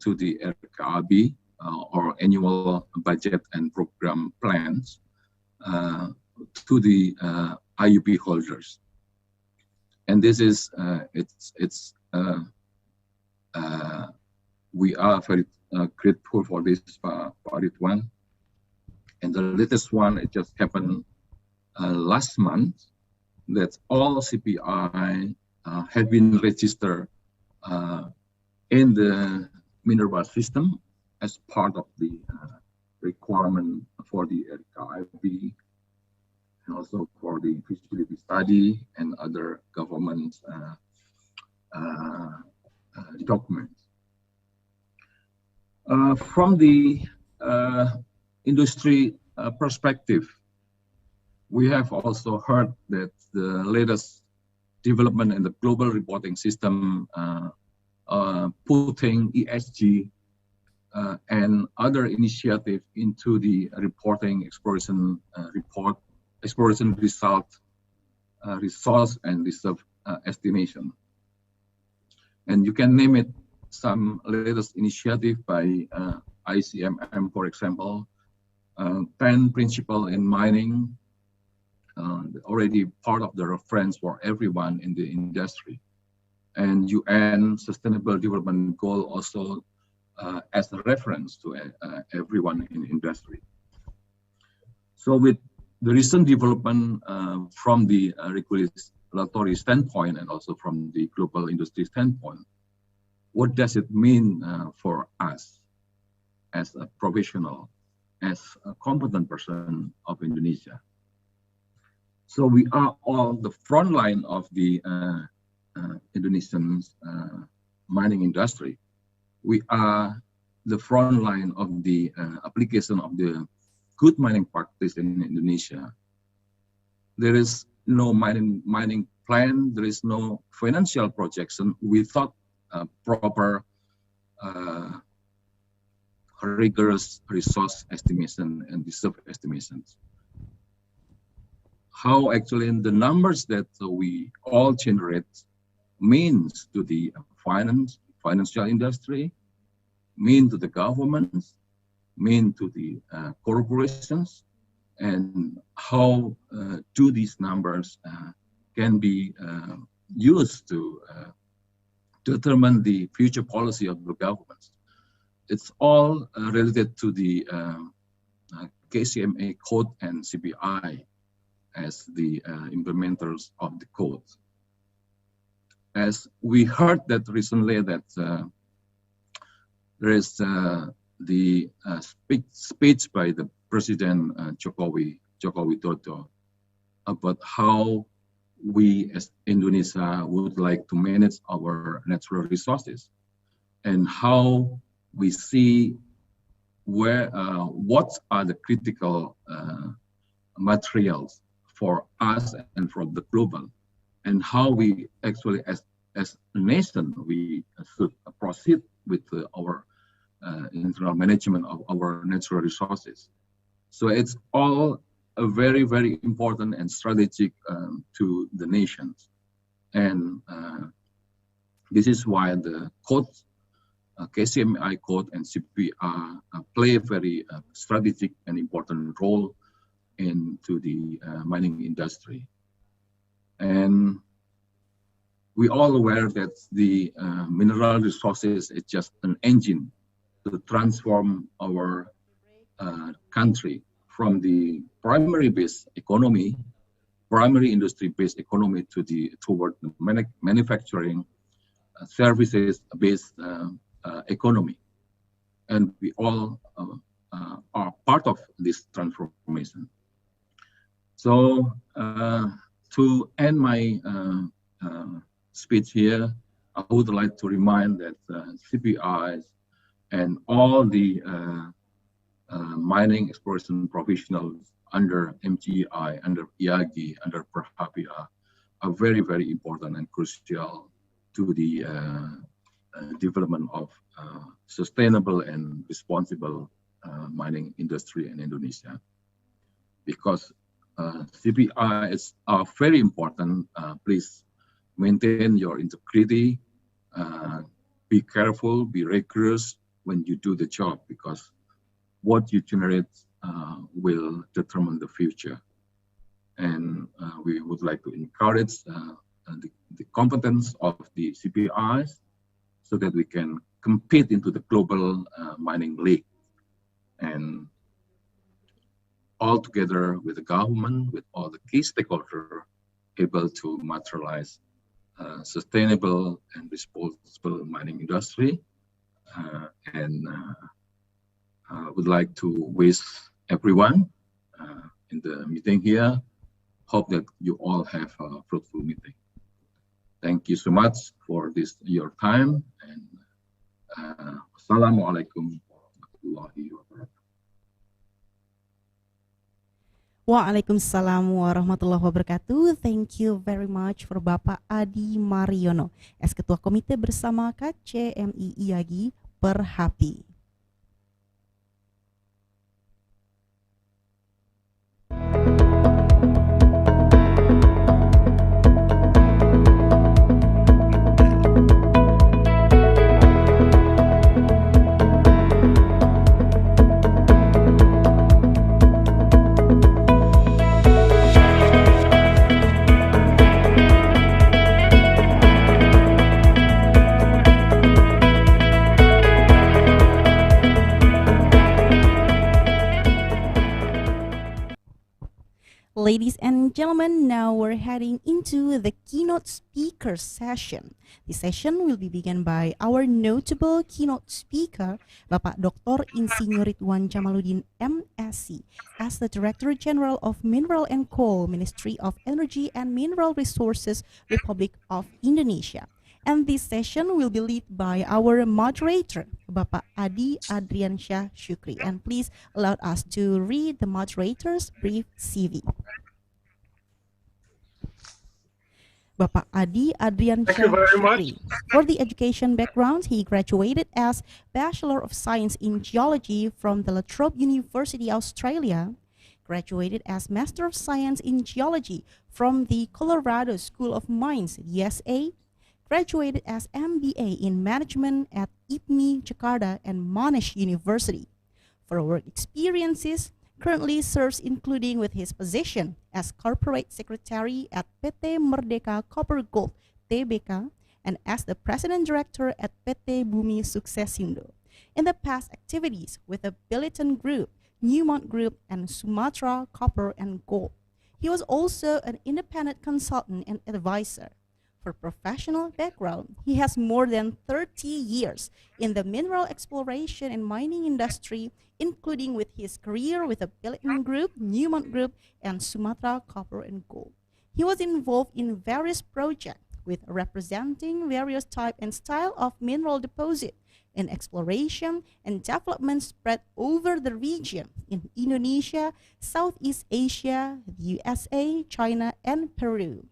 to the RKAB or annual budget and program plans to the IUP holders. And this is we are very grateful for this, Pak Ridwan. And the latest one, it just happened last month, that all CPI have been registered in the Minerva system as part of the requirement for the RKAB and also for the feasibility study and other government documents. From the industry perspective, we have also heard that the latest development in the global reporting system putting ESG and other initiatives into the reporting exploration result, resource and reserve estimation. And you can name it some latest initiative by ICMM, for example, 10 principles in mining, already part of the reference for everyone in the industry. And UN Sustainable Development Goal also as a reference to everyone in industry. So with the recent development from the regulatory standpoint and also from the global industry standpoint, what does it mean for us as a professional, as a competent person of Indonesia? So we are on the front line of the Indonesian mining industry. We are the front line of the application of the good mining practice in Indonesia. There is no mining plan, there is no financial projection without proper rigorous resource estimation and reserve estimations. How actually the numbers that we all generate means to the financial industry, mean to the governments, mean to the corporations, and how do these numbers can be used to determine the future policy of the governments. It's all related to the KCMA code and CPI as the implementers of the code. As we heard that recently that there is the speech by the President Jokowi Widodo about how we as Indonesia would like to manage our natural resources and how we see where what are the critical materials for us and for the global, and how we actually as a nation we should proceed with our internal management of our natural resources. So it's all a very, very important and strategic to the nations. And this is why the code, KCMI code and CPR play a very strategic and important role into the mining industry. And we all aware that the mineral resources is just an engine to transform our country from the primary-based economy, primary industry-based economy to toward the manufacturing services-based economy. And we all are part of this transformation. So to end my speech here, I would like to remind that CPIs and all the mining exploration professionals under MGEI, under IAGI, under Perhapia are very, very important and crucial to the development of sustainable and responsible mining industry in Indonesia. Because CPIs are very important. Please maintain your integrity, be careful, be rigorous, when you do the job, because what you generate will determine the future. And we would like to encourage the competence of the CPIs so that we can compete into the global mining league. And all together with the government, with all the key stakeholders, able to materialize sustainable and responsible mining industry. And would like to wish everyone in the meeting here, hope that you all have a fruitful meeting. Thank you so much for your time, and Assalamualaikum warahmatullahi wabarakatuh. Waalaikumsalam warahmatullahi wabarakatuh. Thank you very much for Bapak Adi Mariono as Ketua Komite bersama KCMI Perhapi. Ladies and gentlemen, now we're heading into the keynote speaker session. The session will be begun by our notable keynote speaker, Bapak Dr. Insinyur Ridwan Jamaluddin, MSc, as the Director General of Mineral and Coal, Ministry of Energy and Mineral Resources, Republic of Indonesia. And this session will be led by our moderator, Bapak Adi Adriansyah Syukri. And please allow us to read the moderator's brief CV. Bapak Adi Adriansyah Syukri. For the education background, he graduated as Bachelor of Science in Geology from the La Trobe University, Australia, graduated as Master of Science in Geology from the Colorado School of Mines, USA, graduated as MBA in Management at IPMI Jakarta and Monash University. For work experiences, currently serves including with his position as Corporate Secretary at PT Merdeka Copper Gold Tbk and as the President Director at PT Bumi Suksesindo. In the past activities with the Billiton Group, Newmont Group, and Sumatra Copper and Gold. He was also an independent consultant and advisor. For professional background, he has more than 30 years in the mineral exploration and mining industry, including with his career with the Billiton Group, Newmont Group, and Sumatra Copper and Gold. He was involved in various projects with representing various type and style of mineral deposit and exploration and development spread over the region in Indonesia, Southeast Asia, the USA, China, and Peru.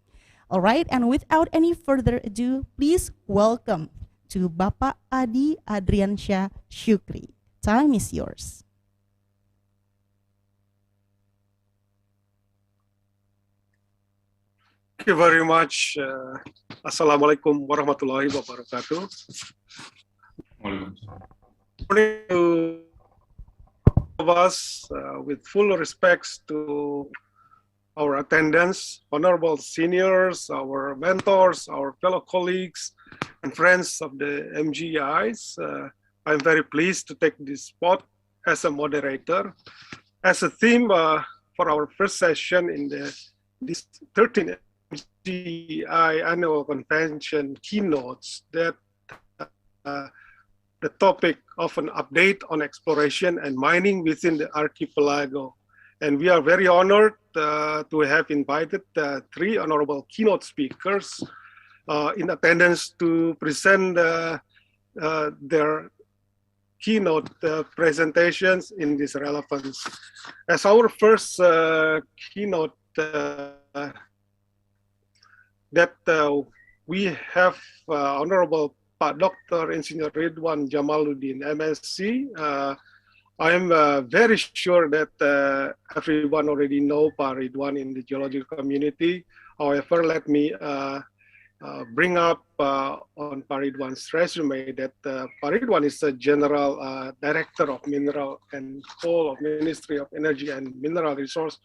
All right, and without any further ado, please welcome to Bapak Adi Adriansyah Syukri. Time is yours. Thank you very much. Assalamualaikum warahmatullahi wabarakatuh. Morning to all of us, with full respects to our attendants, honorable seniors, our mentors, our fellow colleagues, and friends of the MGEIs. I'm very pleased to take this spot as a moderator. As a theme for our first session in this 13th MGEI Annual Convention keynotes, that the topic of an update on exploration and mining within the archipelago. And we are very honored to have invited three honorable keynote speakers in attendance to present their keynote presentations in this relevance. As our first keynote that we have Honorable Pak Dr. Insinyur Ridwan Jamaluddin, MSc. I am very sure that everyone already know Pak Ridwan in the geological community. However, let me bring up on Paridwan's resume that Paridwan is a General Director of Mineral and Coal of Ministry of Energy and Mineral Resource.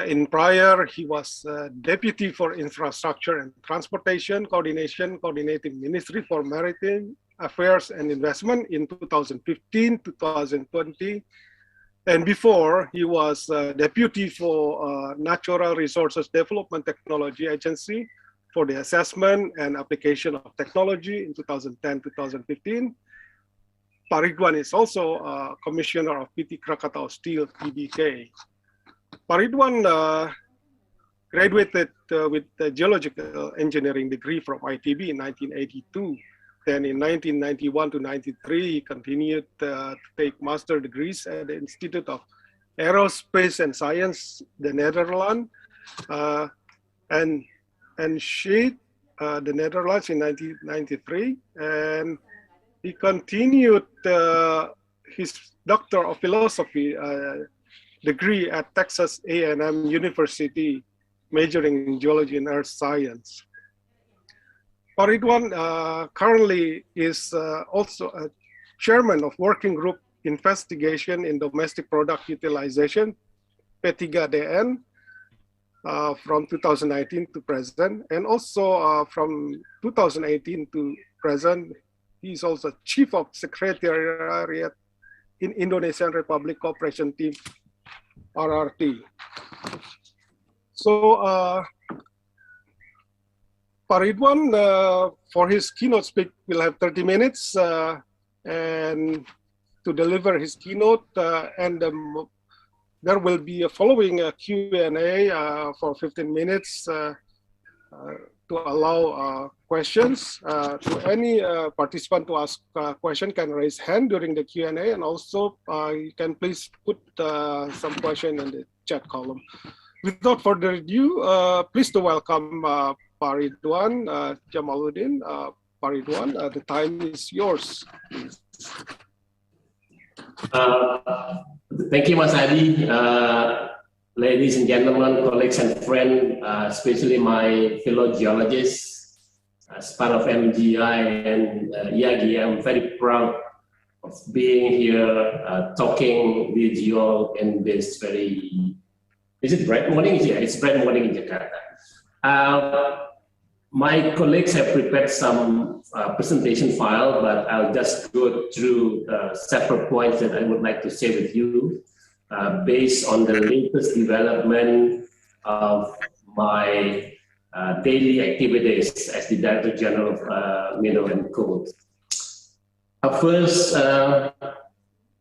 In prior, he was Deputy for Infrastructure and Transportation Coordinating Ministry for Maritime Affairs and Investment in 2015-2020. And before, he was Deputy for Natural Resources Development Technology Agency for the Assessment and Application of Technology in 2010-2015. Paridwan is also Commissioner of PT Krakatau Steel, TBK. Paridwan graduated with the Geological Engineering degree from ITB in 1982. Then in 1991 to 93, he continued to take master degrees at the Institute of Aerospace and Science, the Netherlands, and Schied, the Netherlands in 1993. And he continued his Doctor of Philosophy degree at Texas A&M University, majoring in Geology and Earth Science. Paridwan currently is also a chairman of Working Group Investigation in Domestic Product Utilization, P3DN, from 2019 to present, and also from 2018 to present, he's also Chief of Secretariat in Indonesian Republic Cooperation Team, RRT. So, Paridwan, for his keynote speak, will have 30 minutes and to deliver his keynote, and there will be a following Q&A for 15 minutes to allow questions. To any participant to ask a question can raise hand during the Q&A, and also you can please put some question in the chat column. Without further ado, please to welcome Paridwan Jamaluddin. Paridwan, the time is yours. Thank you, Mas Adi. Ladies and gentlemen, colleagues and friends, especially my fellow geologists, as part of MGEI and IAGI, I'm very proud of being here talking with you all in this very, is it bright morning? Yeah, it's bright morning in Jakarta. My colleagues have prepared some presentation file, but I'll just go through several points that I would like to share with you based on the latest development of my daily activities as the Director General of Mineral and Coal. First,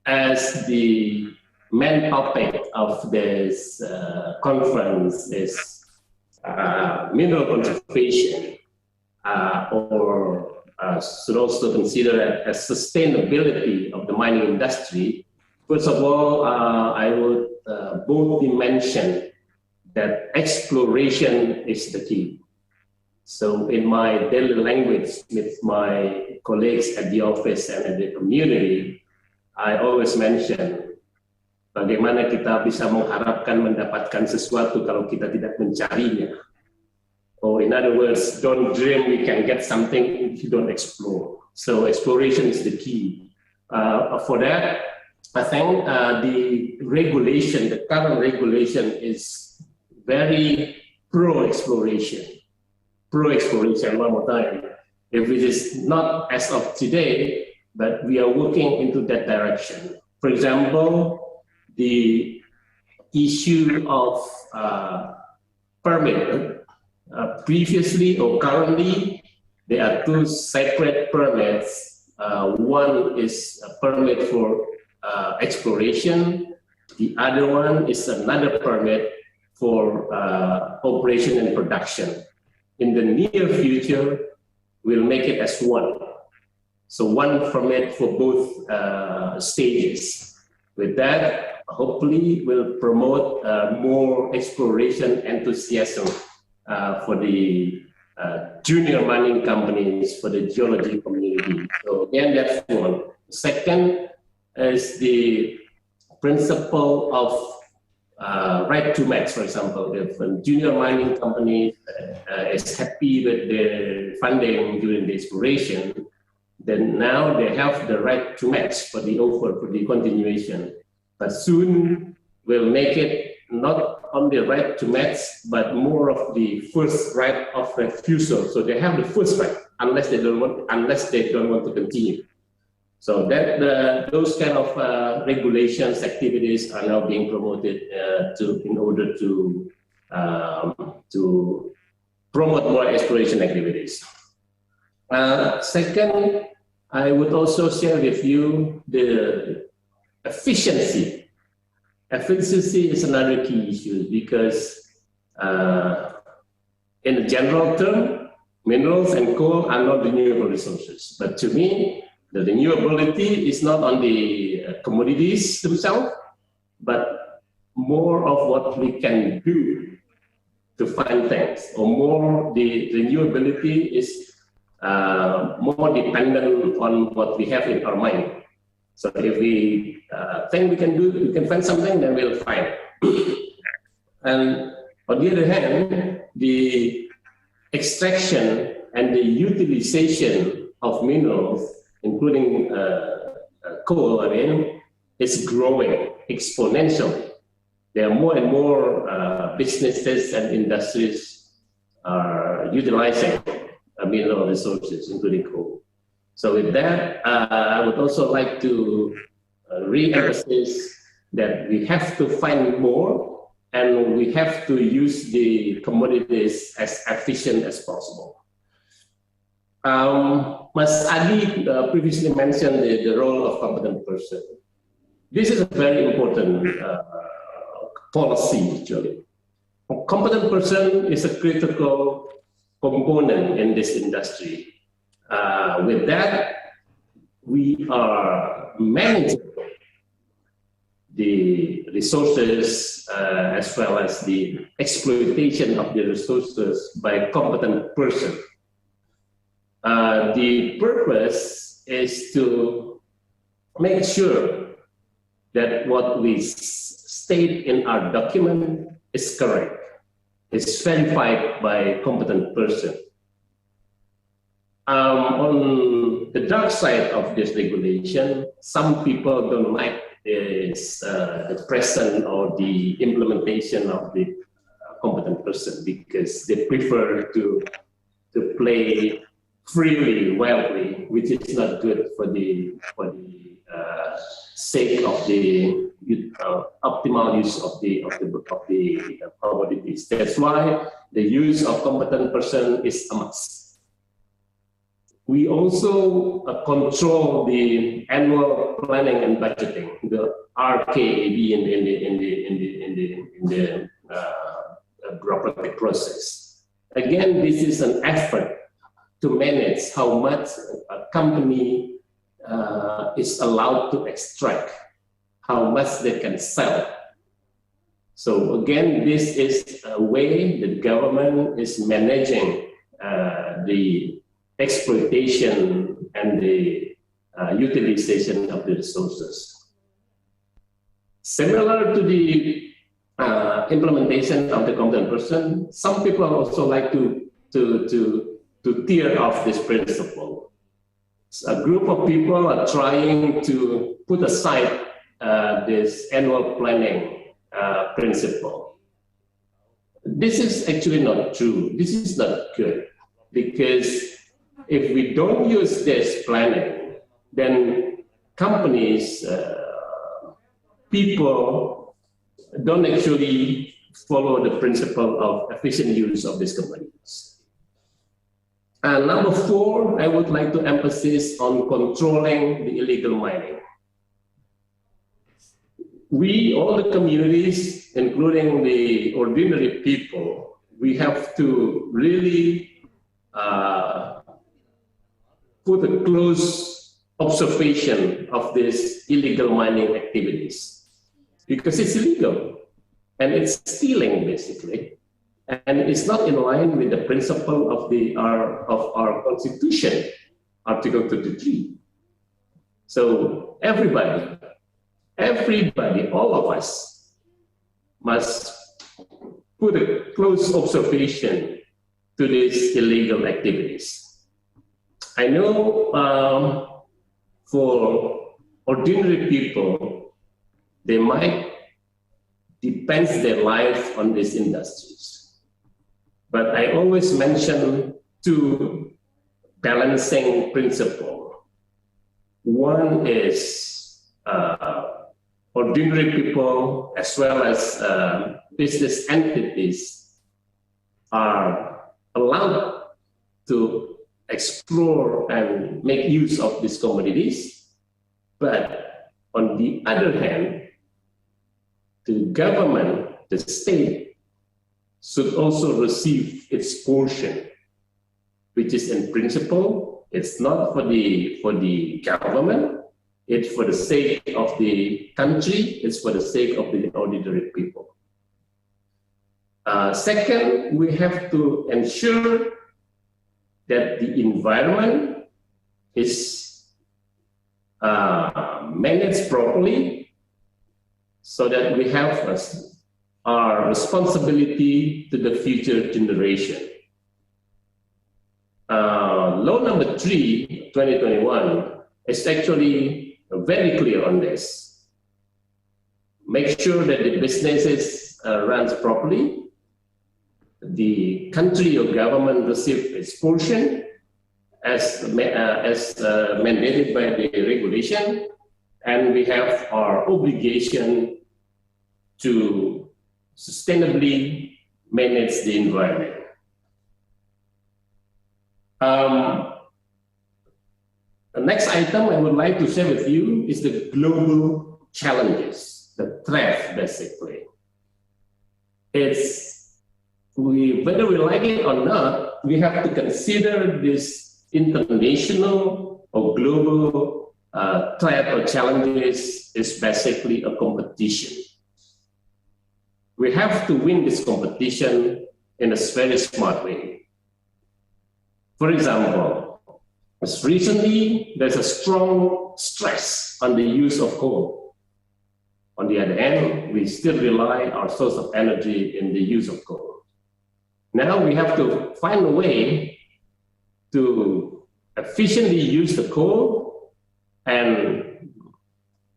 as the main topic of this conference is mineral conservation, or should also consider as sustainability of the mining industry. First of all, I would boldly mention that exploration is the key. So in my daily language with my colleagues at the office and at the community, I always mention bagaimana kita bisa mengharapkan mendapatkan sesuatu kalau kita tidak mencarinya. Or in other words, don't dream we can get something if you don't explore. So exploration is the key. For that, I think the regulation, the current regulation is very pro-exploration. Pro-exploration, one more time. If it is not as of today, but we are working into that direction. For example, the issue of permit. Previously or currently, there are two separate permits. One is a permit for exploration. The other one is another permit for operation and production. In the near future, we'll make it as one. So one permit for both stages. With that, hopefully we'll promote more exploration enthusiasm for the junior mining companies, for the geology community. So again, that's one. Second is the principle of right to match, for example. If a junior mining company is happy with their funding during the exploration, then now they have the right to match for the offer for the continuation. But soon we'll make it not only right to match, but more of the first right of refusal. So they have the first right unless they don't want to continue. So that those kind of regulations activities are now being promoted in order to promote more exploration activities. Second, I would also share with you the efficiency. Efficiency is another key issue because in a general term, minerals and coal are not renewable resources. But to me, the renewability is not on the commodities themselves, but more of what we can do to find things, or more the renewability is more dependent on what we have in our mind. So if we think we can find something, then we'll find it. And on the other hand, the extraction and the utilization of minerals, including coal, is growing exponentially. There are more and more businesses and industries are utilizing mineral resources, including coal. So with that, I would also like to re-emphasize that we have to find more, and we have to use the commodities as efficient as possible. Mas Adi previously mentioned the role of competent person. This is a very important policy, actually. A competent person is a critical component in this industry. With that, we are managing the resources as well as the exploitation of the resources by a competent person. The purpose is to make sure that what we state in our document is correct, is verified by a competent person. On the dark side of this regulation, some people don't like this, the present or the implementation of the competent person, because they prefer to play freely, wildly, which is not good for the sake of the optimal use of the commodities. That's why the use of competent person is a must. We also control the annual planning and budgeting, the RKAB in the bureaucratic process. Again, this is an effort to manage how much a company is allowed to extract, how much they can sell. So again, this is a way the government is managing the exploitation and the utilization of the resources. Similar to the implementation of the competent person, some people also like to tear off this principle. A group of people are trying to put aside this annual planning principle. This is actually not true. This is not good, because if we don't use this planning, then companies, people don't actually follow the principle of efficient use of these commodities. And number 4, I would like to emphasize on controlling the illegal mining. We, all the communities, including the ordinary people, we have to really put a close observation of these illegal mining activities, because it's illegal and it's stealing, basically, and it's not in line with the principle of our Constitution, Article 33. So everybody, all of us, must put a close observation to these illegal activities. I know for ordinary people, they might depend their life on these industries. But I always mention two balancing principles. One is ordinary people as well as business entities are allowed to explore and make use of these commodities. But on the other hand, the government, the state, should also receive its portion, which is in principle, it's not for the government, it's for the sake of the country, it's for the sake of the ordinary people. Second, we have to ensure that the environment is managed properly, so that we have our responsibility to the future generation. Law number 3, 2021, is actually very clear on this. Make sure that the businesses runs properly, the country or government receives its portion as mandated by the regulation, and we have our obligation to sustainably manage the environment. The next item I would like to share with you is the global challenges, the threat basically. Whether we like it or not, we have to consider this international or global threat or challenges is basically a competition. We have to win this competition in a very smart way. For example, as recently, there's a strong stress on the use of coal. On the other hand, we still rely on our source of energy in the use of coal. Now we have to find a way to efficiently use the coal and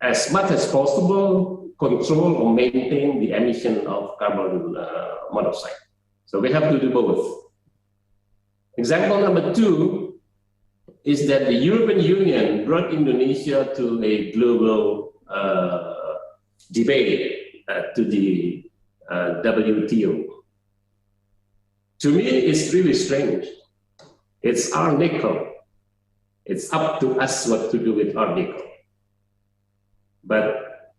as much as possible control or maintain the emission of carbon monoxide. So we have to do both. Example number 2 is that the European Union brought Indonesia to a global debate to the WTO. To me, it's really strange. It's our nickel. It's up to us what to do with our nickel. But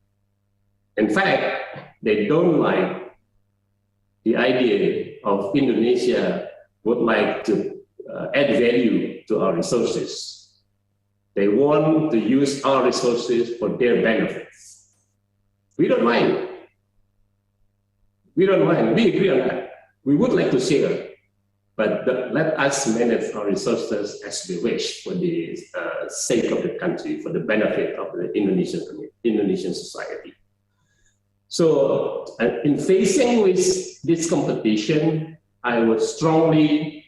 in fact, they don't like the idea of Indonesia would like to add value to our resources. They want to use our resources for their benefits. We don't mind. We don't mind. We agree on that. We would like to share, but let us manage our resources as we wish for the sake of the country, for the benefit of the Indonesian society. So in facing with this competition, I would strongly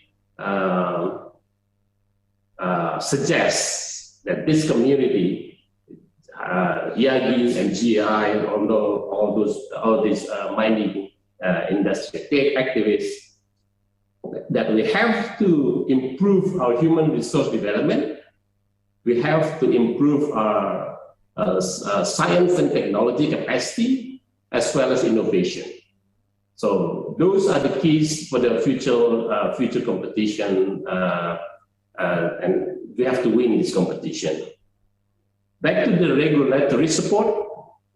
suggest that this community, YAGI, MGEI, all these mining industry activists, that we have to improve our human resource development. We have to improve our science and technology capacity, as well as innovation. So those are the keys for the future competition, and we have to win this competition. Back to the regulatory support.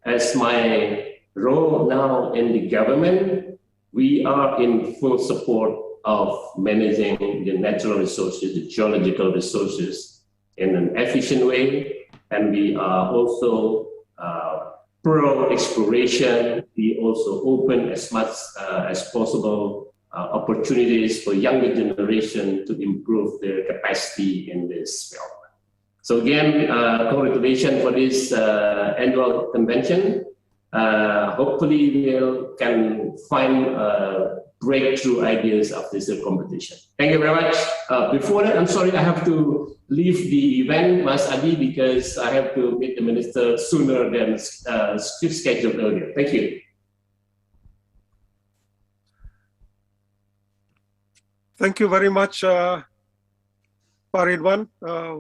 As my role now in the government, we are in full support of managing the natural resources, the geological resources in an efficient way, and we are also pro-exploration. We also open as much as possible opportunities for younger generation to improve their capacity in this field. So again, congratulations for this annual convention. hopefully we can find breakthrough ideas of this competition. Thank you very much. Before that, I'm sorry I have to leave the event, Mas Adi, because I have to meet the minister sooner than scheduled earlier. Thank you. Thank you very much, Pak Ridwan.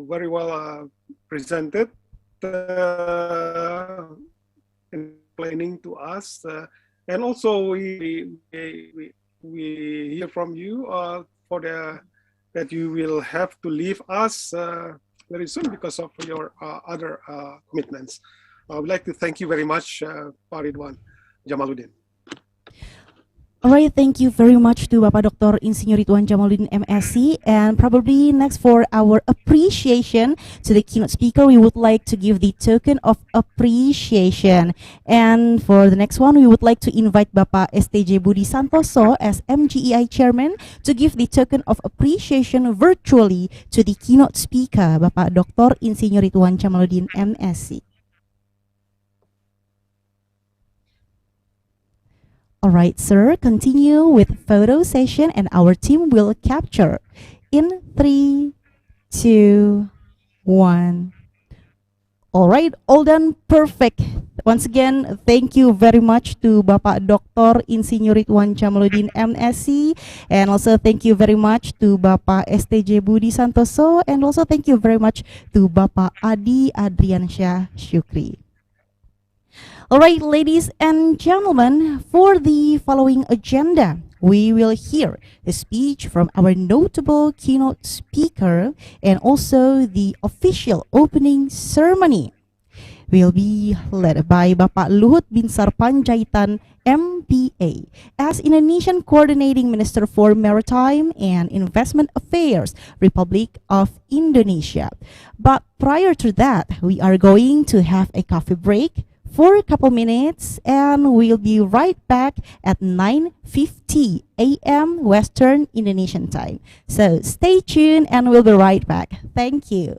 Very well presented, explaining to us, and also we hear from you that you will have to leave us very soon because of your other commitments. I would like to thank you very much, Pak Ridwan Jamaluddin. All right, thank you very much to Bapak Dr. Insinyur Ridwan Jamaluddin MSc. And probably next for our appreciation to the keynote speaker, we would like to give the token of appreciation. And for the next one, we would like to invite Bapak STJ Budi Santoso as MGEI Chairman to give the token of appreciation virtually to the keynote speaker, Bapak Dr. Insinyur Ridwan Jamaluddin MSc. All right, sir, continue with photo session and our team will capture in 3, 2, 1. All right, all done, perfect. Once again, thank you very much to Bapak Dr. Insinyur Ridwan Jamaluddin MSc, and also thank you very much to Bapak STJ Budi Santoso, and also thank you very much to Bapak Adi Adriansyah Syukri. All right, ladies and gentlemen, for the following agenda, we will hear the speech from our notable keynote speaker and also the official opening ceremony will be led by Bapak Luhut Binsar Panjaitan, MPA, as Indonesian Coordinating Minister for Maritime and Investment Affairs, Republic of Indonesia. But prior to that, we are going to have a coffee break for a couple minutes, and we'll be right back at 9:50 a.m. Western Indonesian time. So stay tuned and we'll be right back. Thank you.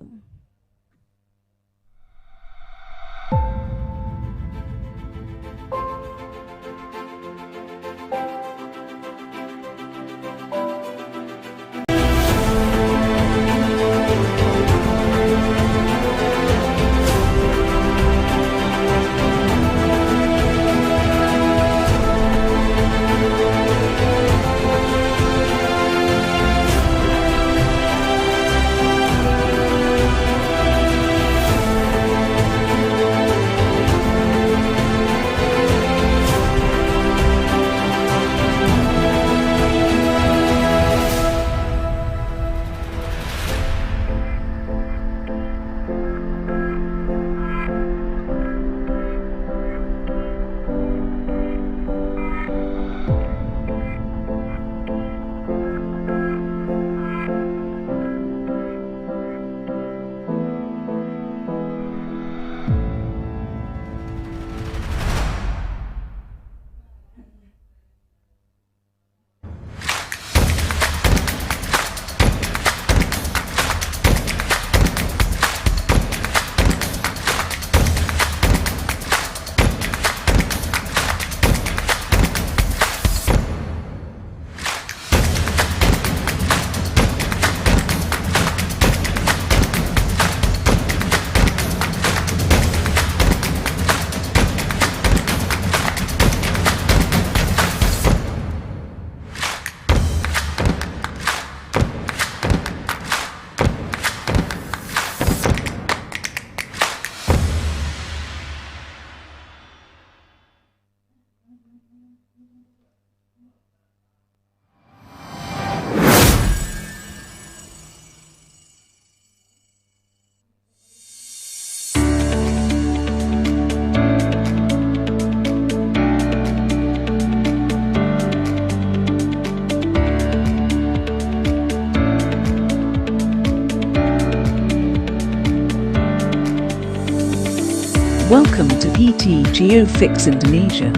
Welcome to PT Geofix Indonesia.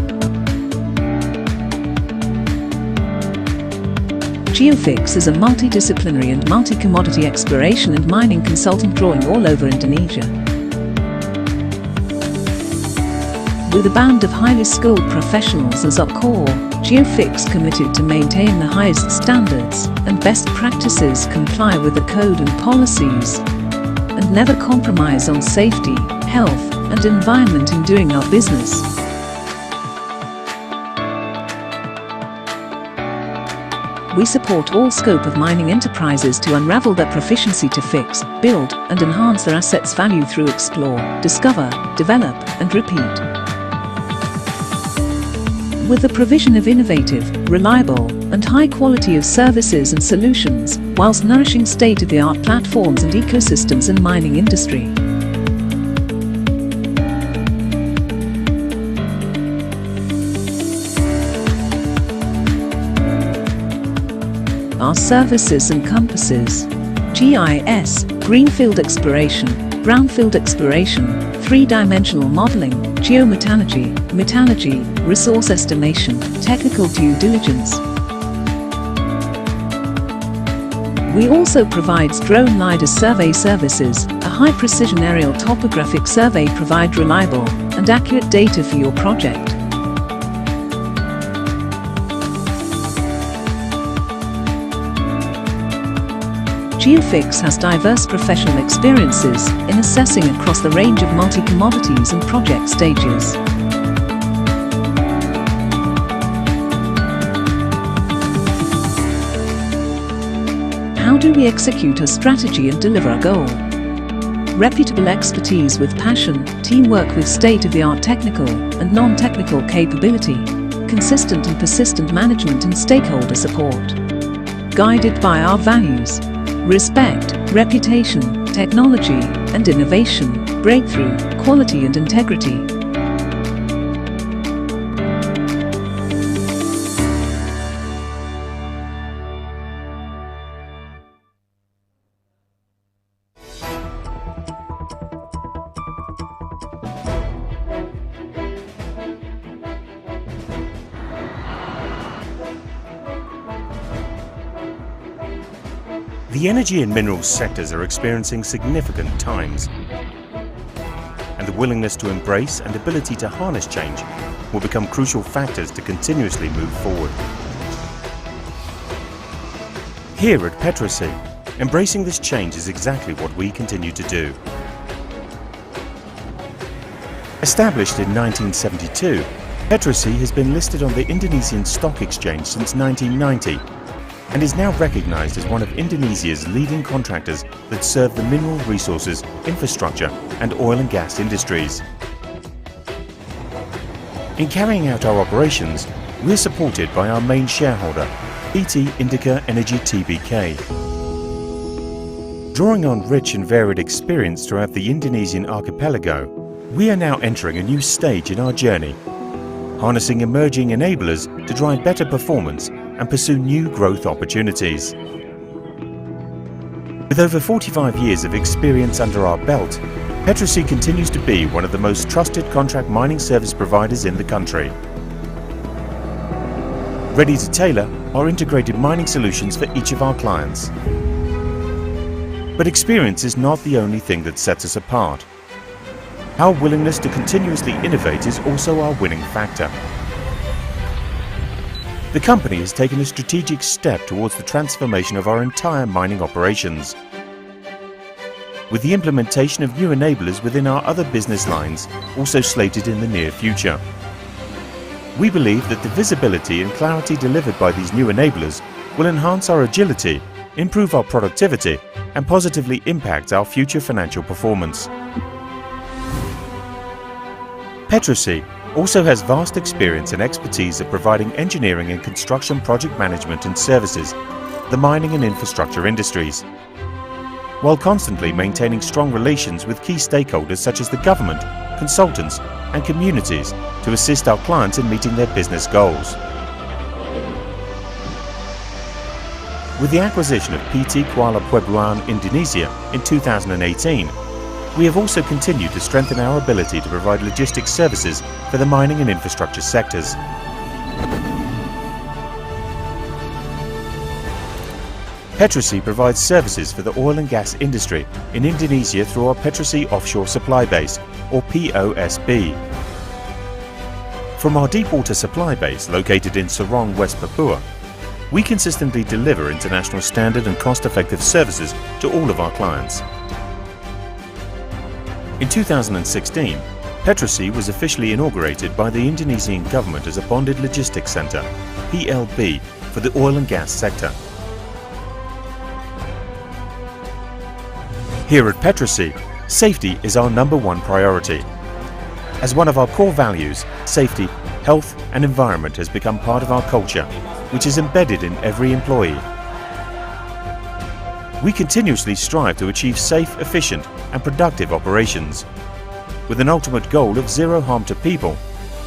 Geofix is a multidisciplinary and multi-commodity exploration and mining consultant drawing all over Indonesia. With a band of highly skilled professionals as our core, GeoFix committed to maintain the highest standards and best practices, comply with the code and policies, and never compromise on safety, health, and environment in doing our business. We support all scope of mining enterprises to unravel their proficiency to fix, build, and enhance their assets' value through explore, discover, develop, and repeat. With the provision of innovative, reliable, and high quality of services and solutions, whilst nourishing state-of-the-art platforms and ecosystems in mining industry. Our services encompasses GIS, Greenfield Exploration, Brownfield Exploration, 3-dimensional modeling, geometallurgy, metallurgy, resource estimation, technical due diligence. We also provides drone LiDAR survey services, a high-precision aerial topographic survey provide reliable and accurate data for your project. GeoFix has diverse professional experiences in assessing across the range of multi-commodities and project stages. How do we execute a strategy and deliver a goal? Reputable expertise with passion, teamwork with state-of-the-art technical and non-technical capability, consistent and persistent management and stakeholder support. Guided by our values: respect, reputation, technology and innovation, breakthrough, quality and integrity. The energy and minerals sectors are experiencing significant times, and the willingness to embrace and ability to harness change will become crucial factors to continuously move forward. Here at Petrosi, embracing this change is exactly what we continue to do. Established in 1972, Petrosi has been listed on the Indonesian Stock Exchange since 1990 and is now recognized as one of Indonesia's leading contractors that serve the mineral resources, infrastructure and oil and gas industries. In carrying out our operations, we are supported by our main shareholder, PT Indica Energy Tbk. Drawing on rich and varied experience throughout the Indonesian archipelago, we are now entering a new stage in our journey, harnessing emerging enablers to drive better performance and pursue new growth opportunities. With over 45 years of experience under our belt, Petrosi continues to be one of the most trusted contract mining service providers in the country, ready to tailor our integrated mining solutions for each of our clients. But experience is not the only thing that sets us apart. Our willingness to continuously innovate is also our winning factor. The company has taken a strategic step towards the transformation of our entire mining operations, with the implementation of new enablers within our other business lines also slated in the near future. We believe that the visibility and clarity delivered by these new enablers will enhance our agility, improve our productivity, and positively impact our future financial performance. Petrosi also has vast experience and expertise of providing engineering and construction project management and services to the mining and infrastructure industries, while constantly maintaining strong relations with key stakeholders such as the government, consultants and communities to assist our clients in meeting their business goals. With the acquisition of PT Kuala Puebloan Indonesia in 2018, we have also continued to strengthen our ability to provide logistics services for the mining and infrastructure sectors. Petrosi provides services for the oil and gas industry in Indonesia through our Petrosi Offshore Supply Base, or POSB. From our deepwater supply base located in Sorong, West Papua, we consistently deliver international standard and cost-effective services to all of our clients. In 2016, Petrosea was officially inaugurated by the Indonesian government as a bonded logistics centre, PLB, for the oil and gas sector. Here at Petrosea, safety is our #1 priority. As one of our core values, safety, health and environment has become part of our culture, which is embedded in every employee. We continuously strive to achieve safe, efficient and productive operations, with an ultimate goal of zero harm to people,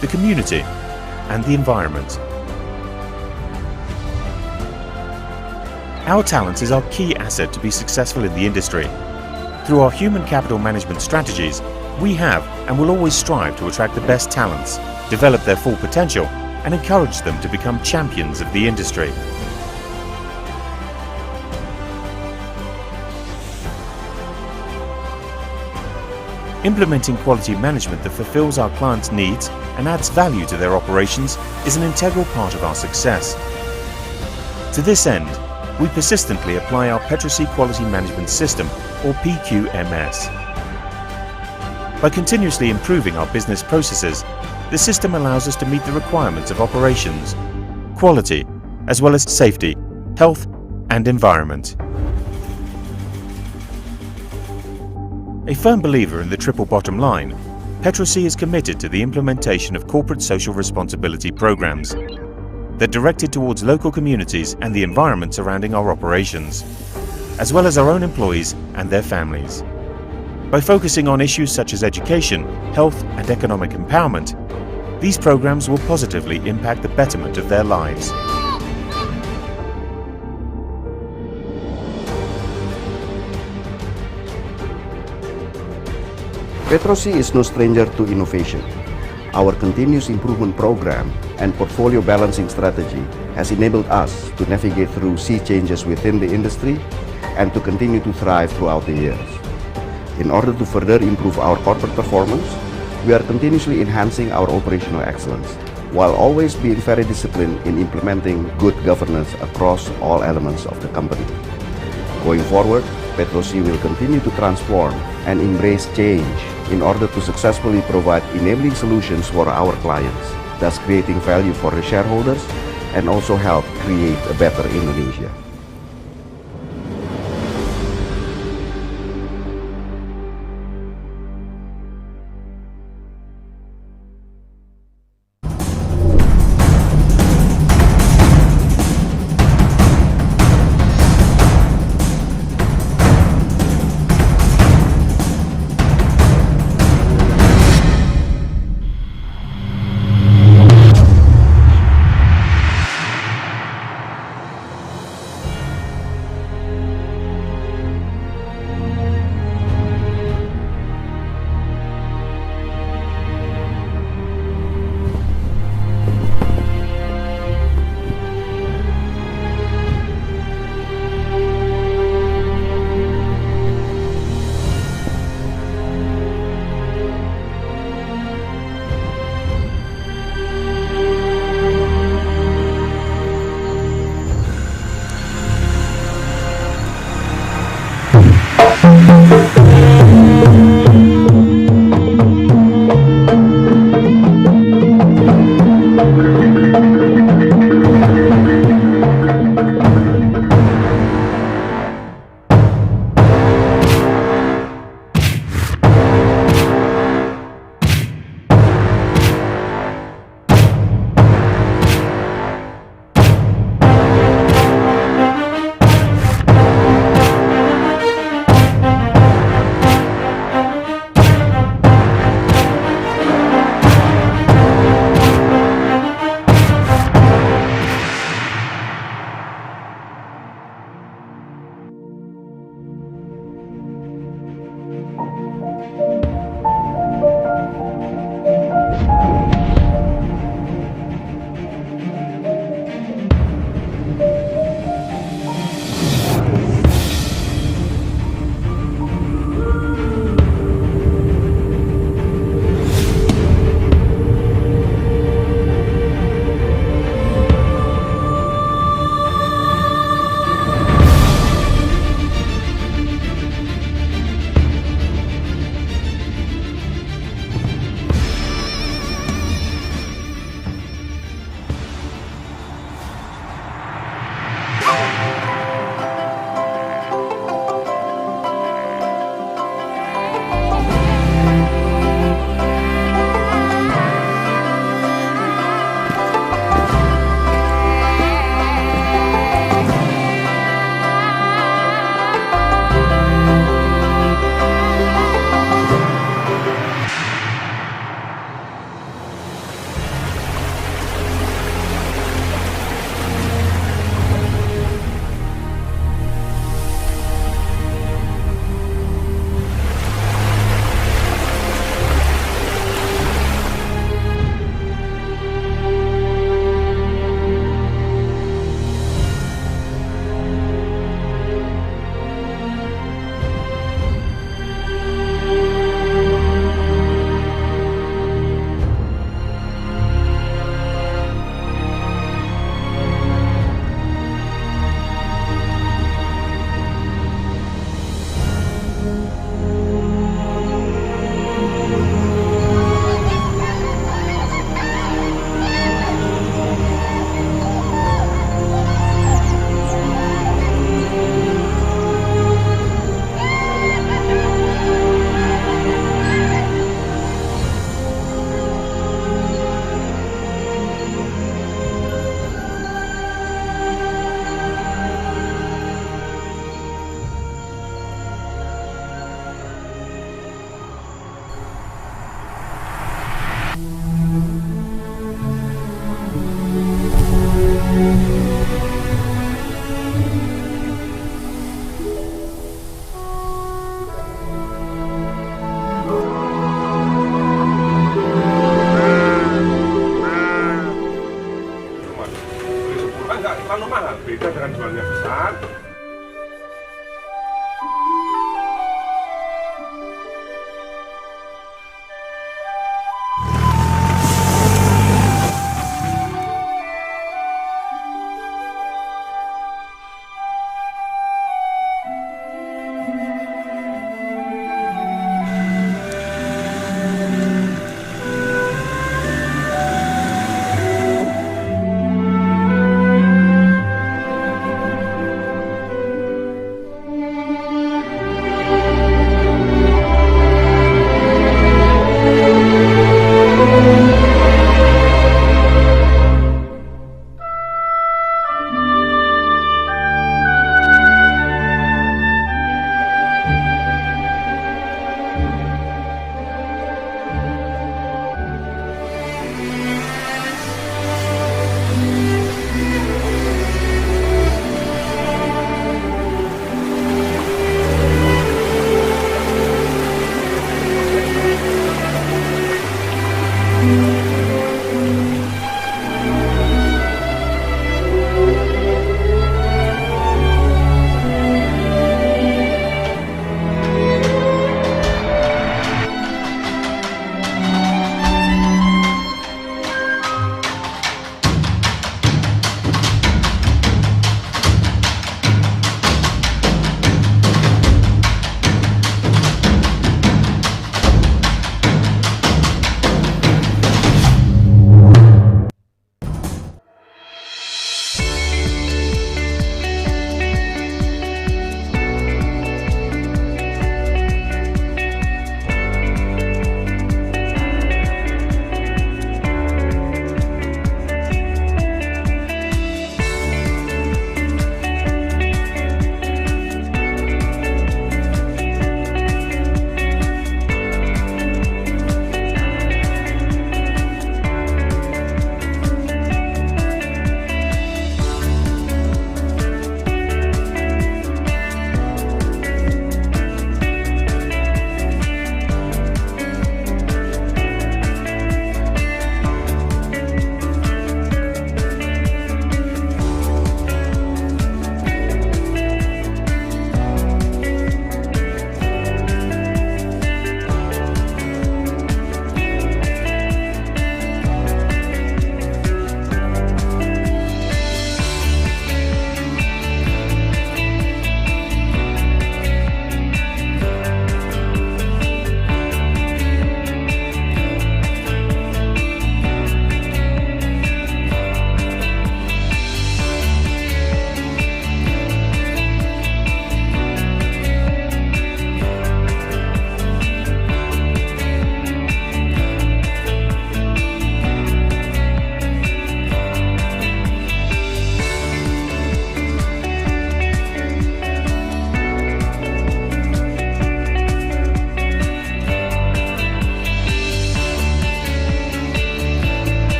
the community and the environment. Our talent is our key asset to be successful in the industry. Through our human capital management strategies, we have and will always strive to attract the best talents, develop their full potential and encourage them to become champions of the industry. Implementing quality management that fulfills our clients' needs and adds value to their operations is an integral part of our success. To this end, we persistently apply our Petrosea Quality Management System, or PQMS. By continuously improving our business processes, the system allows us to meet the requirements of operations, quality, as well as safety, health and environment. A firm believer in the triple bottom line, Petrosea is committed to the implementation of corporate social responsibility programs that are directed towards local communities and the environment surrounding our operations, as well as our own employees and their families. By focusing on issues such as education, health and economic empowerment, these programs will positively impact the betterment of their lives. Petrosea is no stranger to innovation. Our continuous improvement program and portfolio balancing strategy has enabled us to navigate through sea changes within the industry and to continue to thrive throughout the years. In order to further improve our corporate performance, we are continuously enhancing our operational excellence, while always being very disciplined in implementing good governance across all elements of the company. Going forward, Petrosea will continue to transform and embrace change in order to successfully provide enabling solutions for our clients, thus creating value for the shareholders and also help create a better Indonesia.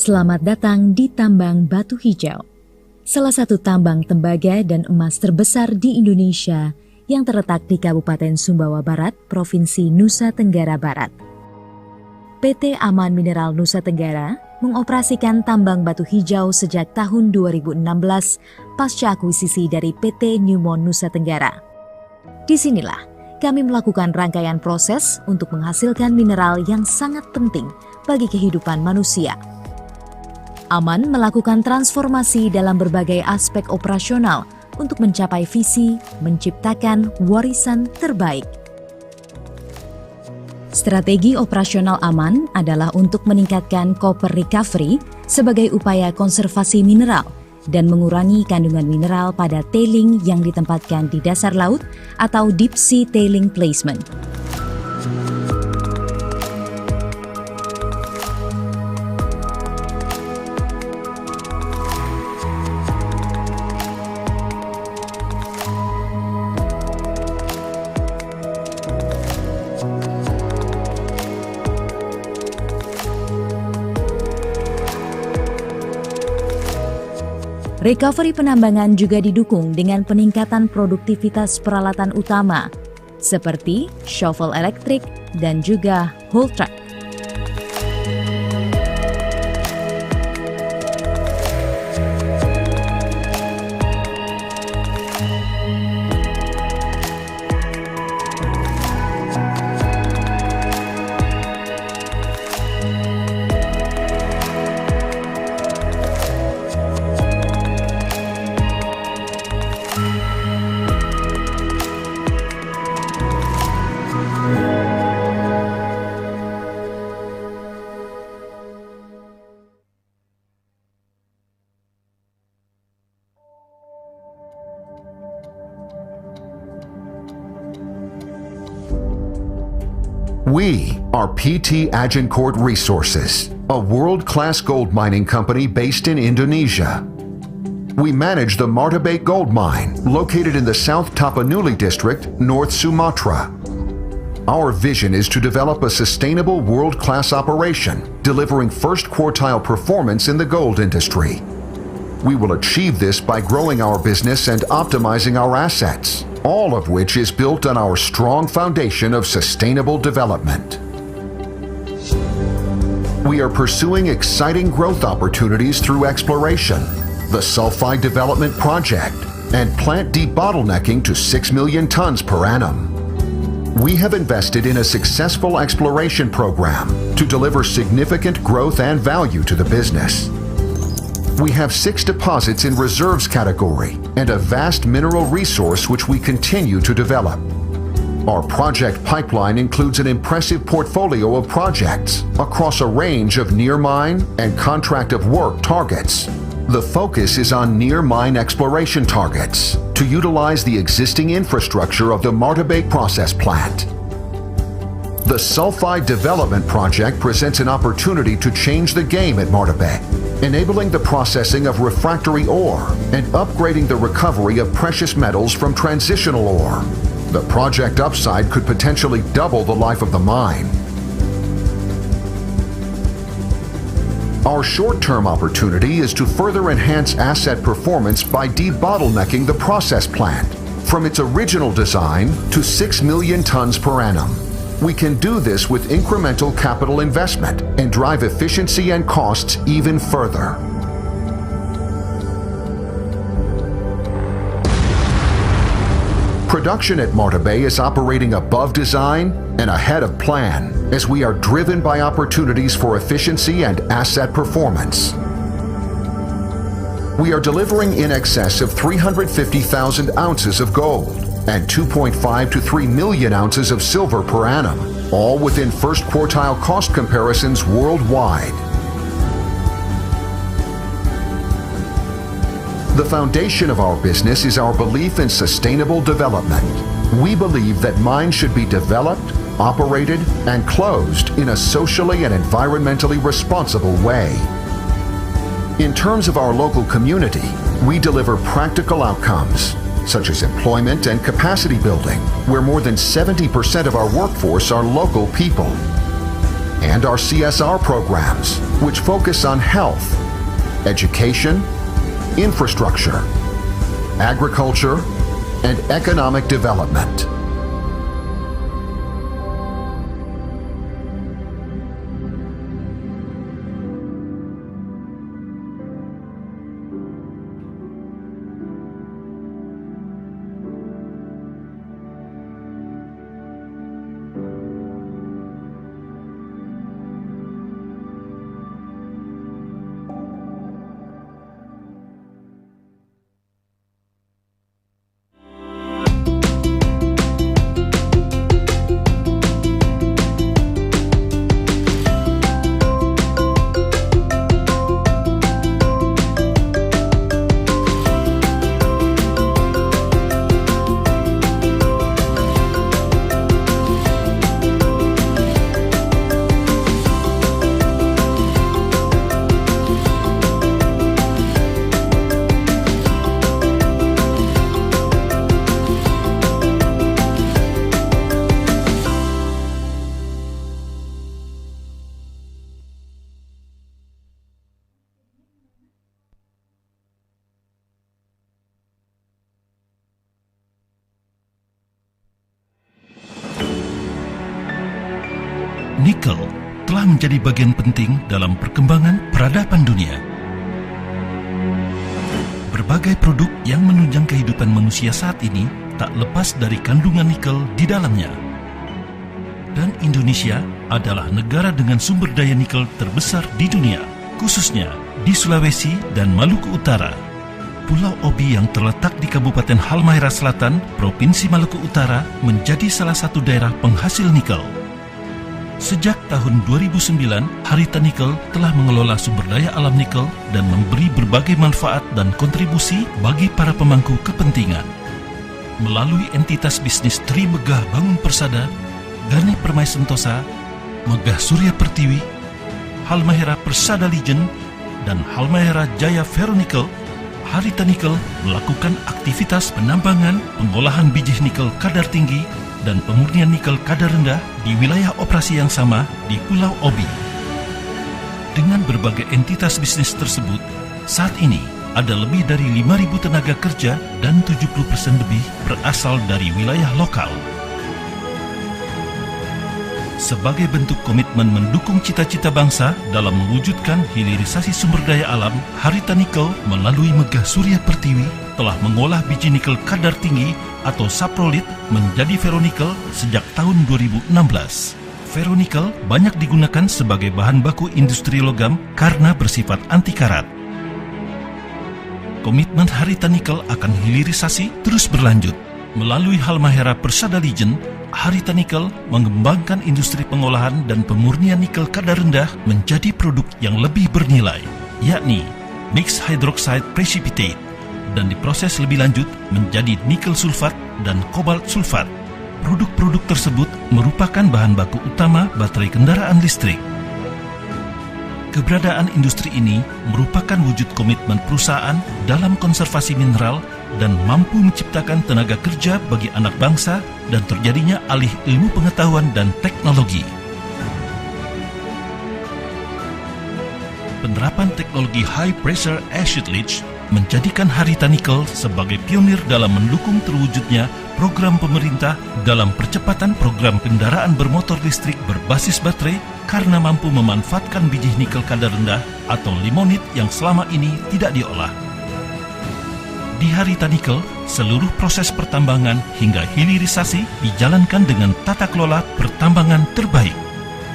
Selamat datang di Tambang Batu Hijau, salah satu tambang tembaga dan emas terbesar di Indonesia yang terletak di Kabupaten Sumbawa Barat, Provinsi Nusa Tenggara Barat. PT Aman Mineral Nusa Tenggara mengoperasikan tambang batu hijau sejak tahun 2016 pasca akuisisi dari PT Newmont Nusa Tenggara. Disinilah kami melakukan rangkaian proses untuk menghasilkan mineral yang sangat penting bagi kehidupan manusia. Aman melakukan transformasi dalam berbagai aspek operasional untuk mencapai visi menciptakan warisan terbaik. Strategi operasional Aman adalah untuk meningkatkan copper recovery sebagai upaya konservasi mineral dan mengurangi kandungan mineral pada tailing yang ditempatkan di dasar laut atau deep sea tailing placement. Recovery penambangan juga didukung dengan peningkatan produktivitas peralatan utama, seperti shovel elektrik dan juga haul truck. We are PT Agincourt Resources, a world-class gold mining company based in Indonesia. We manage the Martabake Gold Mine, located in the South Tapanuli District, North Sumatra. Our vision is to develop a sustainable world-class operation, delivering first quartile performance in the gold industry. We will achieve this by growing our business and optimizing our assets, all of which is built on our strong foundation of sustainable development. We are pursuing exciting growth opportunities through exploration, the Sulfide Development Project, and plant debottlenecking to 6 million tons per annum. We have invested in a successful exploration program to deliver significant growth and value to the business. We have 6 deposits in reserves category and a vast mineral resource which we continue to develop. Our project pipeline includes an impressive portfolio of projects across a range of near-mine and contract of work targets. The focus is on near-mine exploration targets to utilize the existing infrastructure of the Martabake process plant. The Sulfide Development Project presents an opportunity to change the game at Martabake, enabling the processing of refractory ore and upgrading the recovery of precious metals from transitional ore. The project upside could potentially double the life of the mine. Our short-term opportunity is to further enhance asset performance by debottlenecking the process plant from its original design to 6 million tons per annum. We can do this with incremental capital investment and drive efficiency and costs even further. Production at Martabake is operating above design and ahead of plan as we are driven by opportunities for efficiency and asset performance. We are delivering in excess of 350,000 ounces of gold and 2.5 to 3 million ounces of silver per annum, all within first quartile cost comparisons worldwide. The foundation of our business is our belief in sustainable development. We believe that mines should be developed, operated, and closed in a socially and environmentally responsible way. In terms of our local community, we deliver practical outcomes, such as employment and capacity building, where more than 70% of our workforce are local people. and our CSR programs, which focus on health, education, infrastructure, agriculture, and economic development. Nikel telah menjadi bagian penting dalam perkembangan peradaban dunia. Berbagai produk yang menunjang kehidupan manusia saat ini tak lepas dari kandungan nikel di dalamnya. Dan Indonesia adalah negara dengan sumber daya nikel terbesar di dunia, khususnya di Sulawesi dan Maluku Utara. Pulau Obi yang terletak di Kabupaten Halmahera Selatan, Provinsi Maluku Utara, menjadi salah satu daerah penghasil nikel. Sejak tahun 2009, Harita Nikel telah mengelola sumber daya alam nikel dan memberi berbagai manfaat dan kontribusi bagi para pemangku kepentingan. Melalui entitas bisnis Tri Megah Bangun Persada, Gani Permai Sentosa, Megah Surya Pertiwi, Halmahera Persada Legend, dan Halmahera Jaya Ferronikel, Harita Nikel melakukan aktivitas penambangan, pengolahan biji nikel kadar tinggi, dan pemurnian nikel kadar rendah di wilayah operasi yang sama di Pulau Obi. Dengan berbagai entitas bisnis tersebut, saat ini ada lebih dari 5.000 tenaga kerja dan 70% lebih berasal dari wilayah lokal. Sebagai bentuk komitmen mendukung cita-cita bangsa dalam mewujudkan hilirisasi sumber daya alam, Harita Nikel melalui Megah Surya Pertiwi telah mengolah biji nikel kadar tinggi atau saprolit menjadi ferronikel sejak tahun 2016. Ferronikel banyak digunakan sebagai bahan baku industri logam karena bersifat anti karat. Komitmen Harita Nikel akan hilirisasi terus berlanjut. Melalui Halmahera Persada Legend, Harita Nikel mengembangkan industri pengolahan dan pemurnian nikel kadar rendah menjadi produk yang lebih bernilai, yakni mixed hydroxide precipitate, dan diproses lebih lanjut menjadi nikel sulfat dan kobalt sulfat. Produk-produk tersebut merupakan bahan baku utama baterai kendaraan listrik. Keberadaan industri ini merupakan wujud komitmen perusahaan dalam konservasi mineral dan mampu menciptakan tenaga kerja bagi anak bangsa dan terjadinya alih ilmu pengetahuan dan teknologi. Penerapan teknologi high pressure acid leach menjadikan Harita Nikel sebagai pionir dalam mendukung terwujudnya program pemerintah dalam percepatan program kendaraan bermotor listrik berbasis baterai karena mampu memanfaatkan biji nikel kadar rendah atau limonit yang selama ini tidak diolah. Di Harita Nikel, seluruh proses pertambangan hingga hilirisasi dijalankan dengan tata kelola pertambangan terbaik.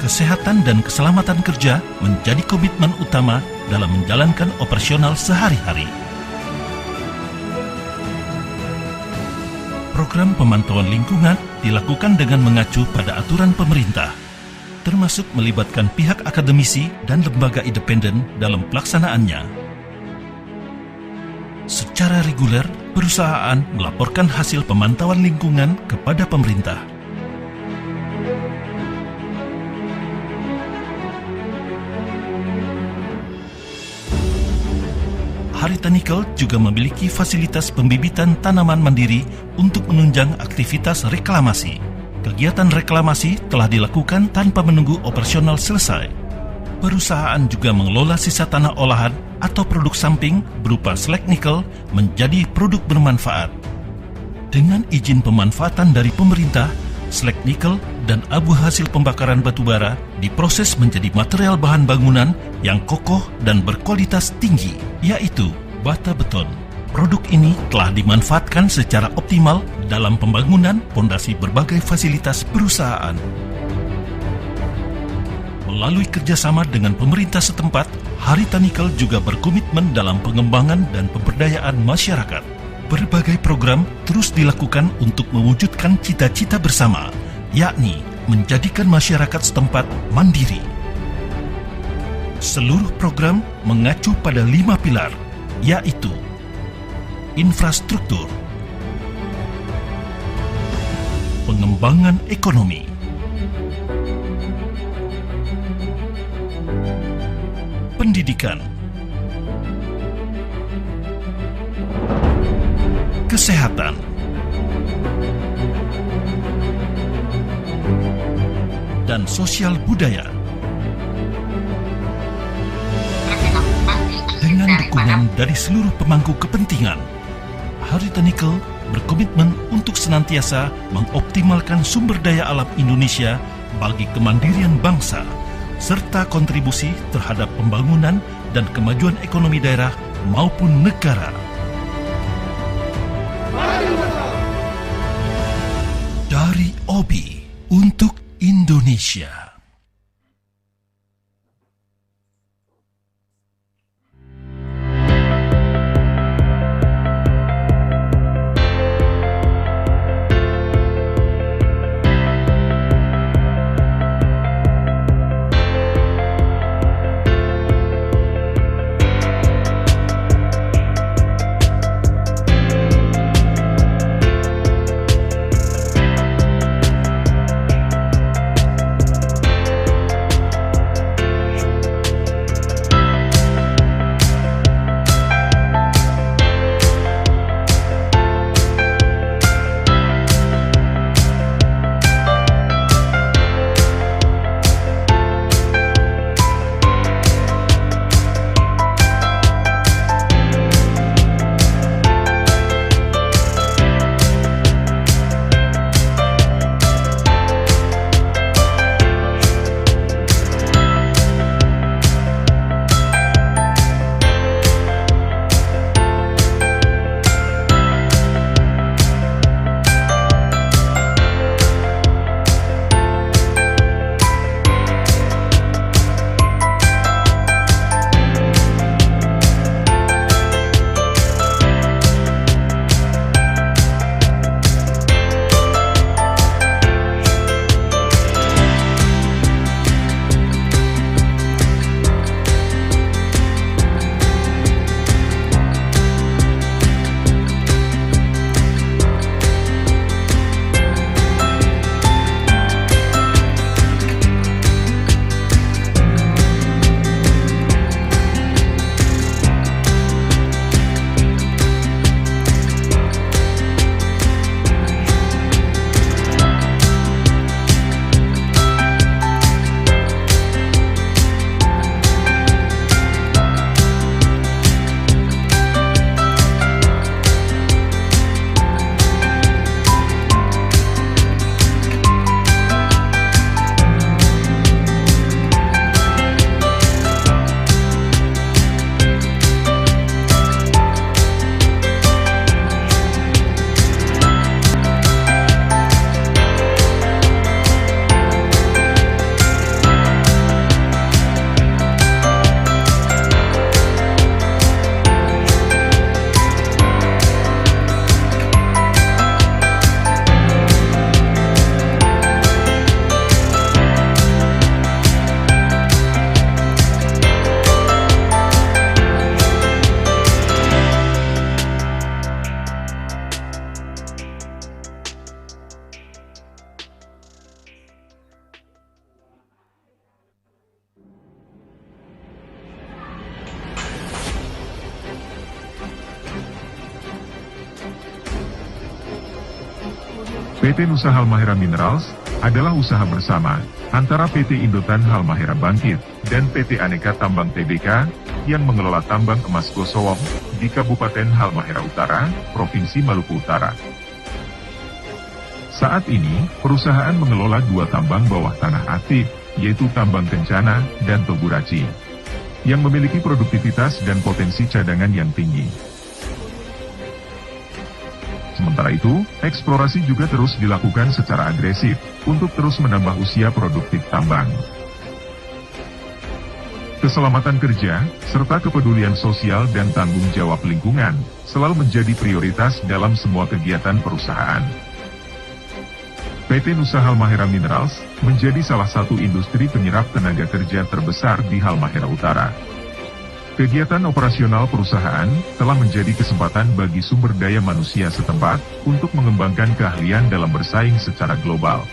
Kesehatan dan keselamatan kerja menjadi komitmen utama dalam menjalankan operasional sehari-hari. Program pemantauan lingkungan dilakukan dengan mengacu pada aturan pemerintah, termasuk melibatkan pihak akademisi dan lembaga independen dalam pelaksanaannya. Secara reguler, perusahaan melaporkan hasil pemantauan lingkungan kepada pemerintah. Harita Nikel juga memiliki fasilitas pembibitan tanaman mandiri untuk menunjang aktivitas reklamasi. Kegiatan reklamasi telah dilakukan tanpa menunggu operasional selesai. Perusahaan juga mengelola sisa tanah olahan atau produk samping berupa slag nikel menjadi produk bermanfaat. Dengan izin pemanfaatan dari pemerintah, slag nikel dan abu hasil pembakaran batubara diproses menjadi material bahan bangunan yang kokoh dan berkualitas tinggi, yaitu bata beton. Produk ini telah dimanfaatkan secara optimal dalam pembangunan pondasi berbagai fasilitas perusahaan. Melalui kerjasama dengan pemerintah setempat, Harita Nikel juga berkomitmen dalam pengembangan dan pemberdayaan masyarakat. Berbagai program terus dilakukan untuk mewujudkan cita-cita bersama, yakni menjadikan masyarakat setempat mandiri. Seluruh program mengacu pada 5 pilar, yaitu infrastruktur, pengembangan ekonomi, pendidikan, kesehatan, dan sosial budaya. Dengan dukungan dari seluruh pemangku kepentingan, Harita Nikel berkomitmen untuk senantiasa mengoptimalkan sumber daya alam Indonesia bagi kemandirian bangsa, serta kontribusi terhadap pembangunan dan kemajuan ekonomi daerah maupun negara. Dari OBI untuk Indonesia. PT Nusa Halmahera Minerals adalah usaha bersama antara PT Indotan Halmahera Bangkit dan PT Aneka Tambang Tbk yang mengelola tambang emas Gosowong di Kabupaten Halmahera Utara, Provinsi Maluku Utara. Saat ini, perusahaan mengelola 2 tambang bawah tanah aktif, yaitu Tambang Kencana dan Toguraci, yang memiliki produktivitas dan potensi cadangan yang tinggi. Sementara itu, eksplorasi juga terus dilakukan secara agresif untuk terus menambah usia produktif tambang. Keselamatan kerja, serta kepedulian sosial dan tanggung jawab lingkungan selalu menjadi prioritas dalam semua kegiatan perusahaan. PT Nusa Halmahera Minerals menjadi salah satu industri penyerap tenaga kerja terbesar di Halmahera Utara. Kegiatan operasional perusahaan telah menjadi kesempatan bagi sumber daya manusia setempat untuk mengembangkan keahlian dalam bersaing secara global.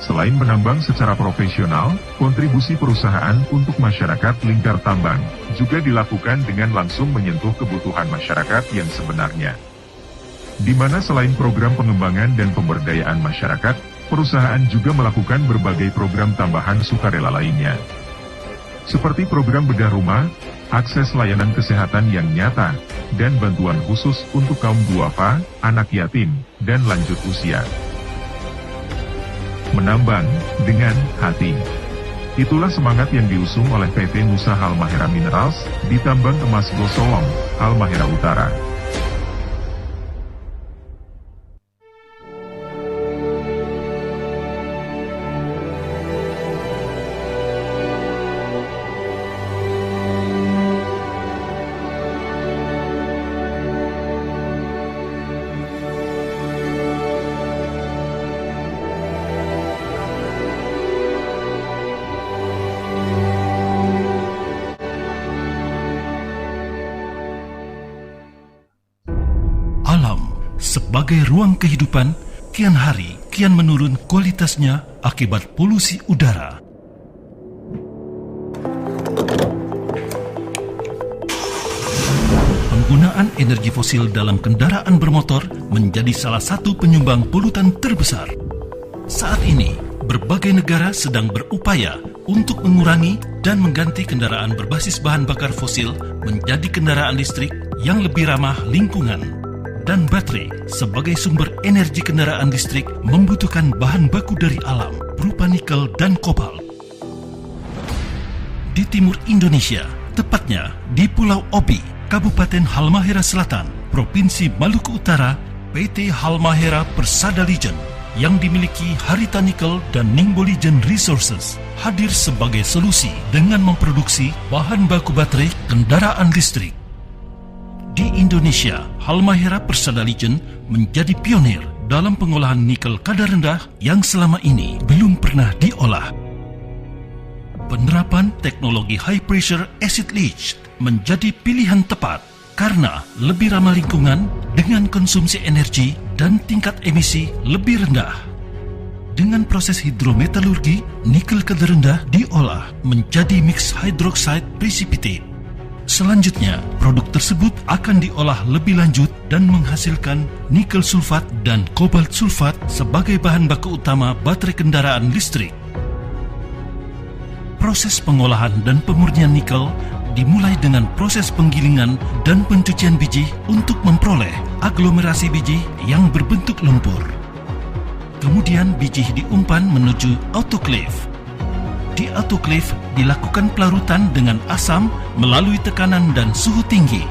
Selain menambang secara profesional, kontribusi perusahaan untuk masyarakat lingkar tambang juga dilakukan dengan langsung menyentuh kebutuhan masyarakat yang sebenarnya. Di mana selain program pengembangan dan pemberdayaan masyarakat, perusahaan juga melakukan berbagai program tambahan sukarela lainnya. Seperti program bedah rumah, akses layanan kesehatan yang nyata, dan bantuan khusus untuk kaum duafa, anak yatim, dan lanjut usia. Menambang dengan hati. Itulah semangat yang diusung oleh PT Nusa Halmahera Minerals di Tambang Emas Gosowong, Halmahera Utara. Sebagai ruang kehidupan, kian hari kian menurun kualitasnya akibat polusi udara. Penggunaan energi fosil dalam kendaraan bermotor menjadi salah satu penyumbang polutan terbesar. Saat ini, berbagai negara sedang berupaya untuk mengurangi dan mengganti kendaraan berbasis bahan bakar fosil menjadi kendaraan listrik yang lebih ramah lingkungan. Dan baterai sebagai sumber energi kendaraan listrik membutuhkan bahan baku dari alam berupa nikel dan kobalt. Di timur Indonesia, tepatnya di Pulau Obi, Kabupaten Halmahera Selatan, Provinsi Maluku Utara, PT Halmahera Persada Legend yang dimiliki Harita Nikel dan Ningbo Legend Resources hadir sebagai solusi dengan memproduksi bahan baku baterai kendaraan listrik. Di Indonesia, Halmahera Persada Legend menjadi pionir dalam pengolahan nikel kadar rendah yang selama ini belum pernah diolah. Penerapan teknologi high pressure acid leach menjadi pilihan tepat karena lebih ramah lingkungan dengan konsumsi energi dan tingkat emisi lebih rendah. Dengan proses hidrometalurgi, nikel kadar rendah diolah menjadi mixed hydroxide precipitate. Selanjutnya, produk tersebut akan diolah lebih lanjut dan menghasilkan nikel sulfat dan kobalt sulfat sebagai bahan baku utama baterai kendaraan listrik. Proses pengolahan dan pemurnian nikel dimulai dengan proses penggilingan dan pencucian biji untuk memperoleh aglomerasi biji yang berbentuk lumpur. Kemudian biji diumpan menuju autoclave. Di autoclave dilakukan pelarutan dengan asam melalui tekanan dan suhu tinggi.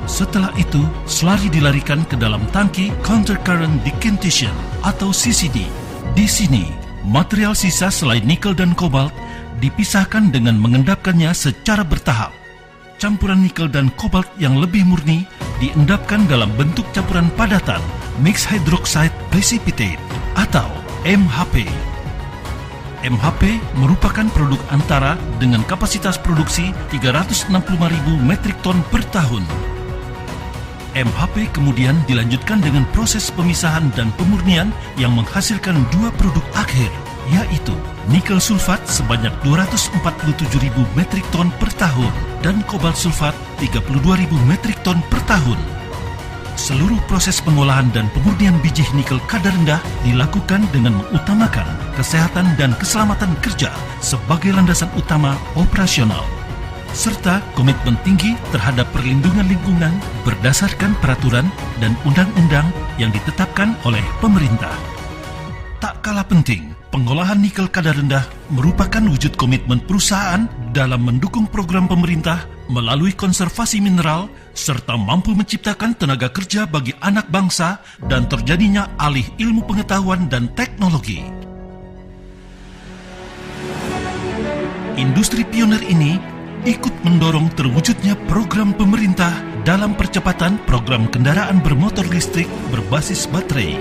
Setelah itu, slurry dilarikan ke dalam tangki counter current decantation atau CCD. Di sini, material sisa selain nikel dan kobalt dipisahkan dengan mengendapkannya secara bertahap. Campuran nikel dan kobalt yang lebih murni diendapkan dalam bentuk campuran padatan mixed hydroxide precipitate atau MHP. MHP merupakan produk antara dengan kapasitas produksi 365.000 metrik ton per tahun. MHP kemudian dilanjutkan dengan proses pemisahan dan pemurnian yang menghasilkan 2 produk akhir, yaitu nikel sulfat sebanyak 247.000 metrik ton per tahun dan kobalt sulfat 32.000 metrik ton per tahun. Seluruh proses pengolahan dan pemurnian biji nikel kadar rendah dilakukan dengan mengutamakan kesehatan dan keselamatan kerja sebagai landasan utama operasional, serta komitmen tinggi terhadap perlindungan lingkungan berdasarkan peraturan dan undang-undang yang ditetapkan oleh pemerintah. Tak kalah penting, pengolahan nikel kadar rendah merupakan wujud komitmen perusahaan dalam mendukung program pemerintah melalui konservasi mineral serta mampu menciptakan tenaga kerja bagi anak bangsa dan terjadinya alih ilmu pengetahuan dan teknologi. Industri pioner ini ikut mendorong terwujudnya program pemerintah dalam percepatan program kendaraan bermotor listrik berbasis baterai.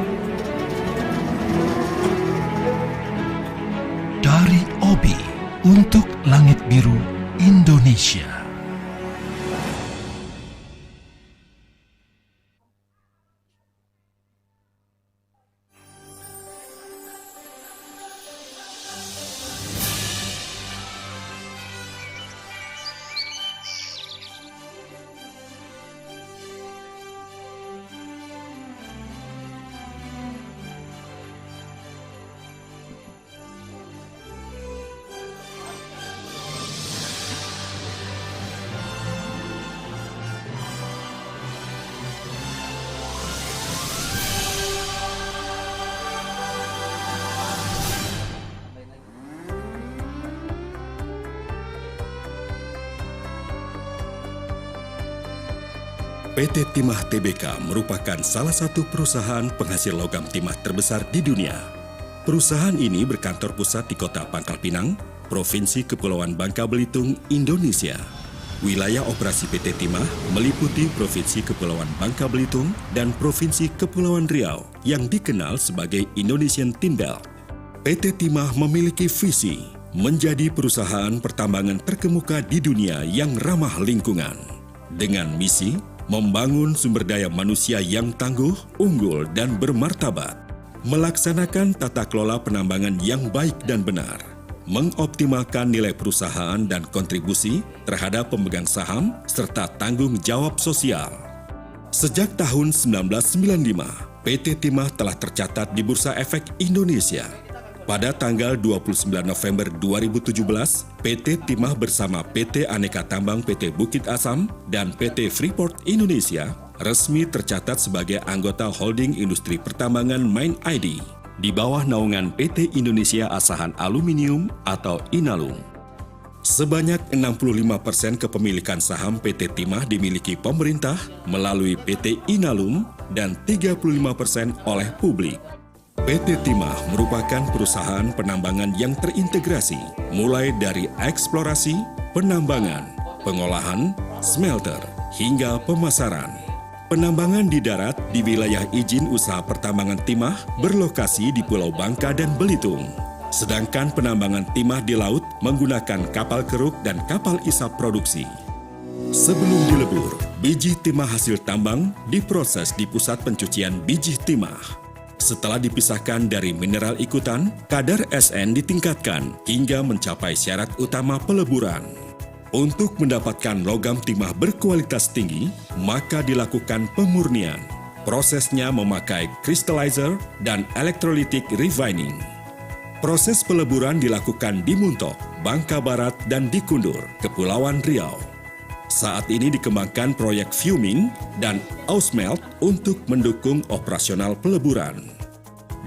Dari OBI untuk Langit Biru Indonesia. PT Timah Tbk merupakan salah satu perusahaan penghasil logam timah terbesar di dunia. Perusahaan ini berkantor pusat di Kota Pangkal Pinang, Provinsi Kepulauan Bangka Belitung, Indonesia. Wilayah operasi PT Timah meliputi Provinsi Kepulauan Bangka Belitung dan Provinsi Kepulauan Riau yang dikenal sebagai Indonesian Tin Belt. PT Timah memiliki visi menjadi perusahaan pertambangan terkemuka di dunia yang ramah lingkungan. Dengan misi membangun sumber daya manusia yang tangguh, unggul, dan bermartabat, melaksanakan tata kelola penambangan yang baik dan benar, mengoptimalkan nilai perusahaan dan kontribusi terhadap pemegang saham, serta tanggung jawab sosial. Sejak tahun 1995, PT Timah telah tercatat di Bursa Efek Indonesia. Pada tanggal 29 November 2017, PT Timah bersama PT Aneka Tambang PT Bukit Asam dan PT Freeport Indonesia resmi tercatat sebagai anggota holding industri pertambangan MGEI di bawah naungan PT Indonesia Asahan Aluminium atau Inalum. Sebanyak 65% kepemilikan saham PT Timah dimiliki pemerintah melalui PT Inalum dan 35% oleh publik. PT Timah merupakan perusahaan penambangan yang terintegrasi, mulai dari eksplorasi, penambangan, pengolahan, smelter, hingga pemasaran. Penambangan di darat di wilayah izin usaha pertambangan timah berlokasi di Pulau Bangka dan Belitung. Sedangkan penambangan timah di laut menggunakan kapal keruk dan kapal isap produksi. Sebelum dilebur, biji timah hasil tambang diproses di pusat pencucian biji timah. Setelah dipisahkan dari mineral ikutan, kadar SN ditingkatkan hingga mencapai syarat utama peleburan. Untuk mendapatkan logam timah berkualitas tinggi, maka dilakukan pemurnian. Prosesnya memakai crystallizer dan electrolytic refining. Proses peleburan dilakukan di Muntok, Bangka Barat, dan di Kundur, Kepulauan Riau. Saat ini dikembangkan proyek fuming dan ausmelt untuk mendukung operasional peleburan.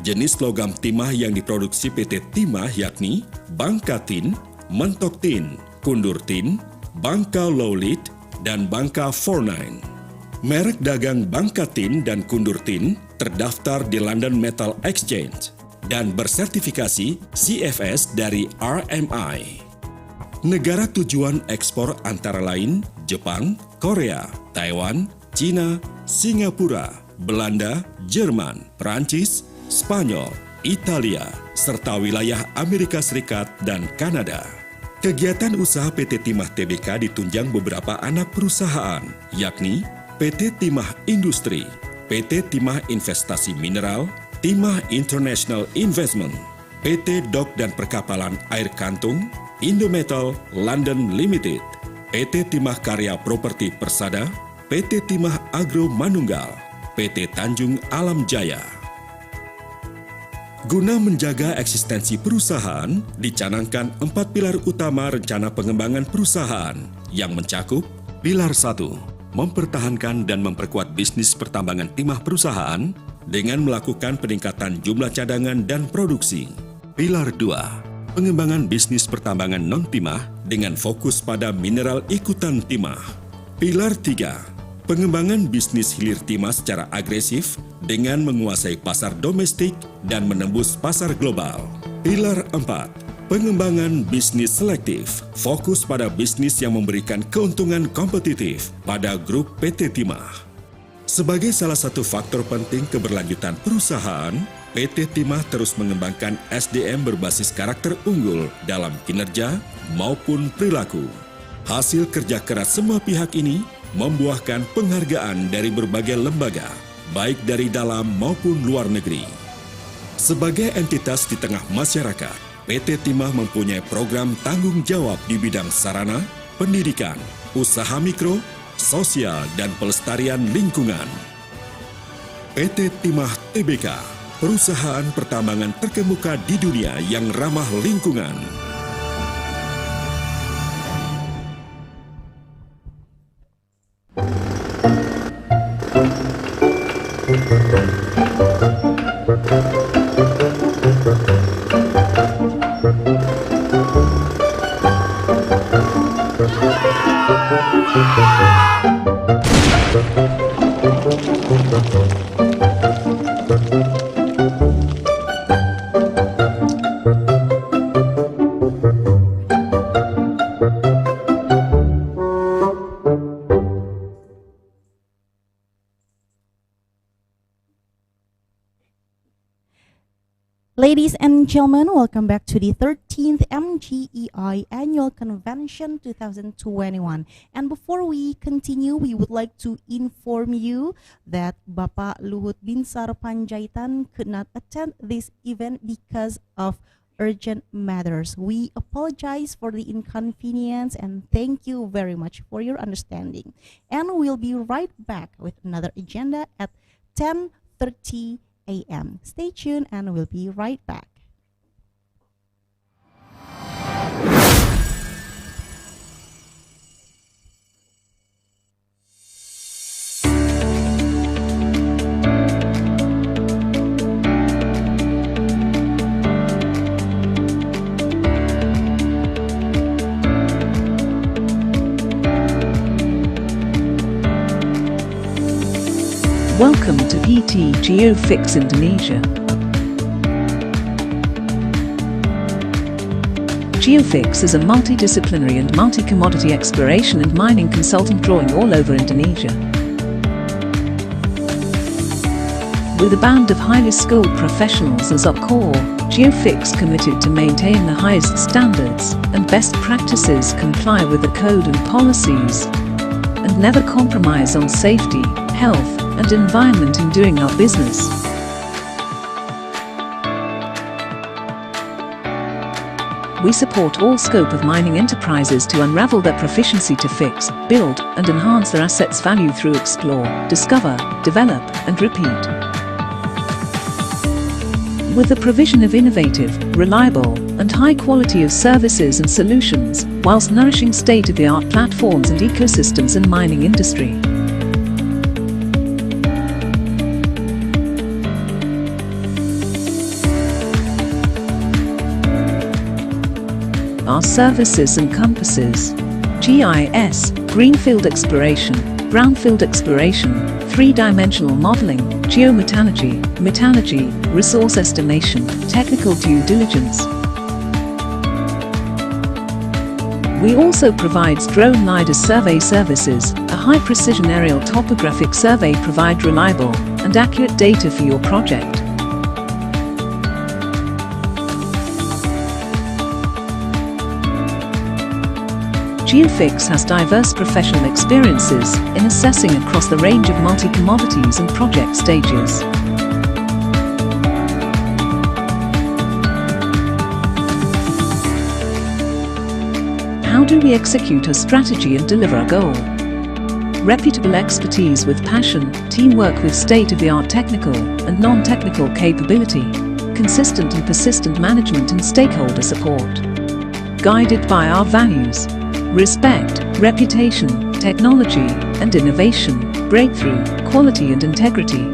Jenis logam timah yang diproduksi PT Timah yakni Bangka Tin, Mentok Tin, Kundur Tin, Bangka Lowlit, dan Bangka 49. Merek dagang Bangka Tin dan Kundur Tin terdaftar di London Metal Exchange dan bersertifikasi CFS dari RMI. Negara tujuan ekspor antara lain Jepang, Korea, Taiwan, Cina, Singapura, Belanda, Jerman, Perancis, Spanyol, Italia, serta wilayah Amerika Serikat dan Kanada. Kegiatan usaha PT Timah Tbk ditunjang beberapa anak perusahaan, yakni PT Timah Industri, PT Timah Investasi Mineral, Timah International Investment, PT Dok dan Perkapalan Air Kantung, Indometal London Limited, PT Timah Karya Properti Persada, PT Timah Agro Manunggal, PT Tanjung Alam Jaya. Guna menjaga eksistensi perusahaan, dicanangkan 4 pilar utama rencana pengembangan perusahaan yang mencakup pilar 1, mempertahankan dan memperkuat bisnis pertambangan timah perusahaan dengan melakukan peningkatan jumlah cadangan dan produksi. Pilar 2, pengembangan bisnis pertambangan non-timah dengan fokus pada mineral ikutan timah. Pilar 3, pengembangan bisnis hilir timah secara agresif dengan menguasai pasar domestik dan menembus pasar global. Pilar 4, pengembangan bisnis selektif, fokus pada bisnis yang memberikan keuntungan kompetitif pada grup PT Timah. Sebagai salah satu faktor penting keberlanjutan perusahaan, PT Timah terus mengembangkan SDM berbasis karakter unggul dalam kinerja maupun perilaku. Hasil kerja keras semua pihak ini membuahkan penghargaan dari berbagai lembaga, baik dari dalam maupun luar negeri. Sebagai entitas di tengah masyarakat, PT Timah mempunyai program tanggung jawab di bidang sarana, pendidikan, usaha mikro, sosial, dan pelestarian lingkungan. PT Timah Tbk, perusahaan pertambangan terkemuka di dunia yang ramah lingkungan. Ladies and gentlemen, welcome back to the 13th MGEI Annual Convention 2021. And before we continue, we would like to inform you that Bapak Luhut Binsar Panjaitan could not attend this event because of urgent matters. We apologize for the inconvenience and thank you very much for your understanding. And we'll be right back with another agenda at 10:30 a.m. Stay tuned and we'll be right back. Welcome to PT Geofix Indonesia. Geofix is a multidisciplinary and multi-commodity exploration and mining consultant drawing all over Indonesia. With a band of highly skilled professionals as our core, Geofix committed to maintain the highest standards and best practices, comply with the code and policies, and never compromise on safety, health, and environment in doing our business. We support all scope of mining enterprises to unravel their proficiency to fix, build, and enhance their assets' value through explore, discover, develop, and repeat. With the provision of innovative, reliable, and high quality of services and solutions, whilst nourishing state-of-the-art platforms and ecosystems in mining industry. Our services encompasses GIS, Greenfield Exploration, Brownfield Exploration, 3-dimensional modeling, geometallurgy, metallurgy, resource estimation, technical due diligence. We also provide drone LiDAR survey services, a high-precision aerial topographic survey provide reliable and accurate data for your project. Geofix has diverse professional experiences in assessing across the range of multi-commodities and project stages. How do we execute a strategy and deliver a goal? reputable expertise with passion, teamwork with state-of-the-art technical and non-technical capability, consistent and persistent management and stakeholder support. Guided by our values: respect, reputation, technology and innovation, breakthrough, quality and integrity.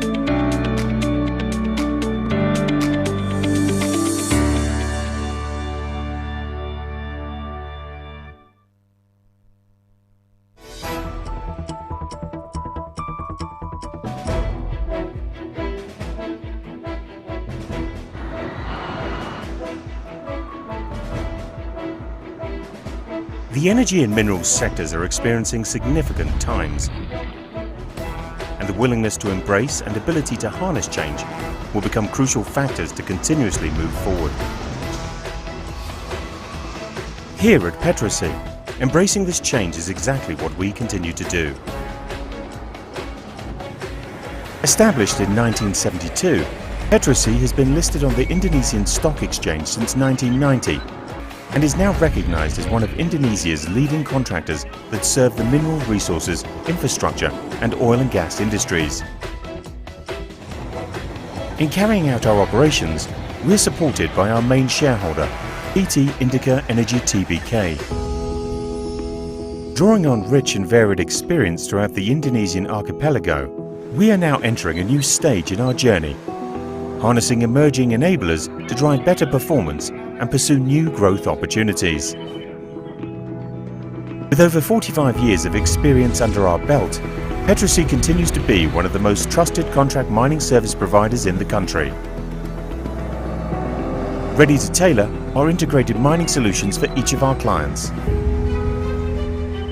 The energy and minerals sectors are experiencing significant times, and the willingness to embrace and ability to harness change will become crucial factors to continuously move forward. Here at Petrosi, embracing this change is exactly what we continue to do. Established in 1972, Petrosi has been listed on the Indonesian Stock Exchange since 1990 and is now recognized as one of Indonesia's leading contractors that serve the mineral resources, infrastructure and oil and gas industries. In carrying out our operations, we are supported by our main shareholder, PT Indica Energy Tbk. Drawing on rich and varied experience throughout the Indonesian archipelago, we are now entering a new stage in our journey, harnessing emerging enablers to drive better performance and pursue new growth opportunities. With over 45 years of experience under our belt, Petrosi continues to be one of the most trusted contract mining service providers in the country, ready to tailor our integrated mining solutions for each of our clients.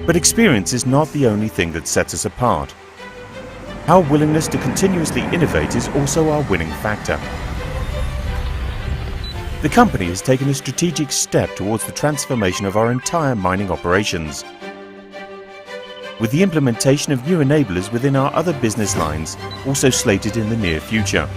But experience is not the only thing that sets us apart. Our willingness to continuously innovate is also our winning factor. The company has taken a strategic step towards the transformation of our entire mining operations. With the implementation of new enablers within our other business lines also slated in the near future.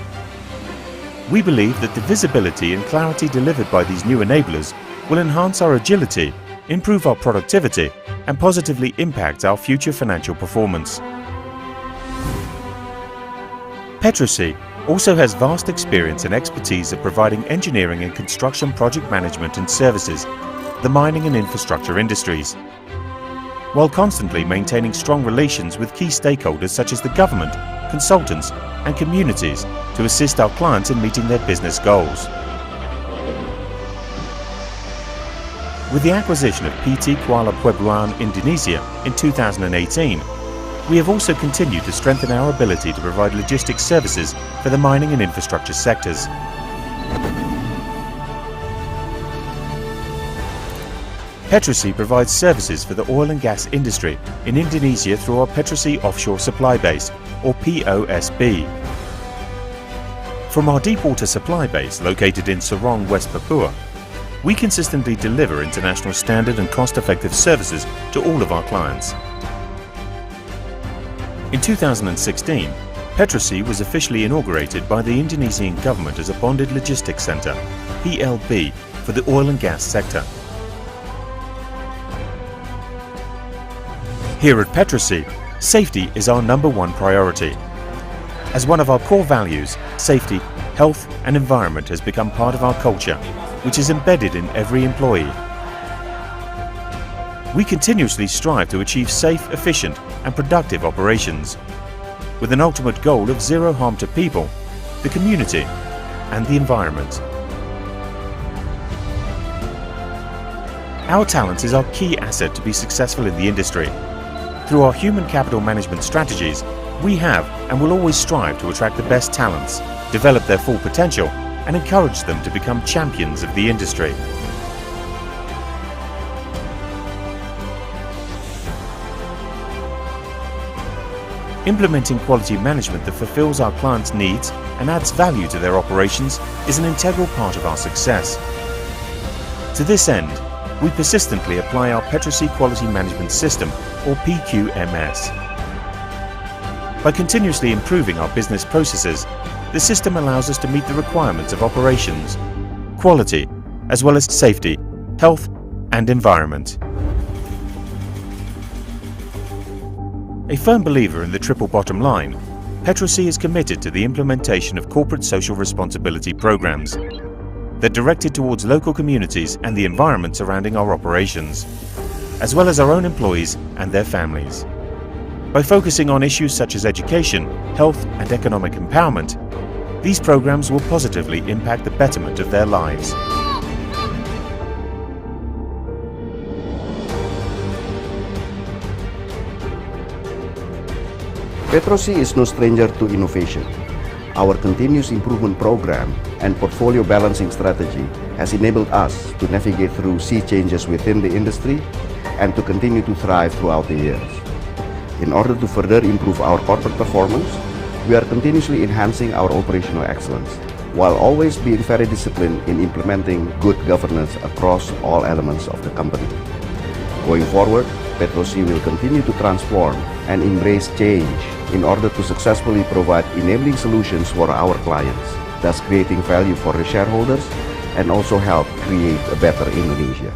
We believe that the visibility and clarity delivered by these new enablers will enhance our agility, improve our productivity, and positively impact our future financial performance. Petrosi also has vast experience and expertise of providing engineering and construction project management and services, the mining and infrastructure industries, while constantly maintaining strong relations with key stakeholders such as the government, consultants and communities to assist our clients in meeting their business goals. With the acquisition of PT Kuala Puebloan Indonesia in 2018, we have also continued to strengthen our ability to provide logistics services for the mining and infrastructure sectors. Petrosi provides services for the oil and gas industry in Indonesia through our Petrosi Offshore Supply Base, or POSB. From our deepwater supply base located in Sorong, West Papua, we consistently deliver international standard and cost-effective services to all of our clients. In 2016, Petrosi was officially inaugurated by the Indonesian government as a bonded logistics centre, PLB, for the oil and gas sector. Here at Petrosi, safety is our #1 priority. As one of our core values, safety, health and environment has become part of our culture, which is embedded in every employee. We continuously strive to achieve safe, efficient and productive operations, with an ultimate goal of zero harm to people, the community and the environment. Our talent is our key asset to be successful in the industry. Through our human capital management strategies, we have and will always strive to attract the best talents, develop their full potential and encourage them to become champions of the industry. Implementing quality management that fulfills our clients' needs and adds value to their operations is an integral part of our success. To this end, we persistently apply our Petrosi Quality Management System, or PQMS. By continuously improving our business processes, the system allows us to meet the requirements of operations, quality, as well as safety, health and environment. A firm believer in the triple bottom line, Petrosi is committed to the implementation of corporate social responsibility programs that are directed towards local communities and the environment surrounding our operations, as well as our own employees and their families. By focusing on issues such as education, health and economic empowerment, these programs will positively impact the betterment of their lives. Petrosi is no stranger to innovation. Our continuous improvement program and portfolio balancing strategy has enabled us to navigate through sea changes within the industry and to continue to thrive throughout the years. In order to further improve our corporate performance, we are continuously enhancing our operational excellence, while always being very disciplined in implementing good governance across all elements of the company. Going forward, Petrosi will continue to transform and embrace change in order to successfully provide enabling solutions for our clients, thus creating value for the shareholders and also help create a better Indonesia.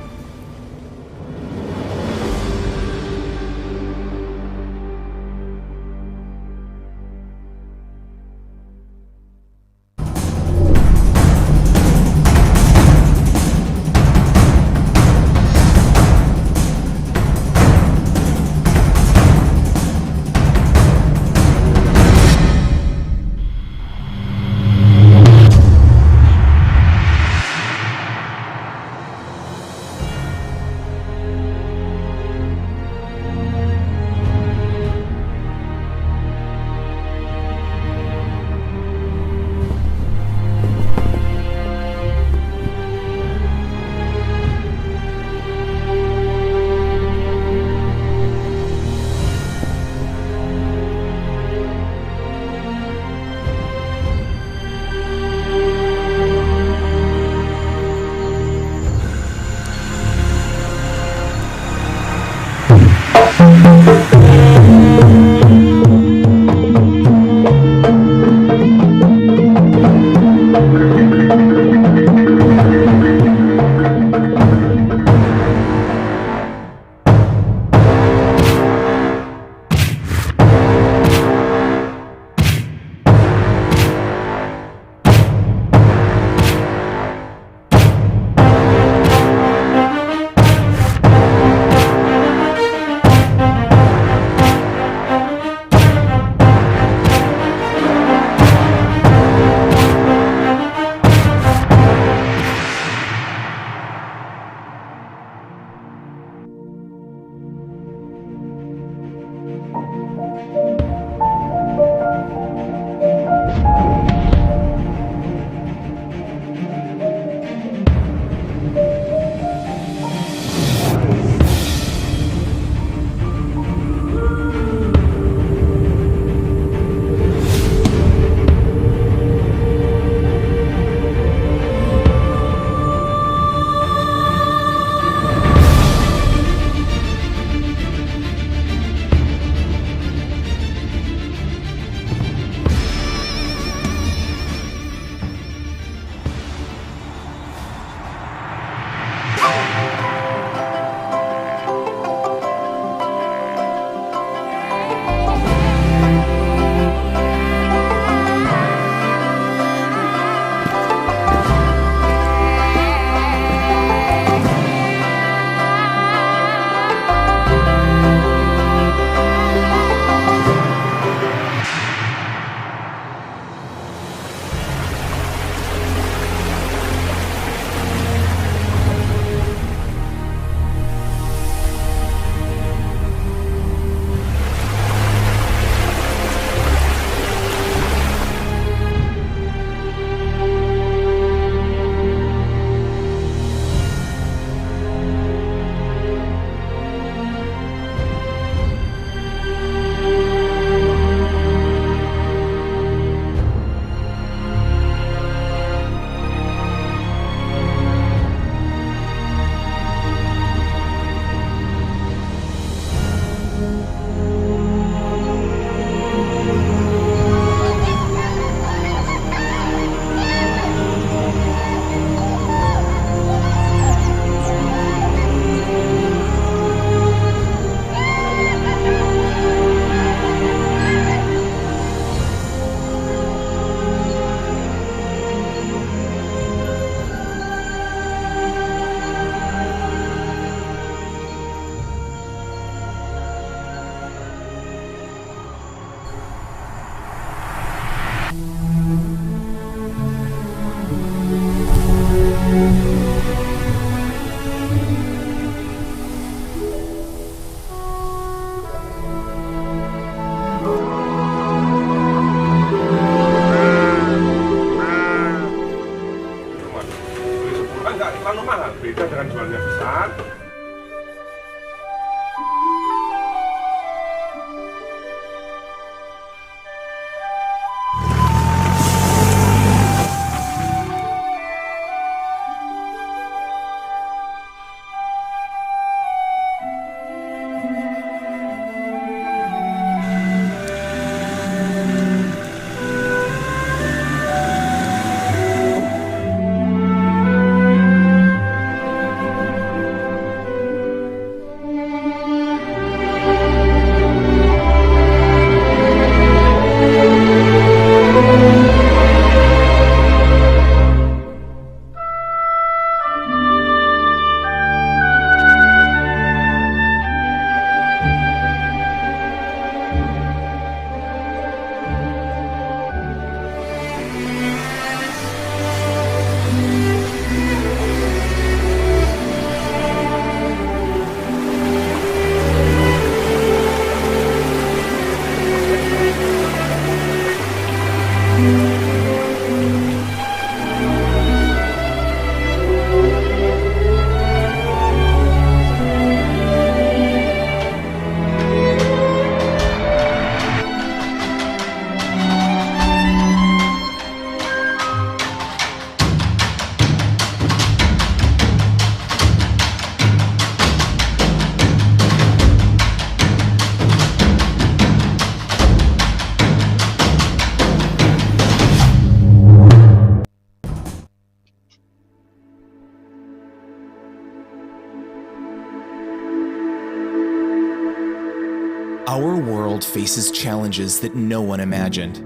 Our world faces challenges that no one imagined.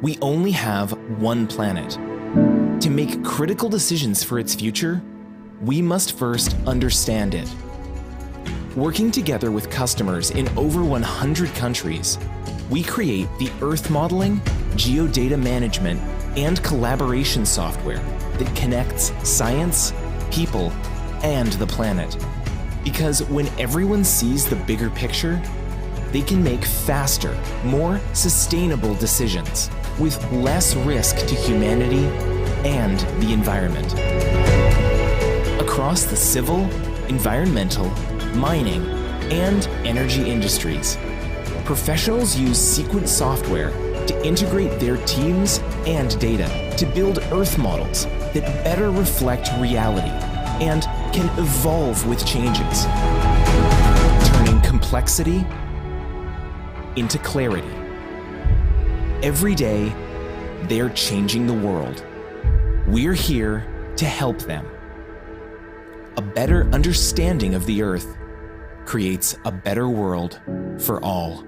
We only have one planet. To make critical decisions for its future, we must first understand it. Working together with customers in over 100 countries, we create the Earth modeling, geodata management, and collaboration software that connects science, people, and the planet. Because when everyone sees the bigger picture, they can make faster, more sustainable decisions with less risk to humanity and the environment. Across the civil, environmental, mining, and energy industries, professionals use Sequence software to integrate their teams and data to build Earth models that better reflect reality and can evolve with changes, turning complexity into clarity. Every day, they're changing the world. We're here to help them. A better understanding of the Earth creates a better world for all.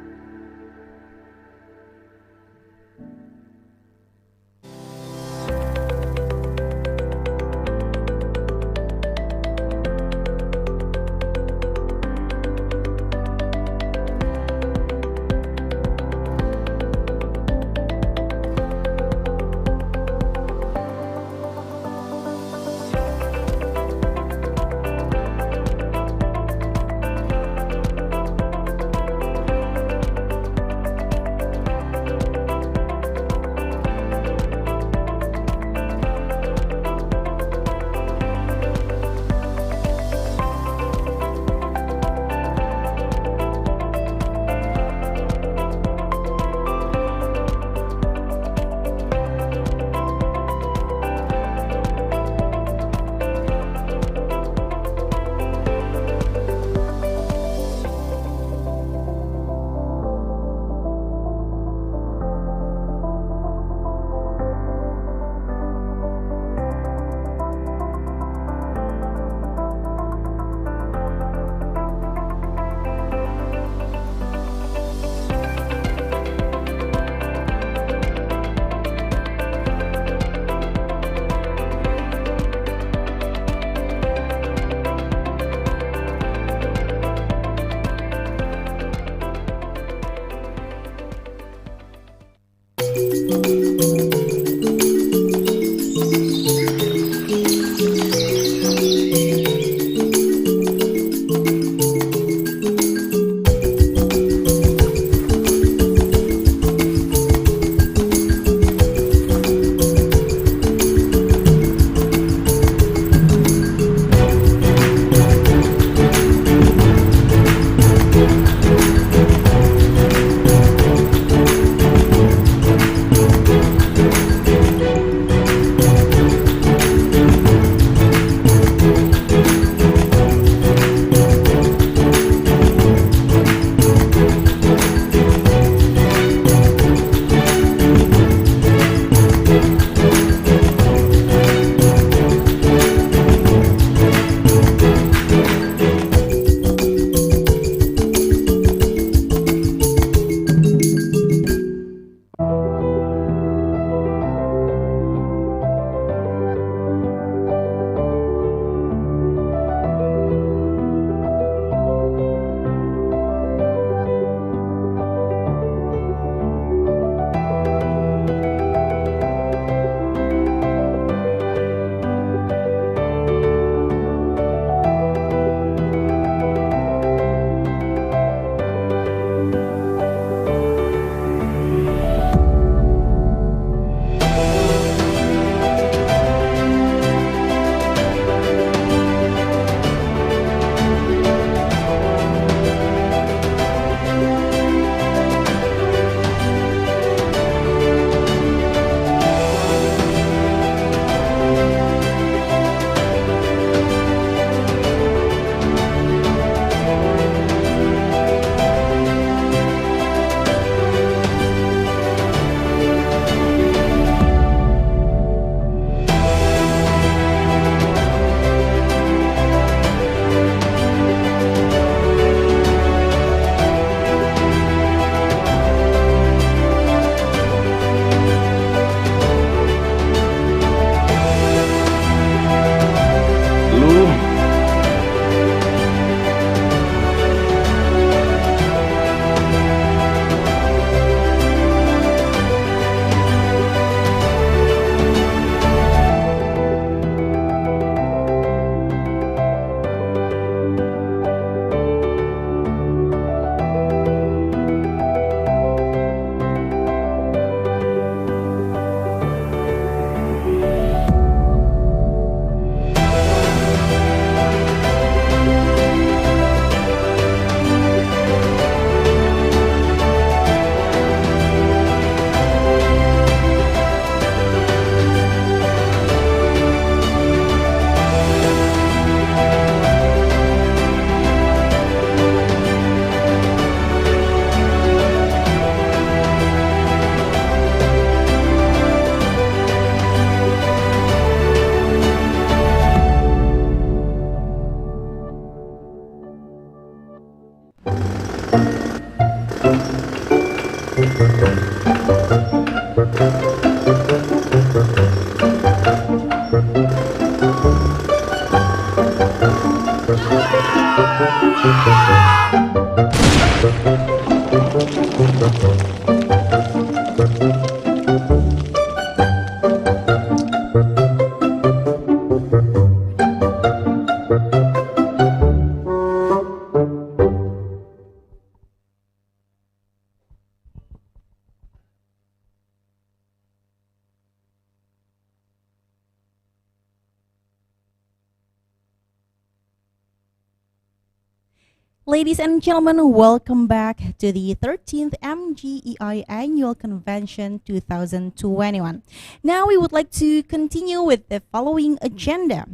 Ladies and gentlemen, welcome back to the 13th MGEI Annual Convention 2021. Now we would like to continue with the following agenda: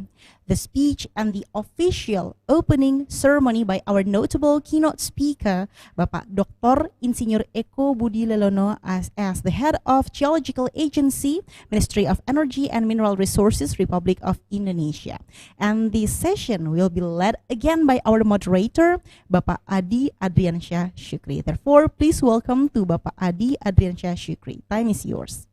the speech and the official opening ceremony by our notable keynote speaker, Bapak Dr. Insinyur Eko Budi Lelono as the head of Geological Agency, Ministry of Energy and Mineral Resources, Republic of Indonesia. And this session will be led again by our moderator, Bapak Adi Adriansyah Syukri. Therefore, please welcome to Bapak Adi Adriansyah Syukri. Time is yours.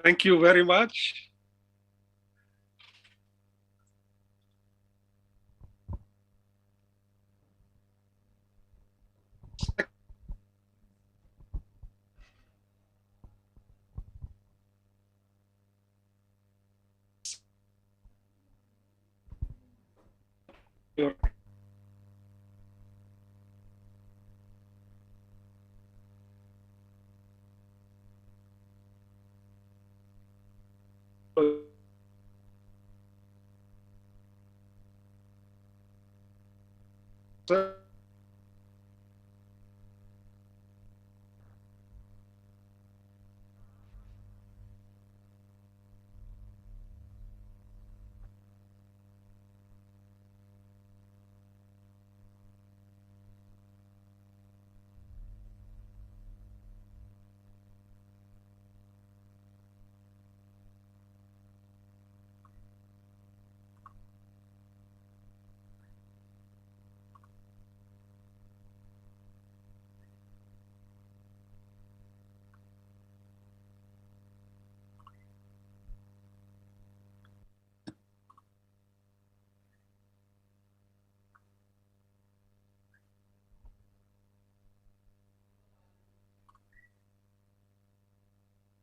Thank you very much.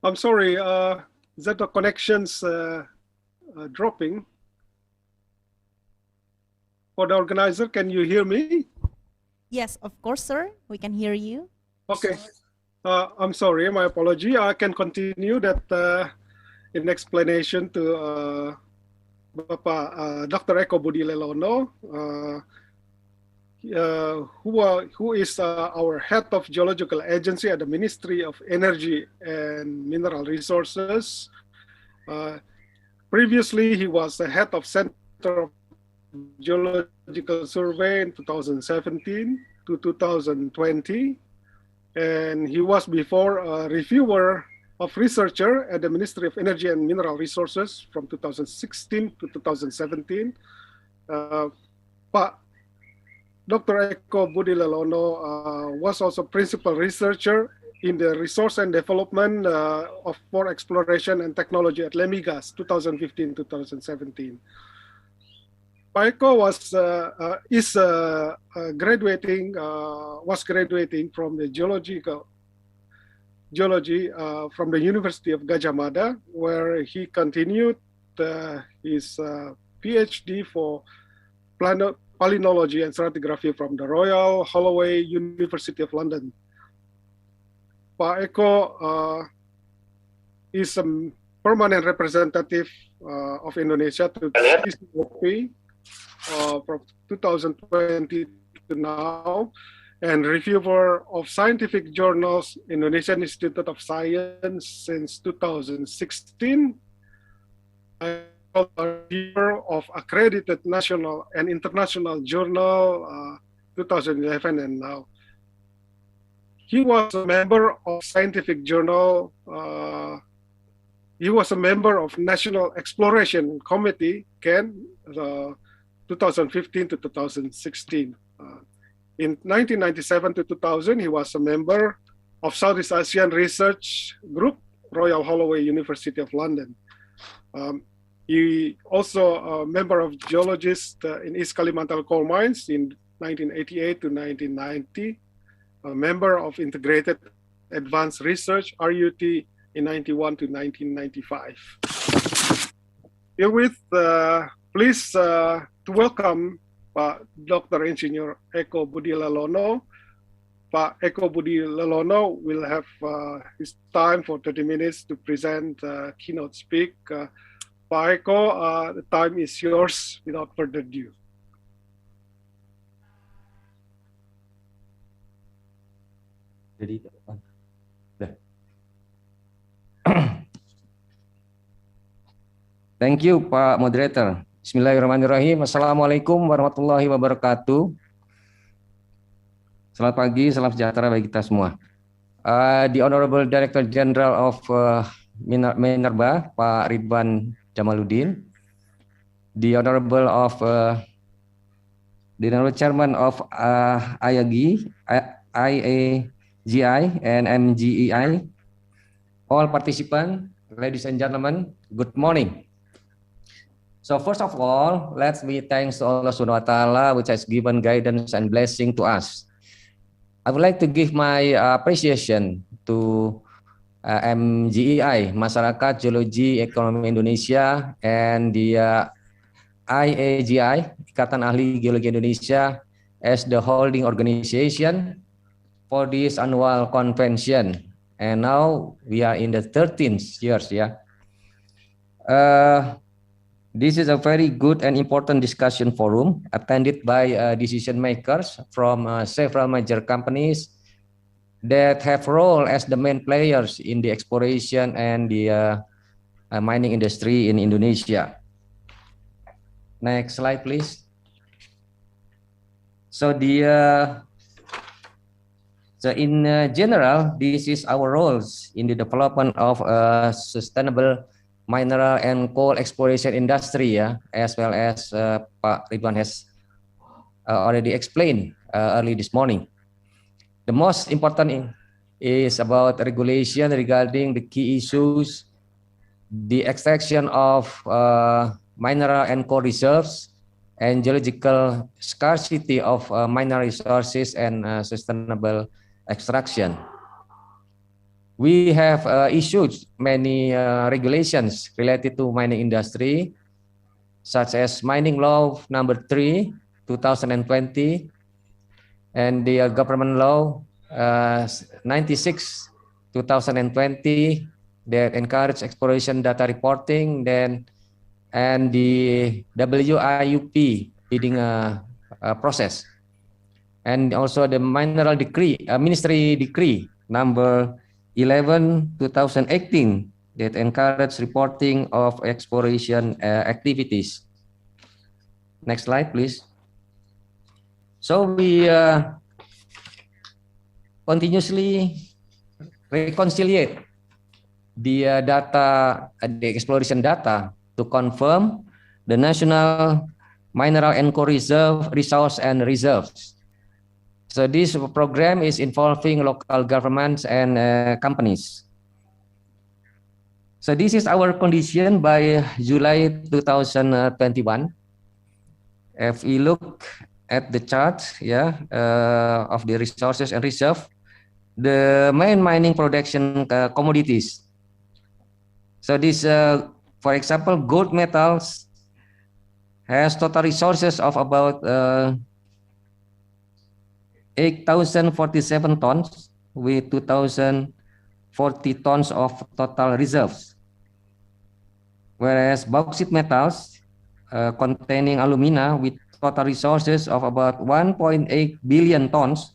I'm sorry, is that the connections dropping? For the organizer, can you hear me? Yes, of course, sir. We can hear you. Okay. I'm sorry, my apology. I can continue that in explanation to Bapak Dr. Eko Budi Lelono, who is our head of Geological Agency at the Ministry of Energy and Mineral Resources. Previously, he was the head of Center of Geological Survey in 2017 to 2020. And he was before a reviewer of researcher at the Ministry of Energy and Mineral Resources from 2016 to 2017. Pak Dr. Eko Budi Lelono was also principal researcher in the Resource and Development for Exploration and Technology at Lemigas 2015-2017. Pak Eko was graduating from the geology from the University of Gajah Mada, where he continued his PhD for Palynology and Stratigraphy from the Royal Holloway University of London. Pak Eko is a permanent representative of Indonesia to CCOP from 2020 to now, and reviewer of scientific journals, Indonesian Institute of Science since 2016. A reviewer of accredited national and international journal 2011 and now. He was a member of scientific journal. He was a member of National Exploration Committee, CAN, 2015 to 2016. In 1997 to 2000, he was a member of Southeast Asian Research Group, Royal Holloway University of London. He also a member of geologists in East Kalimantan coal mines in 1988 to 1990, a member of Integrated Advanced Research, RUT, in 91 to 1995. Herewith, please to welcome Pak Dr. Engineer Eko Budi Lelono. Pak Eko Budi Lelono will have his time for 30 minutes to present keynote speak. Pak Eko, the time is yours without further ado. Thank you, Pak Moderator. Bismillahirrahmanirrahim. Assalamualaikum warahmatullahi wabarakatuh. Selamat pagi, salam sejahtera bagi kita semua. The Honorable Director General of Minerba, Pak Ridwan Jamaluddin, the Honorable Chairman of IAGI and MGEI, all participants, ladies and gentlemen, good morning. So first of all, let me thank Allah Subhanahu wa Ta'ala which has given guidance and blessing to us. I would like to give my appreciation to MGEI, Masyarakat Geologi Ekonomi Indonesia, and the IAGI, Ikatan Ahli Geologi Indonesia, as the holding organization for this annual convention. And now we are in the 13th years, yeah. This is a very good and important discussion forum attended by decision makers from several major companies that have role as the main players in the exploration and the mining industry in Indonesia. Next slide, please. So in general, this is our roles in the development of a sustainable mineral and coal exploration industry, as well as Pak Ridwan has already explained early this morning. The most important is about regulation regarding the key issues, the extraction of mineral and coal reserves, and geological scarcity of mineral resources and sustainable extraction. We have issued many regulations related to mining industry, such as Mining Law Number 3, 2020, and the Government Law 96, 2020, that encourage exploration data reporting, and the WIUP bidding process, and also the Mineral Decree, Ministry Decree Number 11, 2018, that encourage reporting of exploration activities. Next slide, please. So we continuously reconcile the data, the exploration data, to confirm the national mineral and coal resource and reserves. So this program is involving local governments and companies. So this is our condition by July 2021. If we look at the chart, of the resources and reserve, the main mining production commodities. So this, for example, gold metals has total resources of about 8,047 tons with 2,040 tons of total reserves. Whereas bauxite metals containing alumina with total resources of about 1.8 billion tons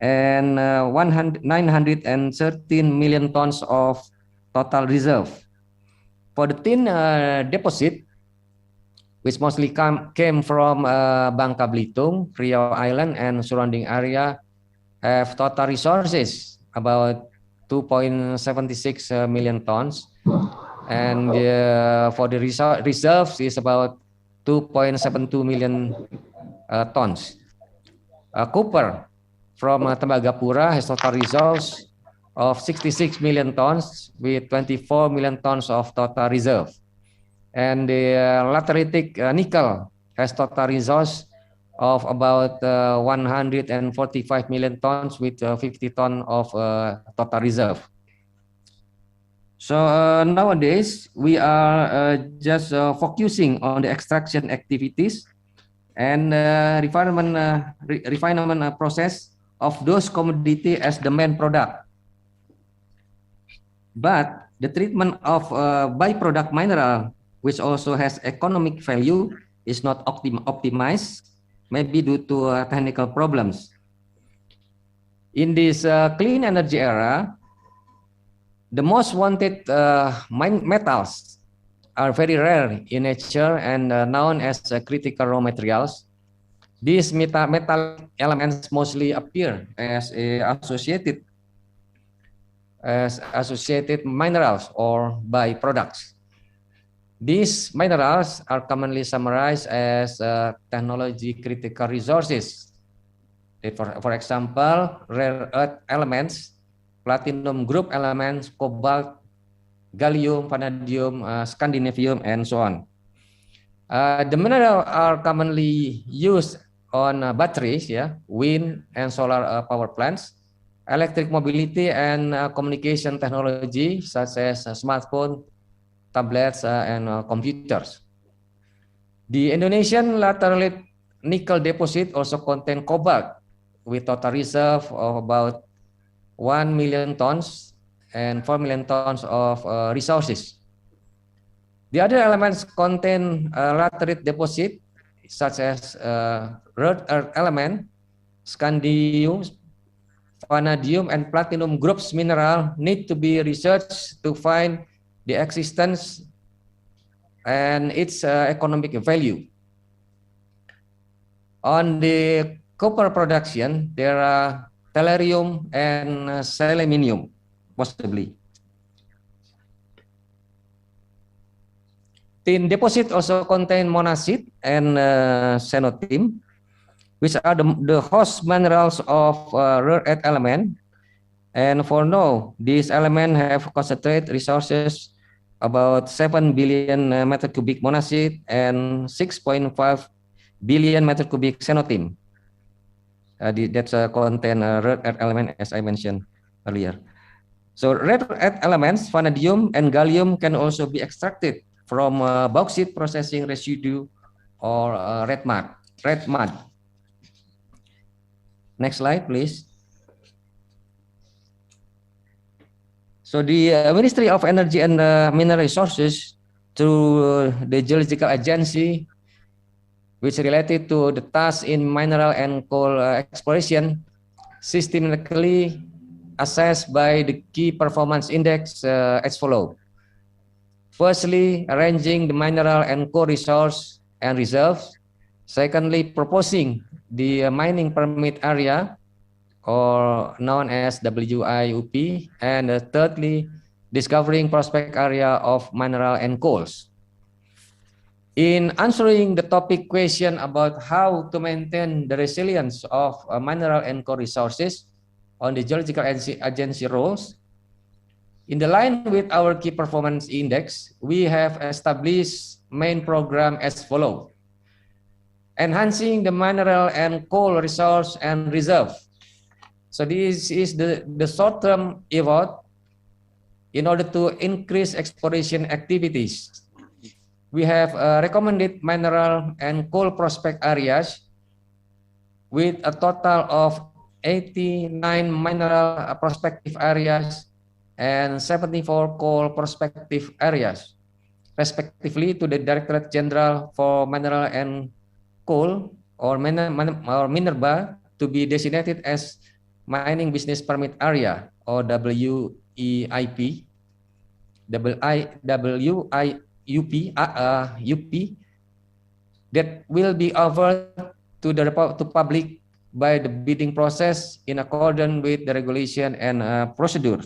and 913 million tons of total reserve. For the tin deposit, which mostly came from Bangka Belitung, Riau Island, and surrounding area, have total resources about 2.76 million tons. And for the reserves is about 2.72 million tons. Copper from Tembagapura has total resource of 66 million tons with 24 million tons of total reserve. And the lateritic nickel has total resource of about 145 million tons with 50 tons of total reserve. So nowadays we are just focusing on the extraction activities and refinement process of those commodity as the main product. But the treatment of byproduct mineral, which also has economic value, is not optimized, maybe due to technical problems. In this clean energy era, the most wanted metals are very rare in nature and known as critical raw materials. These metal elements mostly appear as associated minerals or byproducts. These minerals are commonly summarized as technology critical resources. For example, rare earth elements, platinum group elements, cobalt, gallium, vanadium, scandium, and so on. The minerals are commonly used on batteries, wind and solar power plants, electric mobility and communication technology such as smartphone, tablets, and computers. The Indonesian laterite nickel deposit also contain cobalt with total reserve of about 1 million tons and 4 million tons of resources. The other elements contain laterite deposit such as rare earth element, scandium, vanadium, and platinum groups mineral need to be researched to find the existence and its economic value. On the copper production, there are tellurium and selenium, possibly. Tin deposit also contain monazite and xenotime, which are the host minerals of rare earth element. And for now, these elements have concentrated resources about 7 billion meter cubic monazite and 6.5 billion meter cubic xenotime. That's contain rare earth element, as I mentioned earlier. So rare earth elements, vanadium and gallium, can also be extracted from bauxite processing residue or red mud. Next slide, please. So the Ministry of Energy and Mineral Resources, through the Geological Agency, which related to the task in mineral and coal exploration, systematically assessed by the key performance index as follows. Firstly, arranging the mineral and coal resource and reserves. Secondly, proposing the mining permit area, or known as WIUP. And thirdly, discovering prospect area of mineral and coals. In answering the topic question about how to maintain the resilience of mineral and coal resources on the Geological Agency roles, in the line with our key performance index, we have established main program as follows. Enhancing the mineral and coal resource and reserve. So this is the short-term effort in order to increase exploration activities. We have recommended mineral and coal prospect areas with a total of 89 mineral prospective areas and 74 coal prospective areas, respectively, to the Directorate General for Mineral and Coal, or MINERBA, to be designated as Mining Business Permit Area, or WIUP, that will be offered to the public by the bidding process in accordance with the regulation and procedure.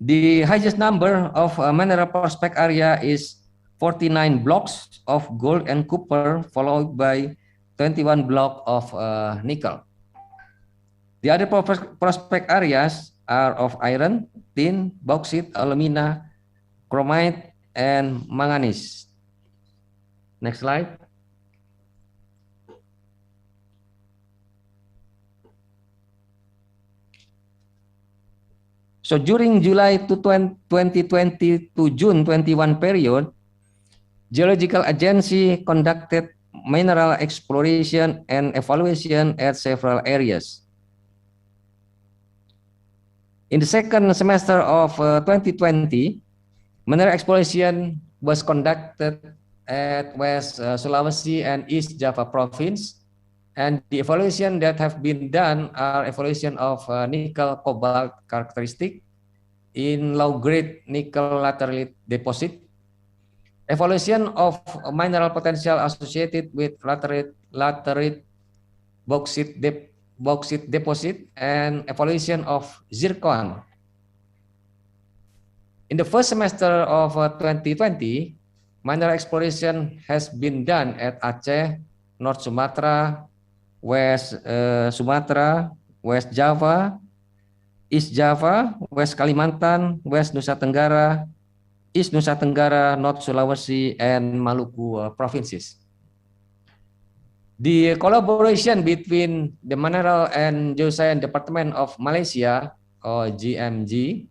The highest number of mineral prospect area is 49 blocks of gold and copper, followed by 21 blocks of nickel. The other prospect areas are of iron, tin, bauxite, alumina, chromite, and manganese. Next slide. So during July 2020 to June 21 period, Geological Agency conducted mineral exploration and evaluation at several areas. In the second semester of 2020, mineral exploration was conducted at West Sulawesi and East Java province, and the evaluation that have been done are evaluation of nickel cobalt characteristic in low-grade nickel laterite deposit, evaluation of mineral potential associated with laterite bauxite deposit, and evaluation of zircon. In the first semester of 2020, mineral exploration has been done at Aceh, North Sumatra, West Sumatra, West Java, East Java, West Kalimantan, West Nusa Tenggara, East Nusa Tenggara, North Sulawesi, and Maluku provinces. The collaboration between the Mineral and Geoscience Department of Malaysia, or GMG,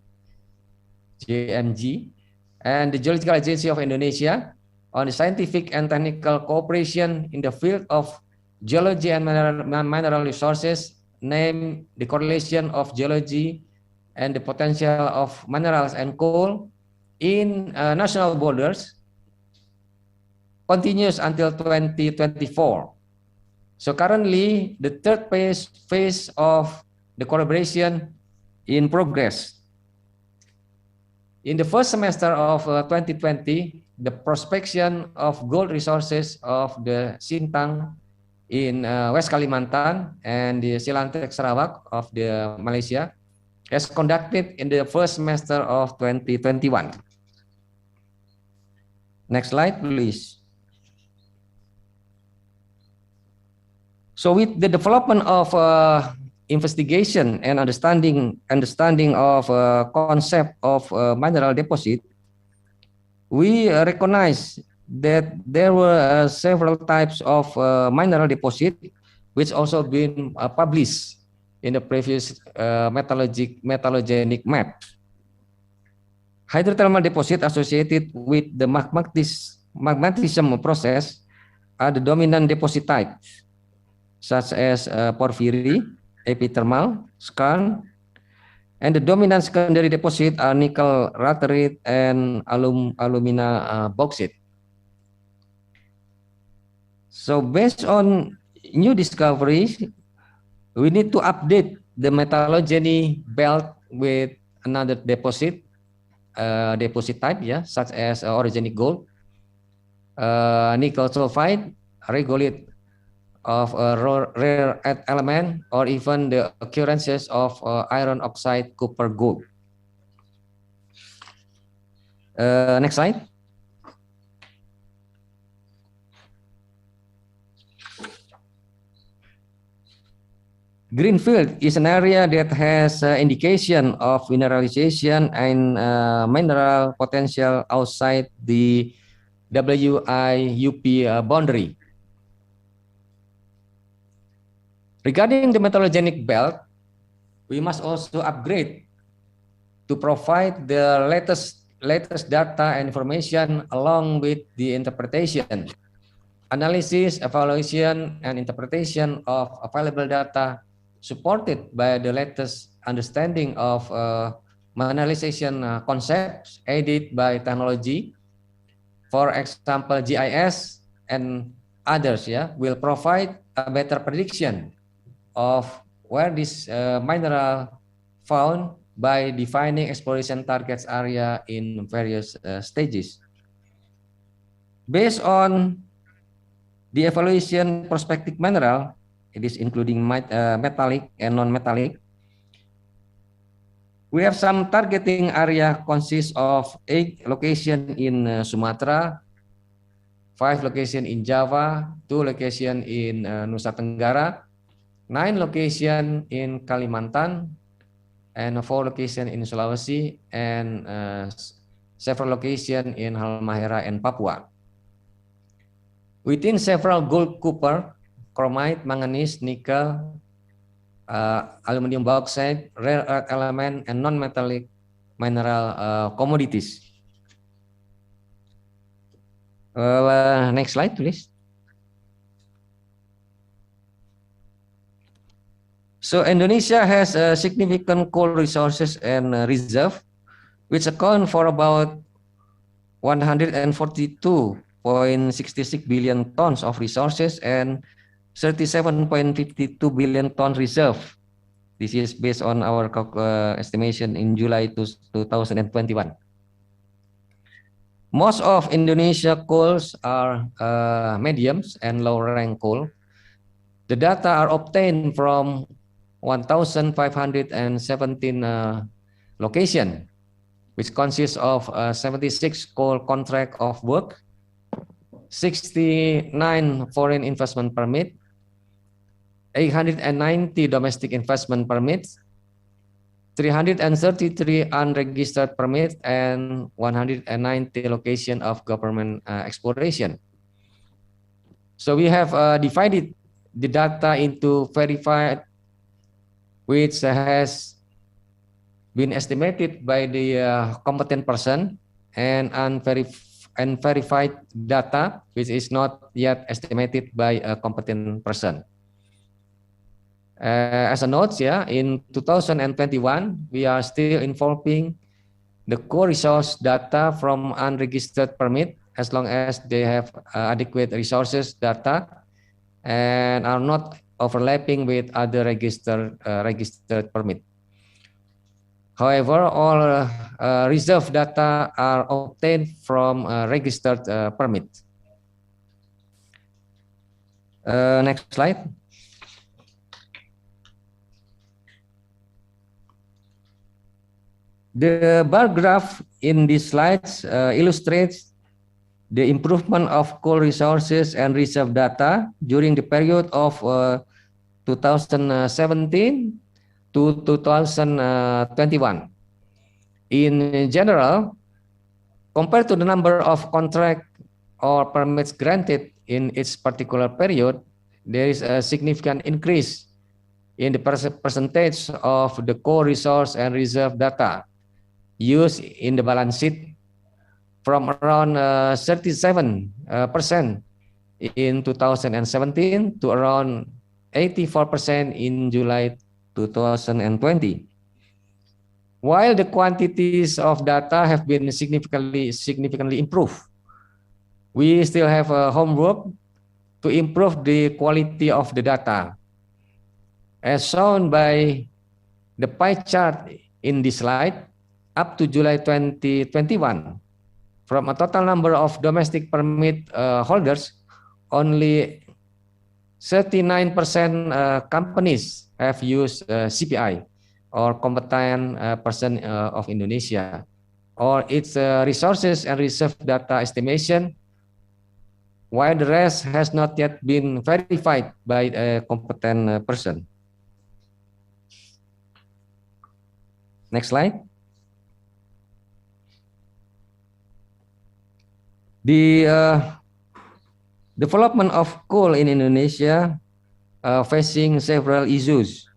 and the Geological Agency of Indonesia on the scientific and technical cooperation in the field of geology and mineral resources, named the correlation of geology and the potential of minerals and coal in national borders, continues until 2024. So currently, the third phase of the collaboration in progress. In the first semester of 2020, the prospection of gold resources of the Sintang in West Kalimantan and the Silantek Sarawak of the Malaysia as conducted in the first semester of 2021. Next slide, please. So with the development of investigation and understanding of concept of mineral deposit, we recognize that there were several types of mineral deposit which also been published in the previous metallogenic map. Hydrothermal deposit associated with the magmatism process are the dominant deposit types, such as porphyry, epithermal, skarn, and the dominant secondary deposit are nickel laterite and alumina bauxite. So based on new discoveries, we need to update the metallogeny belt with another deposit type, such as orogenic gold, nickel sulfide, regolith of a rare earth element, or even the occurrences of iron oxide, copper, gold. Next slide. Greenfield is an area that has indication of mineralization and mineral potential outside the WIUP boundary. Regarding the metallogenic belt, we must also upgrade to provide the latest data and information along with the interpretation, analysis, evaluation, and interpretation of available data supported by the latest understanding of mineralization concepts aided by technology. For example, GIS and others will provide a better prediction of where this mineral found by defining exploration targets area in various stages. Based on the evaluation prospective mineral, it is including metallic and non-metallic. We have some targeting area consists of 8 locations in Sumatra, 5 locations in Java, 2 locations in Nusa Tenggara, 9 locations in Kalimantan, and 4 locations in Sulawesi, and several locations in Halmahera and Papua. Within several gold, copper, chromite, manganese, nickel, aluminum bauxite, rare earth element, and non-metallic mineral commodities. Next slide, please. So Indonesia has significant coal resources and reserve, which account for about 142.66 billion tons of resources and 37.52 billion ton reserve. This is based on our estimation in July 2021. Most of Indonesia coals are mediums and low-rank coal. The data are obtained from 1,517 locations, which consists of 76 coal contract of work, 69 foreign investment permit, 890 domestic investment permits, 333 unregistered permits, and 190 location of government exploration. So we have divided the data into verified, which has been estimated by the competent person, and unverified data, which is not yet estimated by a competent person. As a note, in 2021, we are still involving the core resource data from unregistered permit, as long as they have adequate resources data and are not overlapping with other registered permit. However, all reserve data are obtained from registered permit. Next slide. The bar graph in these slides illustrates the improvement of coal resources and reserve data during the period of 2017 to 2021. In general, compared to the number of contract or permits granted in each particular period, there is a significant increase in the percentage of the core resource and reserve data used in the balance sheet, from around 37% in 2017 to around 84% in July 2020. While the quantities of data have been significantly improved, we still have homework to improve the quality of the data. As shown by the pie chart in this slide, up to July 2021, from a total number of domestic permit holders, only 39% companies have used CPI, or Competent Person of Indonesia, or its resources and reserve data estimation, while the rest has not yet been verified by a competent person. Next slide. The development of coal in Indonesia facing several issues,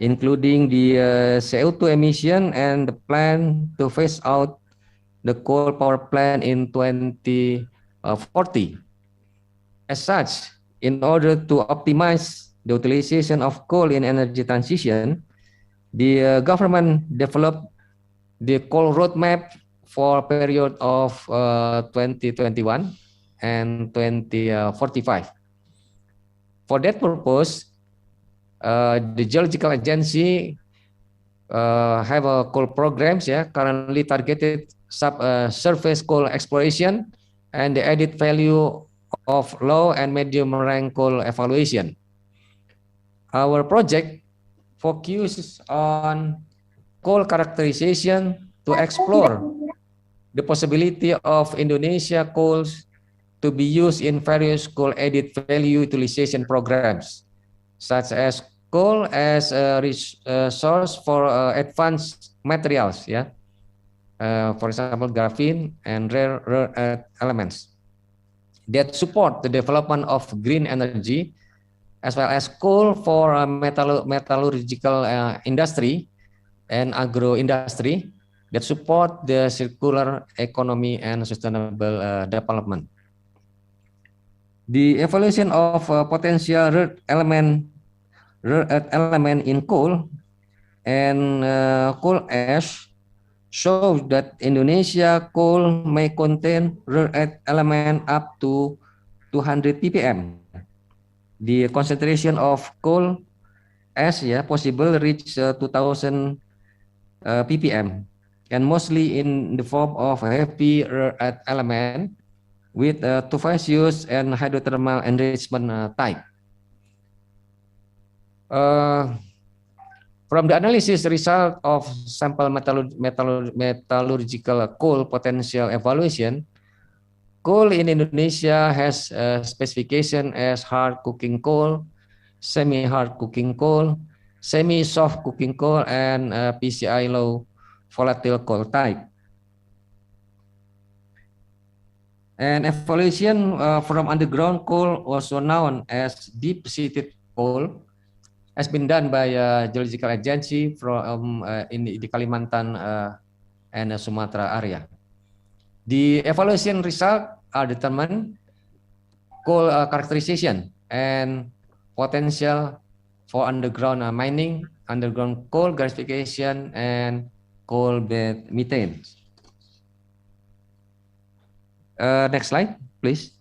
including the CO2 emission and the plan to phase out the coal power plant in 2040. As such, in order to optimize the utilization of coal in energy transition, the government developed the coal roadmap for a period of 2021 and 2045. For that purpose, the Geological Agency have a coal programs, currently targeted surface coal exploration and the added value of low and medium rank coal evaluation. Our project focuses on coal characterization to explore the possibility of Indonesia coals to to be used in various coal added value utilization programs, such as coal as a source for advanced materials, for example, graphene and rare earth elements that support the development of green energy, as well as coal for metallurgical industry and agro industry that support the circular economy and sustainable development. The evaluation of potential rare earth element in coal and coal ash shows that Indonesia coal may contain rare earth element up to 200 ppm. The concentration of coal ash possible reach 2000 ppm, and mostly in the form of heavy rare earth element with tufaceous and hydrothermal enrichment type. From the analysis result of sample metallurgical coal potential evaluation, coal in Indonesia has specification as hard coking coal, semi-hard coking coal, semi-soft coking coal, and PCI low volatile coal type. And evaluation from underground coal, also known as deep-seated coal, has been done by a geological agency from in the Kalimantan and Sumatra area. The evaluation results are determined coal characterization and potential for underground mining, underground coal gasification, and coal bed methane. Next slide, please.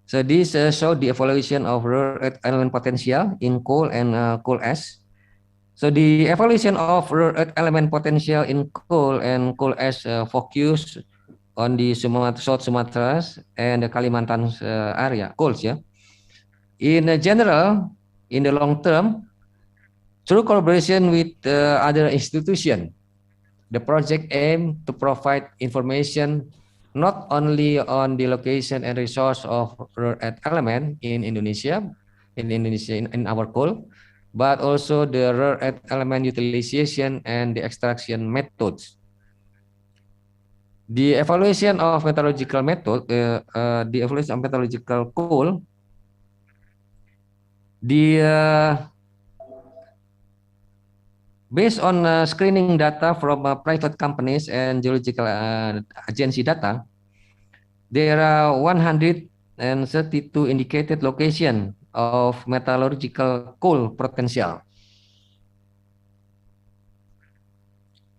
So this showed the evaluation of rare earth element potential in coal and coal ash. So the evaluation of rare earth element potential in coal and coal ash focus on the South Sumatra and the Kalimantan area coals. In general, in the long term, through collaboration with other institutions, the project aims to provide information not only on the location and resource of rare earth element in Indonesia, in our coal, but also the rare earth element utilization and the extraction methods. The evaluation of metallurgical method, the evaluation of metallurgical coal, based on screening data from private companies and geological agency data, there are 132 indicated locations of metallurgical coal potential.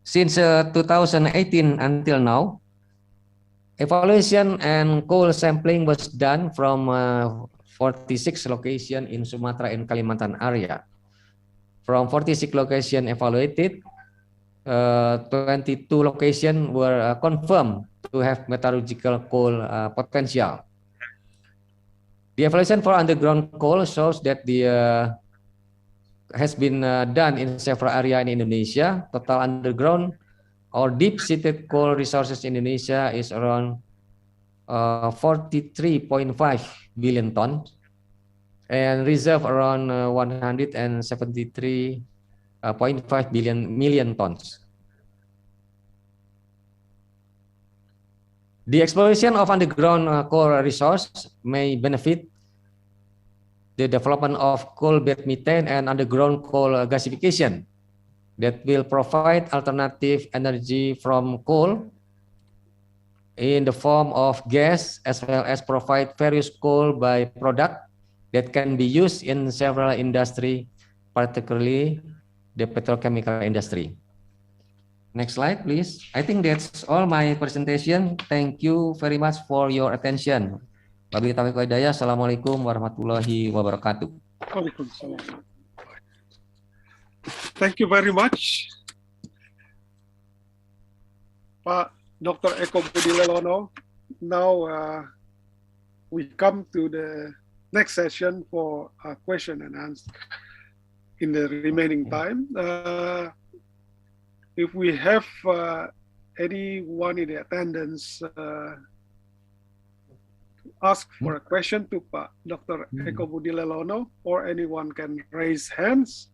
Since 2018 until now, evaluation and coal sampling was done from 46 locations in Sumatra and Kalimantan area. From 46 locations evaluated, 22 locations were confirmed to have metallurgical coal potential. The evaluation for underground coal shows that the has been done in several areas in Indonesia. Total underground or deep-seated coal resources in Indonesia is around 43.5 billion tons. And reserve around 173.5 million tons. The exploration of underground coal resource may benefit the development of coal bed methane and underground coal gasification that will provide alternative energy from coal in the form of gas, as well as provide various coal byproducts that can be used in several industries, particularly the petrochemical industry. Next slide, please. I think that's all my presentation. Thank you very much for your attention. Wabillahi taufiq wal hidayah. Assalamualaikum warahmatullahi wabarakatuh. Thank you very much, Pak Dr. Eko Budi Lelono. Now we come to the next session for a question and answer in the remaining time. If we have anyone in the attendance ask for a question to Pak Dr. Eko Budi Lelono, or anyone can raise hands.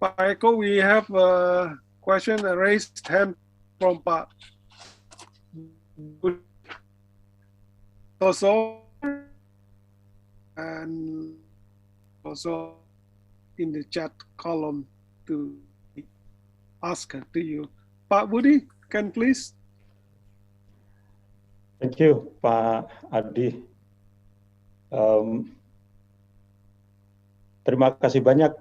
Pak Eko, we have a question, a raised hand from Pak also, and also in the chat column to ask to you. Pak Budi, can please? Thank you, Pak Adi. Terima kasih banyak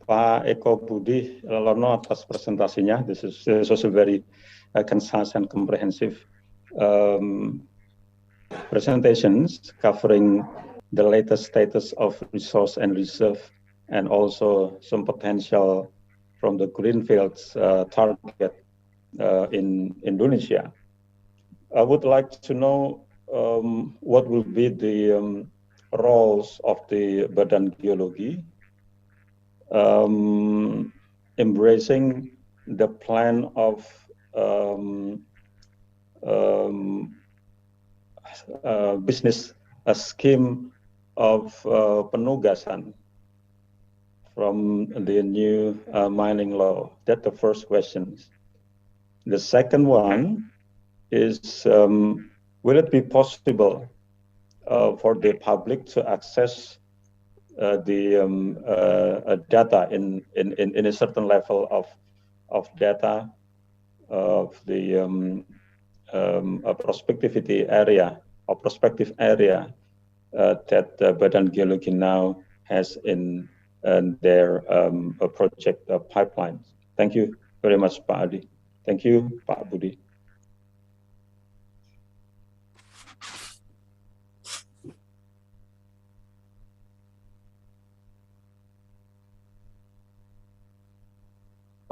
Pak Eko Budi Lelono atas presentasinya. This is also very concise and comprehensive presentations covering the latest status of resource and reserve, and also some potential from the greenfields target in Indonesia. I would like to know what will be the roles of the Badan Geologi embracing the plan of business scheme of penugasan from the new mining law. That's the first question. The second one is, will it be possible for the public to access the data in a certain level of data of the prospectivity area or prospective area that Badan Geologi now has in their project pipeline? Thank you very much, Pak Adi. Thank you, Pak Budi.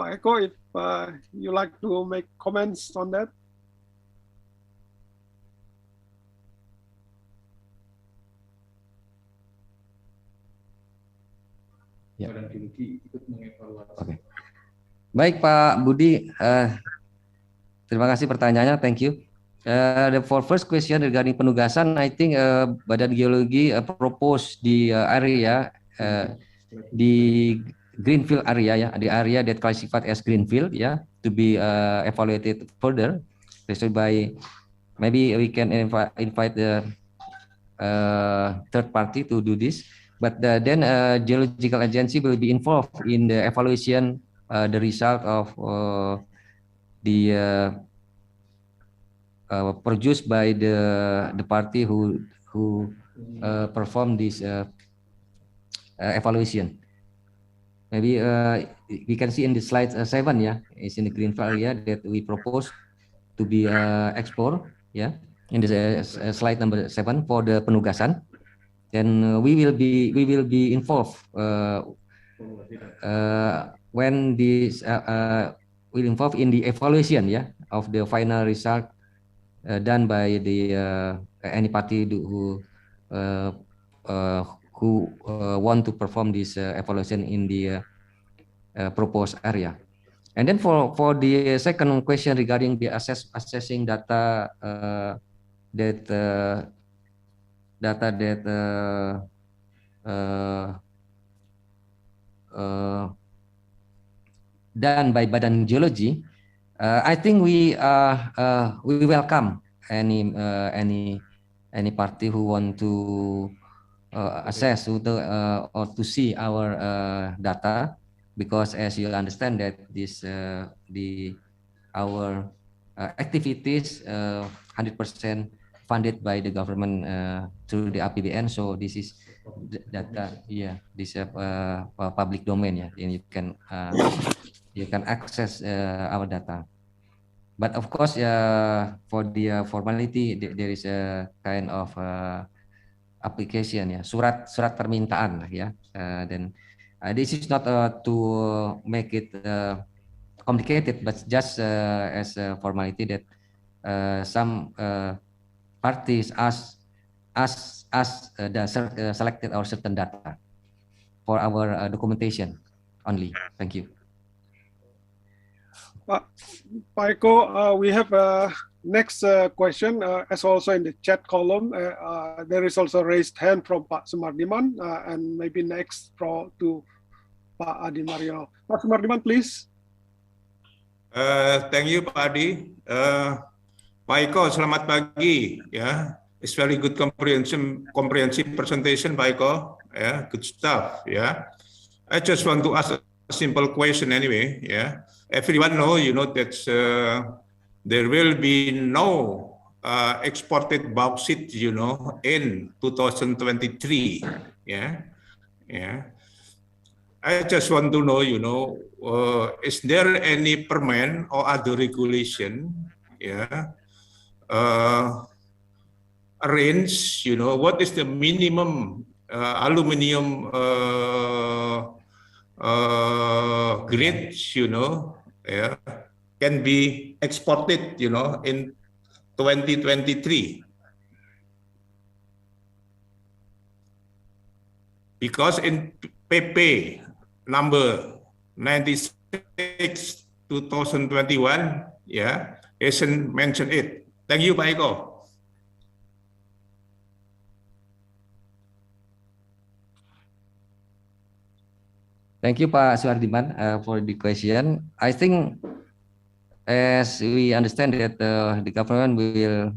Pak Eko, if you like to make comments on that. Ya. Oke. Baik Pak Budi, terima kasih pertanyaannya, thank you. For first question regarding penugasan, I think Badan Geologi propose the area di greenfield area, the area that classified as greenfield, to be evaluated further. So by maybe we can invite the third party to do this, but then geological agency will be involved in the evaluation, the result of the produced by the party who perform this evaluation. Maybe we can see in the slide 7, is in the greenfield area that we propose to be explored, in the slide number 7 for the penugasan. Then we will be involved when this will involve in the evaluation, of the final result done by the any party who want to perform this evaluation in the proposed area. And then for the second question regarding the assessing data that done by Badan Geologi, I think we welcome any party who want to assess or to see our data, because as you understand that this our activities 100% funded by the government through the APBN. So this is data, this public domain, and you can access our data. But of course, for the formality, there is a kind of application ya, surat permintaan lah ya. Dan this is not to make it complicated, but just as a formality that some parties selected our certain data for our documentation only. Thank you. Pak Eko, we have a next question, as also in the chat column. There is also raised hand from Pak Sumardiman, and maybe next to Pak Adi Mariono. Pak Sumardiman, please. Thank you, Pak Adi. Pak Eko, selamat pagi. Ya, it's very good comprehensive presentation, Pak Eko. Yeah, good stuff. Yeah, I just want to ask a simple question anyway. Yeah, everyone know, that there will be no exported bauxite, in 2023. Yeah. I just want to know, is there any permit or other regulation, arrange, what is the minimum aluminium grade, can be exported, in 2023? Because in PP number 96 2021, isn't mentioned it. Thank you, Pak Eko. Thank you, Pak Suardiman, for the question. I think, as we understand that the government will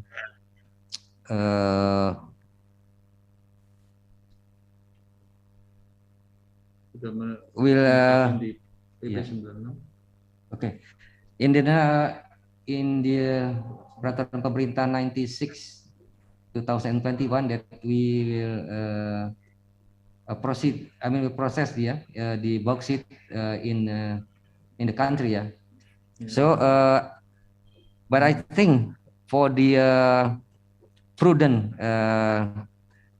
okay. In the peraturan pemerintah 96 2021 that we will proceed. I mean, we process the bauxite in the country. So, but I think for the prudent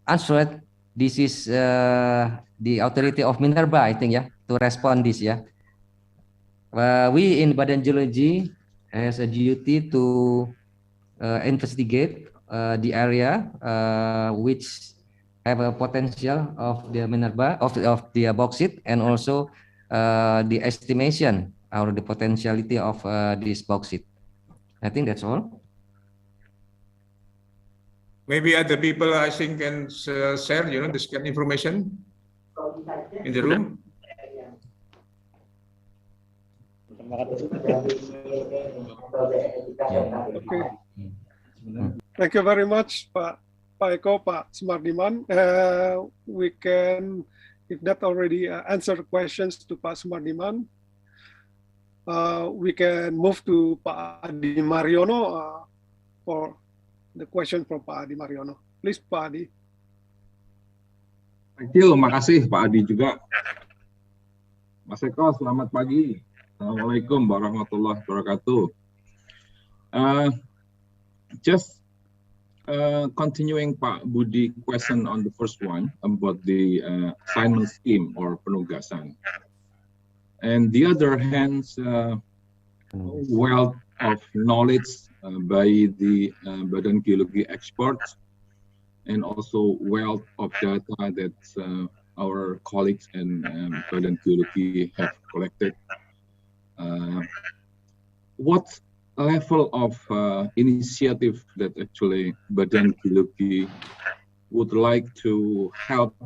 answer, this is the authority of Minerba, I think, to respond this. We in Badan Geology has a duty to investigate the area which have a potential of the Minerba of the bauxite, and also the estimation or the potentiality of this bauxite. I think that's all. Maybe other people, I think, can share, this kind of information in the room. Okay. Thank you very much, Pak Eko, Pak Sumardiman. We can, if that already answered questions to Pak Sumardiman, we can move to Pak Adi Mariono for the question from Pak Adi Mariono. Please, Pak Adi. Thank you, makasih Pak Adi juga. Mas Eko, selamat pagi. Assalamualaikum warahmatullahi wabarakatuh. Just continuing Pak Budi question on the first one about the assignment scheme or penugasan. And the other hand, wealth of knowledge by the Badan Geologi experts, and also wealth of data that our colleagues and Badan Geologi have collected. What level of initiative that actually Badan Geologi would like to help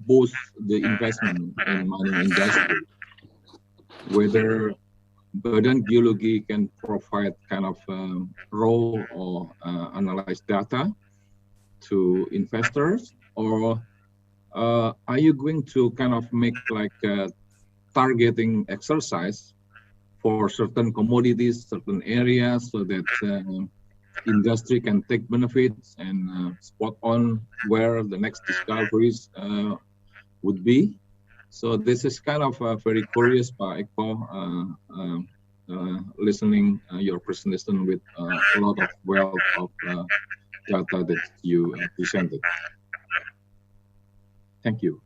boost the investment in mining industry? Whether Badan Geologi can provide kind of raw or analyze data to investors, or are you going to kind of make like a targeting exercise for certain commodities, certain areas, so that industry can take benefits and spot on where the next discoveries would be? So this is kind of very curious, Pak Eko, listening your presentation with a lot of wealth of data that you presented. Thank you.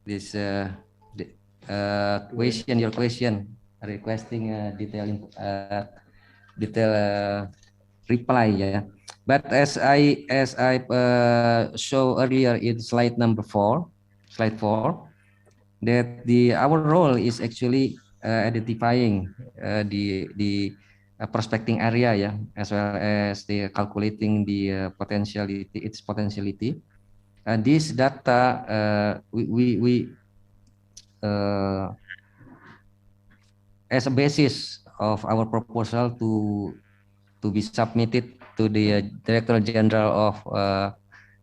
This question, your question, requesting detail reply, yeah. But as I show earlier in slide four, that our role is actually identifying the prospecting area, yeah, as well as the calculating the its potentiality. And this data we as a basis of our proposal to be submitted to the Director General of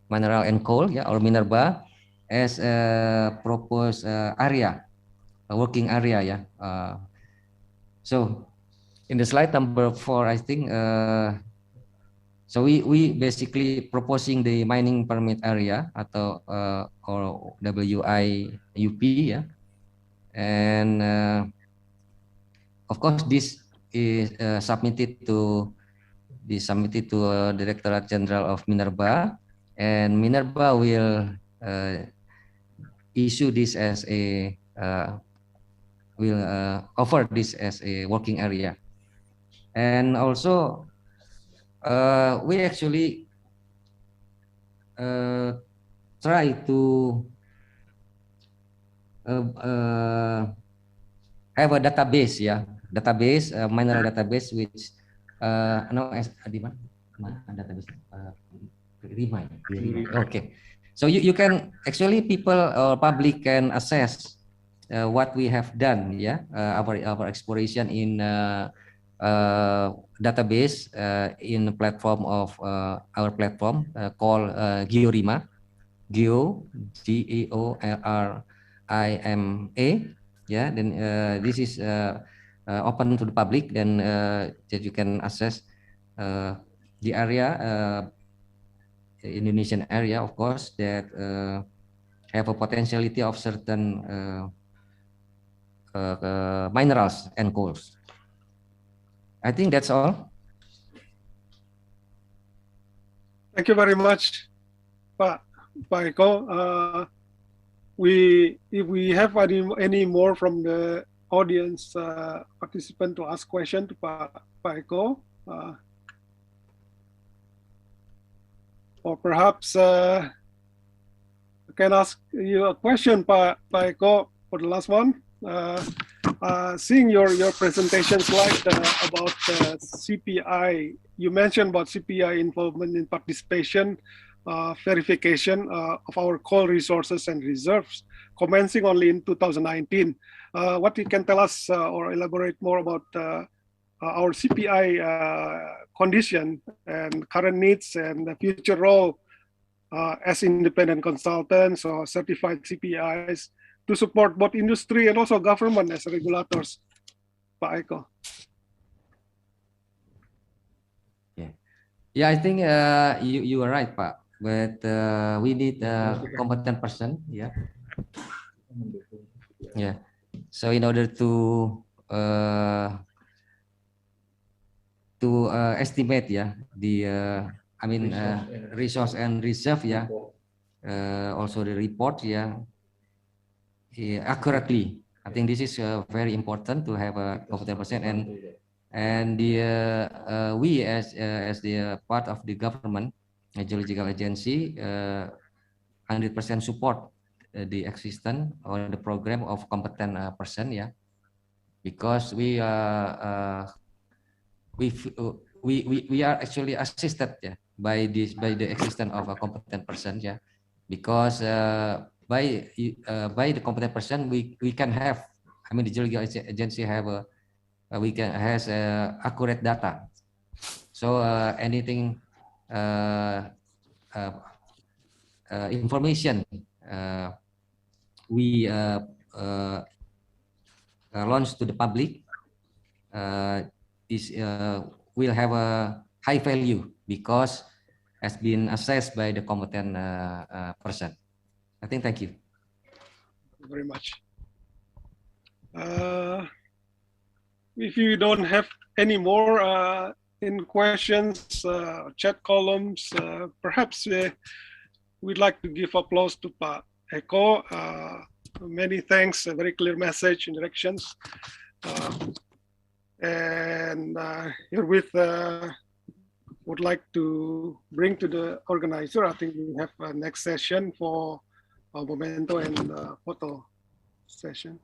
Mineral and Coal, yeah, or Minerba, as a proposed area, a working area, yeah. So in the slide number 4, I think, so we basically proposing the mining permit area atau or WIUP, yeah, and of course this is submitted to Directorate General of Minerba, and Minerba will issue this as a will offer this as a working area. And also we actually try to have a database, yeah, mineral database, which no, as di mana database RIMA. Okay, so you can actually, people or public can assess what we have done, yeah, our exploration in database in the platform of our platform called GeoRima, GEORRIMA, yeah. Then this is open to the public, then that you can assess the area, Indonesian area, of course, that have a potentiality of certain minerals and coals. I think that's all. Thank you very much, Pak Eko. If we have any more from the audience participant to ask question to Pak Eko, or perhaps I can ask you a question, Pak Eko, for the last one. Seeing your presentation slide about CPI, you mentioned about CPI involvement in participation, verification of our coal resources and reserves, commencing only in 2019. What you can tell us or elaborate more about our CPI condition and current needs and the future role as independent consultants or certified CPIs to support both industry and also government as regulators, Pak Eko? Yeah, I think you are right, Pak. But we need a competent person, yeah. Yeah. So in order to estimate, yeah, the resource and reserve, yeah, also the report, yeah, accurately. I think this is very important to have a competent person, and we as the part of the government, a geological agency, 100% support the existence or the program of competent person, yeah, because we are actually assisted, yeah, by the existence of a competent person, yeah, because by the competent person we can have, the geological agency have has accurate data. So anything information we launch to the public is will have a high value because has been assessed by the competent person. I think. Thank you. Thank you very much. If you don't have any more, in questions, chat columns. Perhaps we'd like to give applause to Pak Eko. Many thanks, a very clear message and directions. And herewith would like to bring to the organizer, I think we have a next session for memento and photo session.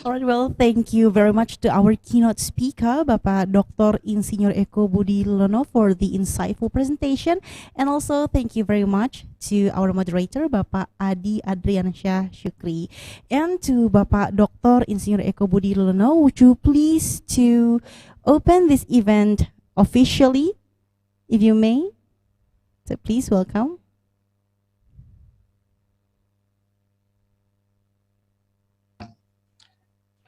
All right, well, thank you very much to our keynote speaker, Bapak Dr. Insinyur Eko Budi Lelono, for the insightful presentation. And also thank you very much to our moderator, Bapak Adi Adriansyah Syukri. And to Bapak Dr. Insinyur Eko Budi Lelono, would you please to open this event officially, if you may? So please welcome.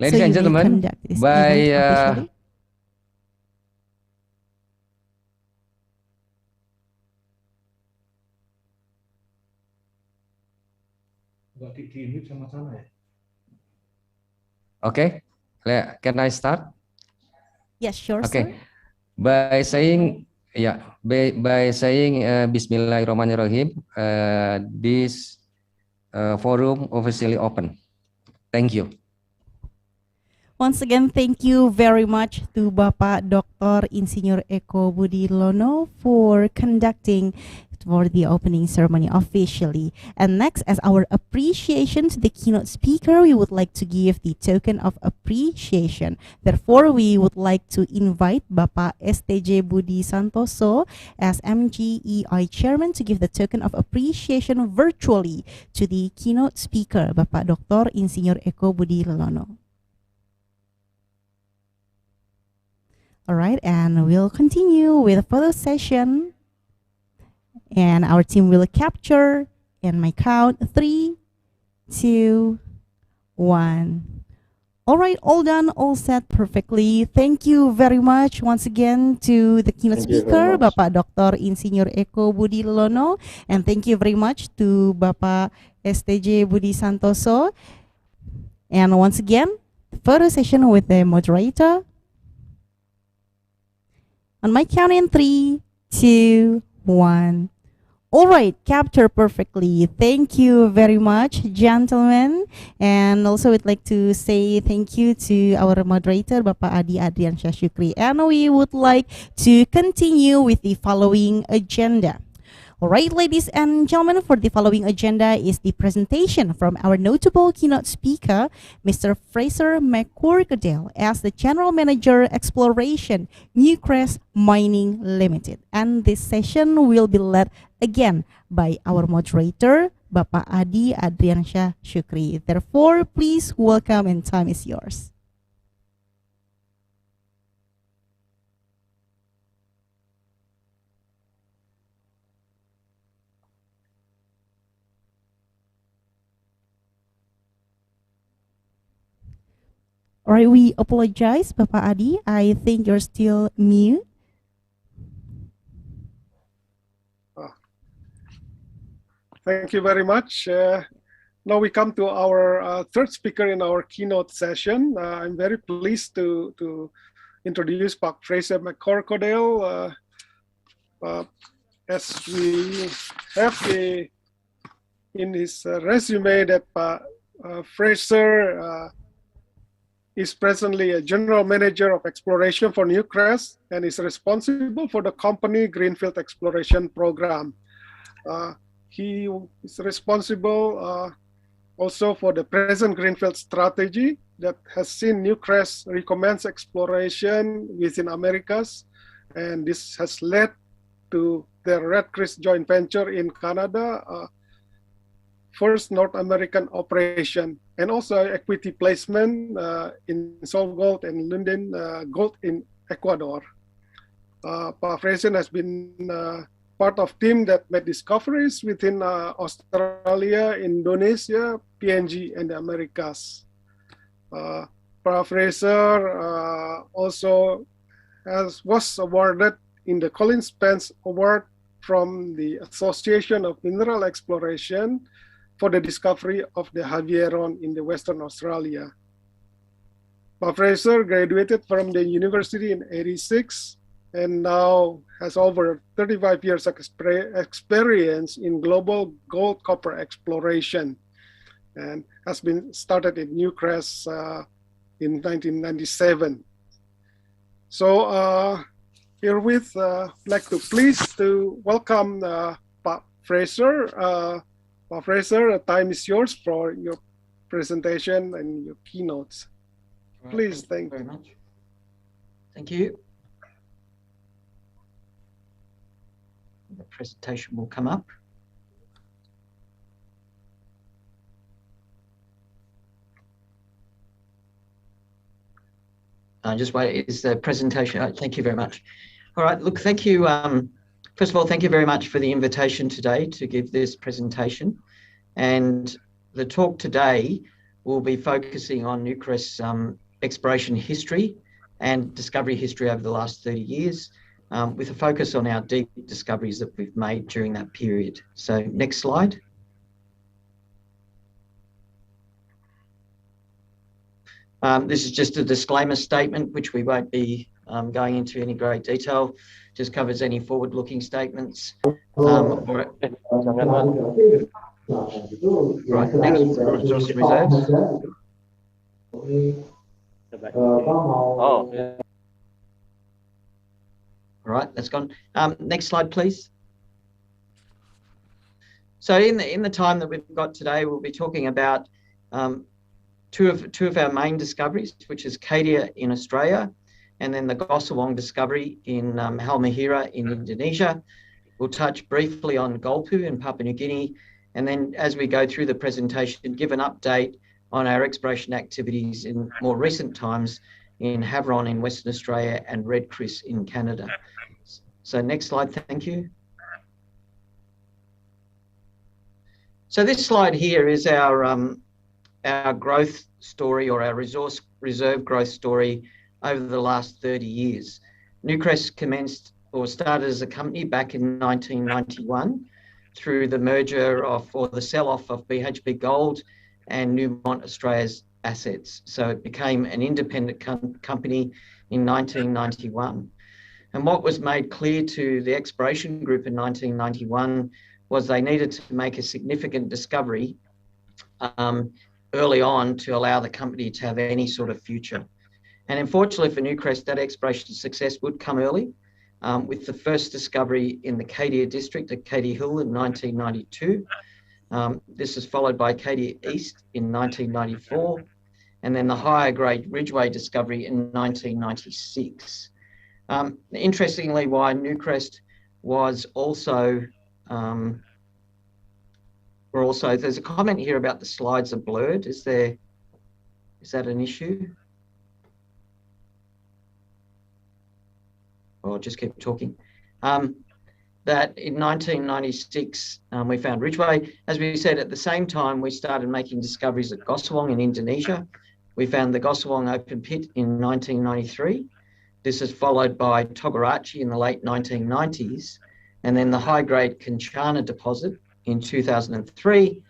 Ladies and gentlemen, by okay, can I start? Yes, sure. Okay, sir. By saying Bismillahirrahmanirrahim, this forum officially open. Thank you. Once again, thank you very much to Bapak Dr. Insinyur Eko Budi Lelono for conducting for the opening ceremony officially. And next, as our appreciation to the keynote speaker, we would like to give the token of appreciation. Therefore, we would like to invite Bapak STJ Budi Santoso as MGEI Chairman to give the token of appreciation virtually to the keynote speaker, Bapak Dr. Insinyur Eko Budi Lelono. All right, and we'll continue with a photo session. And our team will capture in my count 3, 2, 1. All right, all done, all set perfectly. Thank you very much once again to the keynote speaker, Bapak Dr. Insinyur Eko Budi Lelono. And thank you very much to Bapak STJ Budi Santoso. And once again, photo session with the moderator. On my count in 3, 2, 1. All right, capture perfectly. Thank you very much, gentlemen. And also we'd like to say thank you to our moderator, Bapak Adi Adriansyah Syukri. And we would like to continue with the following agenda. All right, ladies and gentlemen, for the following agenda is the presentation from our notable keynote speaker, Mr. Fraser McCorkadale, as the General Manager Exploration, Newcrest Mining Limited. And this session will be led again by our moderator, Bapak Adi Adriansyah Syukri. Therefore, please welcome and time is yours. All right, we apologize, Bapak Adi. I think you're still mute. Thank you very much. Now we come to our third speaker in our keynote session. I'm very pleased to introduce Pak Fraser McCorkadale. As we have in his resume that Pak Fraser is presently a General Manager of Exploration for Newcrest and is responsible for the company Greenfield Exploration Program. He is responsible also for the present Greenfield strategy that has seen Newcrest recommence exploration within Americas, and this has led to the Red Chris joint venture in Canada, first North American operation, and also equity placement in SolGold and Lundin Gold in Ecuador. Pak Fraser has been part of team that made discoveries within Australia, Indonesia, PNG, and the Americas. Pak Fraser also was awarded in the Colin Spence Award from the Association of Mineral Exploration for the discovery of the Javieron in the Western Australia. Pak Fraser graduated from the university in '86 and now has over 35 years experience in global gold copper exploration, and has been started in Newcrest in 1997. So herewith, I'd like to please to welcome Pak Fraser. Pak Fraser, the time is yours for your presentation and your keynotes. Please, thank you very much. Thank you. The presentation will come up. Just wait, is the presentation, thank you very much. All right, look, thank you. First of all, thank you very much for the invitation today to give this presentation. And the talk today will be focusing on Newcrest's exploration history and discovery history over the last 30 years, with a focus on our deep discoveries that we've made during that period. So next slide. This is just a disclaimer statement, which we won't be going into any great detail, just covers any forward-looking statements. Right, next, resource reserves. All right, that's gone. Next slide, please. So in the time that we've got today, we'll be talking about two of our main discoveries, which is Cadia in Australia, and then the Gosowong discovery in Halmahera in Indonesia. We'll touch briefly on Golpu in Papua New Guinea, and then as we go through the presentation, give an update on our exploration activities in more recent times in Havieron in Western Australia and Red Chris in Canada. So next slide, thank you. So this slide here is our growth story, or our reserve growth story over the last 30 years. Newcrest commenced or started as a company back in 1991 through the merger of, or the sell-off of BHP Gold and Newmont Australia's assets. So it became an independent company in 1991. And what was made clear to the exploration group in 1991 was they needed to make a significant discovery early on to allow the company to have any sort of future. And unfortunately for Newcrest, that exploration success would come early, with the first discovery in the Cadia district at Cadia Hill in 1992. This is followed by Cadia East in 1994, and then the higher grade Ridgeway discovery in 1996. Interestingly, why Newcrest was also, there's a comment here about the slides are blurred. Is that an issue? I'll just keep talking. That in 1996, we found Ridgeway. As we said, at the same time, we started making discoveries at Gosowong in Indonesia. We found the Gosowong open pit in 1993. This is followed by Togarachi in the late 1990s, and then the high-grade Kencana deposit in 2003,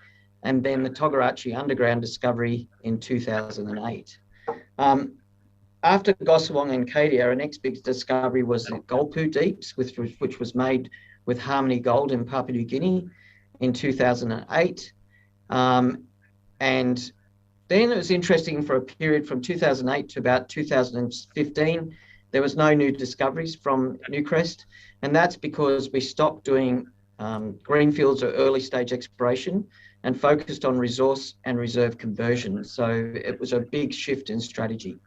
and then the Togarachi underground discovery in 2008. After Gosowong and Cadia, our next big discovery was the Golpu Deeps, which was made with Harmony Gold in Papua New Guinea in 2008. And then it was interesting for a period from 2008 to about 2015, there was no new discoveries from Newcrest. And that's because we stopped doing greenfields or early stage exploration and focused on resource and reserve conversion. So it was a big shift in strategy.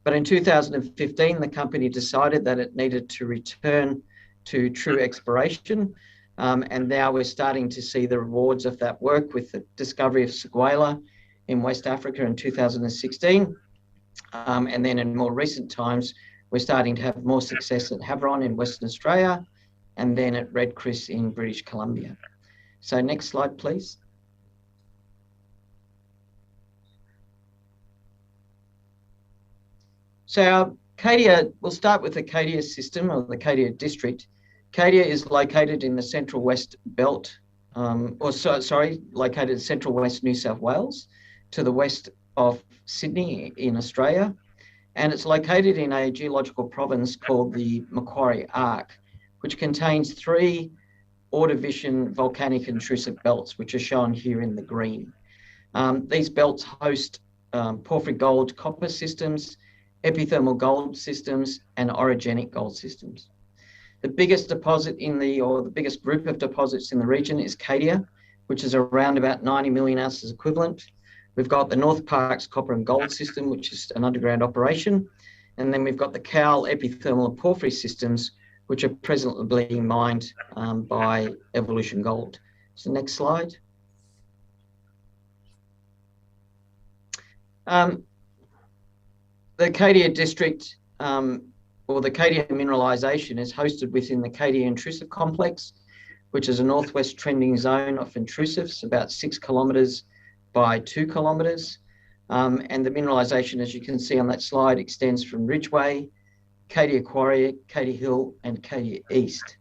But in 2015, the company decided that it needed to return to true exploration. And now we're starting to see the rewards of that work with the discovery of Seguela in West Africa in 2016. And then in more recent times, we're starting to have more success at Havieron in Western Australia, and then at Red Chris in British Columbia. So next slide, please. So our Cadia, we'll start with the Cadia system, or the Cadia district. Cadia is located in the Central West Belt, located in Central West New South Wales, to the west of Sydney in Australia. And it's located in a geological province called the Macquarie Arc, which contains 3 Ordovician volcanic intrusive belts, which are shown here in the green. These belts host porphyry gold copper systems, epithermal gold systems, and orogenic gold systems. The biggest deposit the biggest group of deposits in the region is Cadia, which is around about 90 million ounces equivalent. We've got the North Parkes copper and gold system, which is an underground operation. And then we've got the Cowal epithermal and porphyry systems, which are presently being mined by Evolution Gold. So next slide. The Cadia district, or the Cadia mineralisation, is hosted within the Cadia intrusive complex, which is a northwest trending zone of intrusives, about 6 kilometres by 2 kilometres. And the mineralisation, as you can see on that slide, extends from Ridgeway, Cadia Quarry, Cadia Hill, and Cadia East.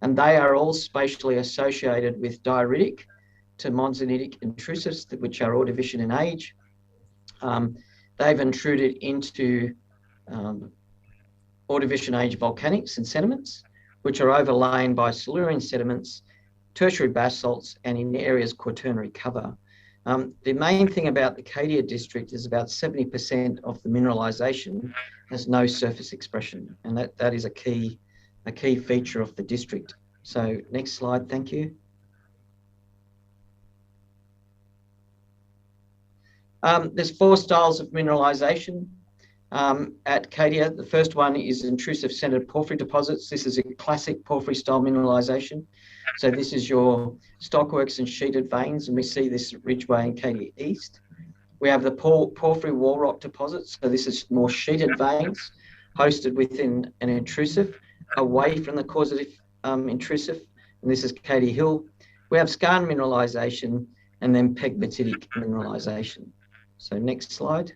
And they are all spatially associated with dioritic to monzonitic intrusives, which are Ordovician in age. They've intruded into Ordovician age volcanics and sediments, which are overlain by Silurian sediments, tertiary basalts, and in areas quaternary cover. The main thing about the Cadia district is about 70% of the mineralisation has no surface expression, and that is a key feature of the district. So next slide, thank you. There's 4 styles of mineralisation at Cadia. The first one is intrusive centred porphyry deposits. This is a classic porphyry style mineralisation. So this is your stockworks and sheeted veins, and we see this at Ridgeway and Cadia East. We have the porphyry wall rock deposits. So this is more sheeted veins hosted within an intrusive away from the causative intrusive, and this is Cadia Hill. We have skarn mineralisation and then pegmatitic mineralisation. So next slide.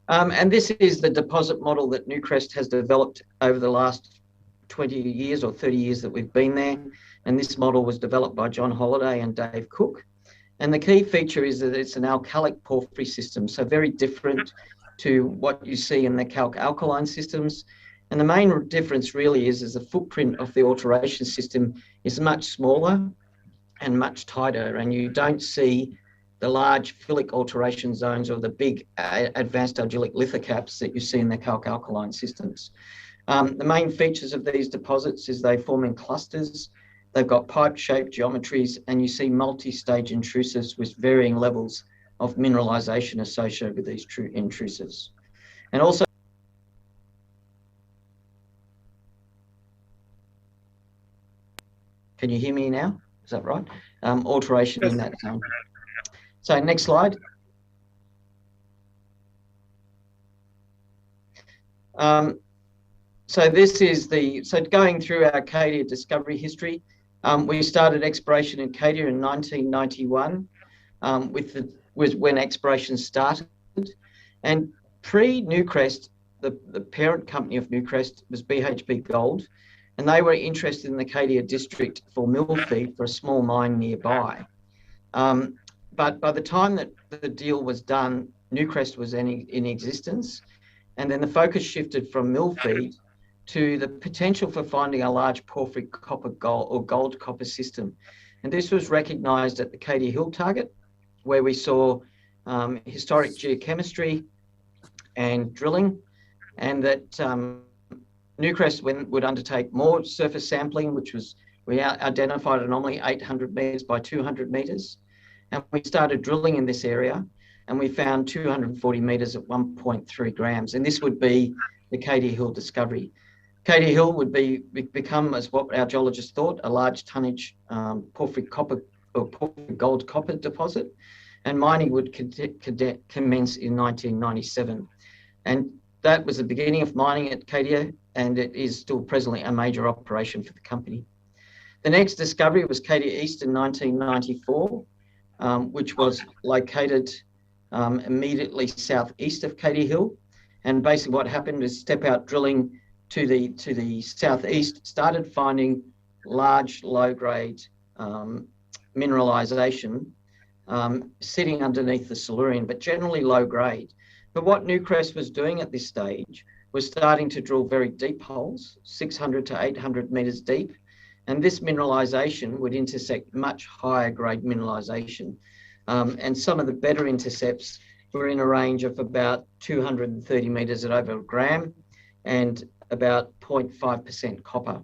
And this is the deposit model that Newcrest has developed over the last 20 years or 30 years that we've been there. And this model was developed by John Holliday and Dave Cook. And the key feature is that it's an alkalic porphyry system, so very different to what you see in the calc-alkaline systems. And the main difference really is the footprint of the alteration system is much smaller and much tighter, and you don't see the large phyllic alteration zones or the big advanced algelic lithocaps that you see in the calc-alkaline systems. The main features of these deposits is they form in clusters, they've got pipe-shaped geometries, and you see multi-stage intrusives with varying levels of mineralisation associated with these true intrusives. And also, can you hear me now? Is that right? Alteration in that zone. So next slide. So this is going through our Cadia discovery history. We started exploration in Cadia in 1991 was when exploration started. And pre-Newcrest, the parent company of Newcrest was BHP Gold, and they were interested in the Cadia district for mill feed for a small mine nearby. But by the time that the deal was done, Newcrest was in existence, and then the focus shifted from mill feed to the potential for finding a large porphyry copper gold or gold copper system. And this was recognised at the Cadia Hill target, where we saw historic geochemistry and drilling, and that Newcrest would undertake more surface sampling, we identified an anomaly 800 metres by 200 metres. And we started drilling in this area, and we found 240 metres at 1.3 grams. And this would be the Cadia Hill discovery. Cadia Hill would become, as what our geologists thought, a large tonnage porphyry copper or porphyry gold copper deposit, and mining would commence in 1997. And that was the beginning of mining at Cadia, and it is still presently a major operation for the company. The next discovery was Cadia East in 1994, which was located immediately southeast of Cadia Hill. And basically what happened is step out drilling to the southeast started finding large low-grade mineralisation sitting underneath the Silurian, but generally low grade. But what Newcrest was doing at this stage was starting to drill very deep holes, 600 to 800 meters deep. And this mineralization would intersect much higher grade mineralization. And some of the better intercepts were in a range of about 230 meters at over a gram and about 0.5% copper.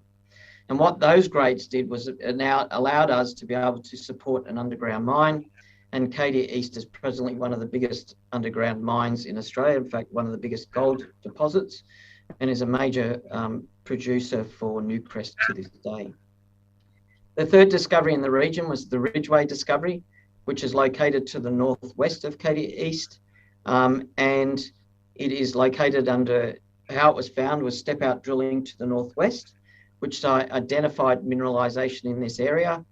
And what those grades did was it now allowed us to be able to support an underground mine. And Cadia East is presently one of the biggest underground mines in Australia, in fact, one of the biggest gold deposits, and is a major producer for Newcrest to this day. The third discovery in the region was the Ridgeway discovery, which is located to the northwest of Cadia East. And it is located under, how it was found was step-out drilling to the northwest, which identified mineralization in this area.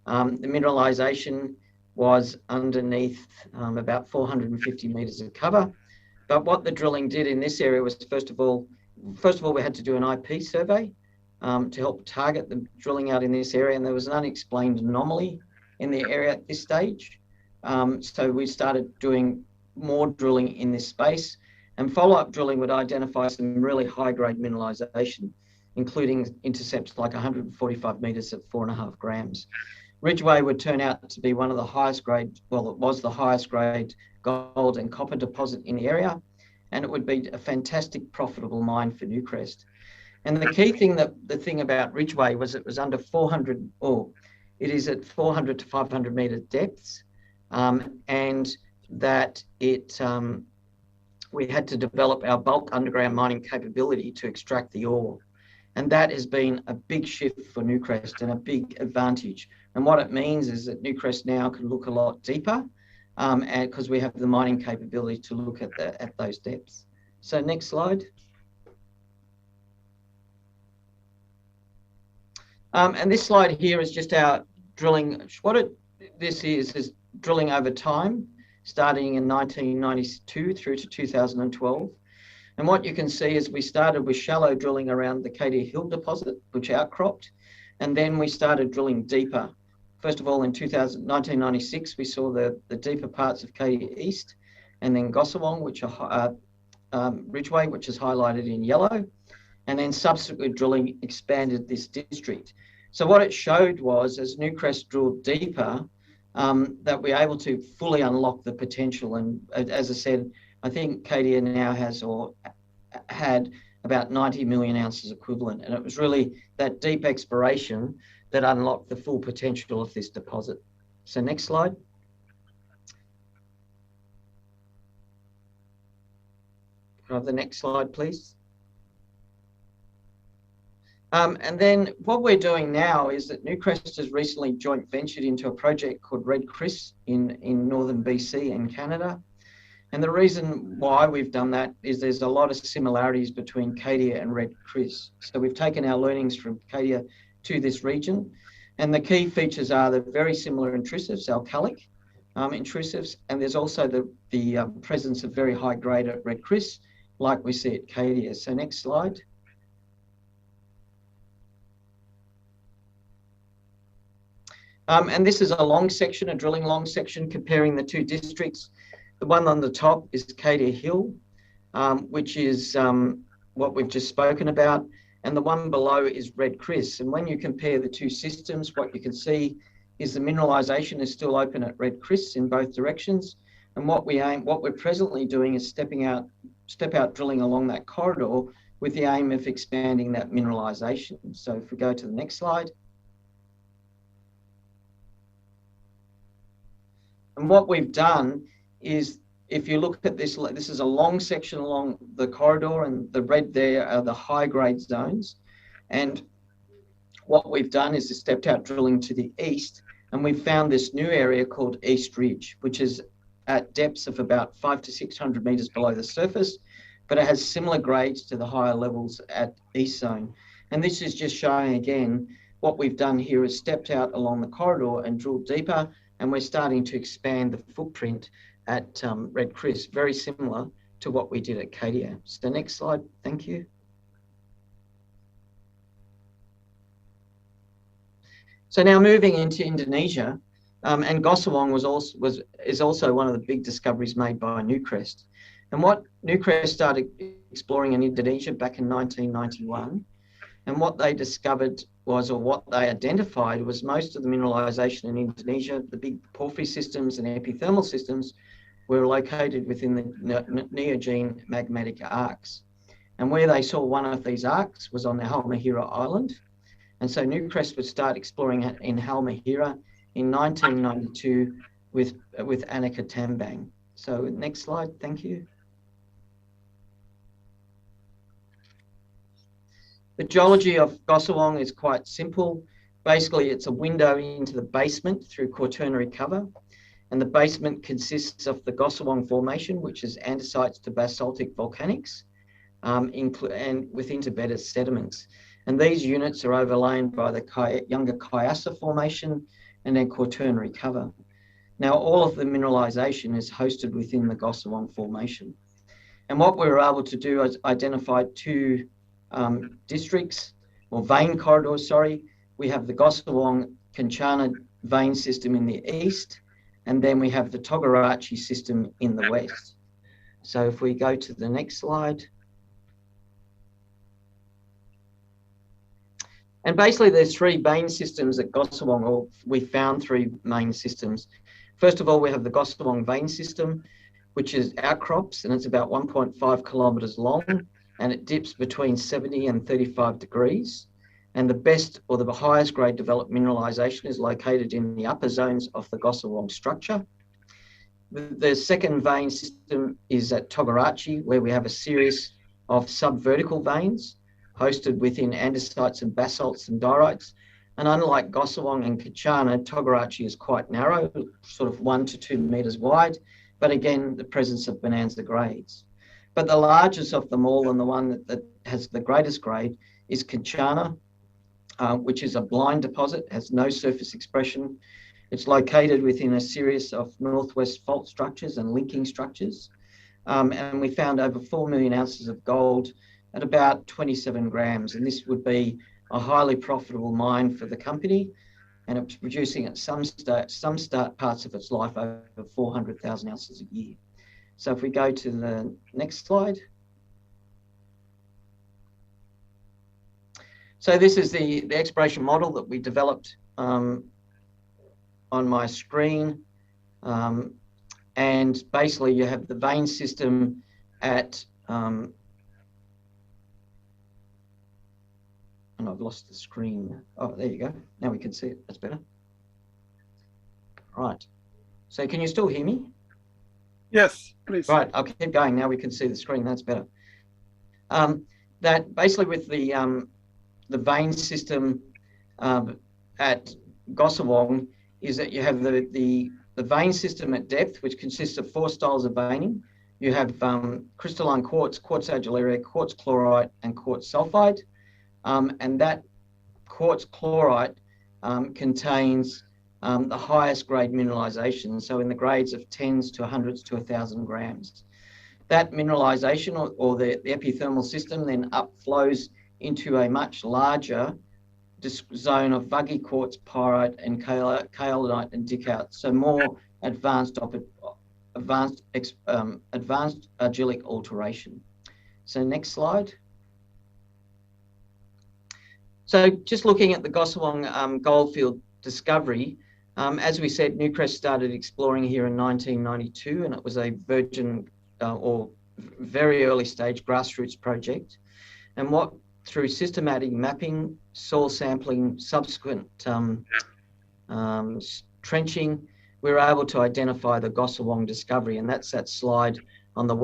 The mineralization was underneath about 450 meters of cover. But what the drilling did in this area was, first of all, we had to do an IP survey to help target the drilling out in this area. And there was an unexplained anomaly in the area at this stage. So we started doing more drilling in this space, and follow-up drilling would identify some really high-grade mineralization, including intercepts like 145 meters at 4.5 grams. Ridgeway would turn out to be one of the highest grade, well, it was the highest grade gold and copper deposit in the area, and it would be a fantastic profitable mine for Newcrest. And the key thing the thing about Ridgeway was it was under 400, or it is at 400 to 500 meter depths, and that we had to develop our bulk underground mining capability to extract the ore. And that has been a big shift for Newcrest and a big advantage. And what it means is that Newcrest now can look a lot deeper, and because we have the mining capability to look at those depths. So next slide. And this slide here is just our drilling. This is drilling over time, starting in 1992 through to 2012. And what you can see is we started with shallow drilling around the Cadia Hill deposit, which outcropped, and then we started drilling deeper. First of all, in 1996, we saw the deeper parts of Cadia East, and then Gossawong, which are Ridgeway, which is highlighted in yellow, and then subsequent drilling expanded this district. So what it showed was, as Newcrest drilled deeper, that we're able to fully unlock the potential. And as I said, I think Cadia now has or had about 90 million ounces equivalent. And it was really that deep exploration that unlocked the full potential of this deposit. So next slide. Can I have the next slide, please? And then what we're doing now is that Newcrest has recently joint ventured into a project called Red Chris in northern BC and Canada. And the reason why we've done that is there's a lot of similarities between Cadia and Red Chris. So we've taken our learnings from Cadia to this region. And the key features are the very similar intrusives, alkalic intrusives, and there's also the presence of very high grade at Red Chris, like we see at Cadia. So next slide. And this is a long section, a drilling long section comparing the two districts. The one on the top is Cadia Hill, which is what we've just spoken about. And the one below is Red Chris. And when you compare the two systems, what you can see is the mineralization is still open at Red Chris in both directions. And what we're presently doing is step out drilling along that corridor with the aim of expanding that mineralization. So if we go to the next slide. And what we've done is, if you look at this, this is a long section along the corridor, and the red there are the high grade zones. And what we've done is stepped out drilling to the east, and we've found this new area called East Ridge, which is at depths of about 500 to 600 meters below the surface, but it has similar grades to the higher levels at East Zone. And this is just showing again, what we've done here is stepped out along the corridor and drilled deeper, and we're starting to expand the footprint at Red Chris, very similar to what we did at Cadia. So next slide, thank you. So now moving into Indonesia, And Gossawong is also one of the big discoveries made by Newcrest. And what Newcrest started exploring in Indonesia back in 1991, and what they discovered was, or what they identified was, most of the mineralization in Indonesia, the big porphyry systems and epithermal systems, were located within the Neogene magmatic arcs. And where they saw one of these arcs was on the Halmahera Island. And so Newcrest would start exploring it in Halmahera in 1992 with Annika Tambang. So next slide, thank you. The geology of Gossawong is quite simple. Basically, it's a window into the basement through quaternary cover. And the basement consists of the Gossawong Formation, which is andesites to basaltic volcanics, and with interbedded sediments. And these units are overlain by the younger Kayasa Formation and then quaternary cover. Now, all of the mineralization is hosted within the Gossawong Formation. And what we were able to do is identify two districts, or vein corridors, sorry. We have the Gossawong Kencana vein system in the east, and then we have the Togarachi system in the west. So if we go to the next slide. And basically there's three main systems at Gossawong, or we found three main systems. First of all, we have the Gossawong vein system, which is outcrops, and it's about 1.5 kilometers long, and it dips between 70 and 35 degrees. And the best, or the highest grade developed mineralization is located in the upper zones of the Gossawong structure. The second vein system is at Togarachi, where we have a series of subvertical veins hosted within andesites and basalts and diorites. And unlike Gossawong and Kencana, Togarachi is quite narrow, sort of 1 to 2 meters wide, but again, the presence of bonanza grades. But the largest of them all, and the one that has the greatest grade, is Kencana, which is a blind deposit, has no surface expression. It's located within a series of northwest fault structures and linking structures. And we found over 4 million ounces of gold at about 27 grams. And this would be a highly profitable mine for the company. And it's producing at some parts of its life over 400,000 ounces a year. So if we go to the next slide. So this is the exploration model that we developed on my screen. And basically you have the vein system at, and I've lost the screen. Oh, there you go. Now we can see it, that's better. Right. So can you still hear me? Yes, please. Right, I'll keep going. Now we can see the screen. That's better. That basically with the vein system at Gossawong is that you have the vein system at depth, which consists of 4 styles of veining. You have crystalline quartz, quartz adularia, quartz chlorite, and quartz sulfide. And that quartz chlorite contains the highest grade mineralization, so in the grades of 10s to 100s to 1,000 grams. That mineralization, or the epithermal system, then upflows into a much larger zone of vuggy quartz pyrite and kaolinite and dickout, so more advanced argillic alteration. So next slide. So just looking at the Gossawong goldfield discovery, as we said, Newcrest started exploring here in 1992, and it was a virgin or very early stage grassroots project. And what, through systematic mapping, soil sampling, subsequent trenching, we were able to identify the Gossawong discovery, and that's that slide on the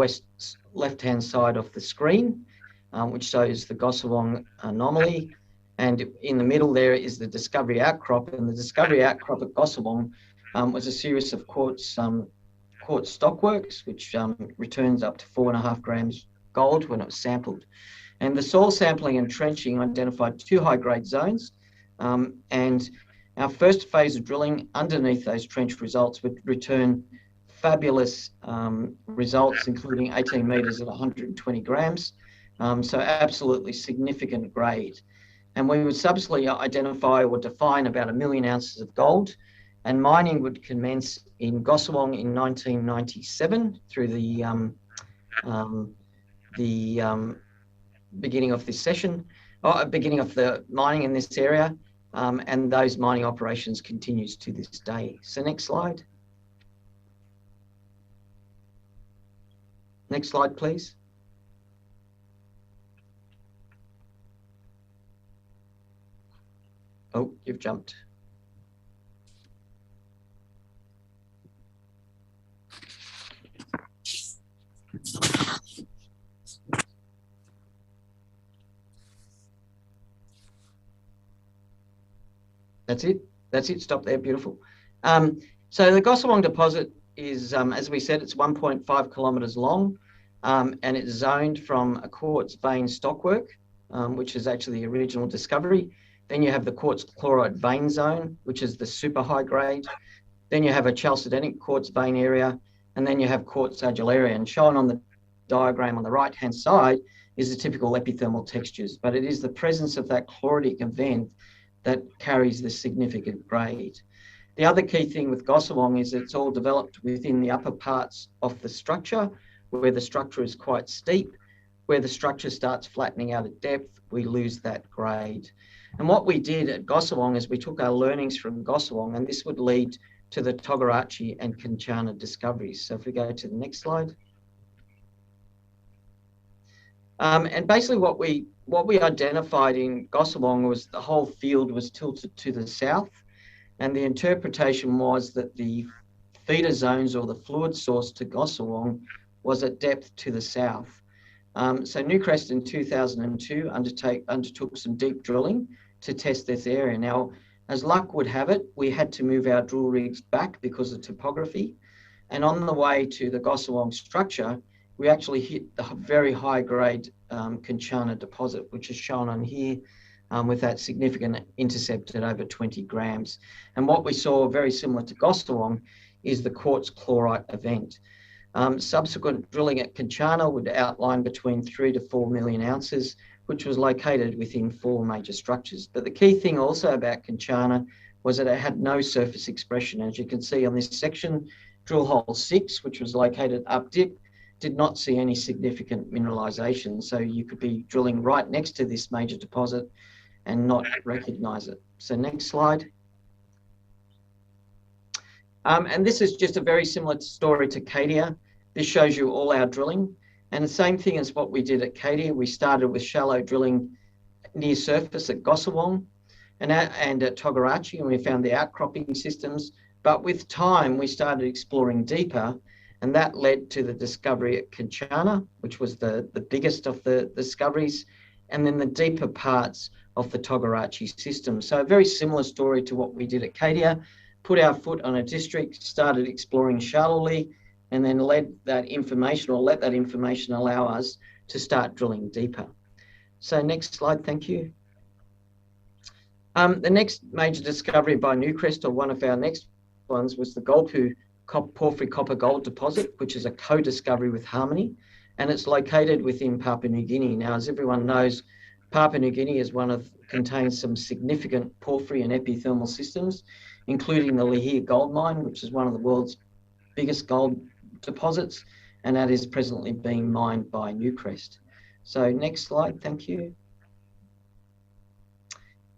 left-hand side of the screen, which shows the Gossawong anomaly. And in the middle there is the discovery outcrop, and the discovery outcrop at Gossawong was a series of quartz stockworks, which returns up to 4.5 grams gold when it was sampled. And the soil sampling and trenching identified 2 high-grade zones, and our first phase of drilling underneath those trench results would return fabulous results, including 18 metres at 120 grams, so absolutely significant grade. And we would subsequently identify or define about 1 million ounces of gold and mining would commence in Gosowong in 1997 through the beginning of this session, or beginning of the mining in this area, and those mining operations continues to this day. So next slide. Next slide, please. Oh, you've jumped. That's it. That's it. Stop there. Beautiful. So the Gosowong deposit is, as we said, it's 1.5 kilometres long, and it's zoned from a quartz vein stockwork, which is actually the original discovery. Then you have the quartz chlorite vein zone, which is the super high grade. Then you have a chalcedonic quartz vein area, and then you have quartz adularia. And shown on the diagram on the right-hand side is the typical epithermal textures, but it is the presence of that chloritic event that carries the significant grade. The other key thing with Gosowong is it's all developed within the upper parts of the structure, where the structure is quite steep. Where the structure starts flattening out at depth, we lose that grade. And what we did at Gosowong is we took our learnings from Gosowong, and this would lead to the Togarachi and Kanchana discoveries. So if we go to the next slide. And basically what we identified in Gosowong was the whole field was tilted to the south, and the interpretation was that the feeder zones or the fluid source to Gosowong was at depth to the south. So Newcrest in 2002 undertook some deep drilling to test this area. Now, as luck would have it, we had to move our drill rigs back because of topography. And on the way to the Gosowong structure, we actually hit the very high grade Kanchana deposit, which is shown on here with that significant intercept at over 20 grams. And what we saw, very similar to Gosowong, is the quartz chlorite event. Subsequent drilling at Kanchana would outline between 3 to 4 million ounces, which was located within 4 major structures. But the key thing also about Kanchana was that it had no surface expression. As you can see on this section, drill hole 6, which was located up dip, did not see any significant mineralization. So you could be drilling right next to this major deposit and not recognize it. So next slide. And this is just a very similar story to Cadia. This shows you all our drilling. And the same thing as what we did at Cadia. We started with shallow drilling near surface at Gosowong and at Togarachi, and we found the outcropping systems. But with time, we started exploring deeper, and that led to the discovery at Kanchana, which was the biggest of the discoveries, and then the deeper parts of the Togarachi system. So a very similar story to what we did at Cadia. Put our foot on a district, started exploring shallowly, and then let that information allow us to start drilling deeper. So next slide, thank you. The next major discovery by Newcrest, or one of our next ones, was the Golpu porphyry copper gold deposit, which is a co-discovery with Harmony, and it's located within Papua New Guinea. Now, as everyone knows, Papua New Guinea is contains some significant porphyry and epithermal systems, including the Lihir gold mine, which is one of the world's biggest gold deposits, and that is presently being mined by Newcrest. So next slide, thank you.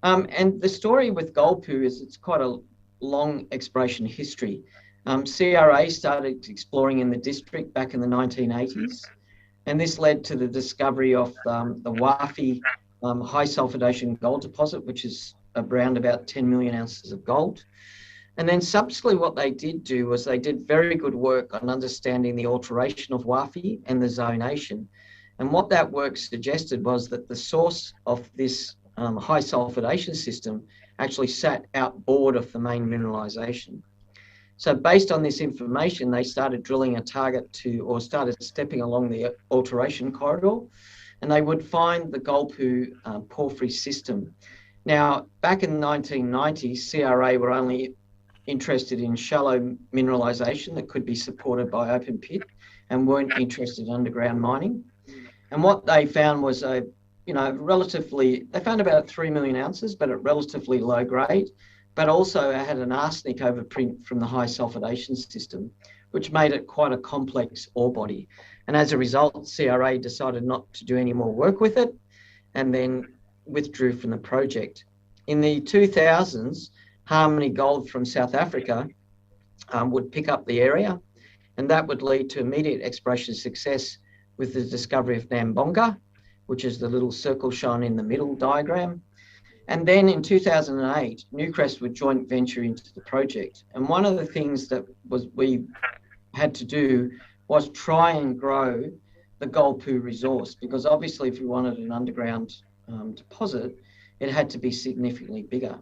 And the story with Golpu is it's quite a long exploration history. CRA started exploring in the district back in the 1980s, and this led to the discovery of the Wafi high sulfidation gold deposit, which is around about 10 million ounces of gold. And then subsequently what they did do was they did very good work on understanding the alteration of Wafi and the zonation. And what that work suggested was that the source of this high sulfidation system actually sat outboard of the main mineralization. So based on this information, they started drilling a target or started stepping along the alteration corridor, and they would find the Golpu porphyry system. Now, back in the 1990s, CRA were only interested in shallow mineralization that could be supported by open pit and weren't interested in underground mining. And what they found was they found about 3 million ounces, but at relatively low grade. but also it had an arsenic overprint from the high sulfidation system, which made it quite a complex ore body. And as a result, CRA decided not to do any more work with it and then withdrew from the project. In the 2000s, Harmony Gold from South Africa would pick up the area, and that would lead to immediate exploration success with the discovery of Nambonga, which is the little circle shown in the middle diagram. And then in 2008, Newcrest would joint venture into the project. And one of the things that we had to do was try and grow the Golpu resource, because obviously if we wanted an underground deposit, it had to be significantly bigger.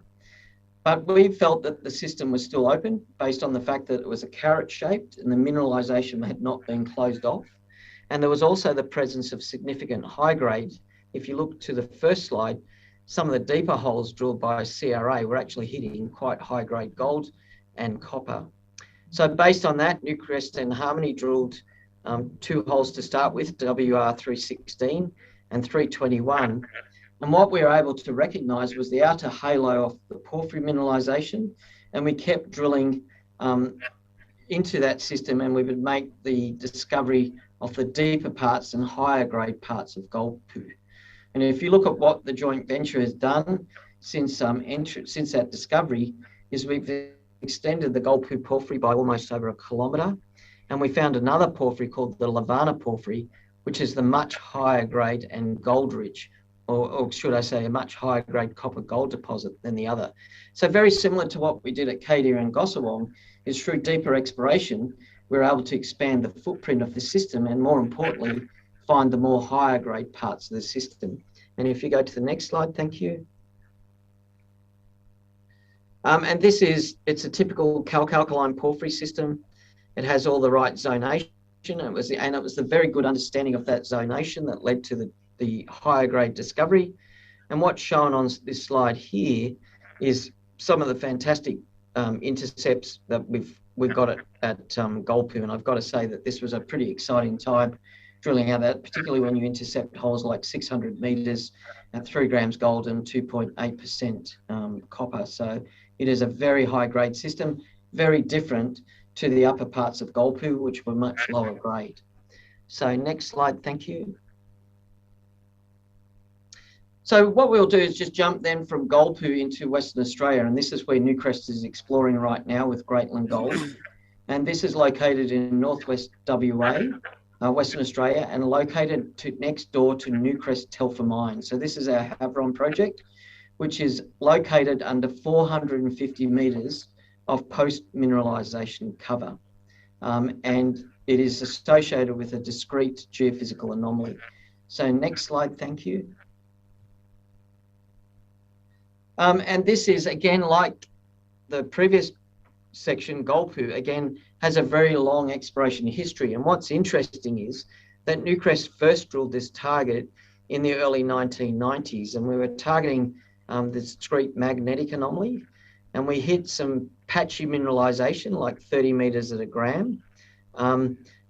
But we felt that the system was still open based on the fact that it was a carrot shaped and the mineralisation had not been closed off. And there was also the presence of significant high grade. If you look to the first slide, some of the deeper holes drilled by CRA were actually hitting quite high grade gold and copper. So based on that, Newcrest and Harmony drilled 2 holes to start with, WR316 and 321. And what we were able to recognise was the outer halo of the porphyry mineralisation, and we kept drilling into that system, and we would make the discovery of the deeper parts and higher grade parts of Golpu. And if you look at what the joint venture has done since that discovery, is we've extended the Golpu porphyry by almost over 1 kilometre, and we found another porphyry called the Lavana porphyry, which is the much higher grade and gold rich, or should I say a much higher grade copper gold deposit than the other. So very similar to what we did at Kadia and Gosowong, is through deeper exploration, we're able to expand the footprint of the system and, more importantly, find the more higher grade parts of the system. And if you go to the next slide, thank you. And it's a typical calc-alkaline porphyry system. It has all the right zonation, and it was the very good understanding of that zonation that led to the higher grade discovery. And what's shown on this slide here is some of the fantastic intercepts that we've got at Golpu. And I've got to say that this was a pretty exciting time drilling out that, particularly when you intercept holes like 600 metres at 3 grams gold and 2.8% copper. So it is a very high grade system, very different to the upper parts of Golpu, which were much lower grade. So next slide, thank you. So what we'll do is just jump then from Golpu into Western Australia, and this is where Newcrest is exploring right now with Greatland Gold. And this is located in northwest WA, Western Australia, and located next door to Newcrest Telfer Mine. So this is our Havron project, which is located under 450 metres of post-mineralisation cover. And it is associated with a discrete geophysical anomaly. So next slide, thank you. And this is, again, like the previous section, Golpu, again, has a very long exploration history. And what's interesting is that Newcrest first drilled this target in the early 1990s, and we were targeting the discrete magnetic anomaly, and we hit some patchy mineralisation, like 30 metres at 1 gram.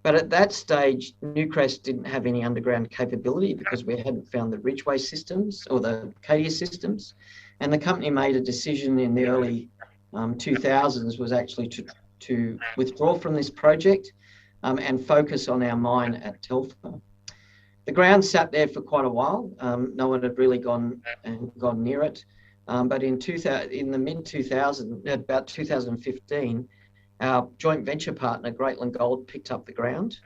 But at that stage, Newcrest didn't have any underground capability because we hadn't found the Ridgeway systems or the Cadia systems. And the company made a decision in the early 2000s was actually to withdraw from this project and focus on our mine at Telfer. The ground sat there for quite a while. No one had really gone near it. But in the mid-2000s, about 2015, our joint venture partner, Greatland Gold, picked up the ground,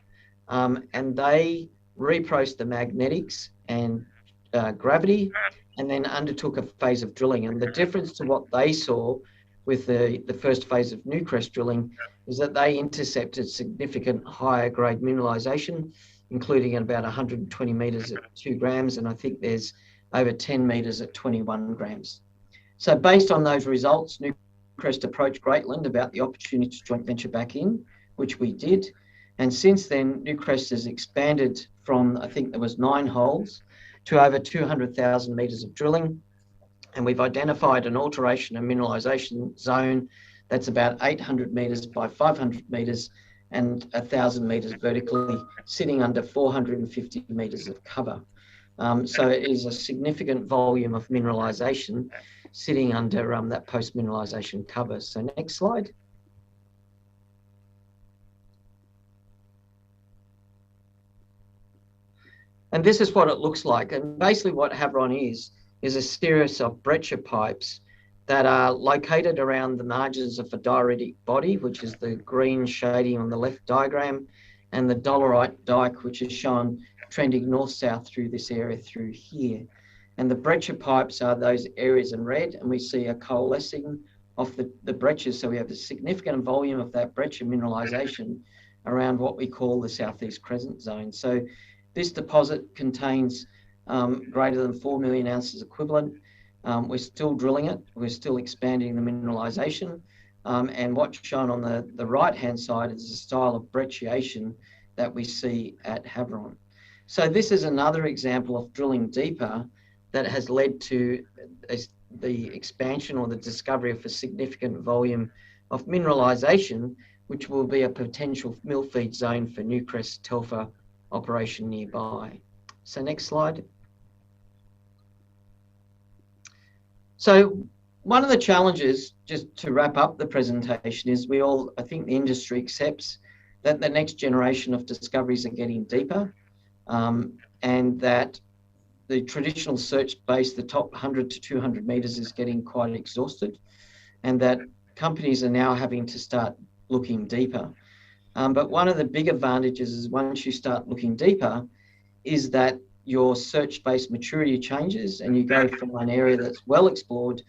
and they reprocessed the magnetics and gravity, and then undertook a phase of drilling. And the difference to what they saw with the first phase of Newcrest drilling is that they intercepted significant higher grade mineralisation, including at about 120 metres at 2 grams, and I think there's over 10 metres at 21 grams. So based on those results, Newcrest approached Greatland about the opportunity to joint venture back in, which we did. And since then, Newcrest has expanded from, I think there was 9 holes to over 200,000 metres of drilling. And we've identified an alteration and mineralisation zone that's about 800 metres by 500 metres and 1,000 metres vertically, sitting under 450 metres of cover. So it is a significant volume of mineralisation sitting under that post-mineralisation cover. So next slide. And this is what it looks like. And basically what Havieron is a series of breccia pipes that are located around the margins of a dioritic body, which is the green shading on the left diagram, and the dolerite dike, which is shown trending north-south through this area through here. And the breccia pipes are those areas in red, and we see a coalescing of the breccias. So we have a significant volume of that breccia mineralisation around what we call the southeast crescent zone. So this deposit contains greater than 4 million ounces equivalent. We're still drilling it. We're still expanding the mineralisation. And what's shown on the right-hand side is the style of brecciation that we see at Havieron. So this is another example of drilling deeper that has led to the expansion or the discovery of a significant volume of mineralisation, which will be a potential mill feed zone for Newcrest Telfer operation nearby. So next slide. So one of the challenges, just to wrap up the presentation, is I think the industry accepts that the next generation of discoveries are getting deeper, and that the traditional search base, the top 100 to 200 metres, is getting quite exhausted, and that companies are now having to start looking deeper. But one of the big advantages is once you start looking deeper is that your search-based maturity changes and you go from an area that's well explored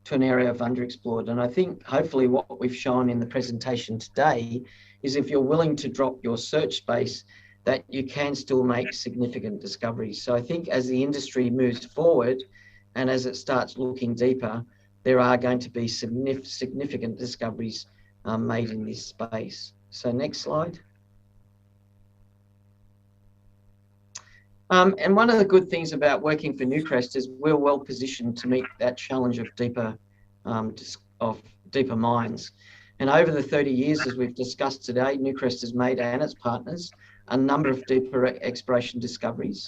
to an area of underexplored. And I think hopefully what we've shown in the presentation today is if you're willing to drop your search space, that you can still make significant discoveries. So I think as the industry moves forward and as it starts looking deeper, there are going to be significant discoveries made in this space. So next slide. And one of the good things about working for Newcrest is we're well positioned to meet that challenge of deeper mines. And over the 30 years, as we've discussed today, Newcrest has made, and its partners, a number of deeper exploration discoveries,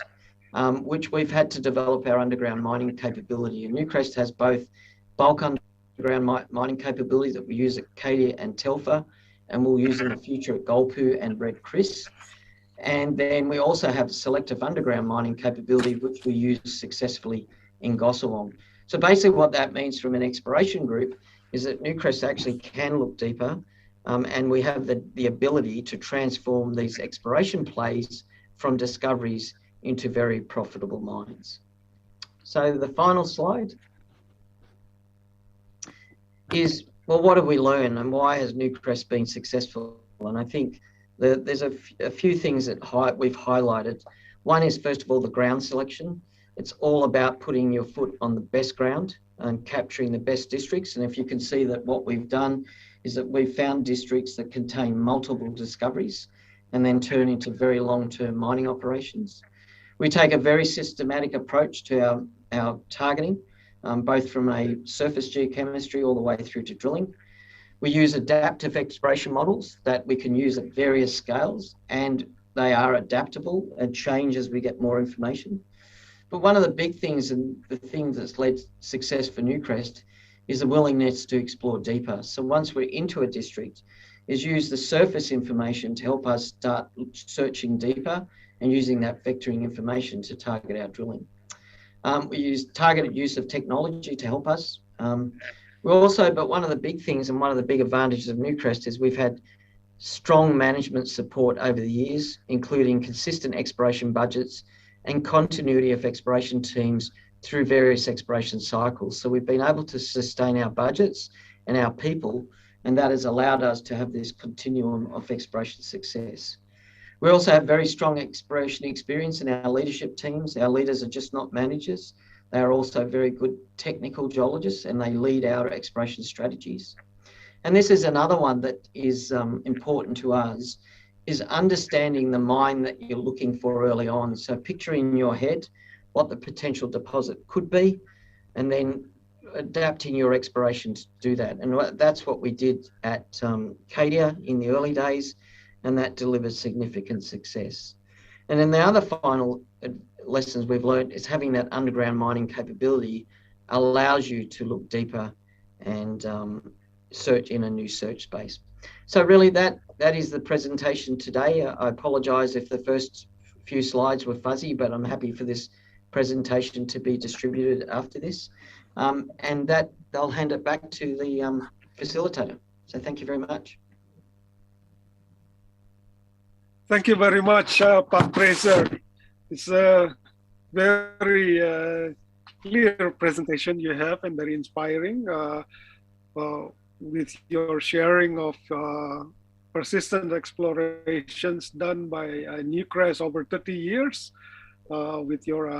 which we've had to develop our underground mining capability. And Newcrest has both bulk underground mining capability that we use at Cadia and Telfer, and we'll use in the future at Golpu and Red Chris. And then we also have selective underground mining capability, which we use successfully in Gosowong. So basically what that means from an exploration group is that Newcrest actually can look deeper, and we have the ability to transform these exploration plays from discoveries into very profitable mines. So the final slide is, well, what have we learned and why has Newcrest been successful? And I think there's a few things that we've highlighted. One is, first of all, the ground selection. It's all about putting your foot on the best ground and capturing the best districts. And if you can see that what we've done is that we've found districts that contain multiple discoveries and then turn into very long-term mining operations. We take a very systematic approach to our targeting, both from a surface geochemistry all the way through to drilling. We use adaptive exploration models that we can use at various scales, and they are adaptable and change as we get more information. But one of the big things, and the thing that's led success for Newcrest, is the willingness to explore deeper. So once we're into a district, is use the surface information to help us start searching deeper and using that vectoring information to target our drilling. We use targeted use of technology to help us. But one of the big things and one of the big advantages of Newcrest is we've had strong management support over the years, including consistent exploration budgets and continuity of exploration teams through various exploration cycles. So we've been able to sustain our budgets and our people, and that has allowed us to have this continuum of exploration success. We also have very strong exploration experience in our leadership teams. Our leaders are just not managers. They are also very good technical geologists, and they lead our exploration strategies. And this is another one that is important to us, is understanding the mine that you're looking for early on. So picturing in your head what the potential deposit could be, and then adapting your exploration to do that. And that's what we did at Cadia in the early days, and that delivered significant success. And then the other final lessons we've learned is having that underground mining capability allows you to look deeper and search in a new search space. So really that is the presentation today. I apologize if the first few slides were fuzzy, but I'm happy for this presentation to be distributed after this. And that I'll hand it back to the facilitator. So thank you very much. Thank you very much, Pak Fraser. It's a very clear presentation you have and very inspiring with your sharing of persistent explorations done by Newcrest over 30 years with your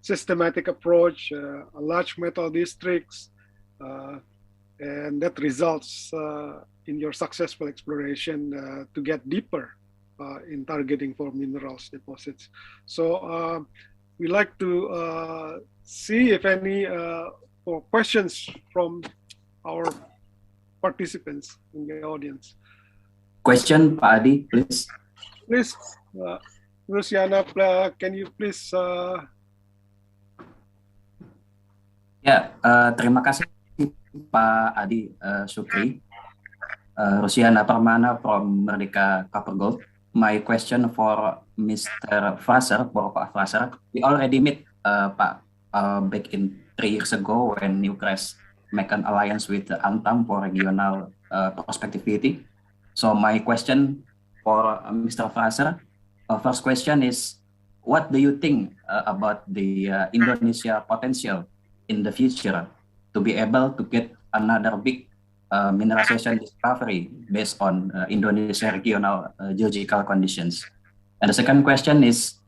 systematic approach, large metal districts, and that results in your successful exploration to get deeper in targeting for minerals deposits. So we like to see if any questions from our participants in the audience. Question, Pak Adi, please. Please, Luciana, can you please? Ya, terima kasih Pak Adi Sukri. Luciana Permana from Merdeka Copper Gold. My question for Mr. Fraser, Pak Fraser. We already met Pak back in 3 years ago when Newcrest make an alliance with Antam for regional prospectivity. So my question for Mr. Fraser, first question is, what do you think about the Indonesia potential in the future to be able to get another big mineralization discovery based on Indonesia regional geological conditions? And the second question is,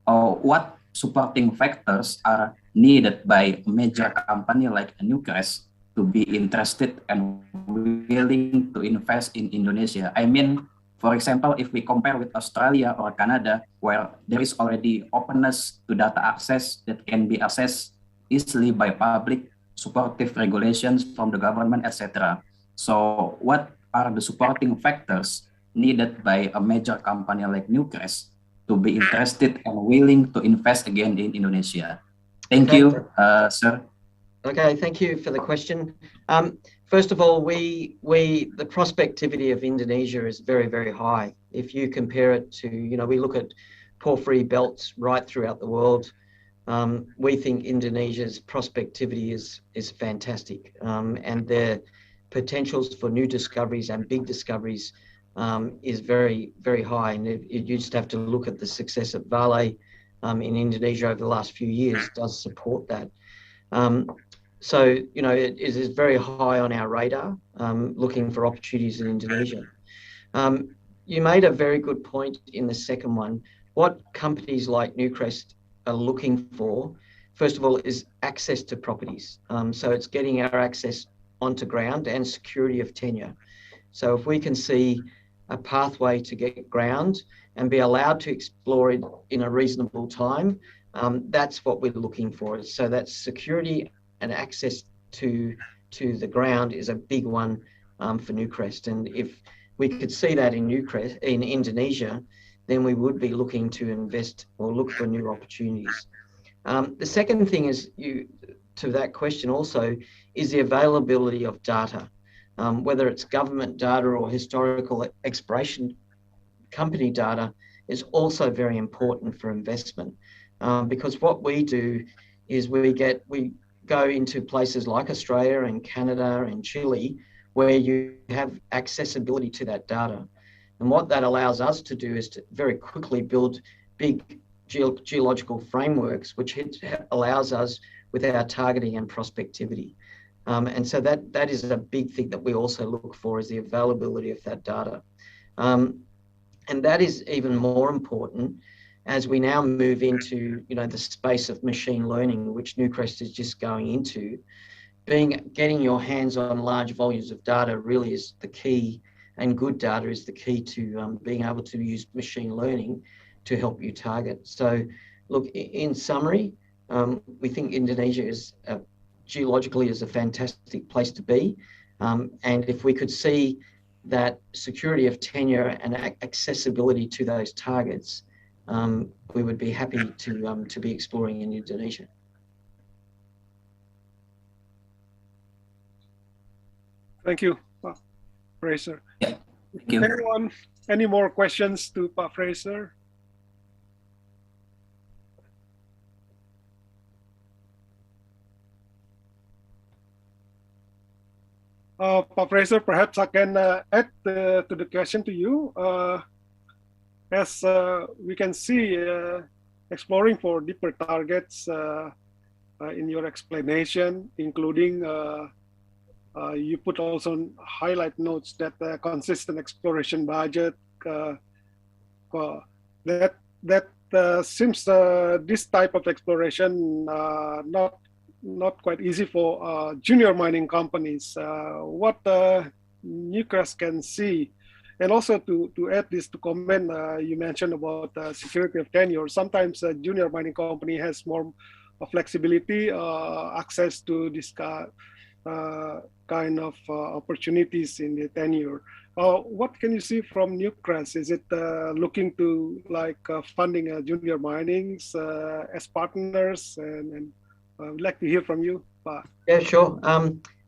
what supporting factors are needed by a major company like Newcrest to be interested and willing to invest in Indonesia? I mean, for example, if we compare with Australia or Canada, where there is already openness to data access that can be accessed easily by public, supportive regulations from the government, etc. So what are the supporting factors needed by a major company like Newcrest to be interested and willing to invest again in Indonesia? Thank you, sir. Okay, thank you for the question. First of all, the prospectivity of Indonesia is very, very high. If you compare it to, we look at porphyry belts right throughout the world. We think Indonesia's prospectivity is fantastic, and their potentials for new discoveries and big discoveries is very, very high. And you just have to look at the success of Vale in Indonesia over the last few years does support that. So, it is very high on our radar, looking for opportunities in Indonesia. You made a very good point in the second one. What companies like Newcrest are looking for, first of all, is access to properties. So it's getting our access onto ground and security of tenure. So if we can see a pathway to get ground and be allowed to explore it in a reasonable time, that's what we're looking for. So that security and access to the ground is a big one for Newcrest. And if we could see that in Indonesia, then we would be looking to invest or look for new opportunities. The second thing is to that question also is the availability of data, whether it's government data or historical exploration company data is also very important for investment, because what we do is we go into places like Australia and Canada and Chile where you have accessibility to that data. And what that allows us to do is to very quickly build big geological frameworks, which allows us with our targeting and prospectivity. And so that is a big thing that we also look for, is the availability of that data. And that is even more important as we now move into the space of machine learning, which Newcrest is just going into. Getting your hands on large volumes of data really is the key, and good data is the key to being able to use machine learning to help you target. So look, in summary, we think Indonesia is geologically is a fantastic place to be. And if we could see that security of tenure and accessibility to those targets, we would be happy to be exploring in Indonesia. Thank you, Pak Fraser. Yeah, thank you. Anyone, any more questions to Pak Fraser? Pak Fraser, perhaps I can add to the question to you. As we can see, exploring for deeper targets in your explanation, including you put also highlight notes that consistent exploration budget, that seems this type of exploration not quite easy for junior mining companies. What Newcrest can see, and also to add this to comment, you mentioned about security of tenure. Sometimes a junior mining company has more flexibility, access to this kind of opportunities in the tenure. What can you see from Newcrest? Is it looking to like funding junior minings as partners? And I'd like to hear from you. Yeah, sure.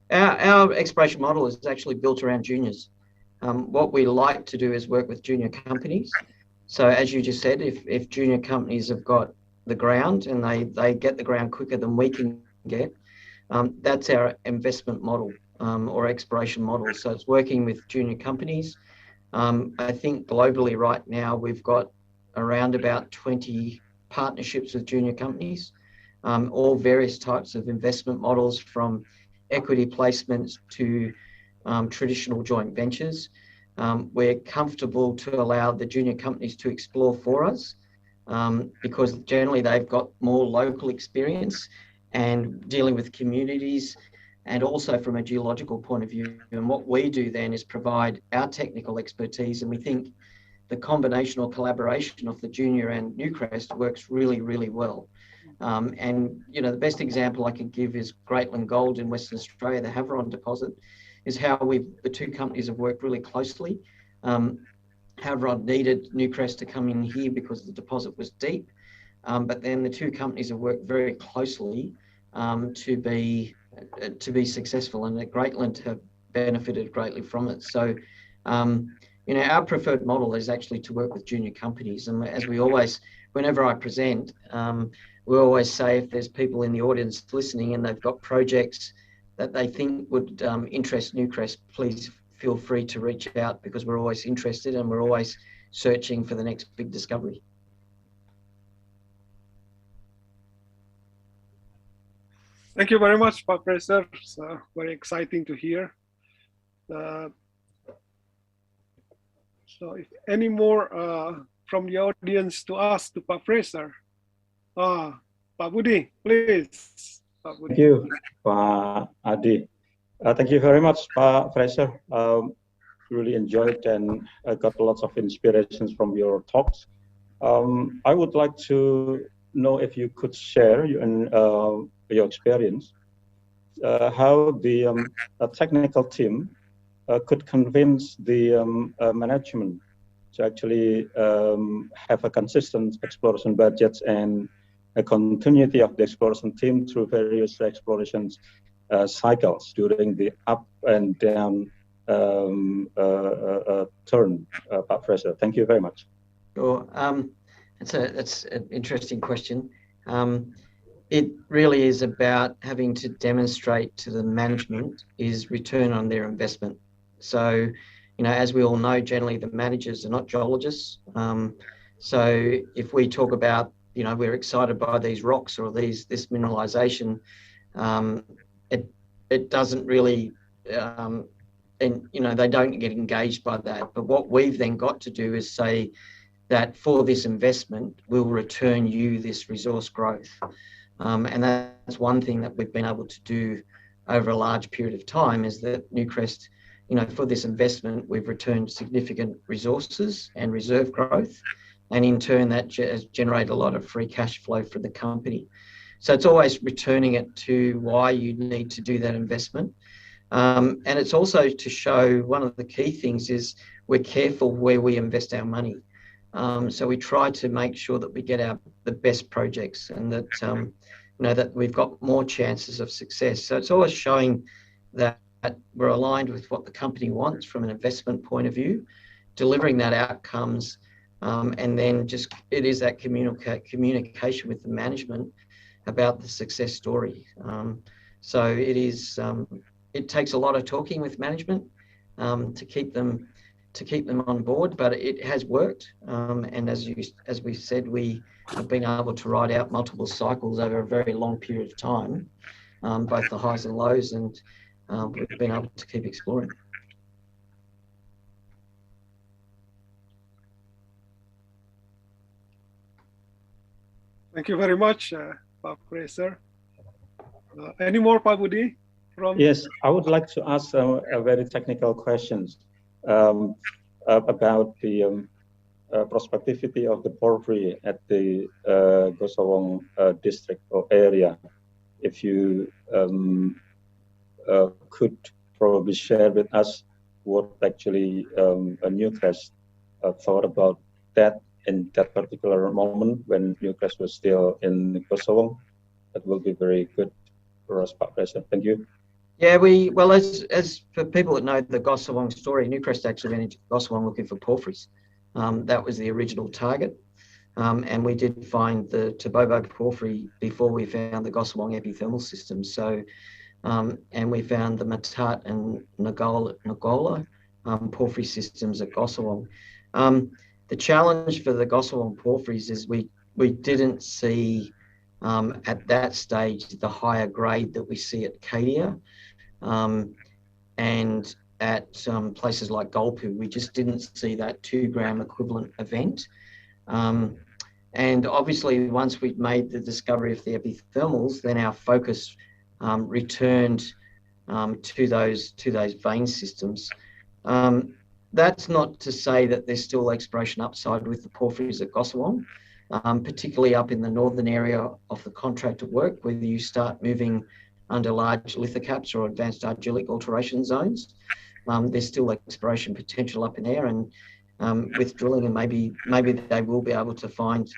Our exploration model is actually built around juniors. What we like to do is work with junior companies. So as you just said, if junior companies have got the ground and they get the ground quicker than we can get, that's our investment model or exploration model. So it's working with junior companies. I think globally right now we've got around about 20 partnerships with junior companies, all various types of investment models, from equity placements to traditional joint ventures. We're comfortable to allow the junior companies to explore for us because generally they've got more local experience and dealing with communities, and also from a geological point of view. And what we do then is provide our technical expertise, and we think the combination or collaboration of the junior and Newcrest works really, really well. And you know, the best example I could give is Greatland Gold in Western Australia, the Havieron deposit, is how the two companies have worked really closely. Havieron needed Newcrest to come in here because the deposit was deep, but then the two companies have worked very closely to be successful, and that Greatland have benefited greatly from it. So, you know, our preferred model is actually to work with junior companies, and as we always, whenever I present, we always say if there's people in the audience listening and they've got projects that they think would interest Newcrest, please feel free to reach out, because we're always interested and we're always searching for the next big discovery. Thank you very much, Pak Fraser. It's very exciting to hear. So if any more from the audience to ask to Pak Fraser. Pak Budi, please. Pak Budi. Thank you, Pak Adi. Thank you very much, Pak Fraser. Really enjoyed and I got lots of inspirations from your talks. I would like to know if you could share your experience, how the technical team could convince the management to actually have a consistent exploration budgets and a continuity of the exploration team through various explorations cycles during the up and down turn, Pak Fraser. Thank you very much. Sure. That's an interesting question. It really is about having to demonstrate to the management is return on their investment. So, you know, as we all know, generally the managers are not geologists. So if we talk about, you know, we're excited by these rocks or this mineralization, it doesn't really, and you know, they don't get engaged by that. But what we've then got to do is say that for this investment, we'll return you this resource growth. And that's one thing that we've been able to do over a large period of time, is that Newcrest, you know, for this investment, we've returned significant resources and reserve growth. And in turn, that has generated a lot of free cash flow for the company. So it's always returning it to why you need to do that investment. And it's also to show, one of the key things is we're careful where we invest our money. So we try to make sure that we get the best projects, and that that we've got more chances of success. So it's always showing that we're aligned with what the company wants from an investment point of view, delivering that outcomes, and then just it is that communication with the management about the success story. So it is it takes a lot of talking with management to keep them on board, but it has worked. And as we said, we have been able to ride out multiple cycles over a very long period of time, both the highs and lows, and we've been able to keep exploring. Thank you very much, Pak Fraser. Any more, Pak Budi? Yes, I would like to ask a very technical questions about the prospectivity of the porphyry at the Gosowong district or area. If you could probably share with us what actually Newcrest thought about that in that particular moment when Newcrest was still in Gosowong, that will be very good for us, Pak Fraser. Thank you. Yeah, well, as for people that know the Gosowong story, Newcrest actually went into Gosowong looking for porphyries. That was the original target. And we did find the Tabobo porphyry before we found the Gosowong epithermal system. So, and we found the Matat and Nagola porphyry systems at Gosowong. The challenge for the Gosowong porphyries is we didn't see at that stage the higher grade that we see at Cadia. And at places like Golpu, we just didn't see that 2 gram equivalent event. And obviously, once we'd made the discovery of the epithermals, then our focus returned to those vein systems. That's not to say that there's still exploration upside with the porphyries at Gosowong, particularly up in the northern area of the contracted work, where you start moving under large lithocaps or advanced argillic alteration zones. There's still exploration potential up in there, and with drilling, and maybe they will be able to find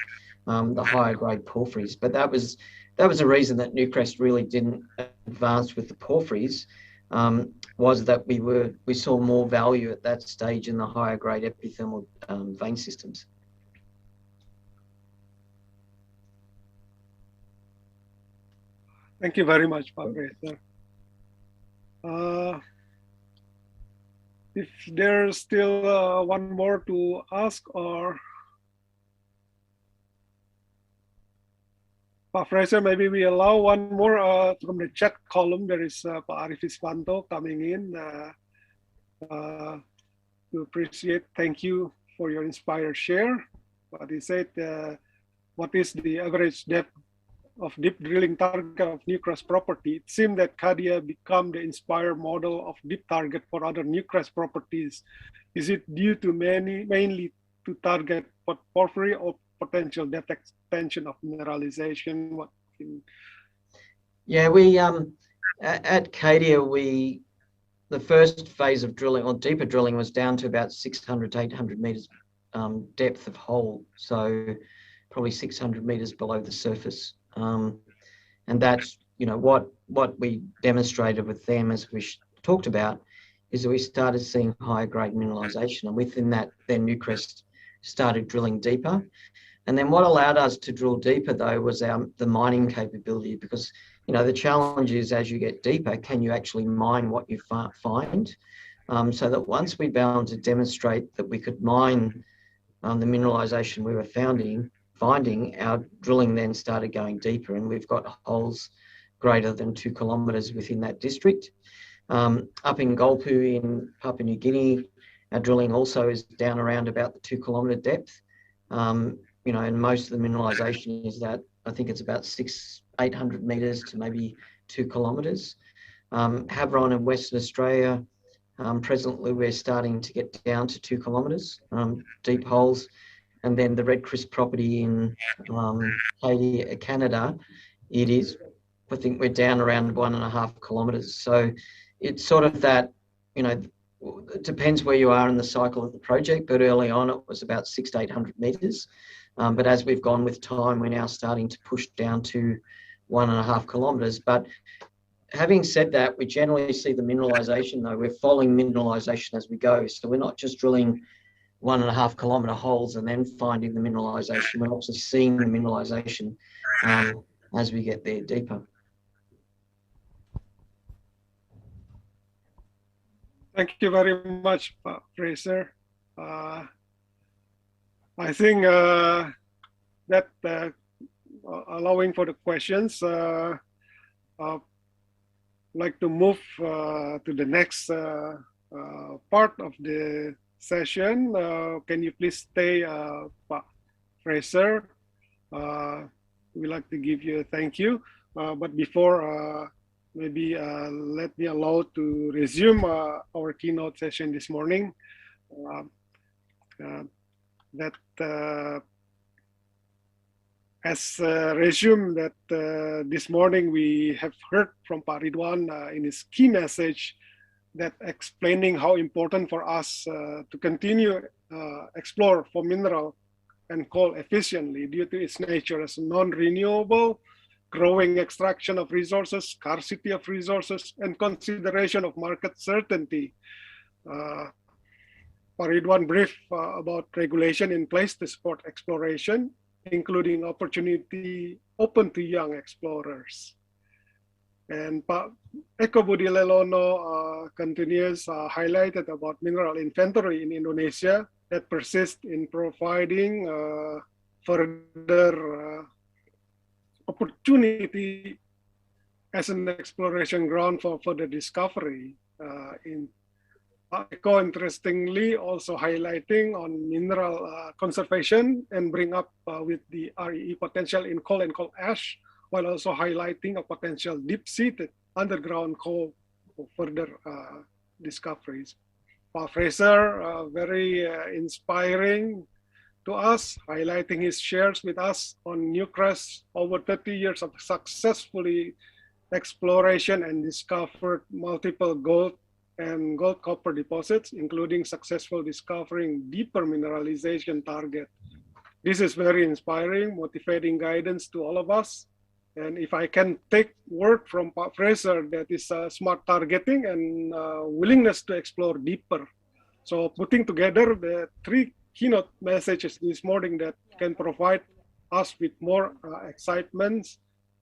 the higher grade porphyries. But that was a reason that Newcrest really didn't advance with the porphyries, was that we saw more value at that stage in the higher grade epithermal vein systems. Thank you very much, Pak Fraser. If there's still one more to ask, or Pak Fraser, maybe we allow one more from the chat column. There is Pak Arif Iswanto coming in to appreciate. Thank you for your inspired share. But he said, what is the average depth of deep drilling target of Newcrest property? It seemed that Cadia become the inspired model of deep target for other Newcrest properties. Is it due to mainly to target porphyry or potential depth extension of mineralization? Yeah, we at Cadia, the first phase of drilling, or deeper drilling, was down to about 600 to 800 meters depth of hole, so probably 600 meters below the surface. And that's, what we demonstrated with them, as we talked about, is that we started seeing higher grade mineralization, and within that, then Newcrest started drilling deeper. And then what allowed us to drill deeper, though, was the mining capability, because the challenge is, as you get deeper, can you actually mine what you find? So that once we found to demonstrate that we could mine the mineralization we were finding, our drilling then started going deeper, and we've got holes greater than 2 kilometres within that district. Up in Golpu in Papua New Guinea, our drilling also is down around about the 2 kilometre depth. And most of the mineralisation is that, I think it's about 600-800 metres to maybe 2 kilometres. Havieron in Western Australia, presently we're starting to get down to 2 kilometres, deep holes. And then the Red Chris property in Canada, I think we're down around 1.5 kilometres. So it's sort of that, it depends where you are in the cycle of the project, but early on it was about 600 to 800 metres. But as we've gone with time, we're now starting to push down to 1.5 kilometres. But having said that, we generally see the mineralisation, though. We're following mineralisation as we go. So we're not just drilling 1.5 kilometre holes and then finding the mineralisation. We're also seeing the mineralisation as we get there deeper. Thank you very much, Fraser. I think that allowing for the questions, I'd like to move to the next part of the session. Can you please stay, Fraser? We'd like to give you a thank you. But before, maybe let me allow to resume our keynote session this morning. As resume that this morning we have heard from Pak Ridwan in his key message that explaining how important for us to continue explore for mineral and coal efficiently due to its nature as non-renewable, growing extraction of resources, scarcity of resources, and consideration of market certainty. Pak Ridwan brief about regulation in place to support exploration, including opportunity open to young explorers. And Pak Eko Budi Lelono continues highlighted about mineral inventory in Indonesia that persists in providing further opportunity as an exploration ground for further discovery. Eko interestingly also highlighting on mineral conservation and bring up with the REE potential in coal and coal ash, while also highlighting a potential deep-seated underground coal for further discoveries. Pak Fraser, very inspiring to us, highlighting his shares with us on Newcrest over 30 years of successfully exploration and discovered multiple gold and gold copper deposits, including successful discovering deeper mineralization target. This is very inspiring, motivating guidance to all of us. And if I can take word from Pak Fraser, that is smart targeting and willingness to explore deeper. So putting together the three keynote messages this morning that can provide us with more excitement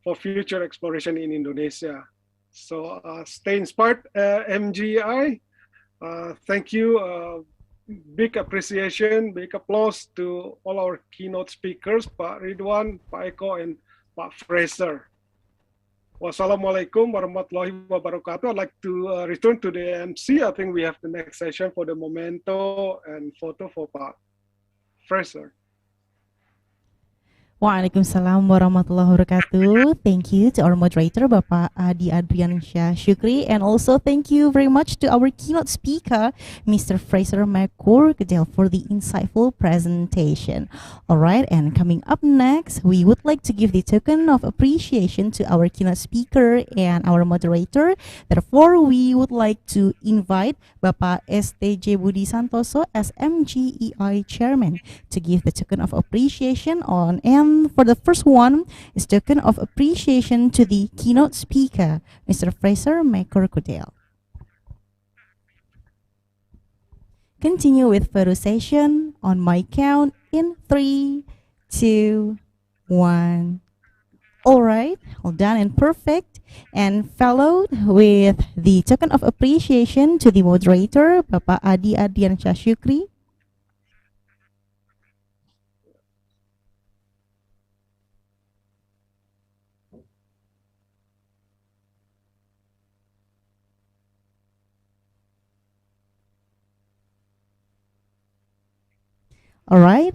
for future exploration in Indonesia. So stay inspired, MGEI. Thank you. Big appreciation, big applause to all our keynote speakers, Pak Ridwan, Pak Eko, and Pak Fraser. Wassalamualaikum warahmatullahi wabarakatuh. I'd like to return to the MC. I think we have the next session for the memento and photo for Pak Fraser. Waalaikumsalam warahmatullahi wabarakatuh. Thank you to our moderator, Bapak Adi Adriansyah Syukri, and also thank you very much to our keynote speaker, Mr. Fraser McCorkdale, for the insightful presentation. All right, and coming up next, we would like to give the token of appreciation to our keynote speaker and our moderator. Therefore, we would like to invite Bapak STJ Budi Santoso as MGEI Chairman to give the token of appreciation on and for the first one is token of appreciation to the keynote speaker, Mr. Fraser McCorkdale. Continue with photo session on my count in 3, 2, 1. All right, all done and perfect. And followed with the token of appreciation to the moderator, Bapak Adi Adriansyah Syukri. All right,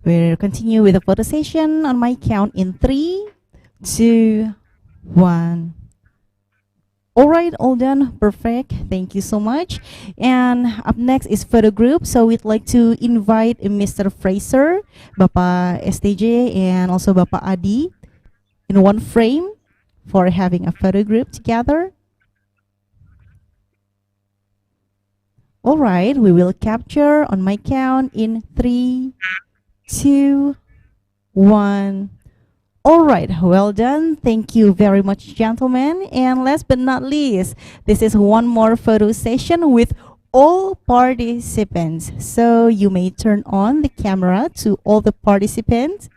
we'll continue with the photo session on my count in 3, 2, 1. All right, all done, perfect. Thank you so much. And up next is photo group. So we'd like to invite Mr. Fraser, Bapak STJ, and also Bapak Adi in one frame for having a photo group together. All right, we will capture on my count in 3, 2, 1. All right, well done. Thank you very much, gentlemen. And last but not least, this is one more photo session with all participants. So you may turn on the camera to all the participants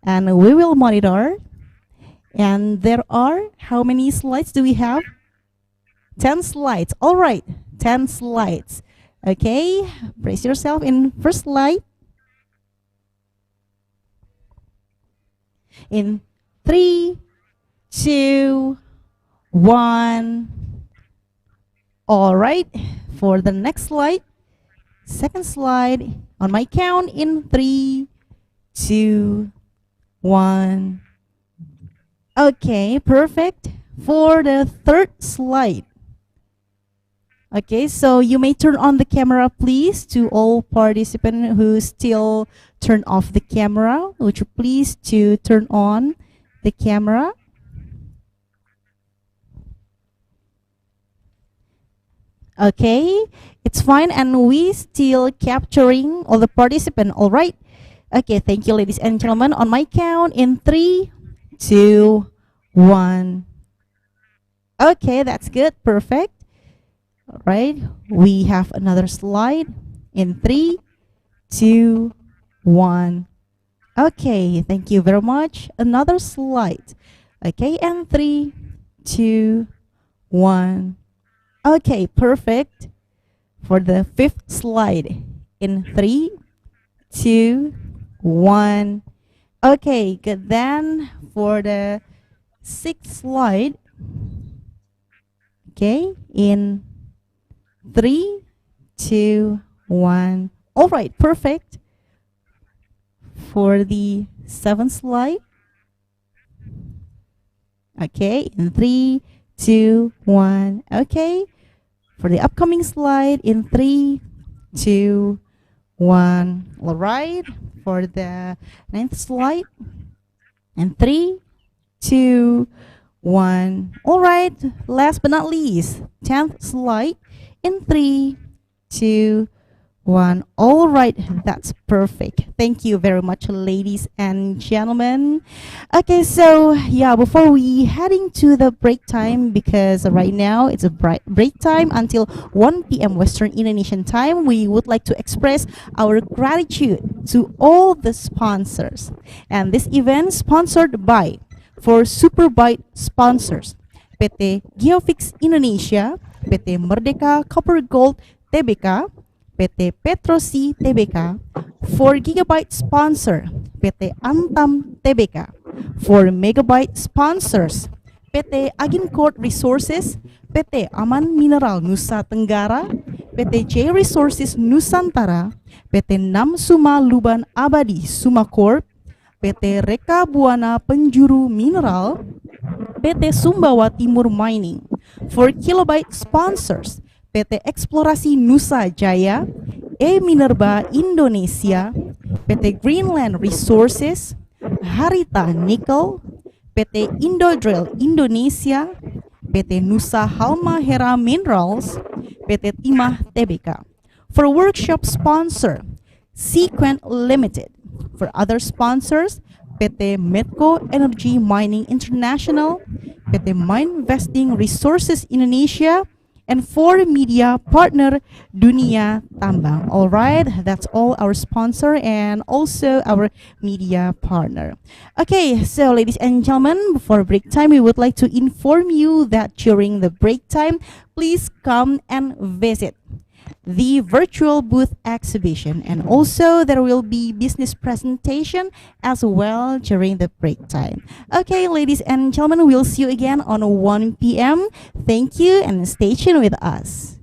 and we will monitor. And there are, how many slides do we have? 10 slides. All right, 10 slides. Okay, brace yourself in first slide. In 3, 2, 1. All right, for the next slide, second slide, on my count in 3, 2, 1. Okay, perfect. For the third slide. Okay, so you may turn on the camera, please, to all participants who still turn off the camera. Would you please to turn on the camera? Okay, it's fine, and we still capturing all the participants. All right. Okay, thank you, ladies and gentlemen. On my count, in 3, 2, 1. Okay, that's good. Perfect. All right, we have another slide in 3, 2, 1. Okay, thank you very much. Another slide. Okay, and 3, 2, 1. Okay, perfect. For the fifth slide in 3, 2, 1. Okay, good. Then for the sixth slide, okay, in 3, 2, 1. All right, perfect. For the seventh slide, okay, in 3, 2, 1. Okay, for the upcoming slide in 3, 2, 1. All right, for the ninth slide in 3, 2, 1. All right, last but not least, 10th slide in 3, 2, 1. All right, that's perfect. Thank you very much, ladies and gentlemen. Okay, so yeah, before we heading to the break time, because right now it's a break time until 1 p.m. Western Indonesian time, we would like to express our gratitude to all the sponsors. And this event sponsored by, for Superbite sponsors, PT Geofix Indonesia, PT Merdeka Copper Gold Tbk, PT Petrosi Tbk. For Gigabyte sponsor, PT Antam Tbk. For Megabyte sponsors, PT Agincourt Resources, PT Aman Mineral Nusa Tenggara, PT J Resources Nusantara, PT Nam Suma Luban Abadi Sumacorp, PT Reka Buana Penjuru Mineral, PT Sumbawa Timur Mining. For Kilobyte sponsors, PT Eksplorasi Nusa Jaya, Minerba Indonesia, PT Greenland Resources, Harita Nickel, PT Indodrill Indonesia, PT Nusa Halmahera Minerals, PT Timah Tbk. For workshop sponsor, Sequent Limited. For other sponsors, PT Medco Energy Mining International, PT Mine Investing Resources Indonesia, and for media partner Dunia Tambang. All right, that's all our sponsor and also our media partner. Okay, so ladies and gentlemen, before break time, we would like to inform you that during the break time, please come and visit the virtual booth exhibition, and also there will be business presentation as well during the break time. Okay, ladies and gentlemen, we'll see you again on 1 p.m. Thank you and stay tuned with us.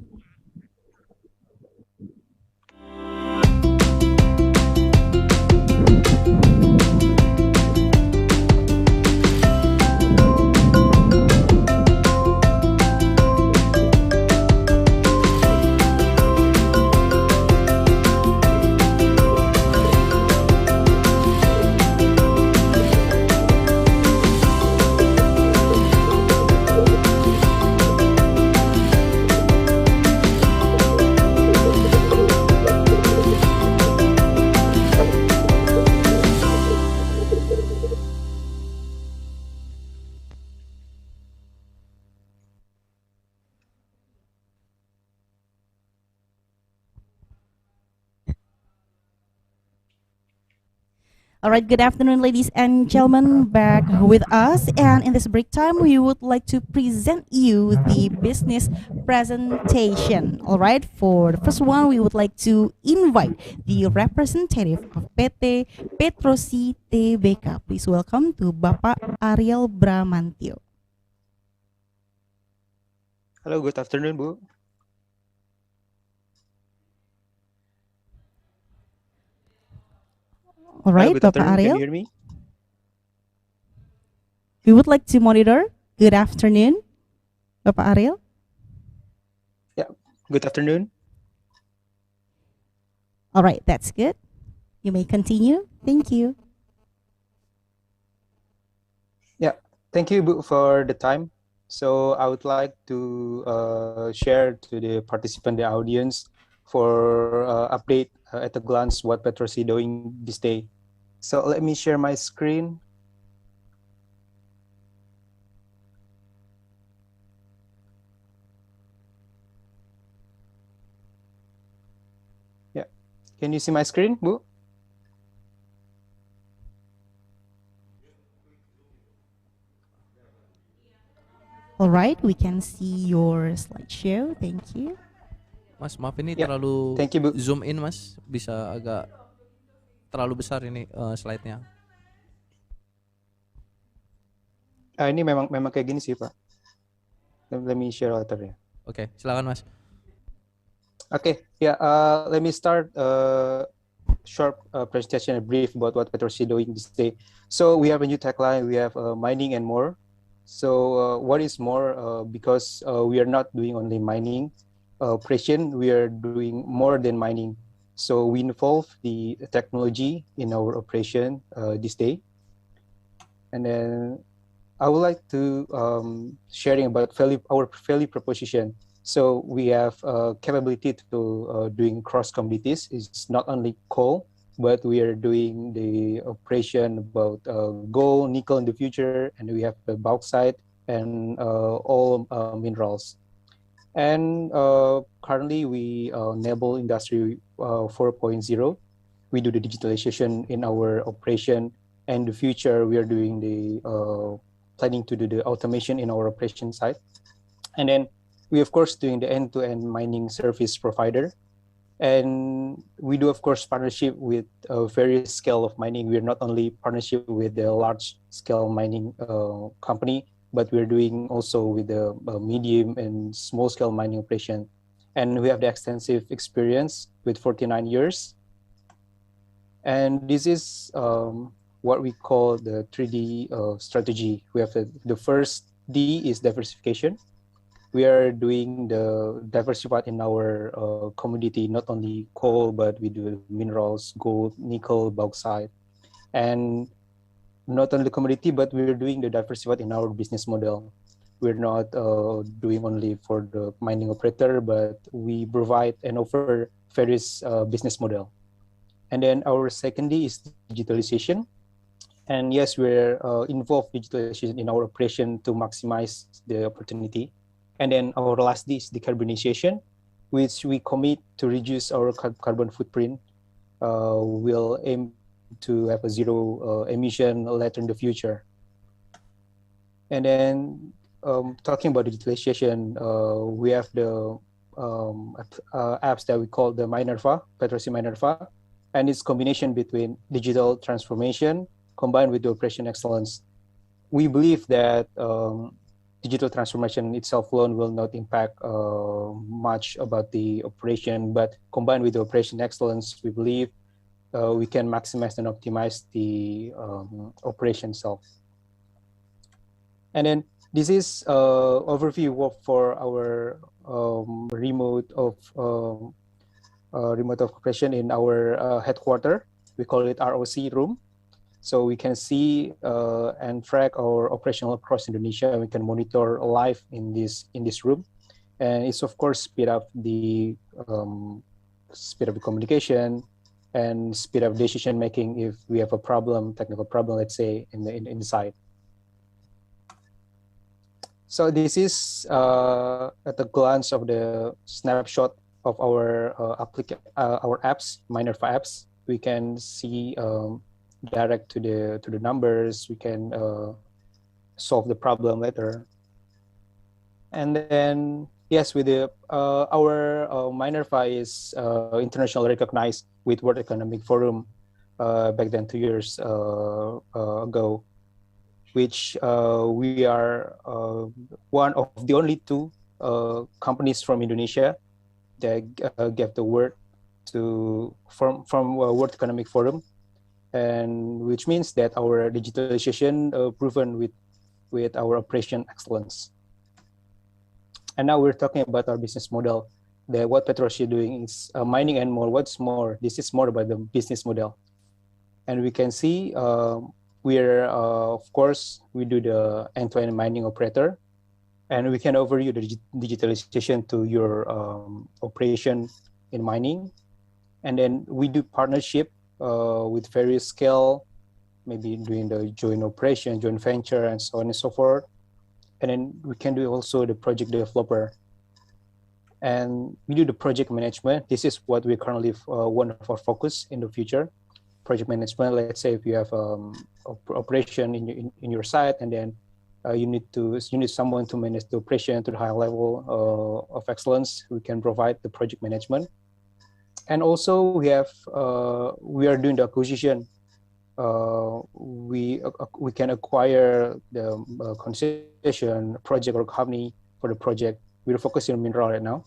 All right, good afternoon, ladies and gentlemen, back with us. And in this break time, we would like to present you the business presentation. All right, for the first one, we would like to invite the representative of PT Petrosi Tbk. Please welcome to Bapak Ariel Bramantio. Hello, good afternoon, Bu. All right, Hello, good Bapak afternoon. Can Ariel. you hear me? We would like to monitor. Good afternoon, Bapak Ariel. Yeah, good afternoon. All right, that's good. You may continue. Thank you. Yeah, thank you, Bu, for the time. So I would like to share to the participant, the audience, for update at a glance what Petrosi doing this day. So let me share my screen. Yeah, can you see my screen, Bu? All right, we can see your slideshow. Thank you. Mas, maaf ini Yeah, terlalu thank you, Bu. zoom in, Mas. Bisa agak terlalu besar ini slide-nya. Ini memang kayak gini sih, Pak. Let me share later ya. Oke, silakan, Mas. Okay, yeah. Let me start short presentation, a brief about what Petrosi doing this day. So we have a new tagline. We have mining and more. So what is more? Because we are not doing only mining operation, we are doing more than mining. So we involve the technology in our operation this day. And then I would like to sharing about our value proposition. So we have capability to doing cross commodities. It's not only coal, but we are doing the operation about gold, nickel in the future, and we have the bauxite and all minerals. And currently we enable Industry 4.0. We do the digitalization in our operation, and in the future we are doing the planning to do the automation in our operation side. And then we of course doing the end-to-end mining service provider. And we do, of course, partnership with various scale of mining. We are not only partnership with the large scale mining company, but we're doing also with the medium and small scale mining operation. And we have the extensive experience with 49 years. And this is what we call the 3D strategy. We have the first D is diversification. We are doing the diversified in our commodity, not only coal, but we do minerals, gold, nickel, bauxite. And not only commodity, but we're doing the diversified in our business model. We're not doing only for the mining operator, but we provide and offer various business model. And then our second D is digitalization. And yes, we're involved digitalization in our operation to maximize the opportunity. And then our last D is decarbonization, which we commit to reduce our carbon footprint. We'll aim to have a zero emission later in the future. And then talking about digitalization, we have the apps that we call the Minerva, Petrosi Minerva, and it's combination between digital transformation combined with the operation excellence. We believe that digital transformation itself alone will not impact much about the operation, but combined with the operation excellence, we believe we can maximize and optimize the operation itself. And then this is overview for our remote of operation in our headquarters. We call it ROC room. So we can see and track our operational across Indonesia, and we can monitor live in this room. And it's of course speed up the communication and speed up decision making if we have a problem, technical problem, let's say in the inside. So this is at a glance of the snapshot of our our apps, Minerva apps. We can see direct to the numbers. We can solve the problem later. And then yes, with the our MinerFi is internationally recognized with World Economic Forum back then 2 years ago, which we are one of the only two companies from Indonesia that gave the word to from World Economic Forum, and which means that our digitalization proven with our operation excellence. And now we're talking about our business model. What Petrosi doing is mining and more. What's more? This is more about the business model. And we can see we're, of course, we do the end-to-end mining operator. And we can overview the digitalization to your operation in mining. And then we do partnership with various scale, maybe doing the joint operation, joint venture, and so on and so forth. And then we can do also the project developer. And we do the project management. This is what we currently one of our focus in the future. Project management, let's say if you have operation in your site, and then you need someone to manage the operation to the high level of excellence, we can provide the project management. And also we are doing the acquisition. We can acquire the concession project or company for the project. We're focusing on mineral right now,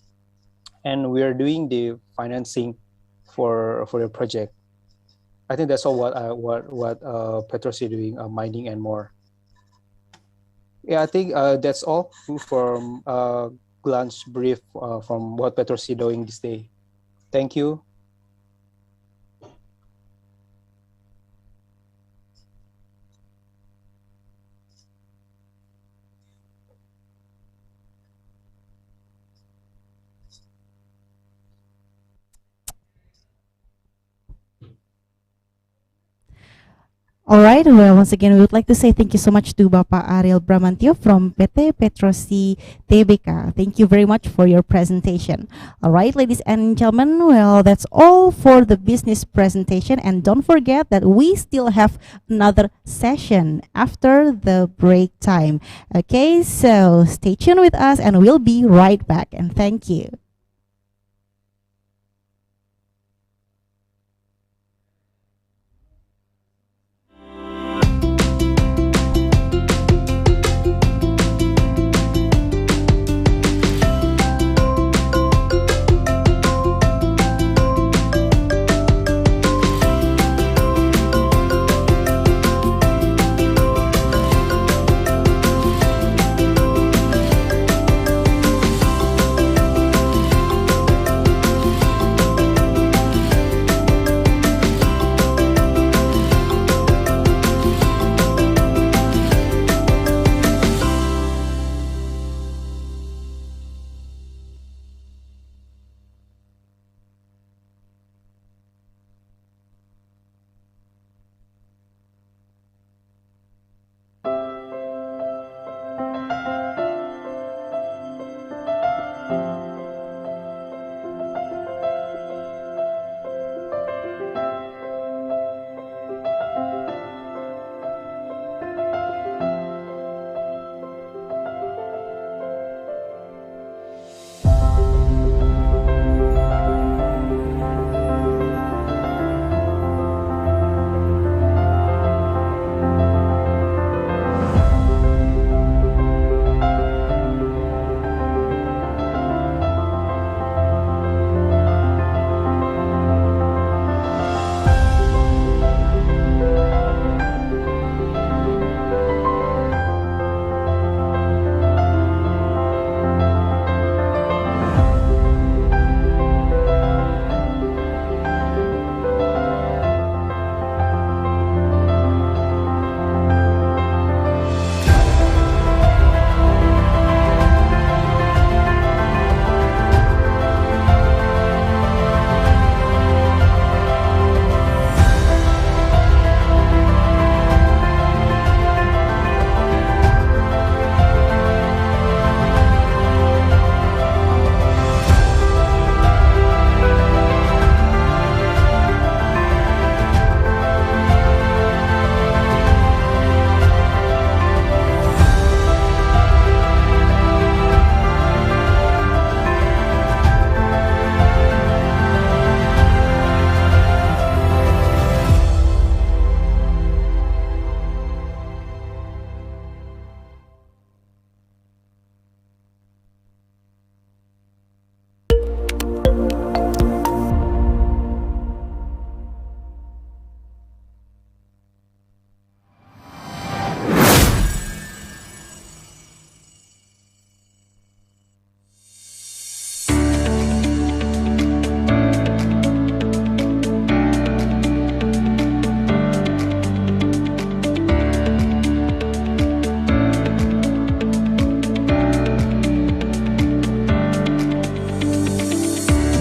and we are doing the financing for the project. I think that's all what Petrosi doing, mining and more. Yeah, I think that's all from glance brief from what Petrosi doing this day. Thank you. All right. Well, once again, we would like to say thank you so much to Bapak Ariel Bramantio from PT Petrosi Tbk. Thank you very much for your presentation. All right, ladies and gentlemen, well, that's all for the business presentation. And don't forget that we still have another session after the break time. Okay, so stay tuned with us and we'll be right back. And thank you.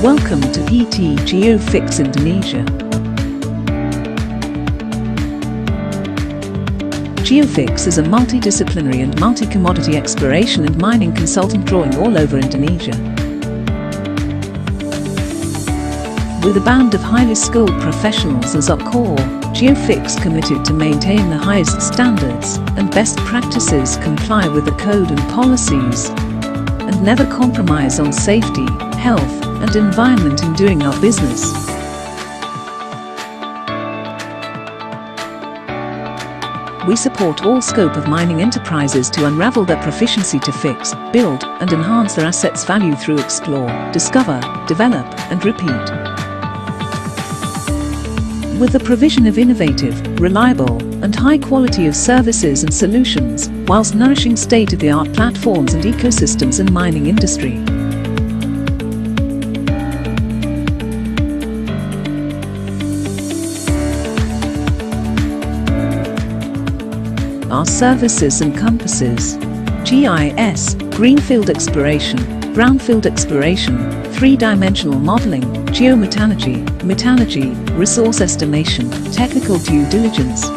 Welcome to PT GeoFix Indonesia. GeoFix is a multidisciplinary and multi-commodity exploration and mining consultant drawing all over Indonesia. With a band of highly skilled professionals as our core, GeoFix committed to maintain the highest standards and best practices, comply with the code and policies, and never compromise on safety, health, and environment in doing our business. We support all scope of mining enterprises to unravel their proficiency to fix, build, and enhance their assets' value through explore, discover, develop, and repeat. With the provision of innovative, reliable, and high quality of services and solutions, whilst nourishing state-of-the-art platforms and ecosystems in mining industry. Our services encompasses GIS, Greenfield Exploration, Brownfield Exploration, 3-dimensional modeling, geometallurgy, metallurgy, resource estimation, technical due diligence.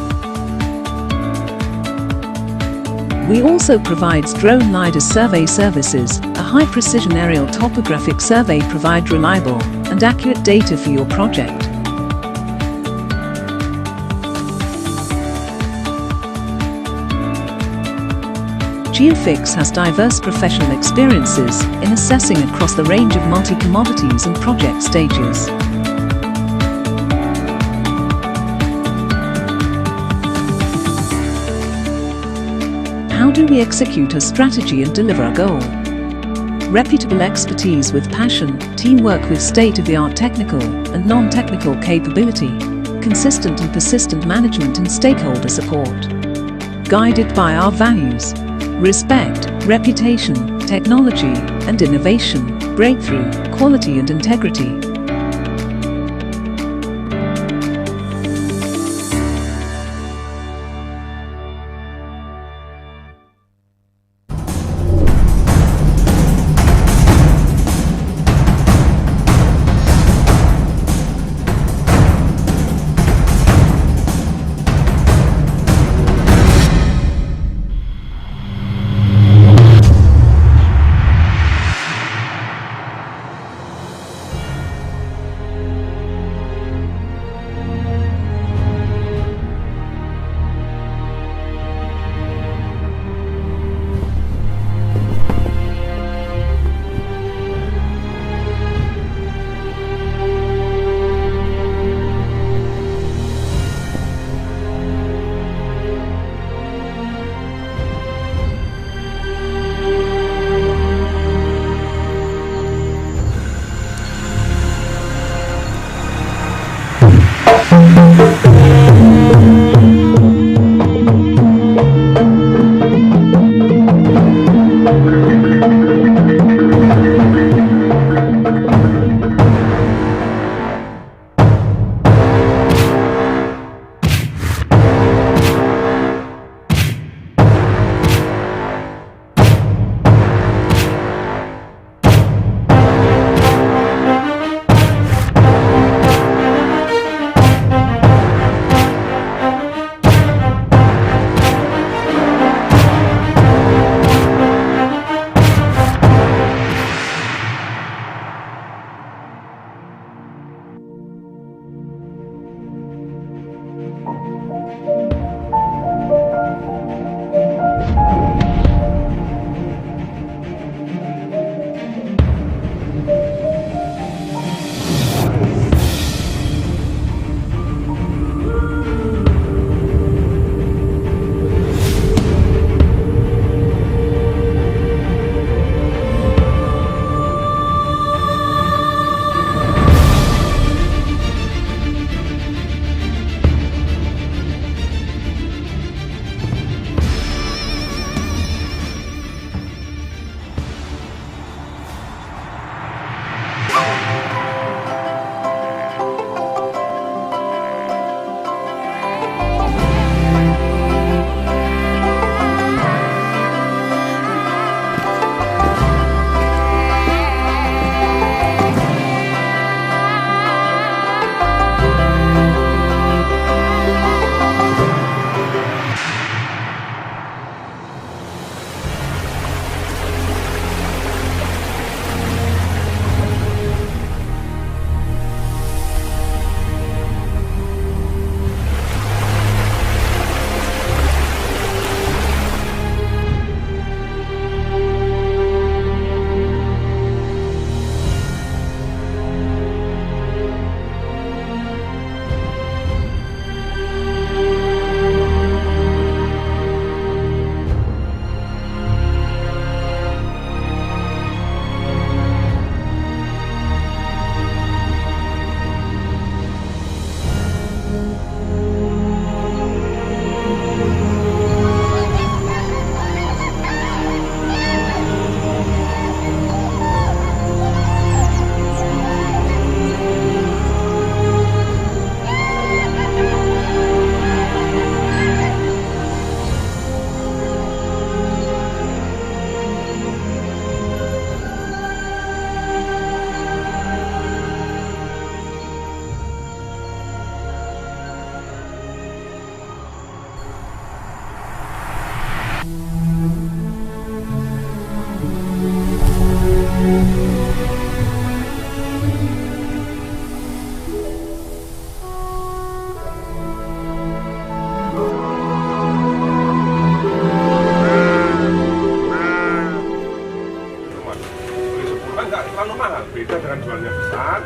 We also provide drone LiDAR survey services, a high-precision aerial topographic survey provide reliable and accurate data for your project. GeoFix has diverse professional experiences in assessing across the range of multi-commodities and project stages. How do we execute a strategy and deliver a goal? Reputable expertise with passion, teamwork with state-of-the-art technical and non-technical capability, consistent and persistent management and stakeholder support. Guided by our values: respect, reputation, technology and innovation, breakthrough, quality and integrity. terlalu mahal, beda dengan jualnya besar.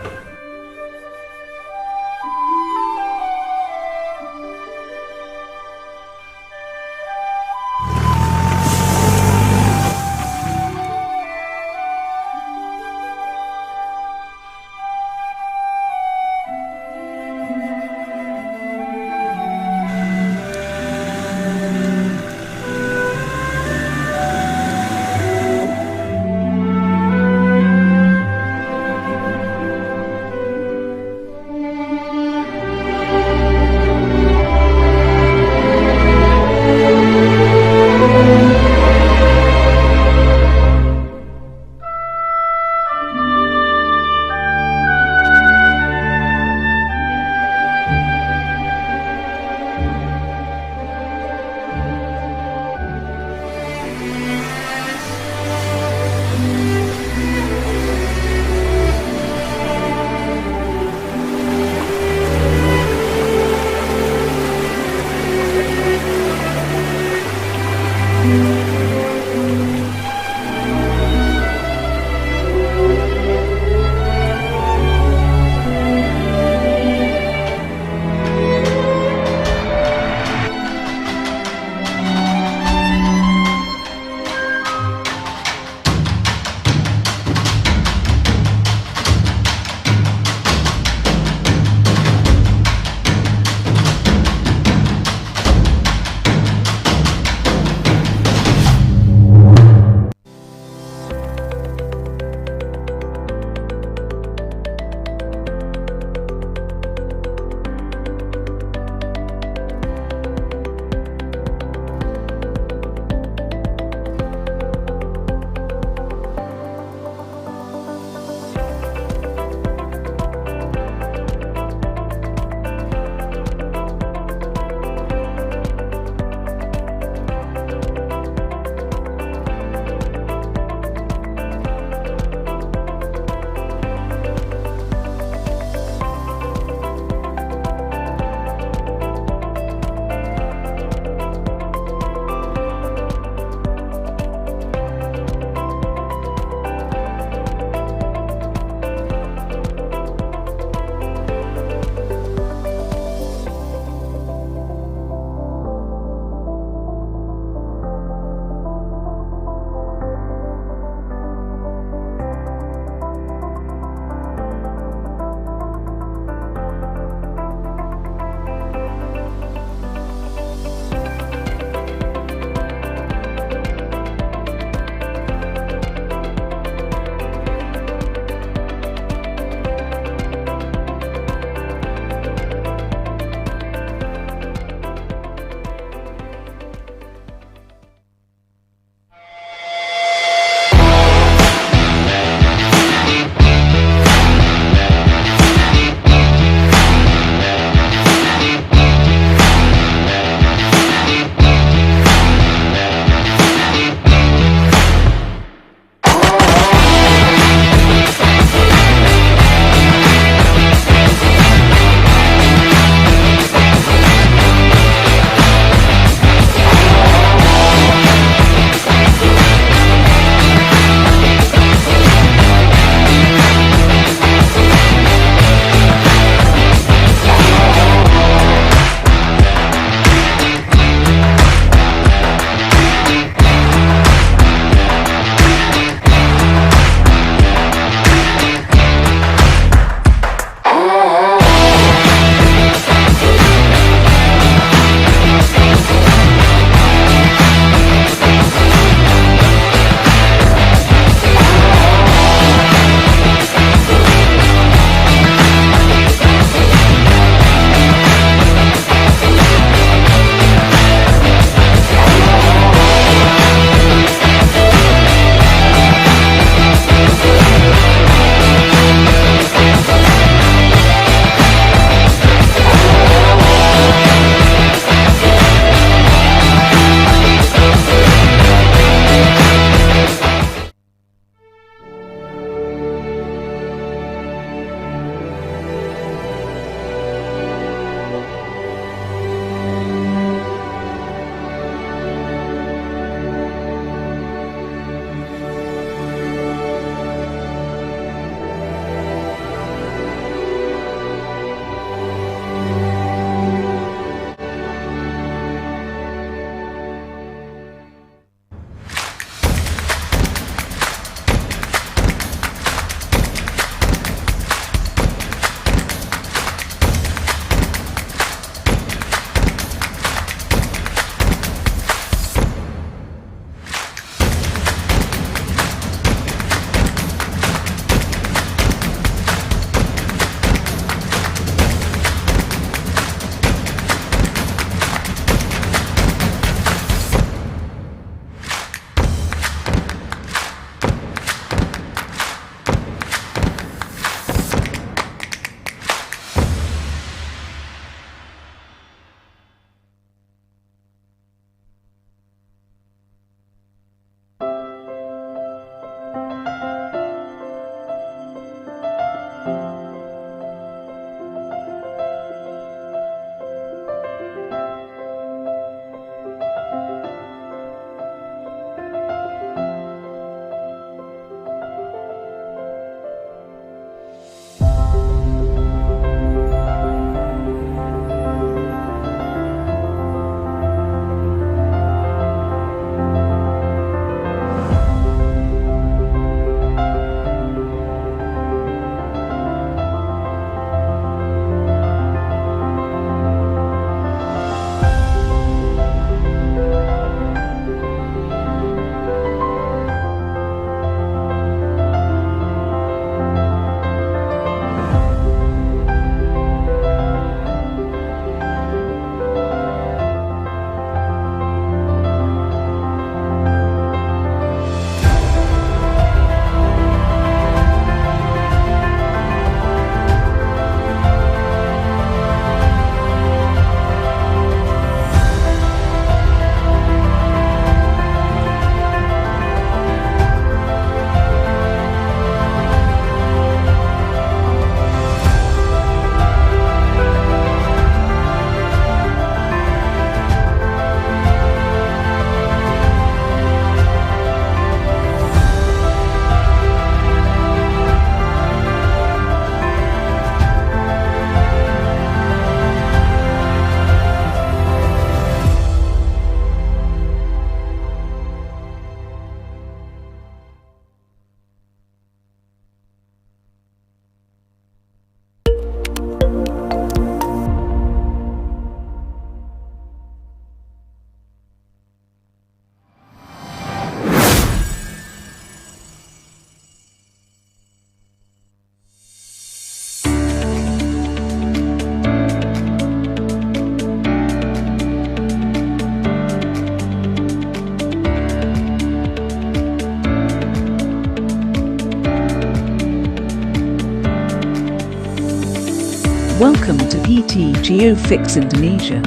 Welcome to PT GeoFix Indonesia.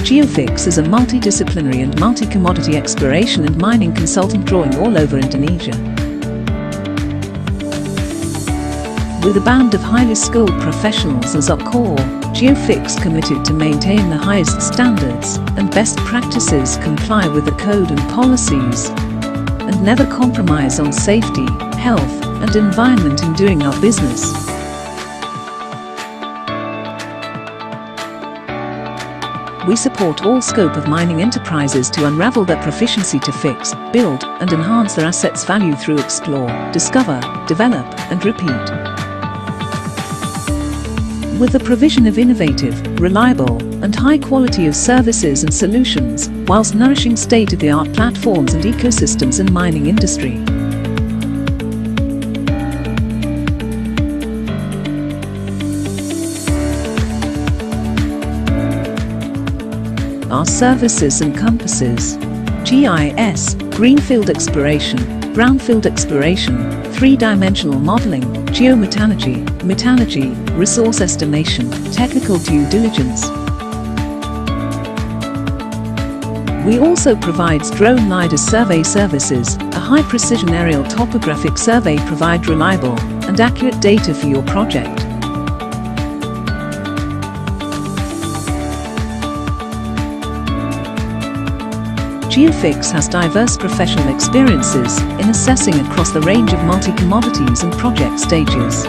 GeoFix is a multidisciplinary and multi-commodity exploration and mining consultant drawing all over Indonesia. With a band of highly skilled professionals as our core, GeoFix committed to maintain the highest standards and best practices, comply with the code and policies, and never compromise on safety, health, and environment in doing our business. We support all scope of mining enterprises to unravel their proficiency to fix, build, and enhance their assets' value through explore, discover, develop, and repeat. With the provision of innovative, reliable, and high quality of services and solutions, whilst nourishing state-of-the-art platforms and ecosystems in mining industry. Our services encompasses GIS, Greenfield Exploration, Brownfield Exploration, 3-dimensional modeling, geometallurgy, metallurgy, resource estimation, technical due diligence. We also provide drone LiDAR survey services, a high-precision aerial topographic survey provide reliable and accurate data for your project. GeoFix has diverse professional experiences in assessing across the range of multi-commodities and project stages.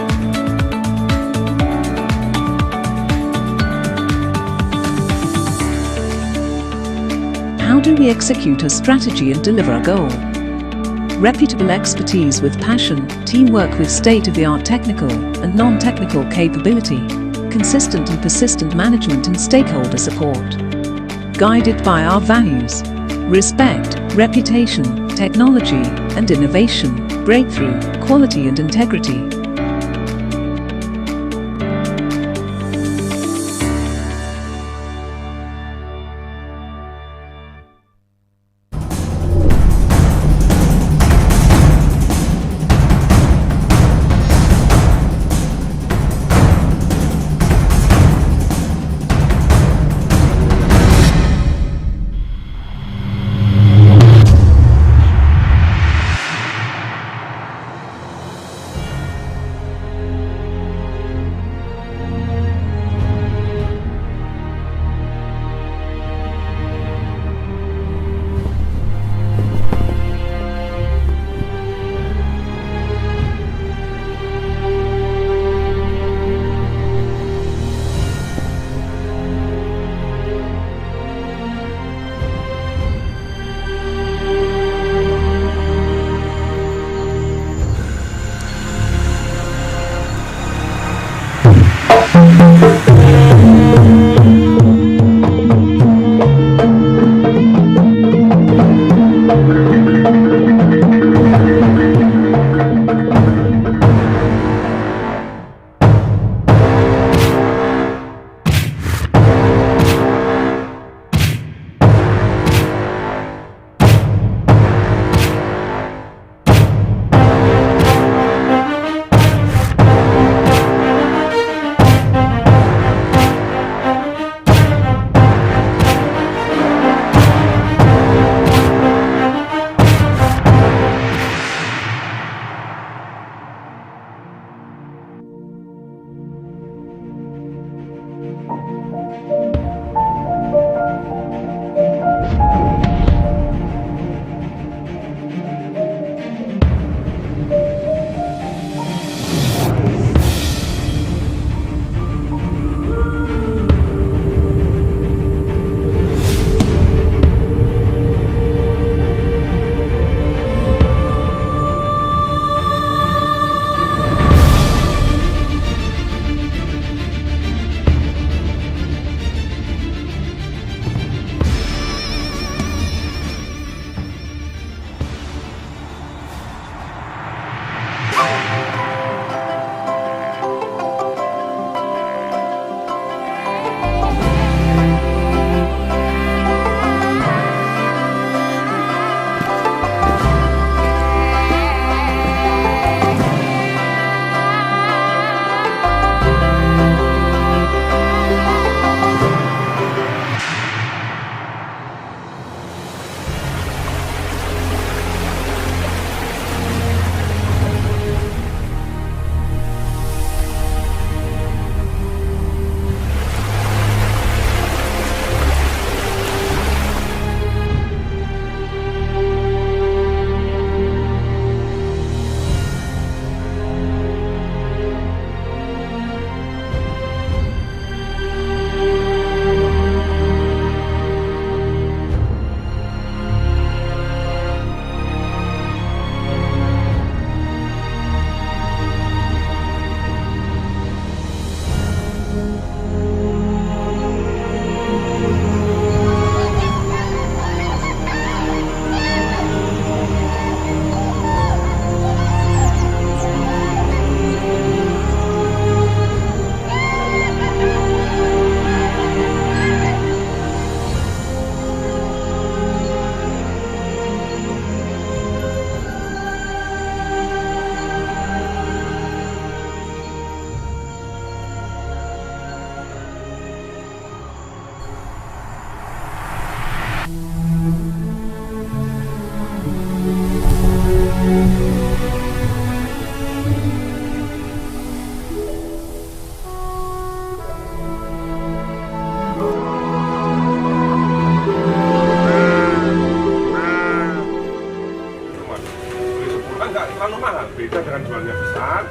How do we execute a strategy and deliver a goal? Reputable expertise with passion, teamwork with state-of-the-art technical and non-technical capability, consistent and persistent management and stakeholder support. Guided by our values: respect, reputation, technology and innovation, breakthrough, quality and integrity. jualnya besar.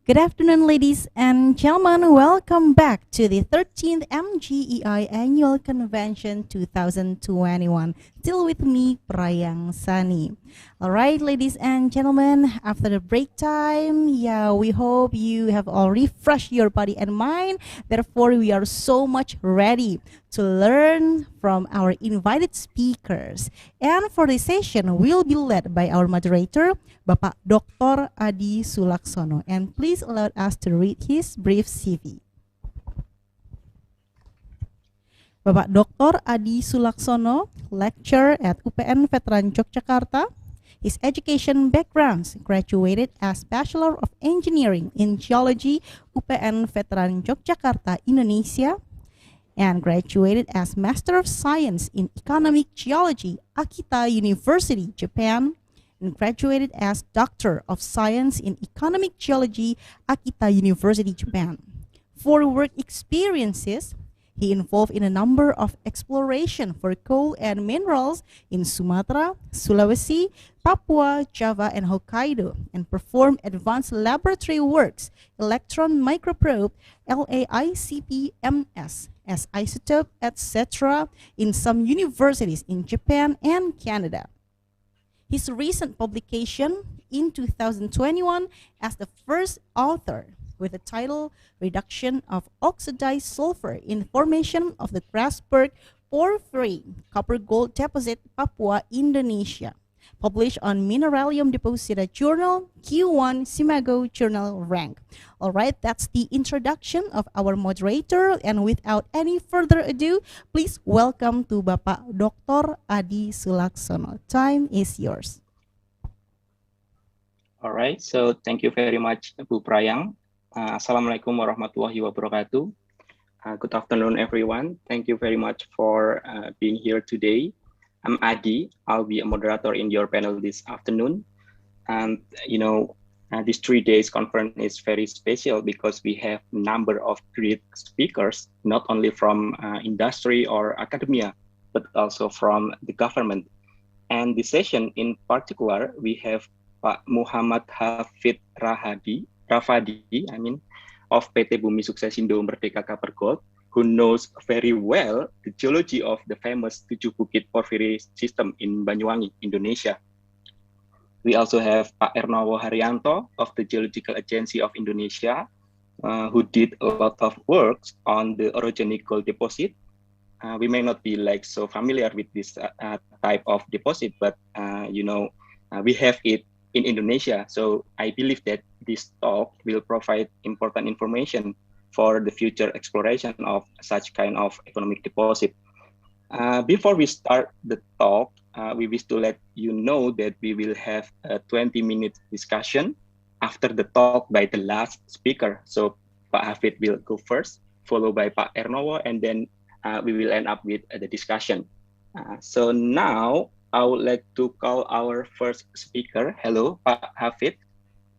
Good afternoon, ladies and gentlemen. Welcome back to the 13th MGEI Annual Convention 2021. Still with me, Prayang Sani. All right, ladies and gentlemen, after the break time, we hope you have all refreshed your body and mind. Therefore, we are so much ready to learn from our invited speakers. And for this session, we'll be led by our moderator, Bapak Dr. Adi Sulaksono. And please allow us to read his brief CV. Bapak Dr. Adi Sulaksono, lecturer at UPN Veteran Yogyakarta. His education backgrounds: graduated as Bachelor of Engineering in Geology, UPN Veteran Yogyakarta, Indonesia, and graduated as Master of Science in Economic Geology, Akita University, Japan, and graduated as Doctor of Science in Economic Geology, Akita University, Japan. For work experiences, he involved in a number of exploration for coal and minerals in Sumatra, Sulawesi, Papua, Java, and Hokkaido, and performed advanced laboratory works, electron microprobe, LAICP, MS, as isotope, etc., in some universities in Japan and Canada. His recent publication in 2021 as the first author with the title Reduction of Oxidized Sulfur in Formation of the Grasberg Porphyry Copper Gold Deposit, Papua, Indonesia, published on Mineralium Deposita Journal, Q1 Simago Journal Rank. All right, that's the introduction of our moderator, and without any further ado, please welcome to Bapak Dr. Adi Sulaksono. Time is yours. All right, so thank you very much, Bu Prayang. Assalamualaikum warahmatullahi wabarakatuh. Good afternoon, everyone. Thank you very much for being here today. I'm Adi. I'll be a moderator in your panel this afternoon. And this 3 days conference is very special because we have a number of great speakers, not only from industry or academia, but also from the government. And this session in particular, we have Pak Muhammad Hafid Rafadi, of PT Bumi Suksesindo Merdeka Copper Gold, who knows very well the geology of the famous Tujuh Bukit Porphyry system in Banyuwangi, Indonesia. We also have Pak Ernowo Haryanto of the Geological Agency of Indonesia, who did a lot of works on the orogenic gold deposit. We may not be so familiar with this type of deposit, but we have it in Indonesia. So I believe that this talk will provide important information for the future exploration of such kind of economic deposit. Before we start the talk, we wish to let you know that we will have a 20-minute discussion after the talk by the last speaker. So Pak Hafid will go first, followed by Pak Ernowo, and then we will end up with the discussion. So now I would like to call our first speaker. Hello, Pak Hafid.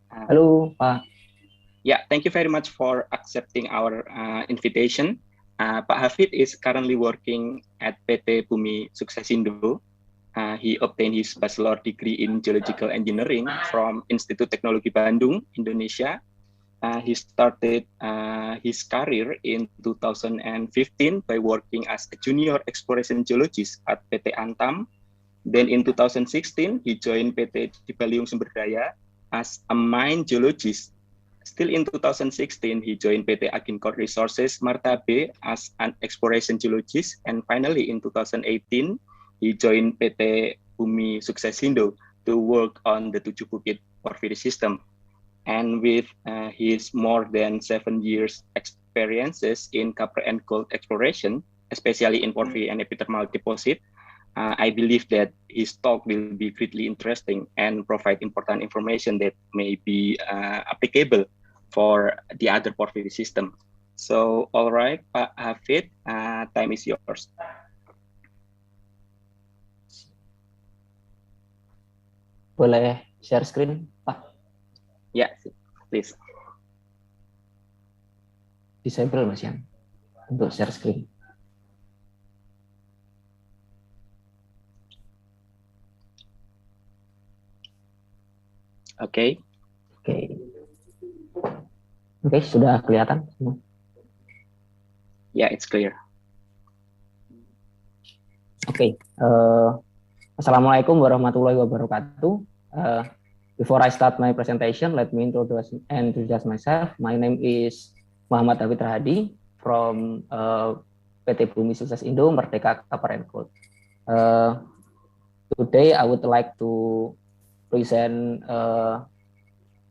Hello, Pak. Yeah, thank you very much for accepting our invitation. Pak Hafid is currently working at PT Bumi Suksesindo. He obtained his bachelor degree in geological engineering from Institut Teknologi Bandung, Indonesia. He started his career in 2015 by working as a junior exploration geologist at PT Antam. Then in 2016, he joined PT Cipayung Sumberdaya as a mine geologist. Still in 2016, he joined PT Agincourt Resources Martabe as an exploration geologist. And finally, in 2018, he joined PT Bumi Suksesindo to work on the Tujuh Bukit porphyry system. And with his more than 7 years experiences in copper and gold exploration, especially in porphyry and epithermal deposit, I believe that his talk will be greatly interesting and provide important information that may be applicable for the other porphyry system. So, all right, Pak Hafid, time is yours. Boleh share screen, Pak? Yeah, please. Disable Mas Yan untuk share screen. Oke. Oke, sudah kelihatan semua? Yeah, it's clear. Oke. Assalamualaikum warahmatullahi wabarakatuh. Before I start my presentation, let me introduce myself. My name is Muhammad David Rahadi from PT Bumi Sukses Indo Merdeka Copper and Gold. Today I would like to present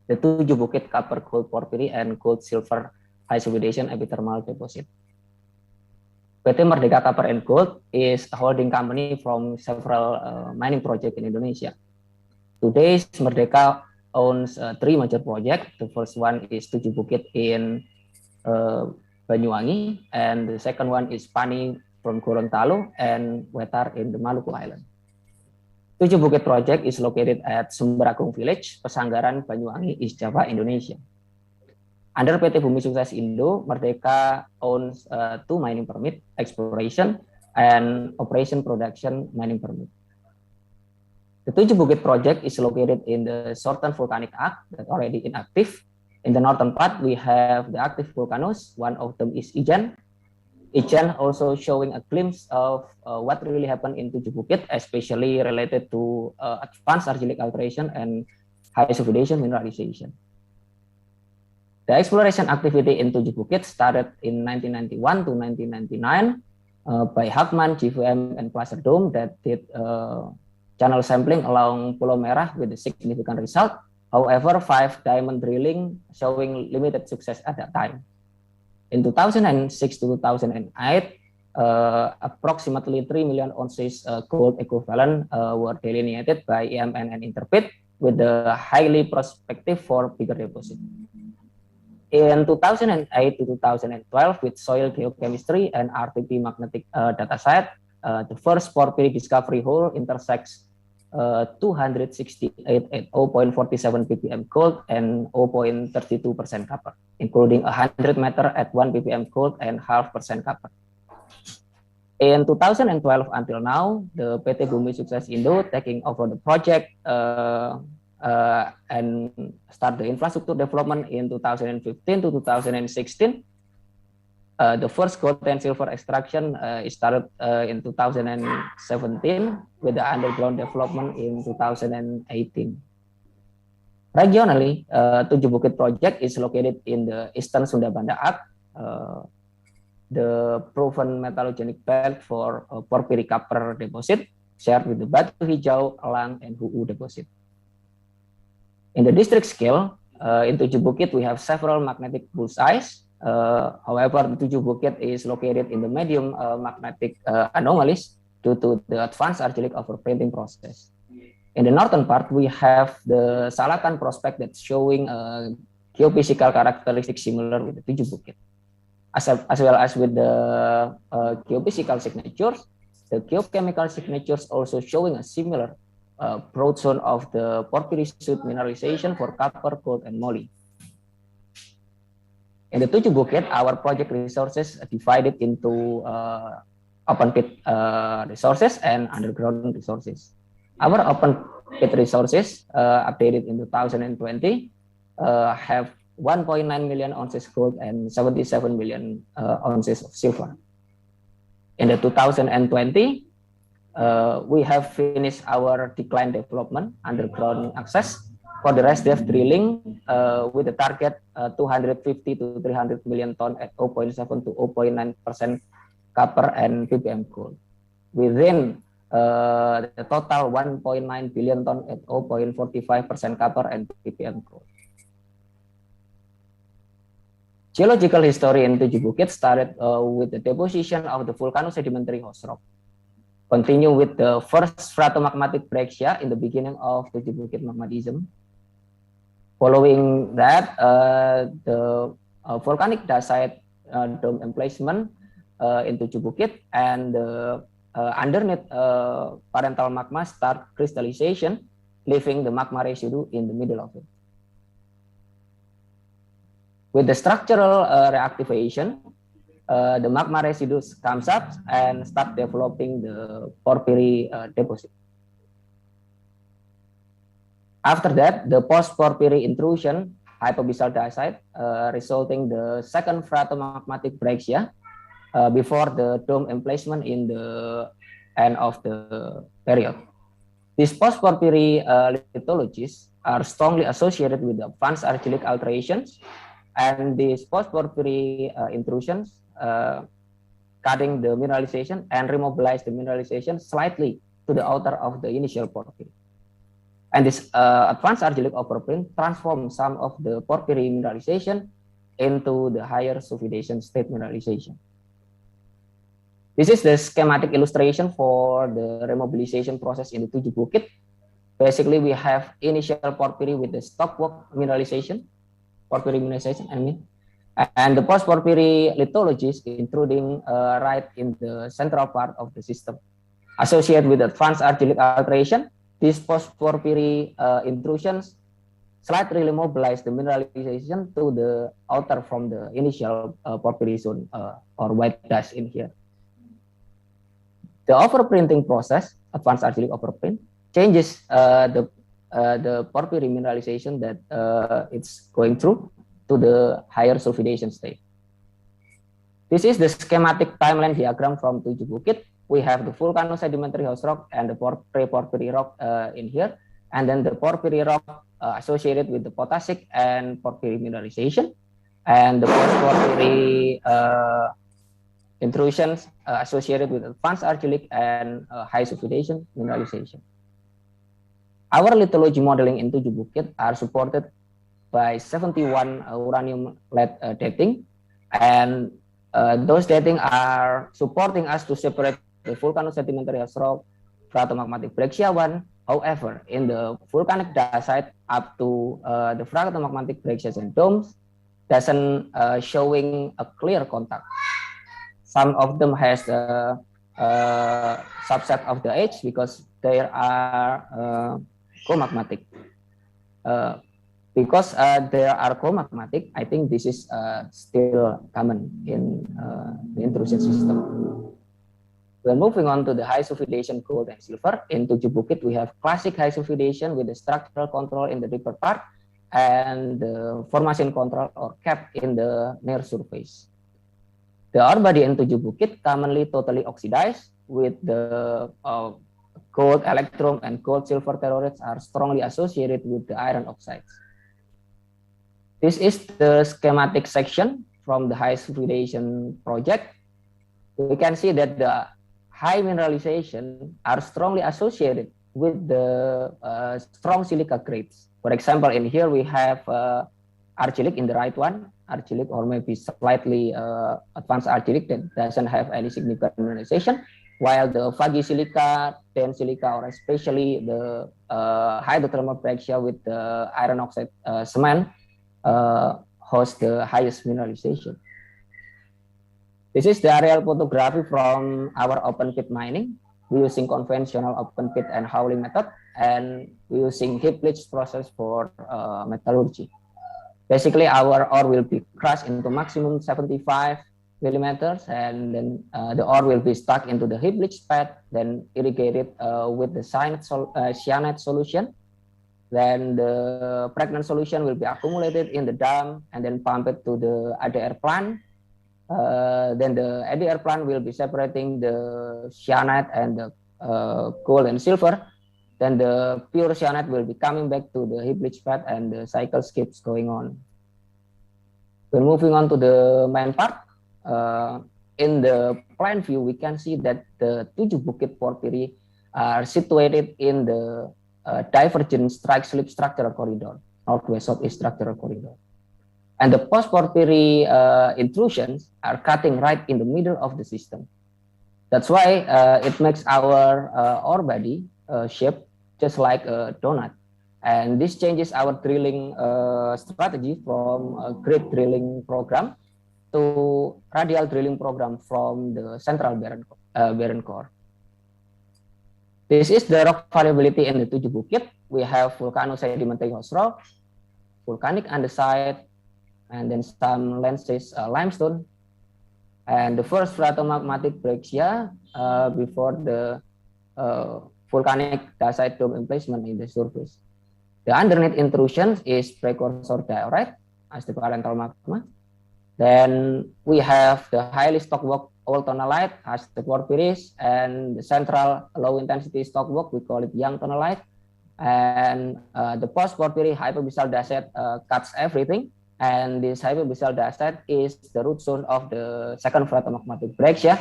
the Tujuh Bukit copper gold porphyry and gold silver high sulfidation epithermal deposit. PT Merdeka Copper and Gold is a holding company from several mining projects in Indonesia. Today, Merdeka owns 3 major projects. The first one is Tujuh Bukit in Banyuwangi, and the second one is Pani from Gorontalo and Wetar in the Maluku Island. Tujuh Bukit project is located at Sumberagung Village, Pesanggaran, Banyuwangi, East Java, Indonesia. Under PT Bumi Sukses Indo, Merdeka owns 2 mining permit, exploration and operation production mining permit. The Tujuh Bukit project is located in the southern volcanic arc that already inactive. In the northern part, we have the active volcanoes. One of them is Ijen. Ijen also showing a glimpse of what really happened in Tujuh Bukit, especially related to advanced argillic alteration and high sulfidation mineralization. The exploration activity in Tujuh Bukit started in 1991 to 1999 by Hagman, GVM, and Placer Dome that did channel sampling along Pulau Merah with a significant result. However, 5 diamond drilling showing limited success at that time. In 2006 to 2008, approximately 3 million ounces gold equivalent were delineated by EMN and Interpit with the highly prospective for bigger deposit. In 2008 to 2012, with soil geochemistry and RTP magnetic dataset, the first porphyry discovery hole intersects 268 at 0.47 ppm gold and 0.32% copper, including 100 meter at 1 ppm gold and 0.5% copper. In 2012 until now, the PT Bumi Sukses Indo taking over the project and start the infrastructure development in 2015 to 2016. The first gold and silver extraction started in 2017 with the underground development in 2018. Regionally, Tujuh Bukit project is located in the eastern Sunda Banda Arc, the proven metallogenic belt for porphyry copper deposit shared with the Batu Hijau, Elang, and Huu deposit. In the district scale, in Tujuh Bukit, we have several magnetic bullseyes. However, the Tujuh Bukit is located in the medium magnetic anomalies due to the advanced argillic overprinting process. In the northern part, we have the Salatan prospect that's showing geophysical characteristics similar with the Tujuh Bukit. As well as with the geophysical signatures, the geochemical signatures also showing a similar broad zone of the porphyry suit mineralization for copper, gold, and moly. In the Tujuh Bukit, our project resources are divided into open pit resources and underground resources. Our open pit resources updated in 2020 have 1.9 million ounces gold and 77 million ounces of silver. In the 2020, we have finished our decline development underground access For the rest depth drilling, with the target 250 to 300 million ton at 0.7 to 0.9% copper and ppm gold. Within the total 1.9 billion ton at 0.45% copper and ppm gold. Geological history in Tujuh Bukit started with the deposition of the volcano-sedimentary host rock. Continue with the first stratomagmatic breccia in the beginning of Tujuh Bukit magmatism. Following that, the volcanic dacite dome emplacement in Tujuh Bukit, and underneath parental magma start crystallization, leaving the magma residue in the middle of it. With the structural reactivation, the magma residues comes up and start developing the porphyry deposit. After that, the post-porphyry intrusion, hypoabyssal dacite, resulting the second stratomagmatic breccia before the dome emplacement in the end of the period. These post-porphyry lithologies are strongly associated with the advanced argillic alterations, and these post-porphyry intrusions cutting the mineralization and remobilize the mineralization slightly to the outer of the initial porphyry. And this advanced argillic overprint transforms some of the porphyry mineralization into the higher sulfidation state mineralization. This is the schematic illustration for the remobilization process in the Tujuh Bukit. Basically, we have initial porphyry with the stockwork mineralization, and the post-porphyry lithologies intruding right in the central part of the system. Associated with advanced argillic alteration, these post-porphyry intrusions slightly mobilize the mineralization to the outer from the initial porphyry zone or white dust in here. The overprinting process, advanced argillic overprint, changes the porphyry mineralization that it's going through to the higher sulfidation state. This is the schematic timeline diagram from Tujuh Bukit. We have the volcano-sedimentary host rock and the pre-porphyry rock in here, and then the porphyry rock associated with the potassic and porphyry mineralization, and the post-porphyry intrusions associated with advanced argillic and high sulfidation mineralization. Our lithology modeling in Tujuh Bukit are supported by 71 uranium lead dating, and those dating are supporting us to separate the volcano-sedimentary host rock, stratomagmatic breccia 1. However, in the volcanic dacite up to the stratomagmatic breccias and domes doesn't showing a clear contact. Some of them has a subset of the edge because they are comagmatic. Because they are comagmatic, I think this is still common in the intrusion system. We're moving on to the high sulfidation gold and silver. In Tujuh Bukit, we have classic high sulfidation with the structural control in the deeper part and the formation control or cap in the near surface. The ore body in Tujuh Bukit commonly totally oxidized with the gold electrum and gold silver tellurides are strongly associated with the iron oxides. This is the schematic section from the high sulfidation project. We can see that the high mineralization are strongly associated with the strong silica grades. For example, in here we have argillic in the right one, argillic or maybe slightly advanced argillic that doesn't have any significant mineralization, while the fuggy silica, dense silica, or especially the hydrothermal breccia with the iron oxide cement host the highest mineralization. This is the aerial photography from our open pit mining. We're using conventional open pit and hauling method, and we're using heap leach process for metallurgy. Basically, our ore will be crushed into maximum 75 millimeters, and then the ore will be stuck into the heap leach pad, then irrigated with the cyanide solution. Then the pregnant solution will be accumulated in the dam and then pumped to the ADR plant. Then the ADR plant will be separating the cyanide and the gold and silver then the pure cyanide will be coming back to the heap leach pad and the cycle keeps going on. When moving on to the main part, in the plan view, we can see that the 7 bukit porphyry are situated in the divergent strike-slip structural corridor, northwest-southeast structural corridor. And the post-porphyry intrusions are cutting right in the middle of the system. That's why it makes our ore body shape just like a donut. And this changes our drilling strategy from a grid drilling program to radial drilling program from the central barren core. This is the rock variability in the 7 bukit. We have volcano-sedimentary host rock, volcanic andesite, and then some lenses limestone. And the first phreatomagmatic breccia before the volcanic dacite dome emplacement in the surface. The underneath intrusion is precursor diorite as the parental magma. Then we have the highly stockwork old tonalite as the porphyries, and the central low intensity stockwork, we call it young tonalite. And the post-porphyry hypoabyssal dacite cuts everything. And this hypoabyssal dacite is the root source of the second phreatomagmatic breccia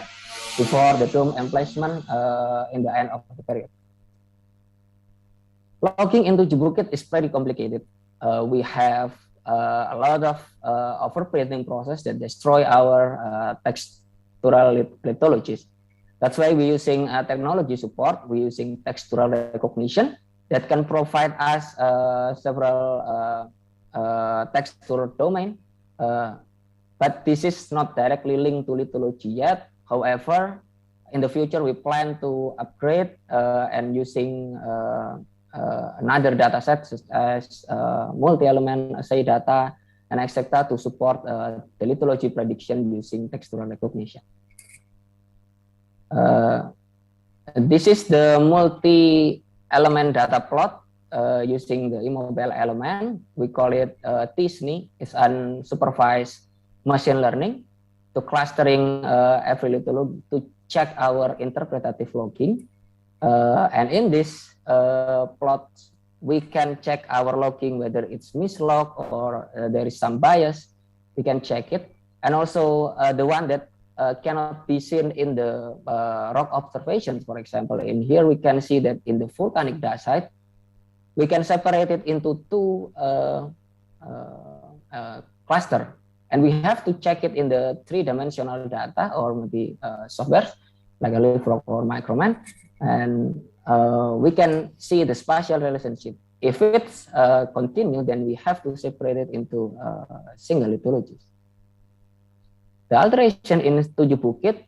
before the dome emplacement in the end of the period. Logging into 7 bukit is pretty complicated. We have a lot of overprinting process that destroy our textural lithologies. That's why we're using technology support. We're using textural recognition that can provide us several texture domain, but this is not directly linked to lithology yet. However, in the future, we plan to upgrade and using another data set such as multi-element assay data and etc. to support the lithology prediction using textural recognition. This is the multi-element data plot using the immobile element. We call it TSNI. It's unsupervised machine learning to clustering every lithology to check our interpretative logging. And in this plot, we can check our logging, whether it's mislog or there is some bias. We can check it. And also the one that cannot be seen in the rock observations, for example. In here, we can see that in the volcanic dacite, we can separate it into 2 clusters. And we have to check it in the 3-dimensional data or maybe software like a LiveRock or Microman. And we can see the spatial relationship. If it's continued, then we have to separate it into single lithologies. The alteration in 7 bukit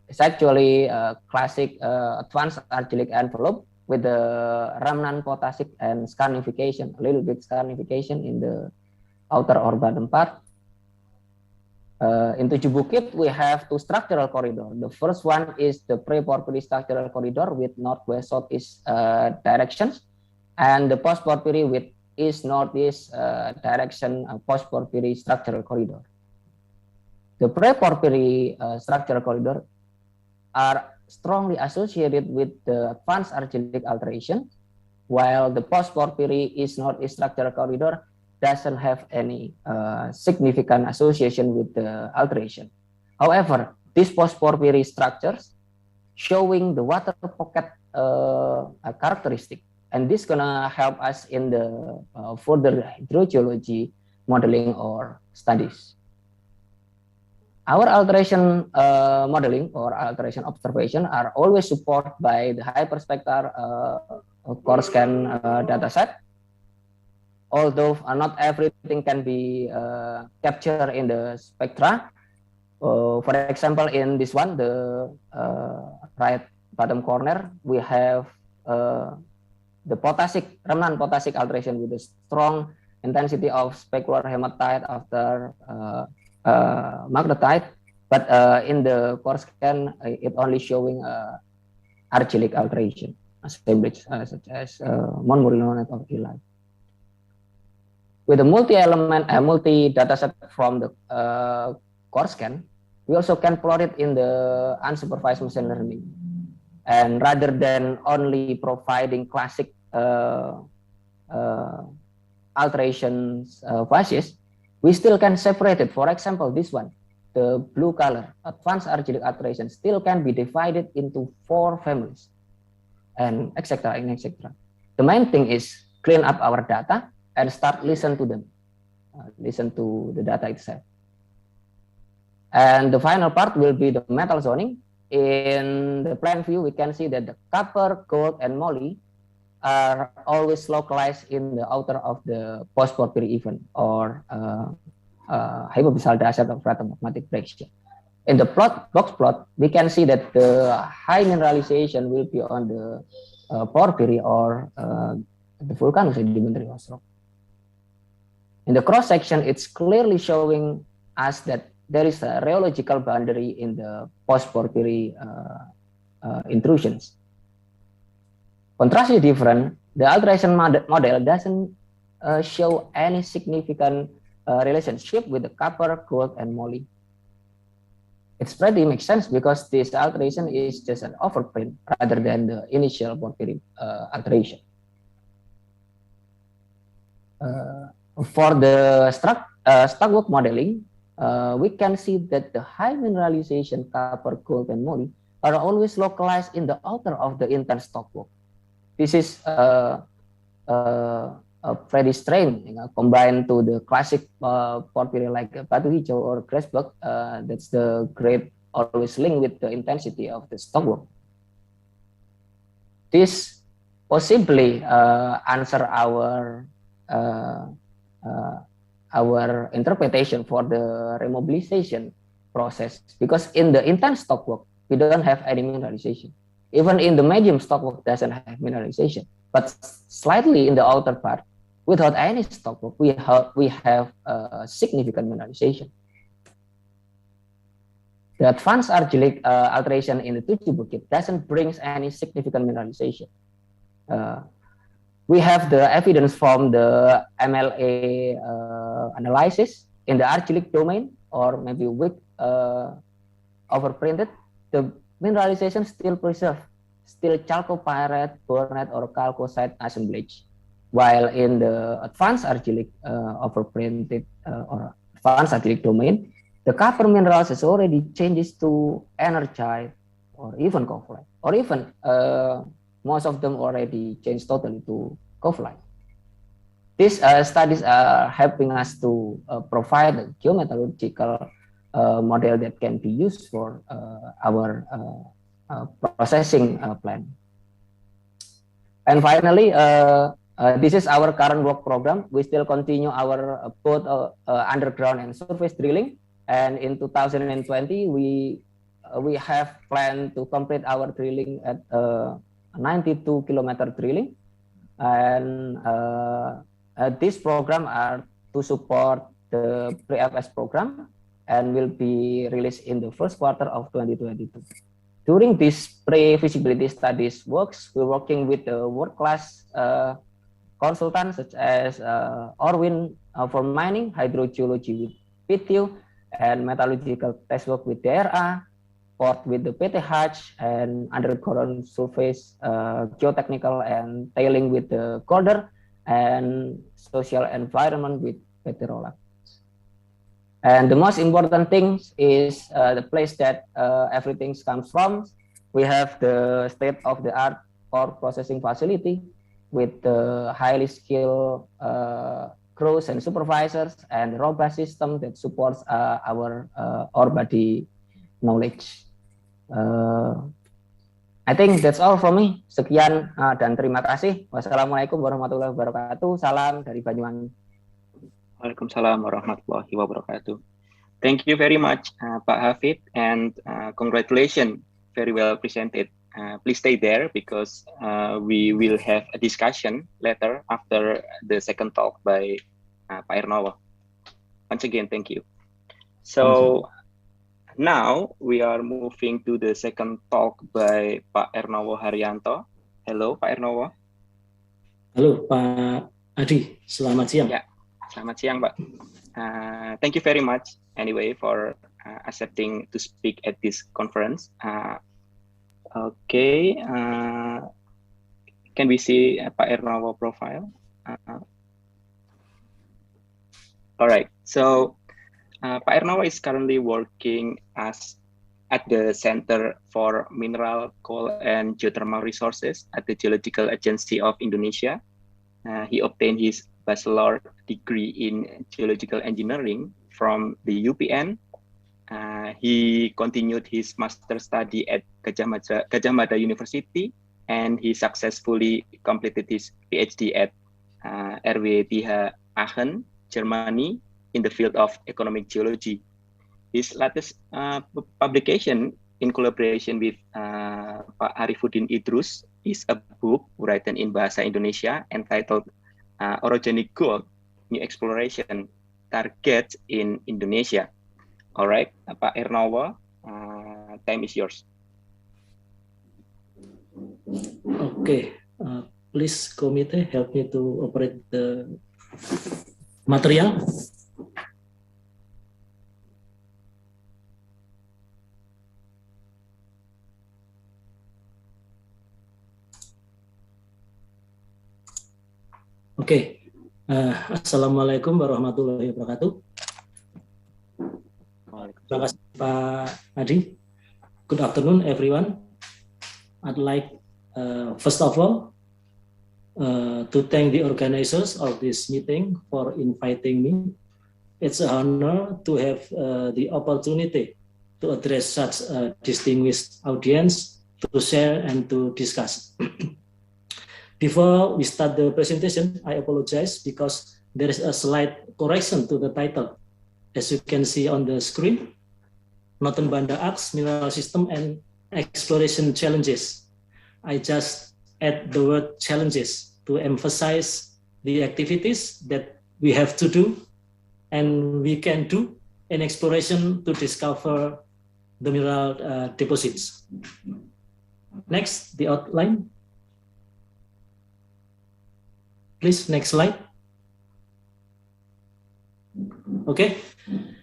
is actually a classic advanced argillic envelope with the remnant potassic and scarnification, a little bit scarnification in the outer or bottom part. In 7 bukit, we have 2 structural corridors. The first one is the pre-porphyry structural corridor with northwest-southeast directions, and the post-porphyry with east-northeast direction post-porphyry structural corridor. The pre-porphyry structural corridor are strongly associated with the advanced argillic alteration, while the post-porphyry east-northeast structural corridor doesn't have any significant association with the alteration. However, these post-porphyry structures showing the water pocket characteristic, and this gonna help us in the further hydrogeology modeling or studies. Our alteration modeling or alteration observation are always supported by the hyperspectral core scan dataset. Although not everything can be captured in the spectra. For example, in this one, the right bottom corner, we have the remnant potassic alteration with a strong intensity of specular hematite after magnetite, but in the core scan, it only showing argillic alteration, assemblage such as Montmorillonite or Eli. With a multi-element, multi-dataset from the core scan, we also can plot it in the unsupervised machine learning. And rather than only providing classic alterations phases, we still can separate it. For example, this one, the blue color, advanced argillic alteration, still can be divided into 4 families, and etc. and etc. The main thing is clean up our data and start listen to them, listen to the data itself. And the final part will be the metal zoning. In the plan view, we can see that the copper, gold, and moly are always localized in the outer of the post-Porphyry event or hypobasal dasher of radiomagnetic breakdown. In the box plot, we can see that the high mineralization will be on the Porphyry or the volcano-sedimentary host rock. In the cross section, it's clearly showing us that there is a rheological boundary in the post-Porphyry intrusions. Contrastly different, the alteration model doesn't show any significant relationship with the copper, gold, and moly. It's pretty makes sense because this alteration is just an overprint rather than the initial Porphyry alteration. For the stockwork modeling, we can see that the high mineralization copper, gold, and moly are always localized in the outer of the intense stockwork. This is pretty strange, combined to the classic Porphyry like Batu Hijau or Grassberg. That's the grade always linked with the intensity of the stockwork. This possibly answer our interpretation for the remobilization process, because in the intense stockwork we don't have any mineralization. Even in the medium stockwork doesn't have mineralization, but slightly in the outer part, without any stockwork, we have significant mineralization. The advanced argillic alteration in the Tujuh Bukit doesn't bring any significant mineralization. We have the evidence from the MLA analysis in the argillic domain, or maybe weak overprinted. The mineralization still preserved, still chalcopyrite, bornite, or chalcocite assemblage. While in the advanced argillic overprinted or advanced argillic domain, the copper minerals has already changes to energite or even copperite, or even most of them already changed totally to copperite. These studies are helping us to provide a geometallurgical model that can be used for our processing plan. And finally, this is our current work program. We still continue our both underground and surface drilling. And in 2020, we have planned to complete our drilling at 92-kilometer drilling. And this program are to support the pre-FS program and will be released in the first quarter of 2022. During this pre-feasibility studies works, we're working with the world-class consultants such as Orwin for mining, hydrogeology with PTU, and metallurgical test work with DRA, port with the PTH, and underground surface, geotechnical and tailing with the Calder, and social environment with Petrola. And the most important thing is the place that everything comes from. We have the state-of-the-art ore processing facility with the highly skilled crews and supervisors, and robust system that supports our ore body knowledge. I think that's all from me. Sekian dan terima kasih. Wassalamualaikum warahmatullahi wabarakatuh. Salam dari Banyuwangi. Waalaikumsalam warahmatullahi wabarakatuh. Thank you very much, Pak Hafid, and congratulations, very well presented. Please stay there because we will have a discussion later after the second talk by Pak Ernowo. Once again, thank you. So now we are moving to the second talk by Pak Ernowo Haryanto. Hello, Pak Ernowo. Halo, Pak Adi. Selamat siang. Ya, selamat siang, Pak. Thank you very much anyway for accepting to speak at this conference. Okay. Can we see Pak Ernawa profile? All right. So Pak Ernawa is currently working at the Center for Mineral, Coal, and Geothermal Resources at the Geological Agency of Indonesia. He obtained his bachelor degree in geological engineering from the UPN. He continued his master study at Gajah Mada University, and he successfully completed his PhD at RWTH Aachen, Germany, in the field of economic geology. His latest publication in collaboration with Pak Arifuddin Idrus is a book written in Bahasa Indonesia entitled Orogenic Gold, New Exploration Targets in Indonesia. All right, Pak Ernawa, time is yours. Okay, please committee help me to operate the material. Okay, Assalamualaikum warahmatullahi wabarakatuh. Terima kasih Pak Adi. Good afternoon everyone. I'd like first of all to thank the organizers of this meeting for inviting me. It's an honor to have the opportunity to address such a distinguished audience, to share and to discuss. Before we start the presentation, I apologize because there is a slight correction to the title. As you can see on the screen, Northern Banda Acts, Mineral System and Exploration Challenges. I just add the word challenges to emphasize the activities that we have to do and we can do in exploration to discover the mineral deposits. Next, the outline. Please, next slide. Okay,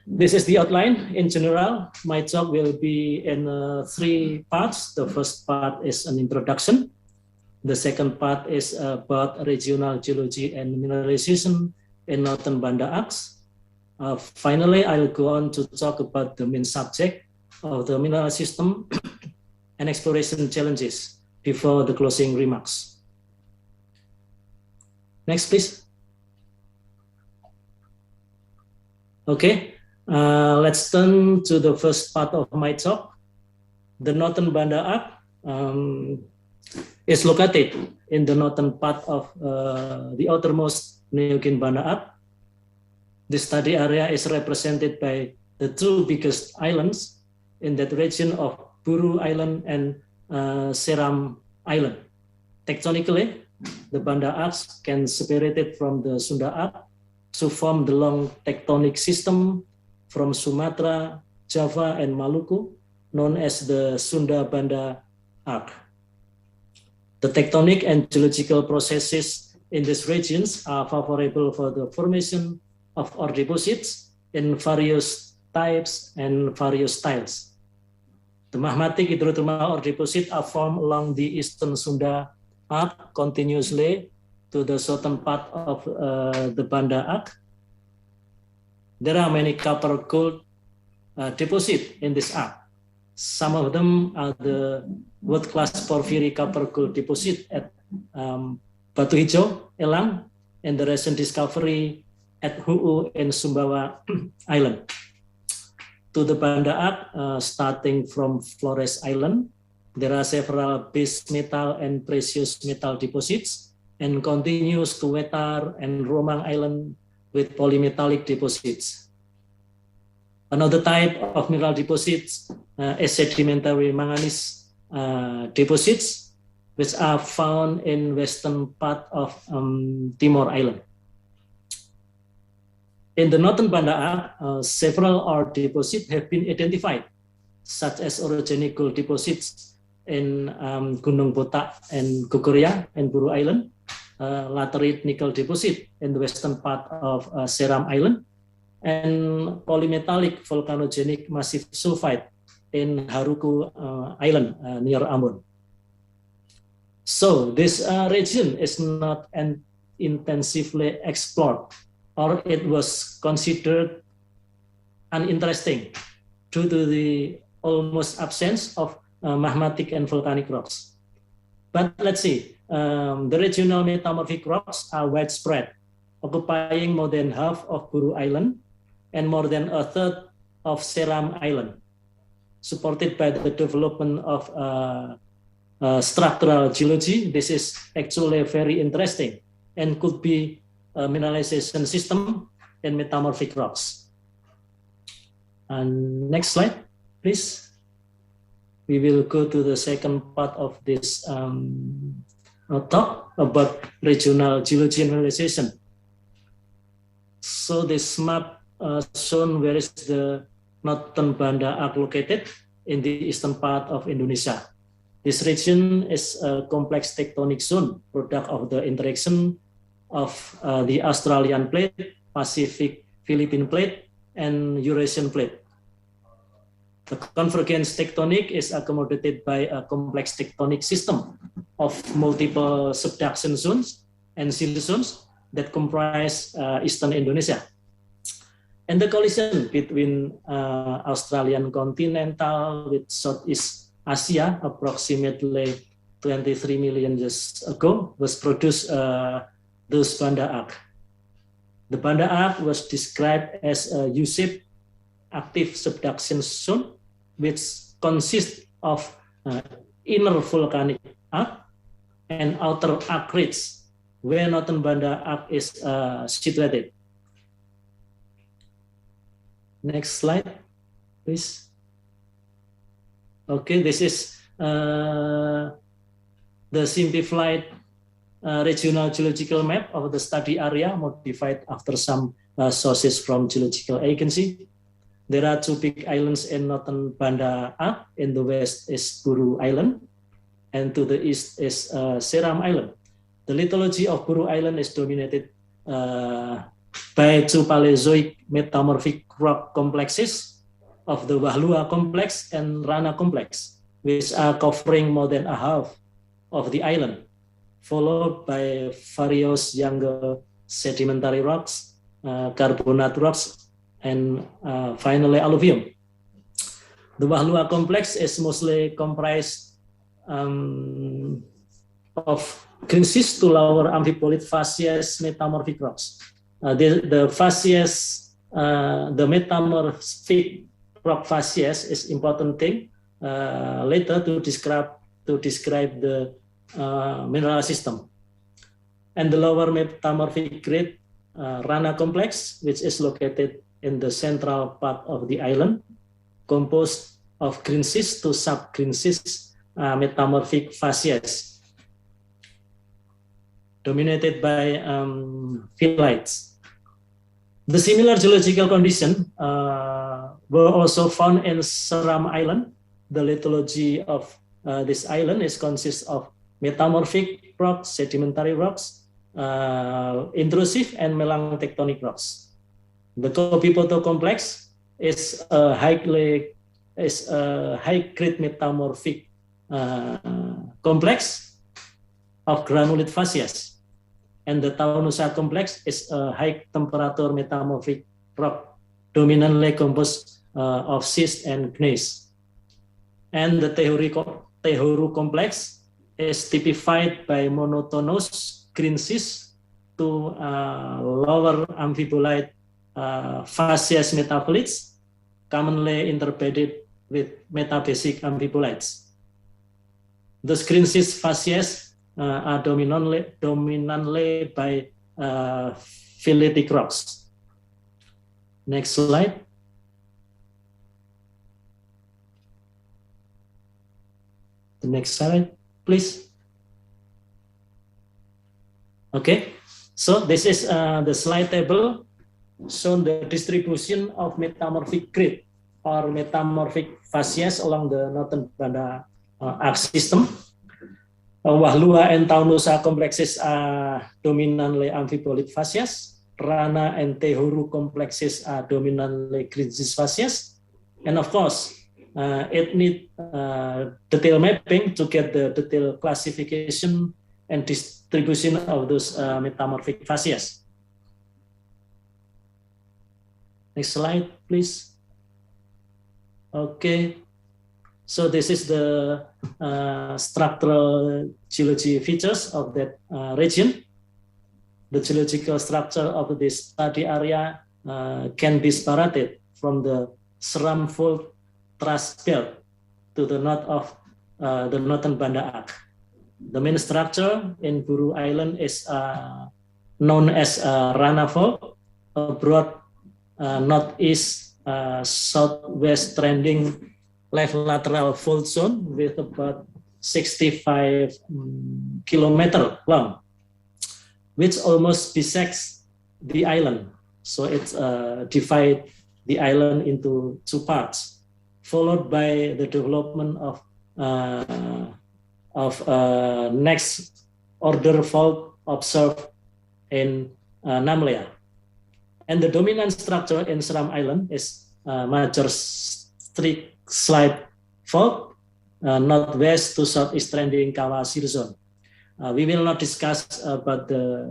this is the outline. In general, my talk will be in 3 parts. The first part is an introduction. The second part is about regional geology and mineralization in Northern Banda Acts. Finally, I'll go on to talk about the main subject of the mineral system and exploration challenges before the closing remarks. Next, please. Okay, let's turn to the first part of my talk. The Northern Banda Act is located in the northern part of the outermost New Guinea Banda Act. The study area is represented by the 2 biggest islands in that region of Buru Island and Seram Island. Tectonically, the Banda Acts can separate it from the Sunda Act to form the long tectonic system from Sumatra, Java, and Maluku, known as the Sunda Banda Arc. The tectonic and geological processes in these regions are favorable for the formation of ore deposits in various types and various styles. The magmatic hydrothermal ore deposits are formed along the eastern Sunda Arc continuously to the southern part of the Banda Arc. There are many copper gold deposits in this arc. Some of them are the world-class porphyry copper gold deposit at Batu Hijau, Elang, and the recent discovery at Hu'u and Sumbawa Island. To the Banda Arc, starting from Flores Island, there are several base metal and precious metal deposits, and continues to Wetar and Romang Island with polymetallic deposits. Another type of mineral deposits is sedimentary manganese deposits, which are found in western part of Timor Island. In the Northern Banda Arc, several ore deposits have been identified, such as orogenic gold deposits in Gunung Botak and Gogoria and Buru Island, laterite nickel deposit in the western part of Seram Island, and polymetallic volcanogenic massive sulfide in Haruku Island near Ambon. So this region is not intensively explored, or it was considered uninteresting due to the almost absence of magmatic and volcanic rocks. But let's see, the regional metamorphic rocks are widespread, occupying more than half of Buru Island and more than a third of Seram Island, supported by the development of structural geology. This is actually very interesting and could be a mineralization system in metamorphic rocks. And next slide, please. We will go to the second part of this talk about regional geology and mineralization. So this map shown where is the Northern Banda Arc located in the eastern part of Indonesia. This region is a complex tectonic zone, product of the interaction of the Australian plate, Pacific Philippine plate, and Eurasian plate. The convergence tectonic is accommodated by a complex tectonic system of multiple subduction zones and sill zones that comprise eastern Indonesia. And the collision between Australian continental with Southeast Asia approximately 23 million years ago was produced those Banda Arc. The Banda Arc was described as a U-shaped active subduction zone, which consists of inner volcanic arc and outer arc ridge, where Northern Banda Arc is situated. Next slide, please. Okay, this is the simplified regional geological map of the study area, modified after some sources from Geological Agency. There are two big islands in Northern Banda Arc. In the west is Buru Island, and to the east is Seram Island. The lithology of Buru Island is dominated by two Paleozoic metamorphic rock complexes of the Wahlua complex and Rana complex, which are covering more than a half of the island, followed by various younger sedimentary rocks, carbonate rocks, and finally alluvium. The Wahlua complex is mostly comprised of greenschist to lower amphibolite facies metamorphic rocks. The facies, the metamorphic rock facies is important thing later to describe the mineral system. And the lower metamorphic grade Rana complex, which is located in the central part of the island, composed of greenschist to sub-greenschist metamorphic facies, dominated by phyllites. The similar geological condition were also found in Seram Island. The lithology of this island consists of metamorphic rocks, sedimentary rocks, intrusive and melang tectonic rocks. The Kopi-Poto complex is a high-grade metamorphic complex of granulate facies. And the Tawanusa complex is a high-temperature metamorphic rock, dominantly composed of schist and gneiss. And the Tehuru complex is typified by monotonous greenschist to lower amphibolite facies metaphilites, commonly interbedded with metabasic amphibolites. The greenschist facies are dominantly by phyllitic rocks. Next slide. The next slide, please. Okay, so this is the slide table showing the distribution of metamorphic grade or metamorphic facies along the Northern Banda Arc system. Wahlua and Tawanusa complexes are dominantly amphibolite facies. Rana and Tehuru complexes are dominantly greenschist facies. And of course, it needs detailed mapping to get the detailed classification and distribution of those metamorphic facies. Next slide, please. Okay, so this is the structural geology features of that region. The geological structure of this study area can be separated from the Seram Fault Thrust Belt to the north of the northern Banda Aceh. The main structure in Buru Island is known as Rana Fault, a broad northeast southwest trending left lateral fault zone with about 65 kilometers long, which almost bisects the island. So it's divide the island into two parts, followed by the development of next order fault observed in Namlea. And the dominant structure in Seram Island is major streak slide fault, northwest to southeast trending Kawasir zone. We will not discuss about the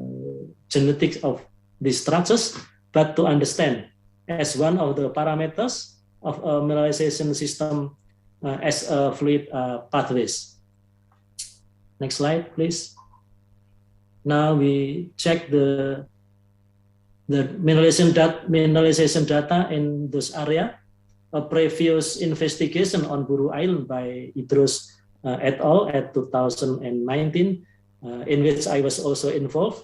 genetics of these structures, but to understand as one of the parameters of a mineralization system as a fluid pathways. Next slide, please. Now we check the mineralization data in this area. A previous investigation on Buru Island by Idrus et al. At 2019, in which I was also involved,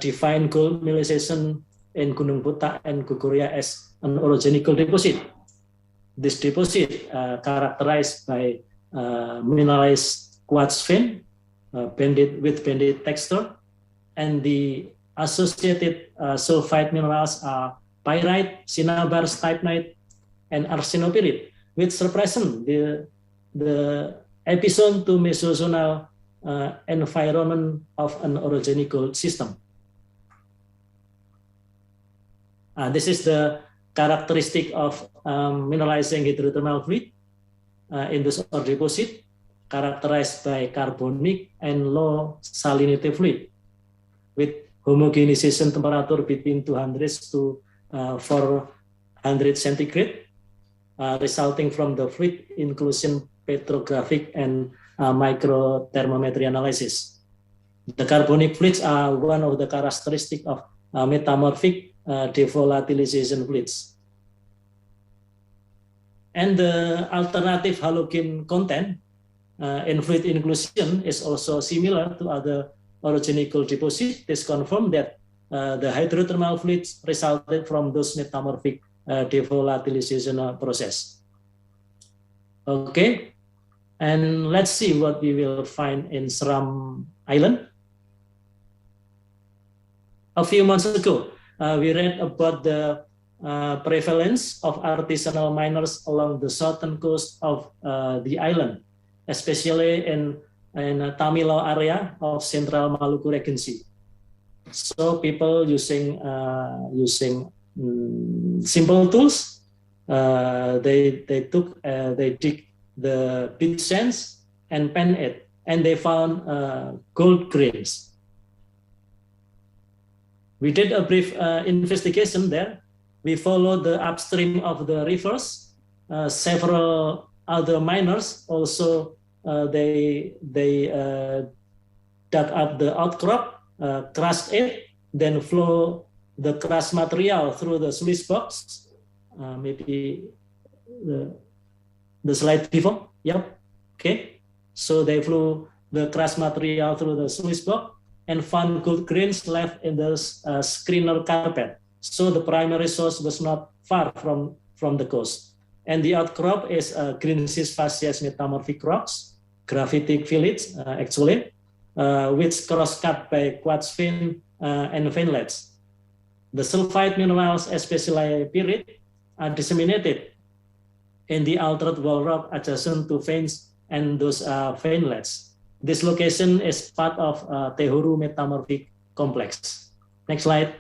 defined gold mineralization in Gunung Putak and Guguria as an orogenical deposit. This deposit characterized by mineralized quartz vein, banded texture, and the associated sulfide minerals are pyrite, cinnabar, stibnite, and arsenopyrite, which represent the epizone to mesozonal environment of an orogenical system. This is the characteristic of mineralizing hydrothermal fluid in this ore deposit, characterized by carbonic and low salinity fluid with homogenization temperature between 200 to 400 centigrade, resulting from the fluid inclusion petrographic and microthermometry analysis. The carbonic fluids are one of the characteristics of metamorphic devolatilization fluids. And the alternative halogen content in fluid inclusion is also similar to other orogenical deposits. This confirms that the hydrothermal fluids resulted from those metamorphic devolatilization process. Okay, and let's see what we will find in Seram Island. A few months ago, we read about the prevalence of artisanal miners along the southern coast of the island, especially in Tamilau area of Central Maluku Regency. So people using simple tools, they dig the pit sands and pan it, and they found gold grains. We did a brief investigation there. We followed the upstream of the rivers. Several other miners also they dug up the outcrop, crushed it, then flow the crushed material through the sluice box. Maybe the slide before. Yep. Okay. So they flew the crushed material through the sluice box and found gold grains left in the screener carpet. So the primary source was not far from the coast. And the outcrop is greenschist facies metamorphic rocks, graphitic village actually, which cross-cut by quartz vein and veinlets. The sulfide minerals, especially pyrite, are disseminated in the altered wall rock adjacent to veins and those veinlets. This location is part of Tehuru metamorphic complex. Next slide.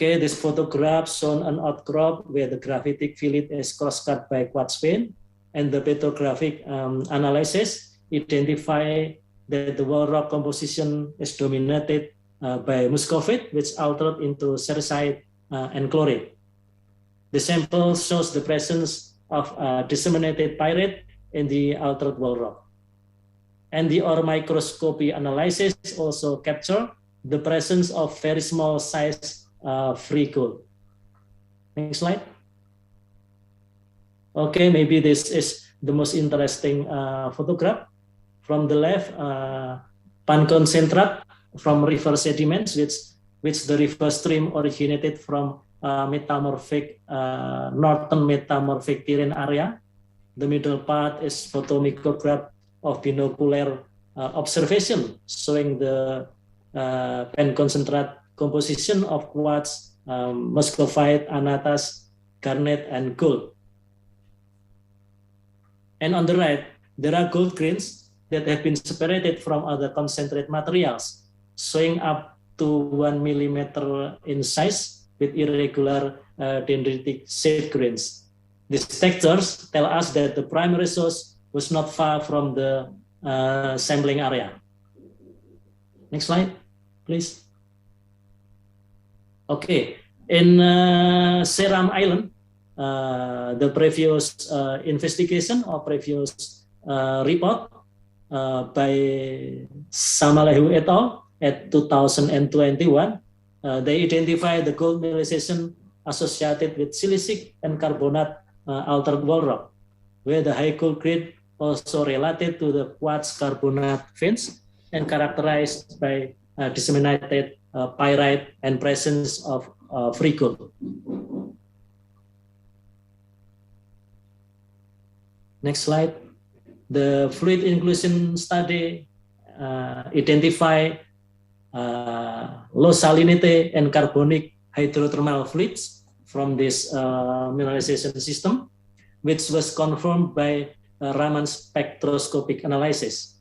Okay, this photograph shown an outcrop where the graphitic fillet is cross-cut by quartz vein, and the petrographic analysis identify that the wall rock composition is dominated by muscovite, which altered into cerussite and chlorite. The sample shows the presence of disseminated pyrite in the altered wall rock. And the ore microscopy analysis also capture the presence of very small size free gold. Next slide. Okay, maybe this is the most interesting photograph. From the left, pan concentrat from river sediments, which the river stream originated from metamorphic northern metamorphic terrain area. The middle part is photomicrograph of binocular observation showing the pan concentrat composition of quartz, muscovite, anatas, garnet, and gold. And on the right, there are gold grains that have been separated from other concentrate materials, showing up to 1 millimeter in size with irregular dendritic shaped grains. These textures tell us that the primary source was not far from the sampling area. Next slide, please. Okay, in Seram Island, the previous investigation or previous report by Samalehu et al. At 2021, they identified the gold mineralization associated with silicic and carbonate altered wall rock, where the high gold grade also related to the quartz carbonate veins and characterized by disseminated pyrite and presence of free gold. Next slide. The fluid inclusion study identify low salinity and carbonic hydrothermal fluids from this mineralization system, which was confirmed by Raman spectroscopic analysis.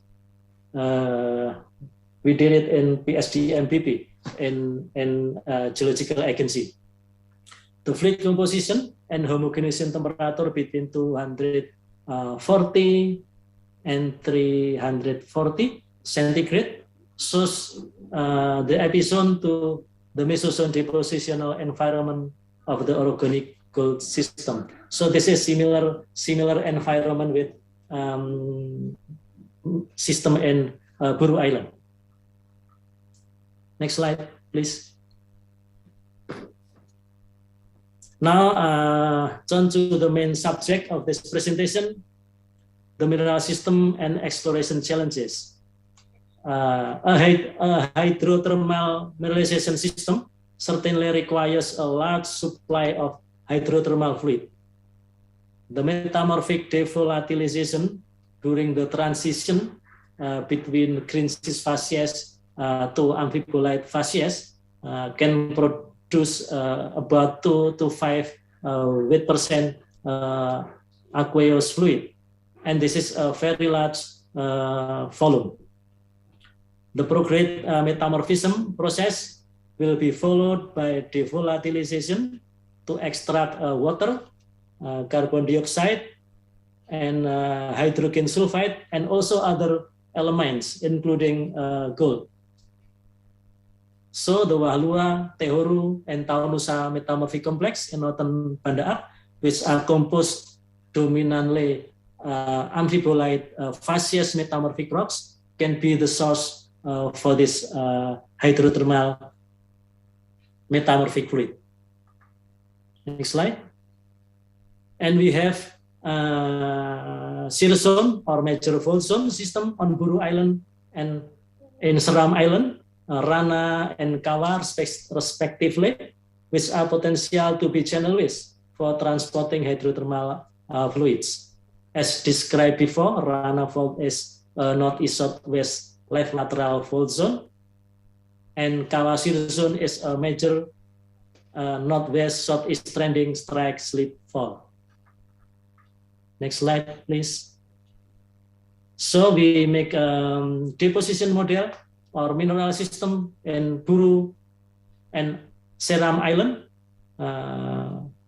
We did it in PSDMPP in Geological Agency. The fluid composition and homogenization temperature between 240 and 340 centigrade shows the epizone to the mesozone depositional environment of the organic gold system. So this is similar environment with system in Buru Island. Next slide, please. Now, turn to the main subject of this presentation, the mineral system and exploration challenges. A hydrothermal mineralization system certainly requires a large supply of hydrothermal fluid. The metamorphic devolatilization during the transition between green schist facies to amphibolite facies can produce about 2 to 5 weight% aqueous fluid, and this is a very large volume. The prograde metamorphism process will be followed by devolatilization to extract water, carbon dioxide, and hydrogen sulfide, and also other elements, including gold. So the Wahlua, Tehoru, and Taonusa metamorphic complex in northern Banda, which are composed dominantly amphibolite facies metamorphic rocks, can be the source for this hydrothermal metamorphic fluid. Next slide. And we have cirrus zone or major fault zone system on Buru Island and in Seram Island, Rana and Kawa respectively, which are potential to be channelways for transporting hydrothermal fluids. As described before, Rana fault is northeast southwest left lateral fault zone, and Kawa cirrus zone is a major northwest southeast trending strike slip fault. Next slide, please. So we make a deposition model or mineral system in Buru and Seram Island,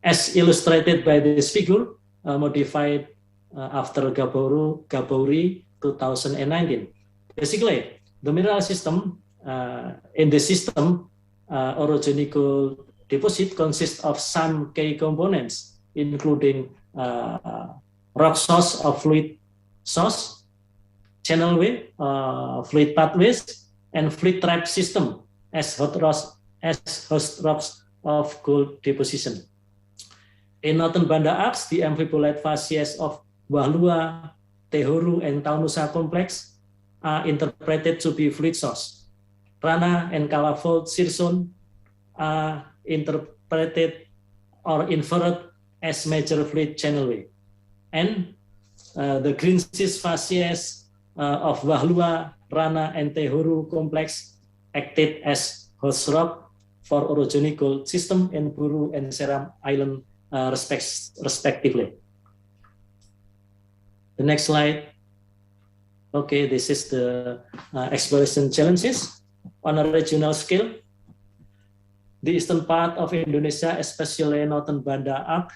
as illustrated by this figure, modified after Gabori 2019. Basically, the mineral system, in the system, orogenical deposit consists of some key components, including rock source or fluid source, channelway, fluid pathways, and fluid trap system as host rocks of gold deposition. In northern Banda Aceh, the amphibolite facies of Wahlua, Tehoru, and Taunusa complex are interpreted to be fluid source. Rana and Kala fault Sirson are interpreted or inferred as major fluid channelway. And the green cyst facies of Wahlua, Rana, and Tehoru complex acted as host rock for orogenical system in Buru and Seram Island respectively. The next slide. Okay, this is the exploration challenges on a regional scale. The eastern part of Indonesia, especially northern Banda Aceh,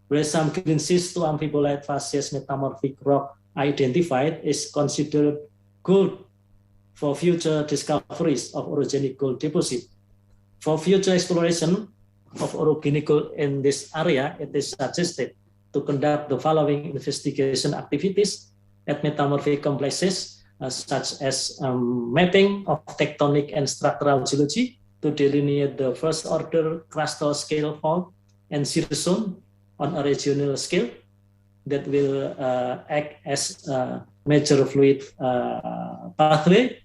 where some green cyst to amphibolite facies metamorphic rock identified, is considered good for future discoveries of orogenic gold deposit. For future exploration of orogenic gold in this area, it is suggested to conduct the following investigation activities at metamorphic complexes, such as mapping of tectonic and structural geology to delineate the first order crustal scale fault and shear zone on a regional scale that will act as a major fluid pathway,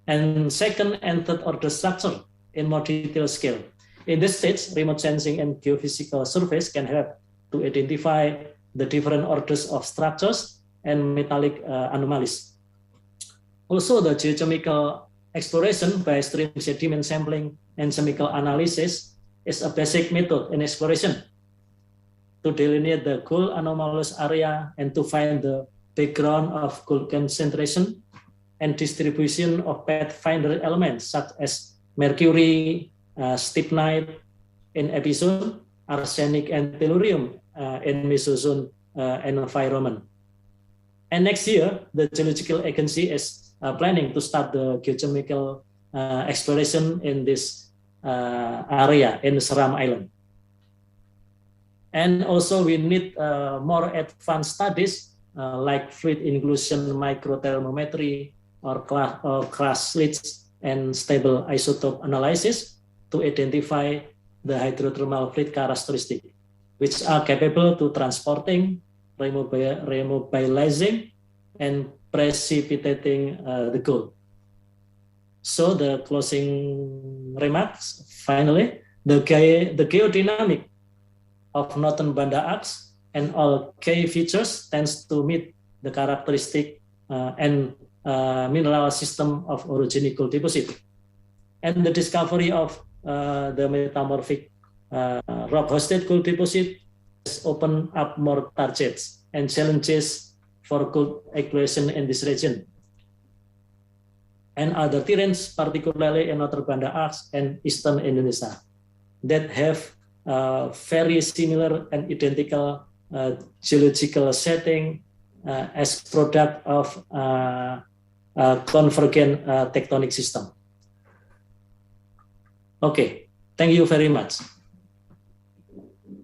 and second and third order structure in more detailed scale. In this stage, remote sensing and geophysical surveys can help to identify the different orders of structures and metallic anomalies. Also, the geochemical exploration by stream sediment sampling and chemical analysis is a basic method in exploration to delineate the gold anomalous area and to find the background of gold concentration and distribution of pathfinder elements such as mercury, stibnite in epizone, arsenic and tellurium in mesozone environment. And next year, the Geological Agency is planning to start the geochemical exploration in this area in Seram Island. And also we need more advanced studies like fluid inclusion microthermometry or crash slits and stable isotope analysis to identify the hydrothermal fluid characteristic, which are capable to transporting, remobilizing, and precipitating the gold. So the closing remarks, finally, the geodynamic of northern Banda Aceh and all key features tends to meet the characteristic and mineral system of orogenic gold deposit. And the discovery of the metamorphic rock-hosted gold deposit has opened up more targets and challenges for gold exploration in this region. And other terrains, particularly in northern Banda Aceh and eastern Indonesia, that have very similar and identical geological setting as product of convergent tectonic system. Okay, thank you very much.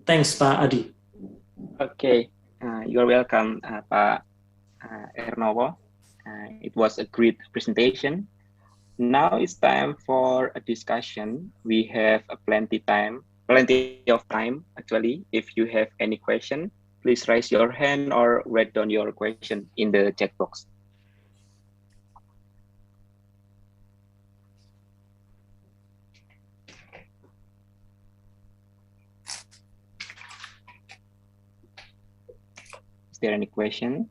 Thanks, Pak Adi. Okay, you're welcome, Pak Ernowo. It was a great presentation. Now it's time for a discussion. We have plenty of time actually. If you have any question, please raise your hand or write down your question in the chat box. Is there any question?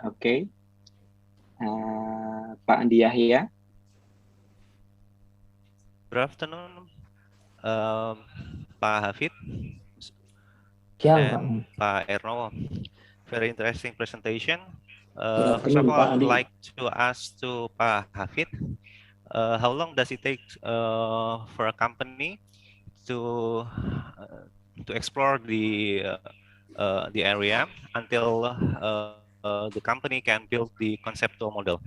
Okay, Pak Andi Yahya. Good afternoon, Pak Hafid Siang, Pak. and Pak Erno. Very interesting presentation. Good First of afternoon, all, Pak I would Andi. like to ask to Pak Hafid, how long does it take for a company to explore the area until the company can build the conceptual model?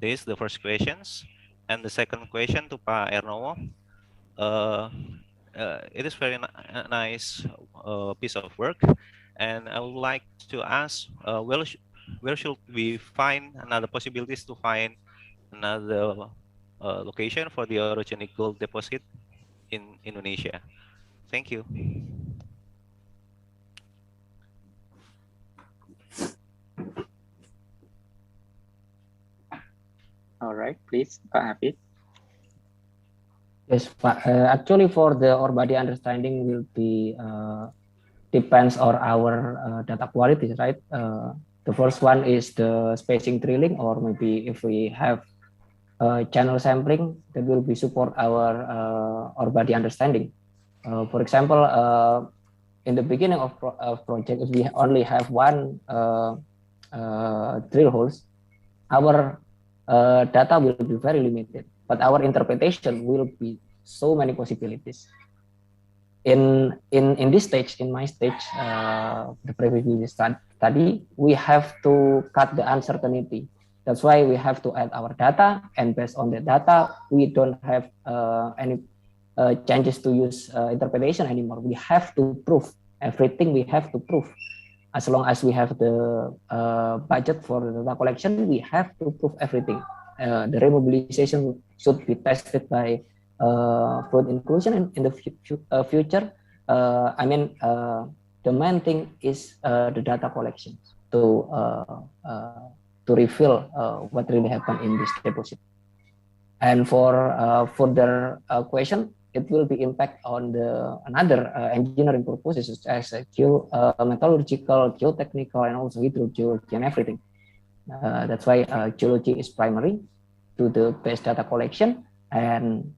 This is the first questions. And the second question to Pak Erno. It is very nice piece of work, and I would like to ask where should we find another possibilities to find another location for the orogenic gold deposit in Indonesia? Thank you. All right, please, Pak Hafid. Yes, Pak. Actually, for the ore body understanding will be depends on our data quality, right? The first one is the spacing drilling, or maybe if we have channel sampling, that will be support our ore body understanding. For example, in the beginning of project, if we only have one drill holes, our data will be very limited, but our interpretation will be so many possibilities. In this stage, in my stage, the preview study, we have to cut the uncertainty. That's why we have to add our data, and based on the data, we don't have any changes to use interpretation anymore. We have to prove everything. We have to prove. As long as we have the budget for the data collection, we have to prove everything. The remobilization should be tested by fluid inclusion in the future. I mean, the main thing is the data collection to reveal what really happened in this deposit. And for further question, it will be impact on the another engineering purposes such as metallurgical, geotechnical, and also hydrogeology and everything. That's why geology is primary to the base data collection, and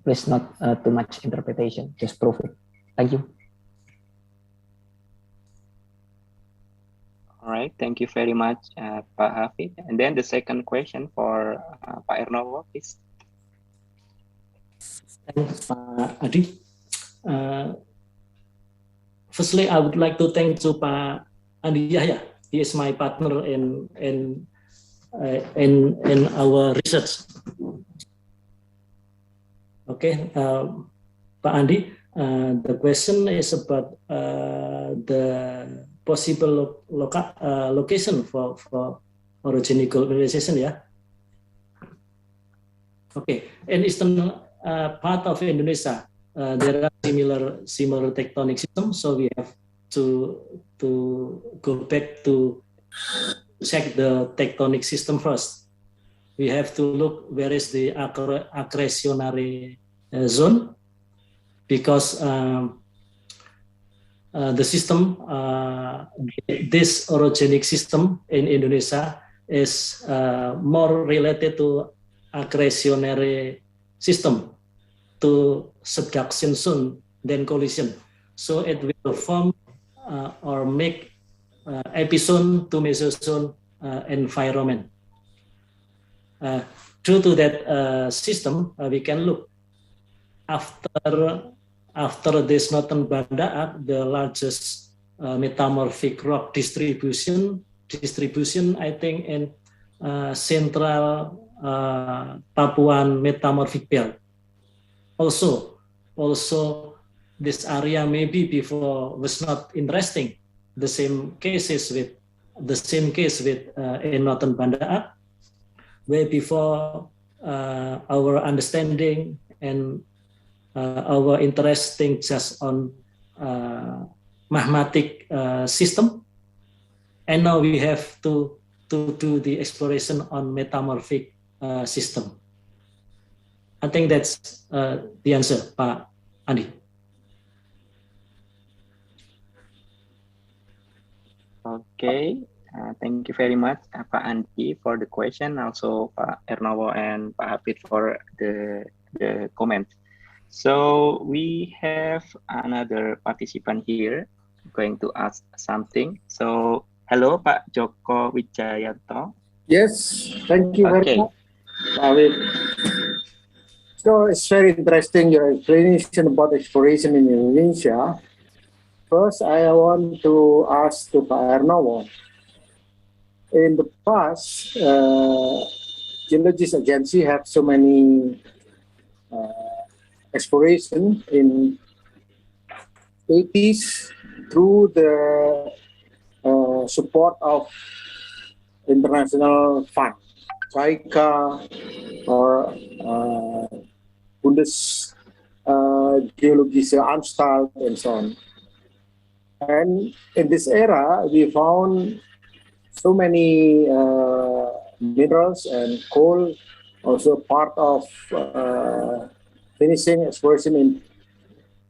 please not too much interpretation, just prove it. Thank you. All right, thank you very much, Pak Hafid. And then the second question for Pak Erno, please. Thanks, Pak Adi. Firstly, I would like to thank to Pak Andi Yahya. He is my partner in our research. Okay, Pak Andi, the question is about the possible location for orogenic gold mineralization. Yeah. Okay, in eastern part of Indonesia, there are similar tectonic systems, so we have to go back to check the tectonic system first. We have to look where is the accretionary zone, because the system, this orogenic system in Indonesia is more related to accretionary system, to subduction zone than collision. So it will form or make epizone to mesozone environment. Due to that system, we can look after this northern Banda, the largest metamorphic rock distribution, I think, in central Papuan metamorphic belt. Also, this area maybe before was not interesting. The same case with in northern Banda, where before our understanding and our interesting just on magmatic system, and now we have to do the exploration on metamorphic system. I think that's the answer, Pak Andi. Okay, thank you very much, Pak Andi, for the question. Also, Pak Ernowo and Pak Hafid for the the comment. So we have another participant here going to ask something. So hello, Pak Joko Wijayanto. Yes, thank you very much, David. So it's very interesting your explanation about exploration in Indonesia. First, I want to ask to Pak Ernowo. In the past, Geological Agency have so many exploration in 80s through the support of international fund, JICA or Geologische Anstalt and so on. And in this era, we found so many minerals and coal, also part of finishing exploration in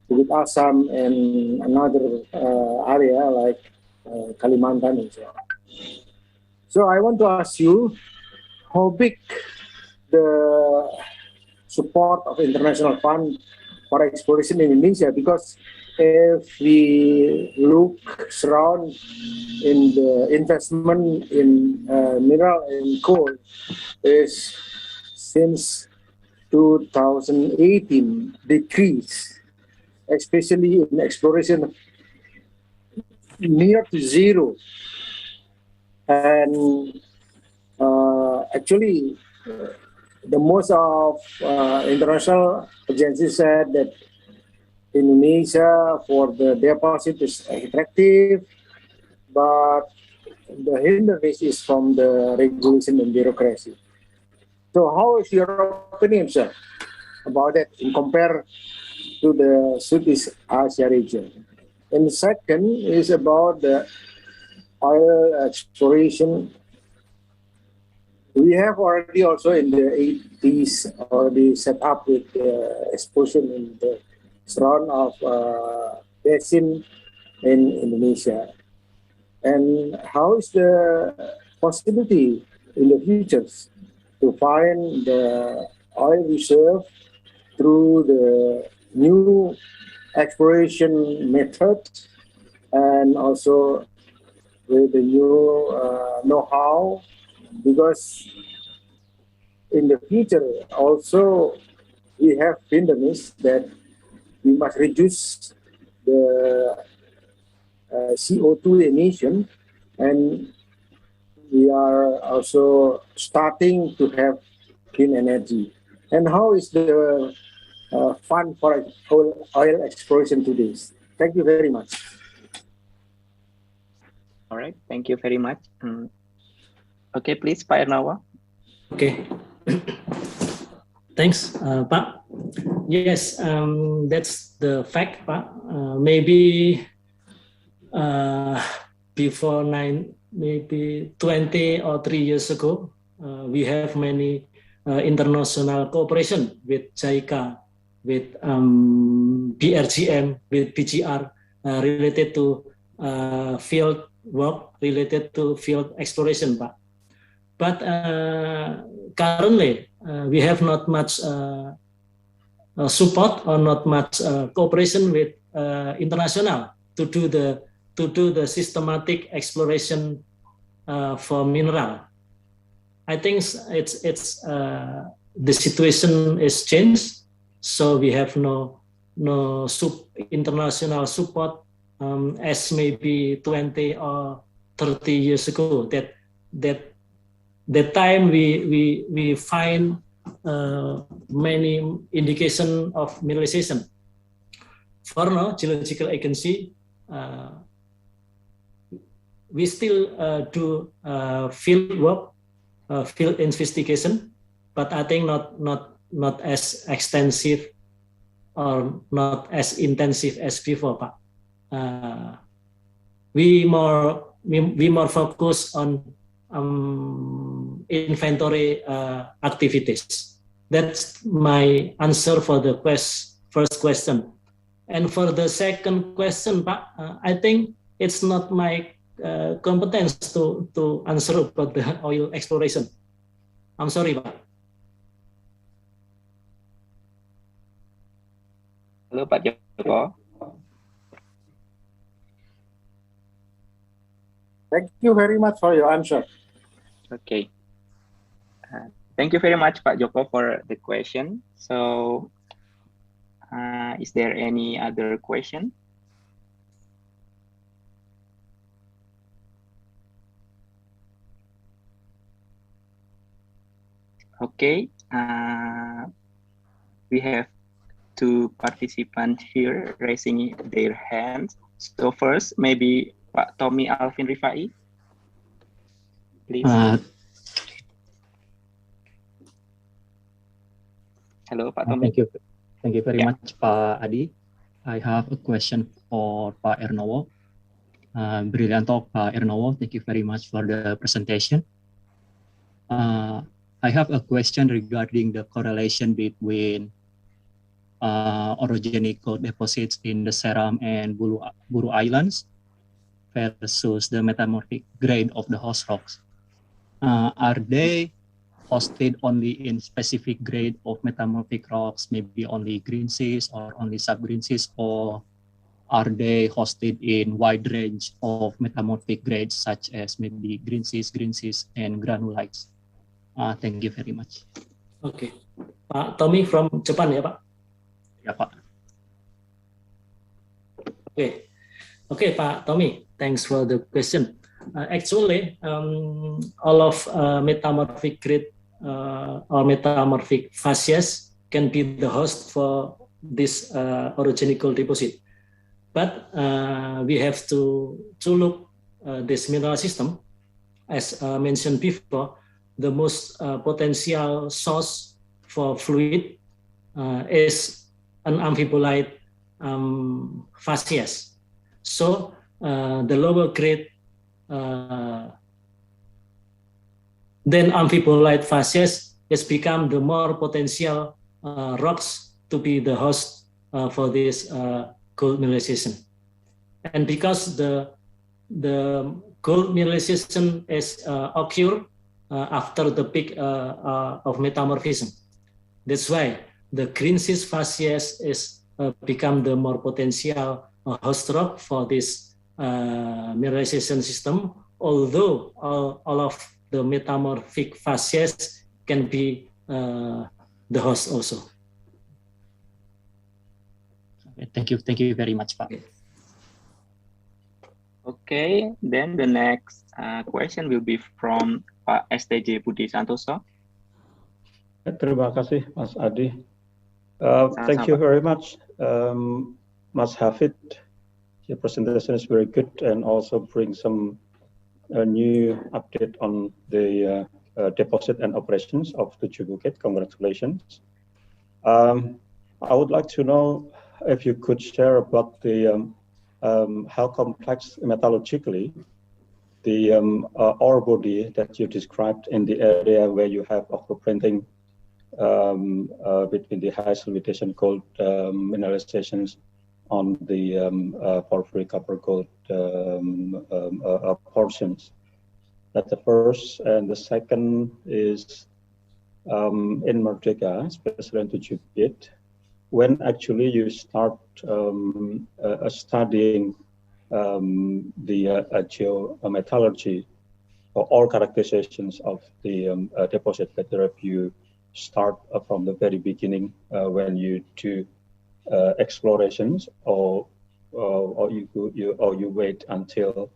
with Assam and another area like Kalimantan and so on. So I want to ask you, how big the support of international fund for exploration in Indonesia? Because if we look around in the investment in mineral and coal is since 2018 decreased, especially in exploration near to zero. And actually, the most of international agencies said that Indonesia for the deposit is attractive, but the hindrance is from the regulation and bureaucracy. So how is your opinion, sir, about that in compare to the Southeast Asia region? And the second is about the oil exploration. We have already also in the 80s already set up with exploration in the surround of basin in Indonesia. And how is the possibility in the future to find the oil reserve through the new exploration method and also with the new know-how? Because in the future also we have hindrance that we must reduce the CO2 emission, and we are also starting to have clean energy. And how is the fund for oil exploration today? Thank you very much. All right, thank you very much. Okay, please, Pak Ernawa. Okay. Thanks, Pak. Yes, that's the fact, Pak. Maybe before maybe 20 or 3 years ago, we have many international cooperation with JICA, with BRGM, with BGR, related to field work, related to field exploration, Pak. But currently, we have not much support or not much cooperation with international to do the systematic exploration for mineral. I think it's the situation is changed, so we have no international support as maybe 20 or 30 years ago. That time we find many indication of mineralization. For now, Geological Agency, we still do field work, field investigation, but I think not as extensive or not as intensive as before, Pak. We more focus on inventory activities. That's my answer for the first question. And for the second question, Pak, I think it's not my competence to answer about the oil exploration. I'm sorry, Pak. Halo Pak Joko. Thank you very much for your answer. Okay. Thank you very much, Pak Joko, for the question. So, is there any other question? Okay. We have two participants here raising their hands. So first, maybe Pak Tommy Alvin Rifai, please. Hello, Pak Tommy. Thank you very much, Pak Adi. I have a question for Pak Ernowo. Brilliant talk, Pak Ernowo. Thank you very much for the presentation. I have a question regarding the correlation between orogenic gold deposits in the Seram and Buru Islands versus the metamorphic grade of the host rocks. Are they hosted only in specific grade of metamorphic rocks, maybe only green seas or only sub-green seas, or are they hosted in wide range of metamorphic grades such as maybe green seas, and granulites? Thank you very much. Okay, Pak Tommy from Japan ya Pak? Ya Pak. Okay, Pak Tommy, thanks for the question. Actually, all of metamorphic grade or metamorphic facies can be the host for this orogenic gold deposit. But we have to look this mineral system, as mentioned before. The most potential source for fluid is an amphibolite facies. So the lower grade than amphibolite facies has become the more potential rocks to be the host for this gold mineralization. And because the gold mineralization is occurred after the peak of metamorphism. That's why the green seas facies is become the more potential host rock for this mineralization system, although all of the metamorphic facies can be the host also. Thank you very much, Pak. Okay, then the next question will be from Pak STJ Budi Santoso. Terima kasih, Mas Adi. Thank you very much, Mas Hafid. Your presentation is very good and also brings some new update on the deposit and operations of the Bukit. Congratulations. I would like to know if you could share about the how complex metallurgically the ore body that you described in the area where you have overprinting between the high silicification gold mineralizations on the porphyry copper gold portions. That's the first. And the second is in Merdeka, especially in Tujubit, when actually you start studying the geometallurgy or all characterizations of the deposit, whether if you start from the very beginning when you do explorations, or you wait until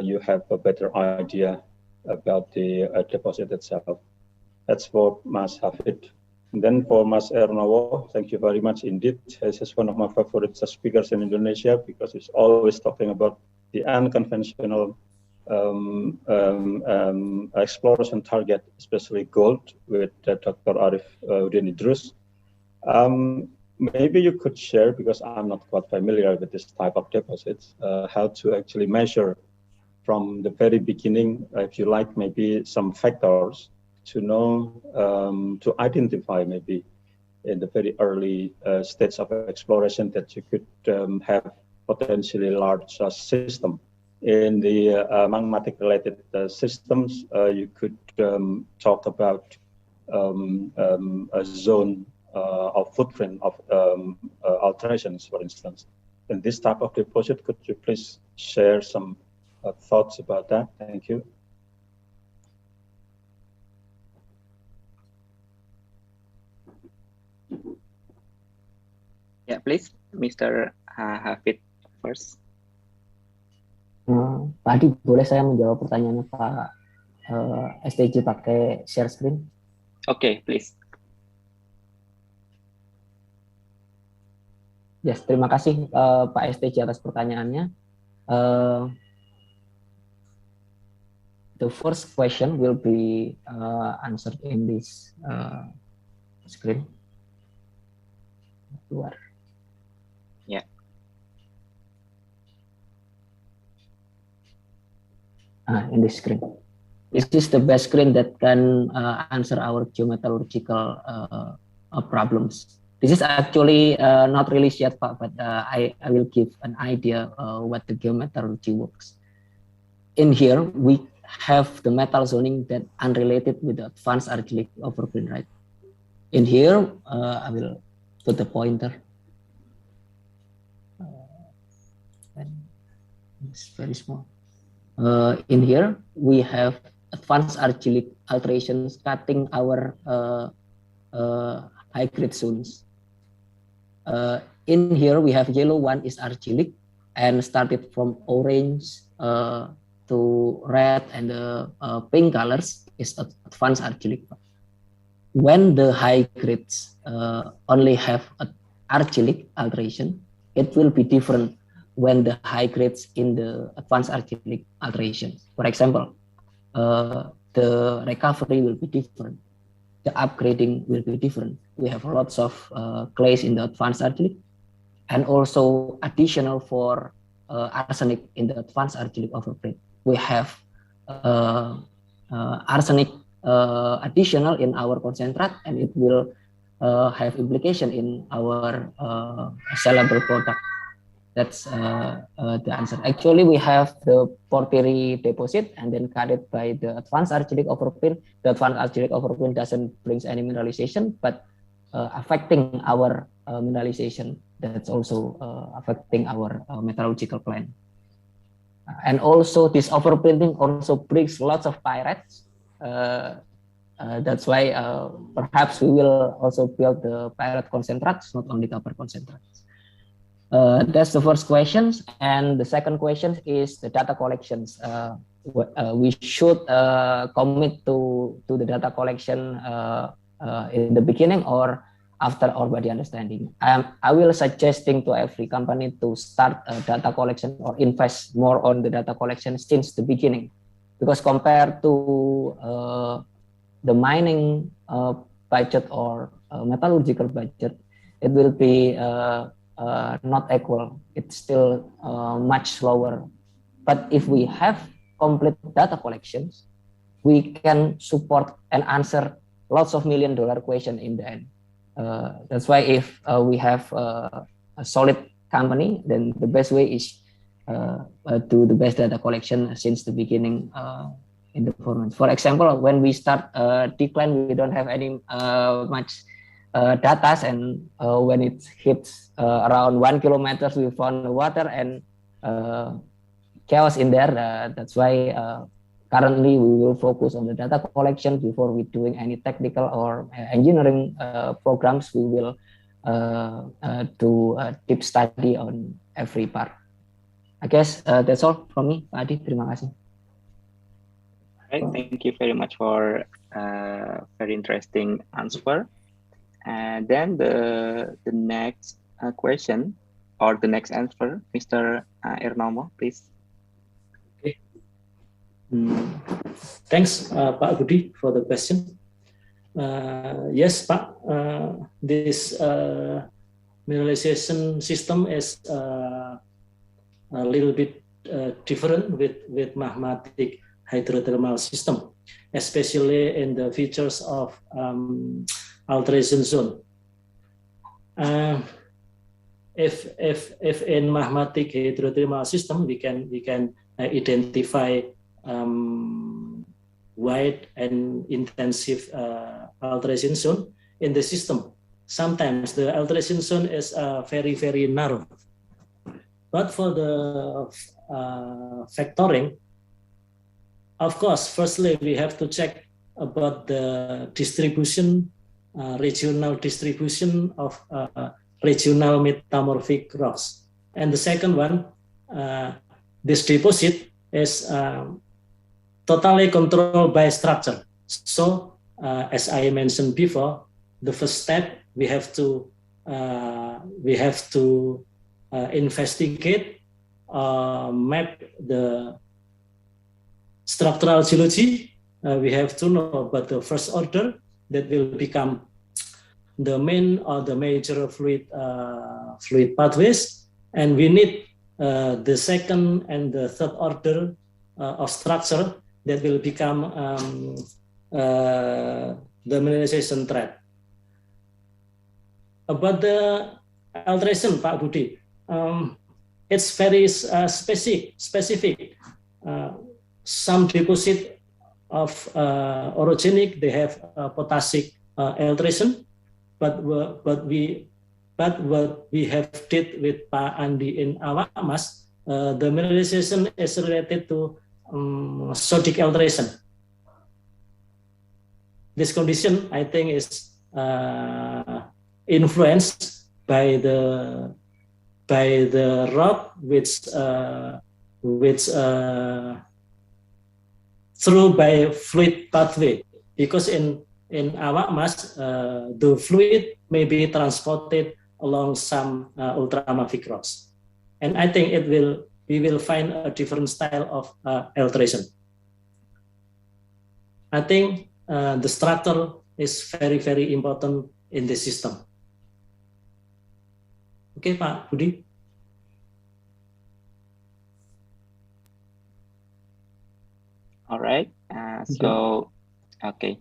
you have a better idea about the deposit itself. That's for Mas Hafid. And then for Mas Ernowo, thank you very much indeed. This is one of my favorite speakers in Indonesia because he's always talking about the unconventional exploration target, especially gold, with Dr. Arif Udin Idrus. Maybe you could share, because I'm not quite familiar with this type of deposits, how to actually measure from the very beginning, if you like, maybe some factors to know, to identify maybe in the very early stage of exploration that you could have potentially large system. In the magmatic related systems, you could talk about a zone of footprint of alterations, for instance. In this type of deposit, could you please share some thoughts about that? Thank you. Yeah, please, Mr. Hafid first. Pak Adi, boleh saya menjawab pertanyaannya Pak STJ pakai share screen? Okay, please. Yes, terima kasih Pak STJ atas pertanyaannya. The first question will be answered in this screen. Keluar. Yeah. In this screen. This is the best screen that can answer our geometallurgical problems. This is actually not released yet, but I will give an idea what the geometallurgy works. In here, we have the metal zoning that unrelated with the advanced argillic overprint, right? In here, I will put the pointer. It's very small. In here, we have advanced argillic alterations cutting our high-grade zones. In here, we have yellow one is argillic and started from orange to red, and the pink colors is advanced argillic. When the high grades only have an argillic alteration, it will be different when the high grades in the advanced argillic alteration. For example, the recovery will be different. The upgrading will be different. We have lots of clays in the advanced argillic, and also additional for arsenic in the advanced argillic overprint. We have arsenic additional in our concentrate, and it will have implication in our sellable product. That's the answer. Actually, we have the porphyry deposit and then cut it by the advanced argillic overprint. The advanced argillic overprint doesn't bring any mineralization, but affecting our mineralization. That's also affecting our metallurgical plan. And also, this overprinting also brings lots of pyrites. That's why perhaps we will also build the pyrite concentrates, not only copper concentrates. That's the first question. And the second question is the data collections. We should commit to the data collection in the beginning or after our body understanding. I will suggesting to every company to start data collection or invest more on the data collection since the beginning, because compared to the mining budget or metallurgical budget, it will be not equal. It's still much slower. But if we have complete data collections, we can support and answer lots of million-dollar question in the end. That's why if we have a solid company, then the best way is do the best data collection since the beginning in the performance. For example, when we start decline, we don't have any much data, and when it hits around 1 kilometer, we found water and chaos in there. That's why currently we will focus on the data collection before we doing any technical or engineering programs. We will do a deep study on every part. I guess that's all from me, Pak Adi. Terima kasih. Right, thank you very much for very interesting answer. And then the next question or the next answer, Mr. Irnomo, please. Okay. Thanks, Pak Budi, for the question. Yes, Pak, this mineralization system is a little bit different with magmatic hydrothermal system, especially in the features of alteration zone. If in magmatic hydrothermal system we can identify wide and intensive alteration zone in the system, sometimes the alteration zone is very, very narrow. But for the factoring, of course, firstly, we have to check about the distribution, regional distribution of regional metamorphic rocks. And the second one, this deposit is totally controlled by structure. So, as I mentioned before, the first step we have to investigate, map the structural geology. We have to know about the first order that will become the main or the major fluid pathways, and we need the second and the third order of structure that will become the mineralization thread. About the alteration, Pak Budi, it's very specific. Some deposit of orogenic, they have potassic alteration, but what we have did with Pak Andi in Awak Mas, the mineralization is related to sodic alteration. This condition, I think, is influenced by the rock which through by fluid pathway, because in Awak Mas the fluid may be transported along some ultramafic rocks, and I think we will find a different style of alteration. I think the structure is very, very important in the system. Okay, Pak Budi. All right. Okay.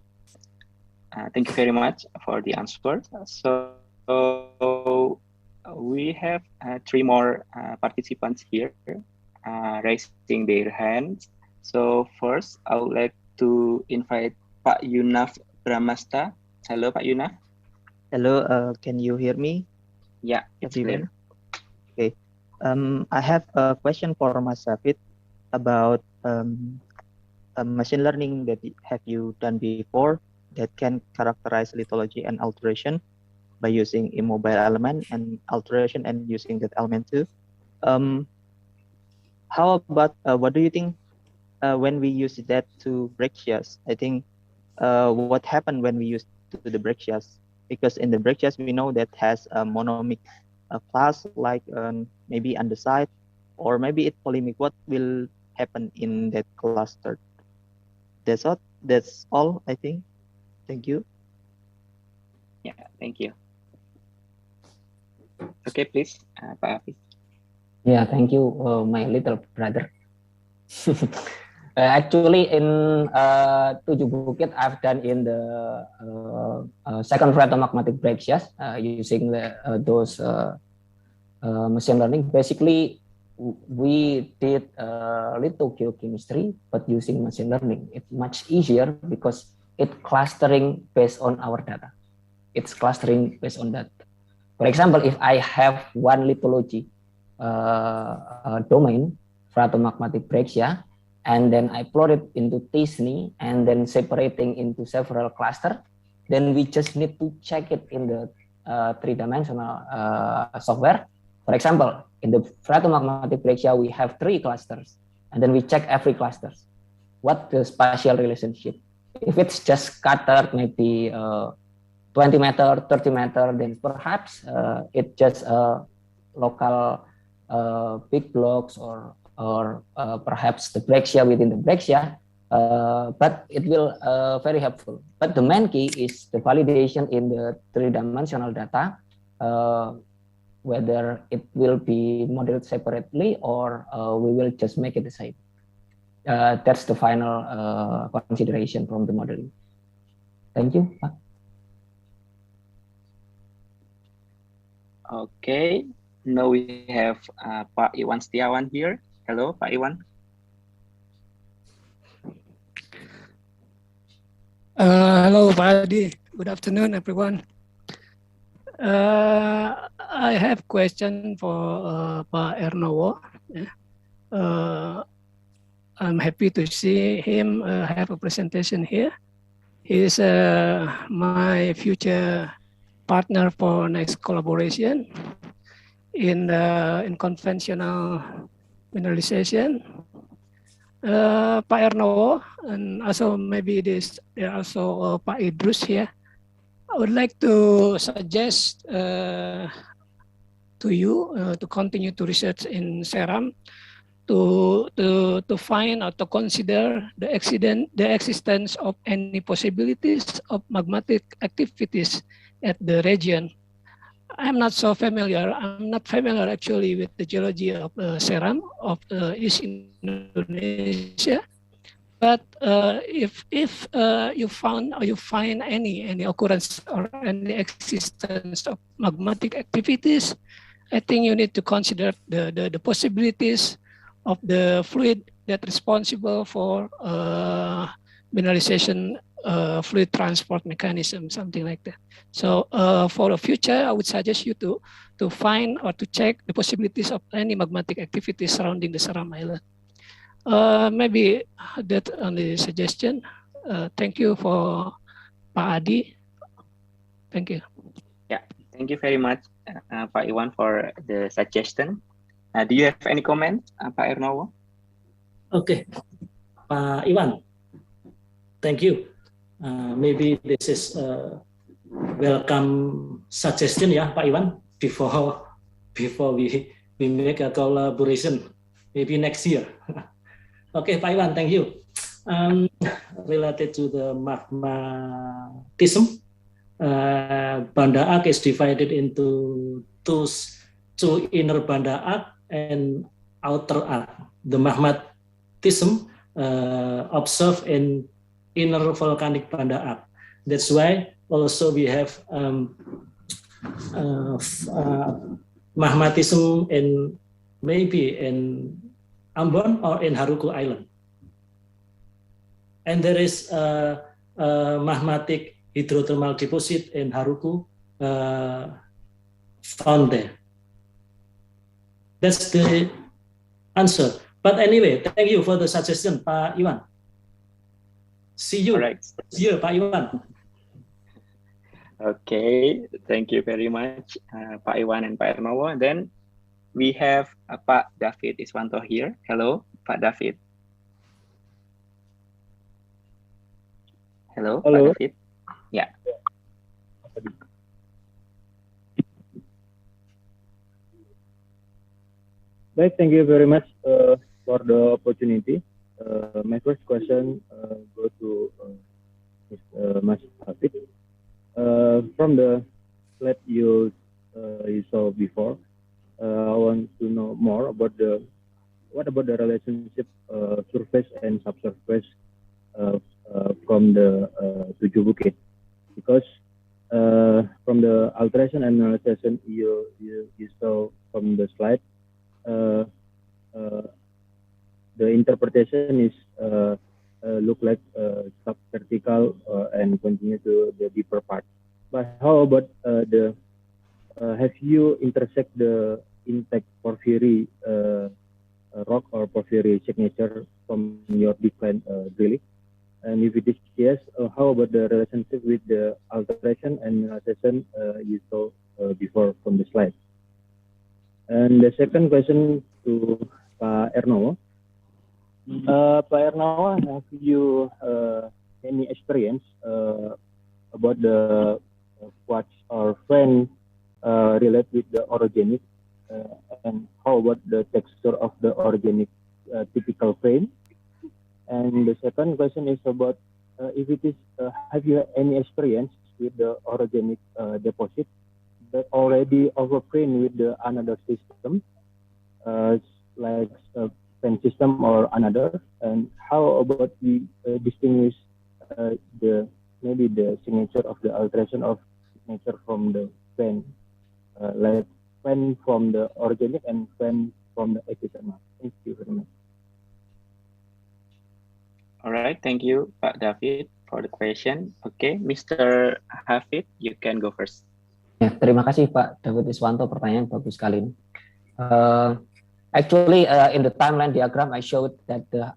Thank you very much for the answer. So we have 3 more participants here raising their hands. So first, I would like to invite Pak Yunaf Bramasta. Hello, Pak Yunaf. Hello, can you hear me? Yeah, it's clear. Okay. I have a question for Mas Hafid about machine learning that have you done before that can characterize lithology and alteration by using immobile element and alteration and using that element too. How about what do you think when we use that to breccias? I think what happened when we use to the breccias, because in the breccias we know that has a monomic class, like maybe andesite or maybe it polemic. What will happen in that cluster? That's all, I think. Thank you. Yeah, thank you. Okay, please, Pak Hafiz. Yeah, thank you, my little brother. Actually, in Tujuh Bukit, I've done in the second phreatomagmatic breccias using those machine learning. Basically, we did lithogeochemistry, but using machine learning. It's much easier because it's clustering based on our data. It's clustering based on that. For example, if I have one lithology domain, phreatomagmatic breccia, and then I plot it into t-SNE and then separating into several clusters, then we just need to check it in the three-dimensional software. For example, in the phreatomagmatic breccia, we have 3 clusters, and then we check every cluster. What the spatial relationship? If it's just scattered, maybe 20 meter, 30 meter, then perhaps it's just local big blocks or perhaps the breccia within the breccia, but it will very helpful. But the main key is the validation in the 3-dimensional data, whether it will be modeled separately or we will just make it the same. That's the final consideration from the modeling. Thank you. Okay, now we have Pak Iwan Setiawan here. Hello, Pak Iwan. Hello, Pak Adi. Good afternoon, everyone. I have question for Pak Ernowo. I'm happy to see him have a presentation here. He is my future partner for next collaboration in conventional mineralization. Pak Ernowo, and also maybe there are also Pak Idrus here. I would like to suggest to you to continue to research in Seram, to find or to consider the existence of any possibilities of magmatic activities at the region. I'm not so familiar. I'm not familiar actually with the geology of Seram of East Indonesia. But if you find any occurrence or any existence of magmatic activities, I think you need to consider the possibilities of the fluid that responsible for mineralization fluid transport mechanism, something like that. So for the future, I would suggest you to find or to check the possibilities of any magmatic activity surrounding the Seram Island. Maybe that only suggestion. Thank you for Pak Adi. Thank you. Yeah, thank you very much, Pak Iwan, for the suggestion. Do you have any comment, Pak Ernowo? Okay, Pak Iwan, thank you. Maybe this is a welcome suggestion, yeah, Pak Iwan, before we make a collaboration, maybe next year. Okay, Pak Iwan, thank you. Related to the magmatism, Banda Ak is divided into two inner Banda Ak and outer Ak. The magmatism observed in inner volcanic Banda Ak. That's why also we have magmatism in maybe in Ambon or in Haruku Island. And there is a magmatic hydrothermal deposit in Haruku found there. That's the answer. But anyway, thank you for the suggestion, Pak Iwan. See you next year, Pak Iwan. Okay, thank you very much, Pak Iwan and Pak Ernowo. And then we have Pak David Iswanto here. Hello, Pak David. Hello, Hello. Pak David. Yeah. Right, thank you very much for the opportunity. My first question goes to Mas Hafid. From the slide you saw before, I want to know more about what about the relationship surface and subsurface from the Tujuh Bukit, because from the alteration and mineralization you saw from the slide, the interpretation is look like sub-vertical and continue to the deeper part. But how about have you intersect the intact porphyry rock or porphyry signature from your decline drilling? And if it is yes, how about the relationship with the alteration and mineralization you saw before from the slide? And the second question to Pak Ernowo. Pak Ernowo, have you any experience about the quartz or fen related with the orogenic, and how about the texture of the orogenic typical fen? And the second question is about if it is, have you any experience with the orogenic deposit that already overtrained with the another system, like fen system or another, and how about we distinguish maybe the signature of the alteration of signature from the fen, like fen from the organic and fen from the epithermal. Thank you very much. All right, thank you, Pak David, for the question. Okay, Mr. Hafid, you can go first. Ya, terima kasih Pak David Iswanto, pertanyaan bagus sekali. Actually, in the timeline diagram, I showed that the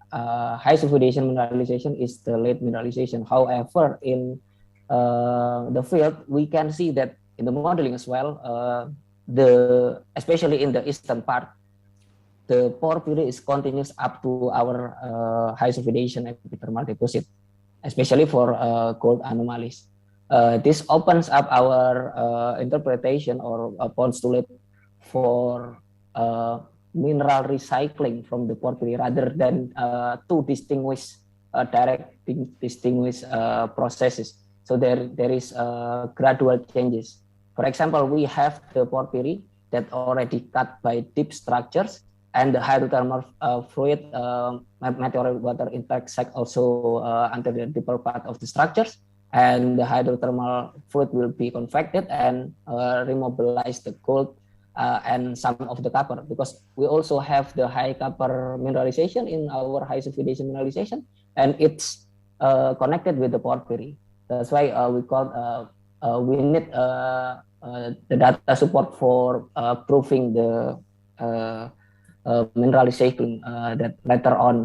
high sulfidation mineralization is the late mineralization. However, in the field, we can see that in the modeling as well, especially in the eastern part, the porphyry is continuous up to our high sulfidation epithermal deposit, especially for gold anomalies. This opens up our interpretation or postulate for mineral recycling from the porphyry rather than two distinguished processes. So there is gradual changes. For example, we have the porphyry that already cut by deep structures, and the hydrothermal fluid meteorite water intersect also under the deeper part of the structures, and the hydrothermal fluid will be convected and remobilize the gold and some of the copper, because we also have the high copper mineralization in our high sulfidation mineralization, and it's connected with the porphyry. That's why we need the data support for proving the mineral recycling that later on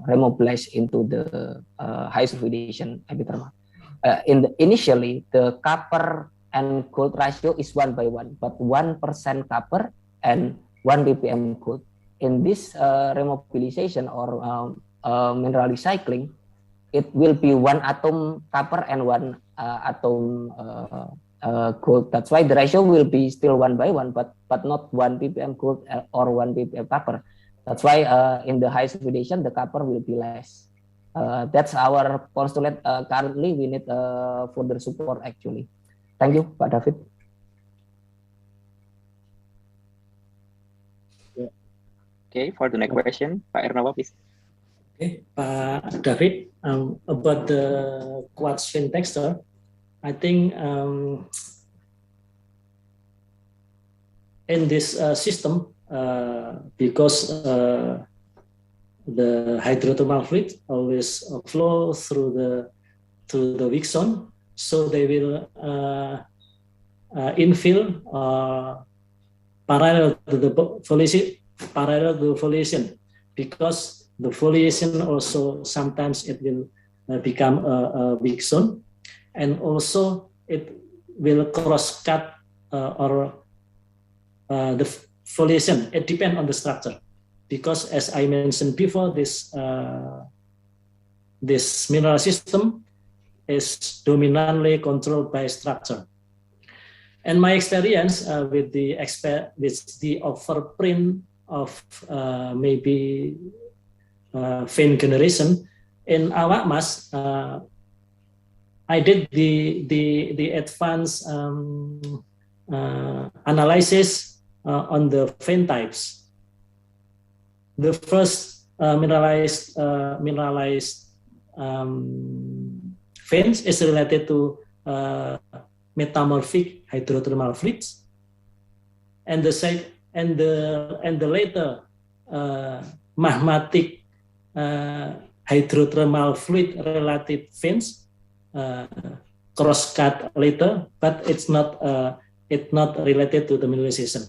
remobilize into the high sulfidation epithermal. Initially, the copper and gold ratio is 1:1, but 1% copper and 1 ppm gold. In this remobilization or mineral recycling, it will be 1 atom copper and 1 atom gold. That's why the ratio will be still 1:1, but not 1 ppm gold or 1 ppm copper. That's why in the high sulfidation, the copper will be less. That's our postulate. Currently, we need further support actually. Thank you, Pak David. Okay, for the next question, Pak Ernawa, please. Okay, Pak David, about the quartz fin texture, I think in this system, because the hydrothermal fluid always flow through the weak zone, so they will infill parallel to the foliation, because the foliation also sometimes it will become a weak zone, and also it will cross cut or the foliation. It depends on the structure, because as I mentioned before, this mineral system is dominantly controlled by structure. And my experience with the overprint of maybe vein generation in Awakmas, I did the advanced analysis on the vein types. The first mineralized veins is related to metamorphic hydrothermal fluids, and the later magmatic hydrothermal fluid related veins cross cut later, but it's not related to the mineralization.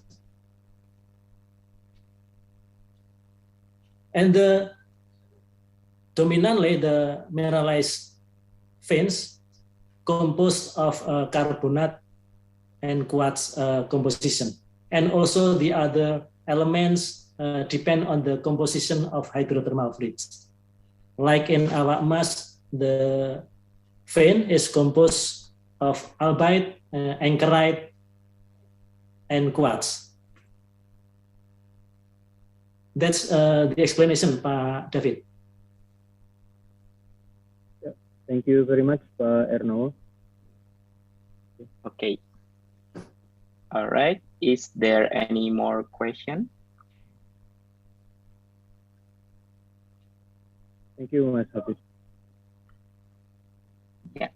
And dominantly the mineralized veins composed of carbonate and quartz composition, and also the other elements depend on the composition of hydrothermal fluids. Like in Awakmas, the vein is composed of albite, ankerite, and quartz. That's the explanation, Pak David. Thank you very much, Pak Erno. Okay. All right. Is there any more question? Thank you, Mas Hafiz. Yeah.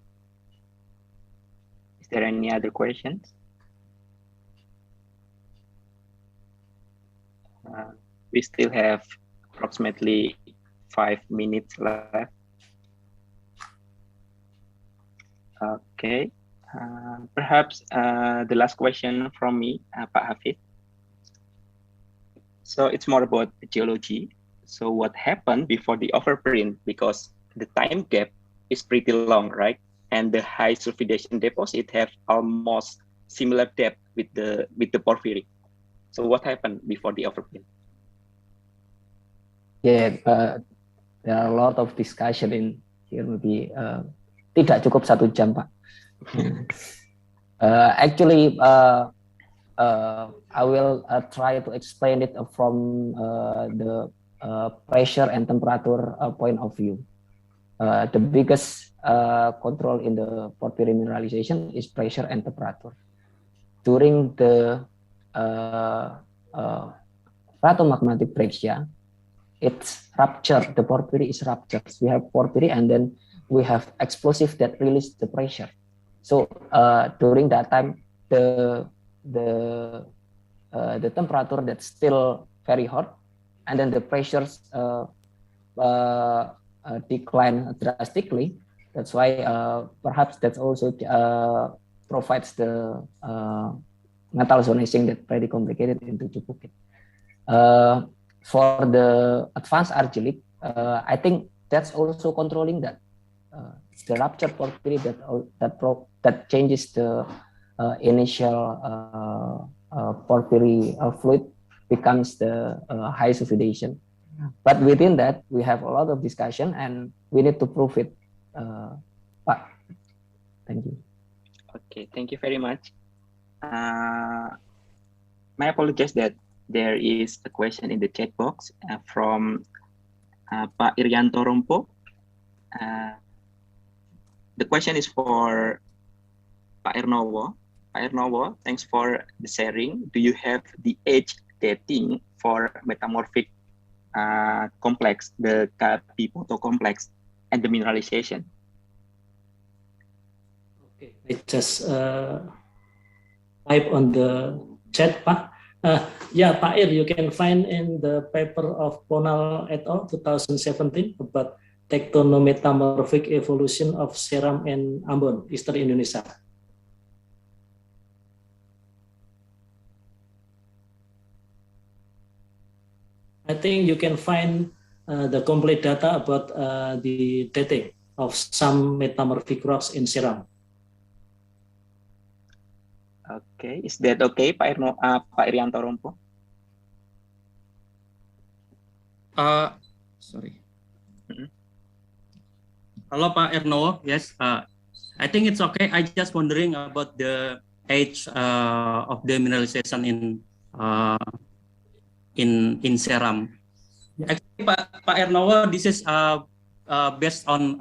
Is there any other questions? We still have approximately 5 minutes left. Okay. Perhaps the last question from me, Pak Hafid. So it's more about geology. So what happened before the overprint? Because the time gap is pretty long, right? And the high sulfidation deposit have almost similar depth with the porphyry. So what happened before the overprint? Yeah, there are a lot of discussion in here. Maybe tidak cukup 1 jam, Pak. Actually, I will try to explain it from the pressure and temperature point of view. The biggest control in the porphyry mineralization is pressure and temperature. During the phreatomagmatic breccia, it's ruptured. The porphyry is ruptured. We have porphyry, and then we have explosive that release the pressure. So during that time, the temperature that's still very hot, and then the pressures decline drastically. That's why perhaps that also provides the metal zonation that's pretty complicated into Cukupit. For the advanced argillic, I think that's also controlling that. The rupture porphyry that changes the initial porphyry fluid becomes the high sulfidation. But within that, we have a lot of discussion, and we need to prove it. Pak, thank you. Okay, thank you very much. My apologies that there is a question in the chat box from Pak Irianto Rompo. The question is for Pak Ernowo. Pak Ernowo, thanks for the sharing. Do you have the age dating for metamorphic complex, the Kapipoto complex, and the mineralization? Okay, I just type on the chat, Pak. Yeah, Pak Ir, you can find in the paper of Ponal et al. 2017 about tectonometamorphic evolution of Seram and Ambon, Eastern Indonesia. I think you can find the complete data about the dating of some metamorphic rocks in Seram. Okay, is that okay, Pak Irianto Rompo? Sorry. Hello, Pak Ernowo. Yes, I think it's okay. I just wondering about the age of the mineralization in Seram. Actually, Pak Ernowo, this is based on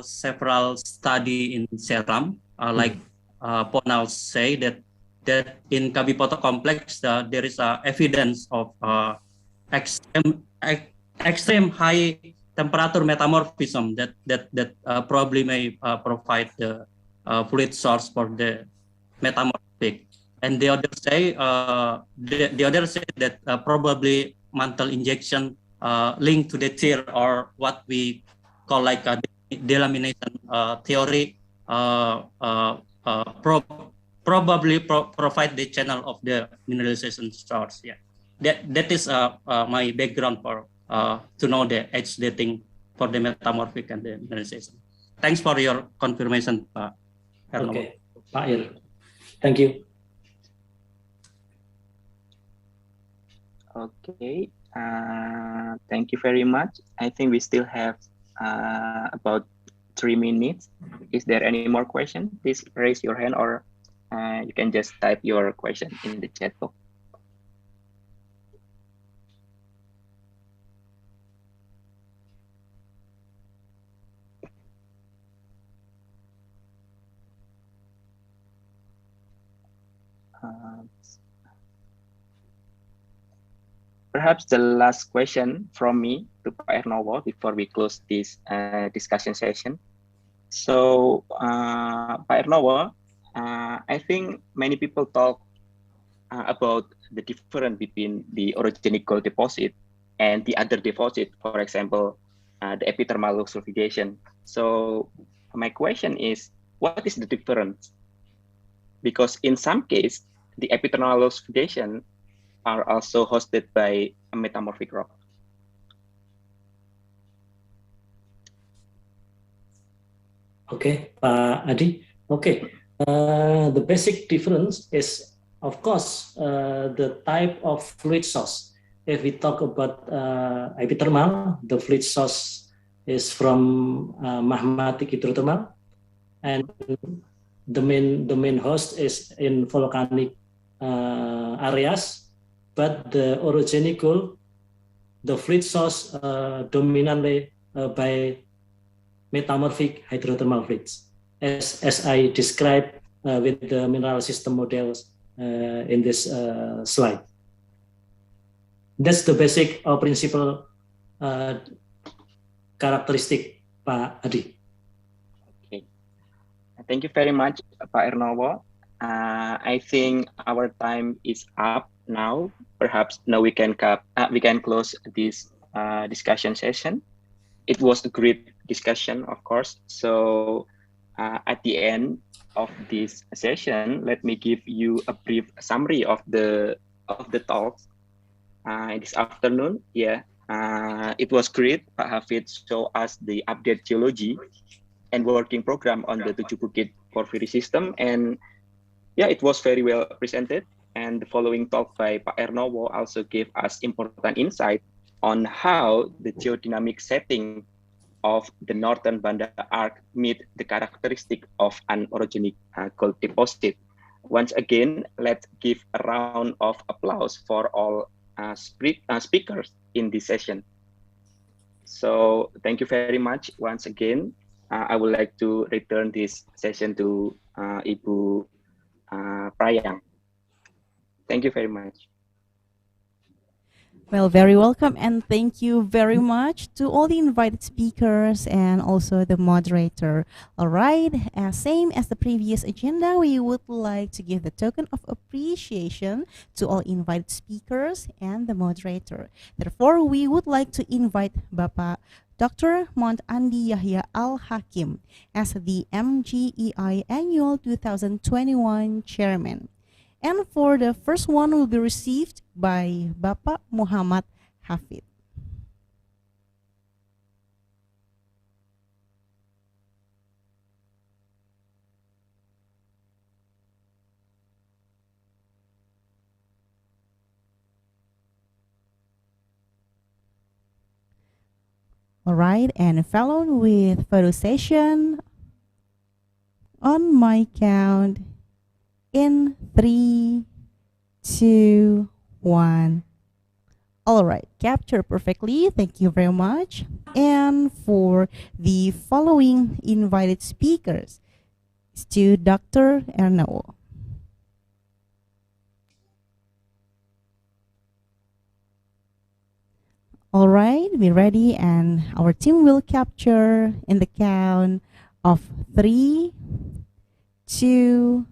several study in Seram. Like Ponal say that in Kabipoto complex there is evidence of extreme high temperature metamorphism that probably may provide the fluid source for the metamorphic. And the other say that probably mantle injection linked to the tear, or what we call like a delamination theory, probably provide the channel of the mineralization source. Yeah, that is my background for to know the age dating for the metamorphic and the mineralization. Thanks for your confirmation, Pak Ernowo. Okay, Pak Ir. Thank you. Okay, thank you very much. I think we still have about 3 minutes. Is there any more question? Please raise your hand, or you can just type your question in the chat box. Perhaps the last question from me to Pak Ernowo before we close this discussion session. So, Pak Ernowo, I think many people talk about the difference between the orogenic gold deposit and the other deposit, for example, the epithermal sulfidation. So, my question is, what is the difference because in some case, the epithermal foundation are also hosted by a metamorphic rock. Okay, Pak Adi. Okay, the basic difference is, of course, the type of fluid source. If we talk about epithermal, the fluid source is from magmatic hydrothermal, and the main host is in volcanic areas. But the orogenical, the fluid source dominantly by metamorphic hydrothermal fluids, as I described with the mineral system models in this slide. That's the basic or principal characteristic, Pak Adi. Okay, thank you very much, Pak Ernowo. I think our time is up now. Perhaps now we can close this discussion session. It was a great discussion, of course. So at the end of this session, let me give you a brief summary of the talks this afternoon. Yeah, it was great. Pak Hafid showed us the update geology and working program on the Tujuh Bukit porphyry system, and yeah, it was very well presented. And the following talk by Pak Ernowo also gave us important insight on how the geodynamic setting of the northern Banda Arc meet the characteristic of an orogenic gold deposit. Once again, let's give a round of applause for all speakers in this session. So thank you very much once again. I would like to return this session to Ibu Prayang. Thank you very much. Well, very welcome, and thank you very much to all the invited speakers and also the moderator. All right, same as the previous agenda, we would like to give the token of appreciation to all invited speakers and the moderator. Therefore, we would like to invite Bapak Dr. Mont Andi Yahya Al-Hakim as the MGEI Annual 2021 Chairman. And for the first one will be received by Bapak Muhammad Hafid. All right, and followed with photo session on my count. In 3, 2, 1. All right, capture perfectly. Thank you very much. And for the following invited speakers, it's to Dr. Ernowo. All right, we're ready, and our team will capture in the count of 3, 2,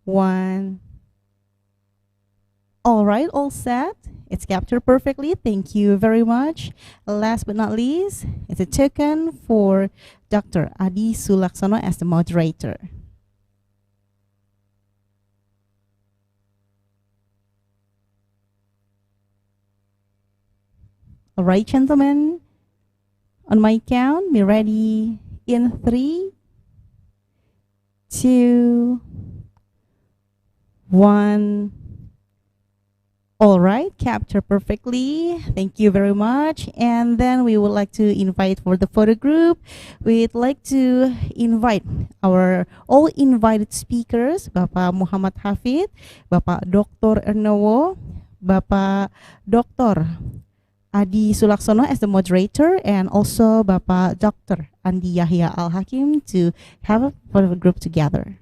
1. All right, all set. It's captured perfectly. Thank you very much. Last but not least, it's a token for Dr. Adi Sulaksono as the moderator. All right, gentlemen, on my count, be ready in 3, 2, 1. All right, capture perfectly. Thank you very much. And then we would like to invite for the photo group. We'd like to invite our all invited speakers, Bapak Muhammad Hafid, Bapak Dr. Ernowo, Bapak Dr. Adi Sulaksono as the moderator, and also Bapak Dr. Andi Yahya Al-Hakim to have a photo group together.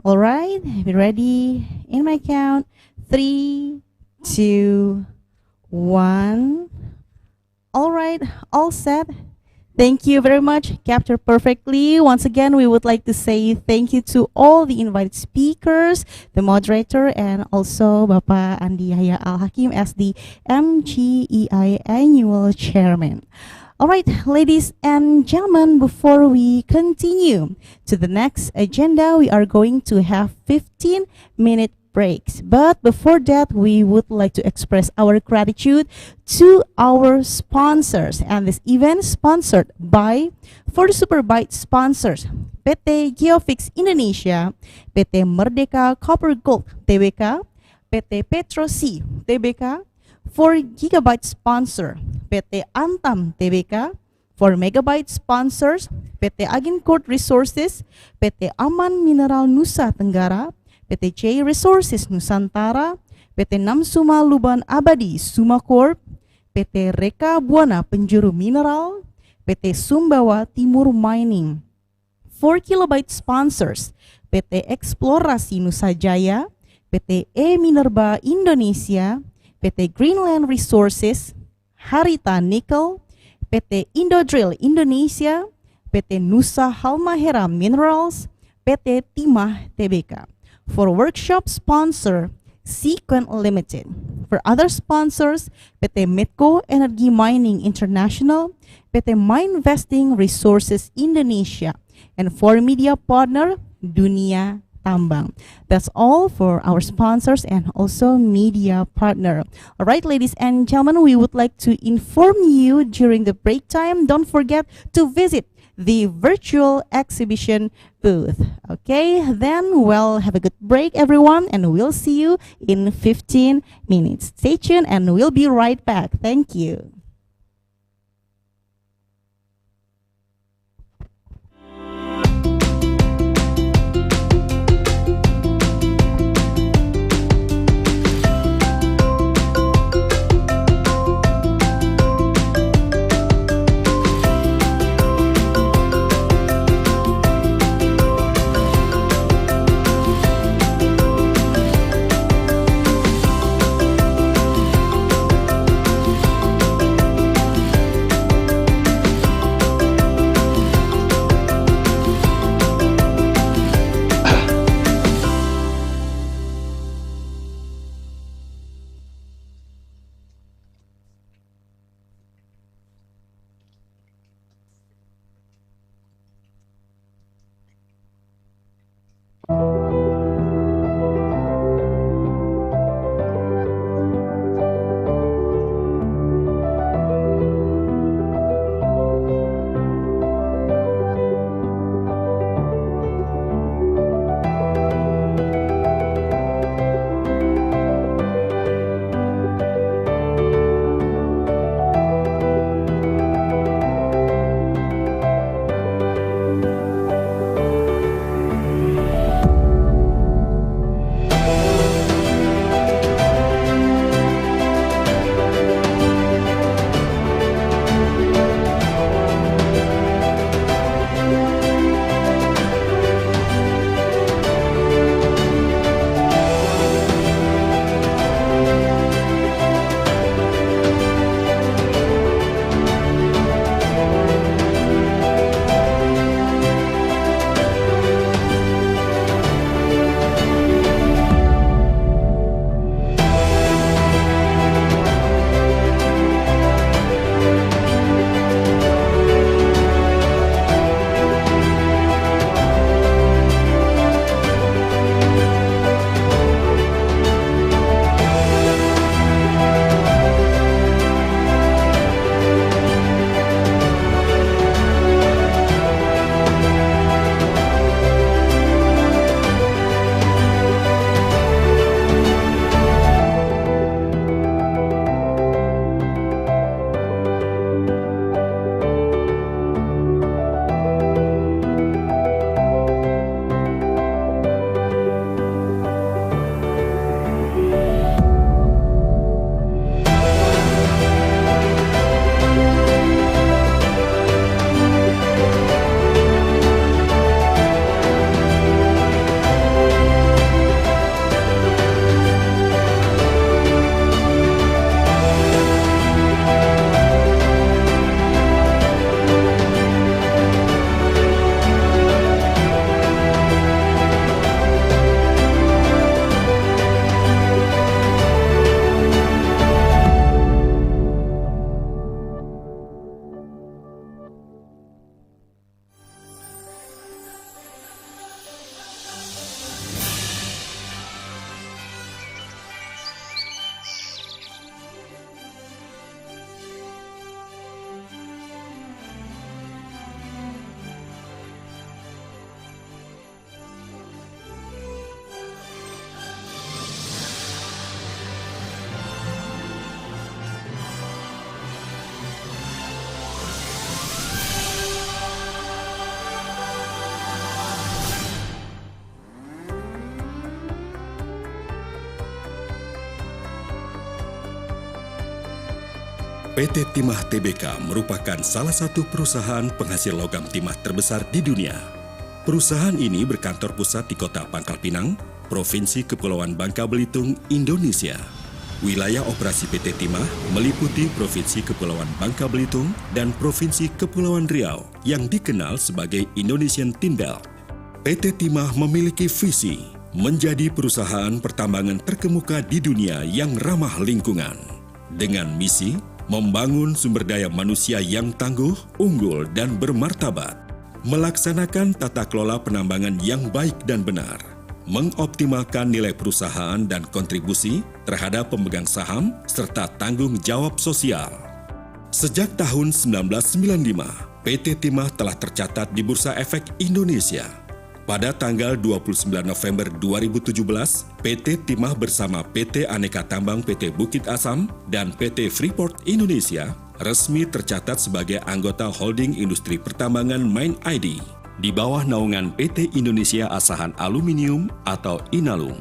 All right, be ready in my count. 3, 2, 1. All right, all set. Thank you very much. Capture perfectly. Once again, we would like to say thank you to all the invited speakers, the moderator, and also Bapak Andi Yahya Al-Hakim as the MGEI Annual Chairman. All right, ladies and gentlemen, before we continue to the next agenda, we are going to have 15-minute breaks. But before that, we would like to express our gratitude to our sponsors. And this event is sponsored by, for the Superbite sponsors, PT Geofix Indonesia, PT Merdeka Copper Gold Tbk, PT Petrosi Tbk, for Gigabyte sponsor, PT Antam Tbk, for Megabyte sponsors, PT Agincourt Resources, PT Aman Mineral Nusa Tenggara, PT J Resources Nusantara, PT Namsuma Luban Abadi Sumacorp, PT Reka Buana Penjuru Mineral, PT Sumbawa Timur Mining. 4 kilobyte sponsors, PT Eksplorasi Nusa Jaya, PT E Minerba Indonesia, PT Greenland Resources, Harita Nickel, PT Indodrill Indonesia, PT Nusa Halmahera Minerals, PT Timah Tbk. For workshop sponsor, Sequent Limited. For other sponsors, PT Medco Energy Mining International, PT Minevesting Resources Indonesia, and for media partner, Dunia Tambang. That's all for our sponsors and also media partner. All right, ladies and gentlemen, we would like to inform you during the break time, don't forget to visit the virtual exhibition booth. Okay, then we'll have a good break, everyone, and we'll see you in 15 minutes. Stay tuned and we'll be right back. Thank you. PT Timah Tbk merupakan salah satu perusahaan penghasil logam timah terbesar di dunia. Perusahaan ini berkantor pusat di Kota Pangkal Pinang, Provinsi Kepulauan Bangka Belitung, Indonesia. Wilayah operasi PT Timah meliputi Provinsi Kepulauan Bangka Belitung dan Provinsi Kepulauan Riau yang dikenal sebagai Indonesian Tin Belt. PT Timah memiliki visi menjadi perusahaan pertambangan terkemuka di dunia yang ramah lingkungan. Dengan misi membangun sumber daya manusia yang tangguh, unggul, dan bermartabat, melaksanakan tata kelola penambangan yang baik dan benar, mengoptimalkan nilai perusahaan dan kontribusi terhadap pemegang saham, serta tanggung jawab sosial. Sejak tahun 1995, PT Timah telah tercatat di Bursa Efek Indonesia. Pada tanggal 29 November 2017, PT Timah bersama PT Aneka Tambang PT Bukit Asam dan PT Freeport Indonesia resmi tercatat sebagai anggota holding industri pertambangan Main ID di bawah naungan PT Indonesia Asahan Aluminium atau Inalum.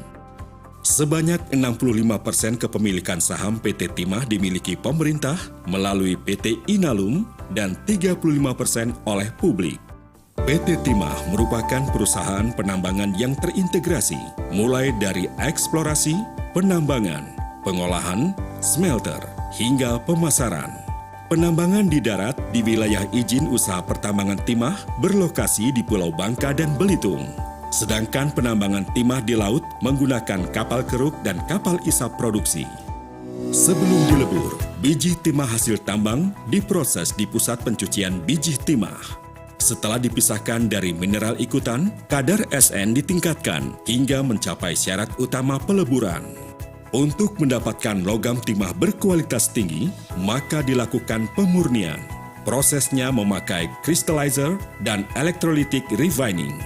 Sebanyak 65% kepemilikan saham PT Timah dimiliki pemerintah melalui PT Inalum dan 35% oleh publik. PT Timah merupakan perusahaan penambangan yang terintegrasi, mulai dari eksplorasi, penambangan, pengolahan, smelter, hingga pemasaran. Penambangan di darat di wilayah izin usaha pertambangan timah berlokasi di Pulau Bangka dan Belitung. Sedangkan penambangan timah di laut menggunakan kapal keruk dan kapal isap produksi. Sebelum dilebur, biji timah hasil tambang diproses di pusat pencucian biji timah. Setelah dipisahkan dari mineral ikutan, kadar SN ditingkatkan hingga mencapai syarat utama peleburan. Untuk mendapatkan logam timah berkualitas tinggi, maka dilakukan pemurnian. Prosesnya memakai crystallizer dan electrolytic refining.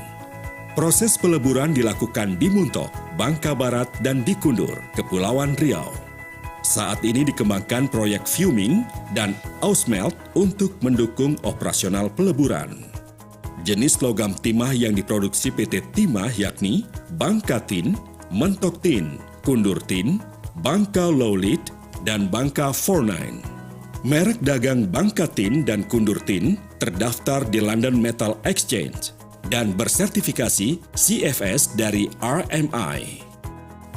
Proses peleburan dilakukan di Muntok, Bangka Barat, dan di Kundur, Kepulauan Riau. Saat ini dikembangkan proyek fuming dan ausmelt untuk mendukung operasional peleburan. Jenis logam timah yang diproduksi PT Timah yakni Bangka Tin, Mentok Tin, Kundur Tin, Bangka Lowlit, dan Bangka 49. Merek dagang Bangka Tin dan Kundur Tin terdaftar di London Metal Exchange dan bersertifikasi CFS dari RMI.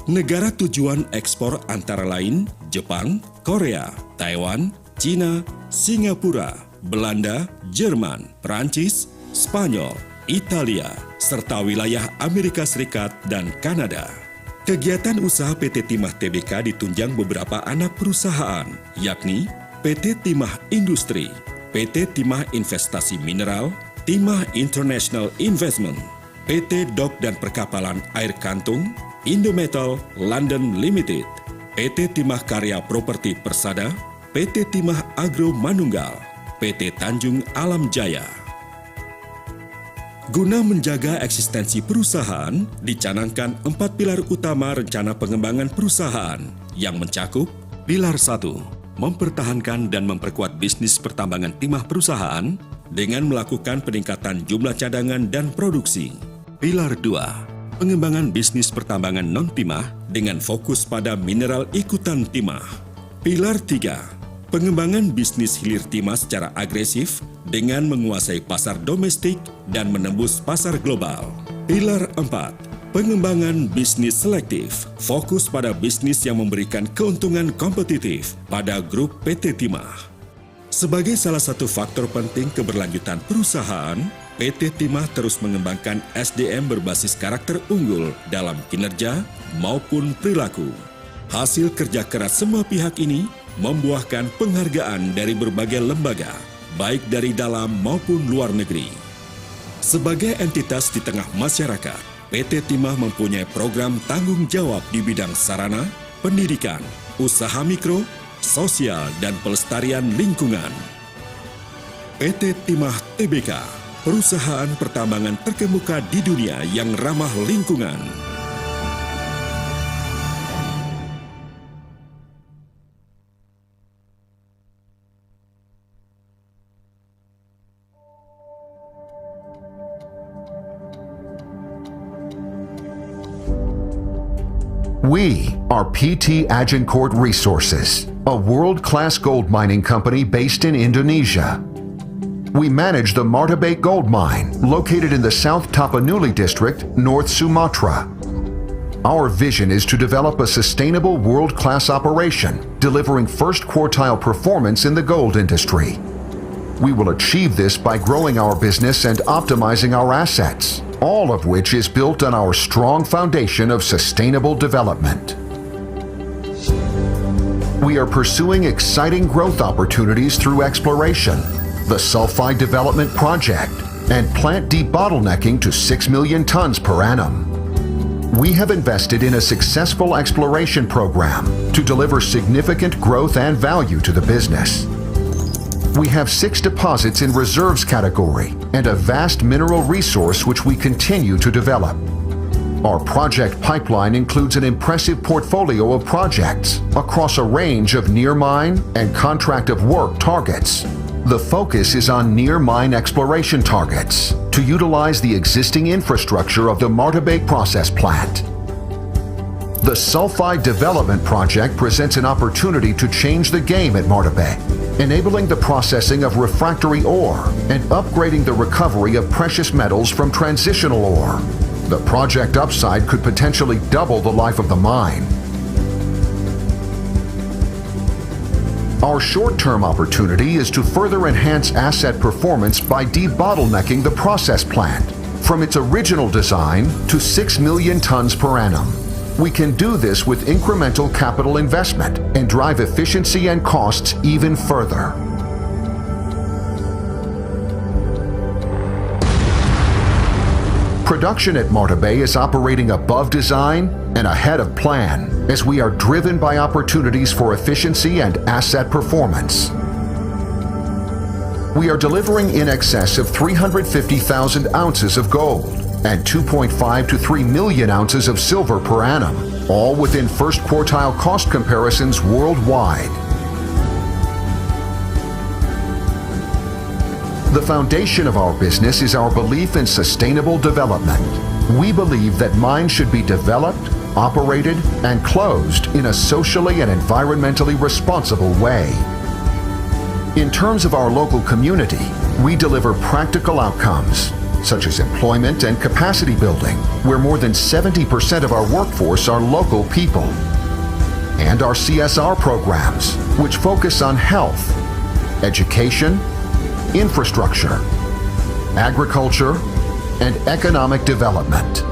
Negara tujuan ekspor antara lain Jepang, Korea, Taiwan, Cina, Singapura, Belanda, Jerman, Perancis, Spanyol, Italia, serta wilayah Amerika Serikat dan Kanada. Kegiatan usaha PT Timah Tbk ditunjang beberapa anak perusahaan, yakni PT Timah Industri, PT Timah Investasi Mineral, Timah International Investment, PT Dok dan Perkapalan Air Kantung, Indometal London Limited, PT Timah Karya Properti Persada, PT Timah Agro Manunggal, PT Tanjung Alam Jaya. Guna menjaga eksistensi perusahaan, dicanangkan 4 pilar utama rencana pengembangan perusahaan yang mencakup pilar 1, mempertahankan dan memperkuat bisnis pertambangan timah perusahaan dengan melakukan peningkatan jumlah cadangan dan produksi. Pilar 2, pengembangan bisnis pertambangan non-timah dengan fokus pada mineral ikutan timah. Pilar 3, pengembangan bisnis hilir timah secara agresif dengan menguasai pasar domestik dan menembus pasar global. Pilar 4, pengembangan bisnis selektif, fokus pada bisnis yang memberikan keuntungan kompetitif pada grup PT Timah. Sebagai salah satu faktor penting keberlanjutan perusahaan, PT Timah terus mengembangkan SDM berbasis karakter unggul dalam kinerja maupun perilaku. Hasil kerja keras semua pihak ini membuahkan penghargaan dari berbagai lembaga, baik dari dalam maupun luar negeri. Sebagai entitas di tengah masyarakat, PT Timah mempunyai program tanggung jawab di bidang sarana, pendidikan, usaha mikro, sosial, dan pelestarian lingkungan. PT Timah Tbk, perusahaan pertambangan terkemuka di dunia yang ramah lingkungan. We are PT Agincourt Resources. a world-class gold mining company based in Indonesia. We manage the Martabak Gold Mine, located in the South Tapanuli District, North Sumatra. Our vision is to develop a sustainable world-class operation, delivering first quartile performance in the gold industry. We will achieve this by growing our business and optimizing our assets, all of which is built on our strong foundation of sustainable development. We are pursuing exciting growth opportunities through exploration, the Sulfide Development Project, and plant debottlenecking to 6 million tons per annum. We have invested in a successful exploration program to deliver significant growth and value to the business. We have 6 deposits in reserves category and a vast mineral resource which we continue to develop. Our project pipeline includes an impressive portfolio of projects across a range of near-mine and contract of work targets. The focus is on near-mine exploration targets to utilize the existing infrastructure of the Martabak process plant. The Sulfide Development Project presents an opportunity to change the game at Martabak, enabling the processing of refractory ore and upgrading the recovery of precious metals from transitional ore. The project upside could potentially double the life of the mine. Our short-term opportunity is to further enhance asset performance by debottlenecking the process plant from its original design to 6 million tons per annum. We can do this with incremental capital investment and drive efficiency and costs even further. Production at Martabak is operating above design and ahead of plan as we are driven by opportunities for efficiency and asset performance. We are delivering in excess of 350,000 ounces of gold and 2.5 to 3 million ounces of silver per annum, all within first quartile cost comparisons worldwide. The foundation of our business is our belief in sustainable development. We believe that mines should be developed, operated, and closed in a socially and environmentally responsible way. In terms of our local community, we deliver practical outcomes, such as employment and capacity building, where more than 70% of our workforce are local people. And our CSR programs, which focus on health, education, infrastructure, agriculture, and economic development.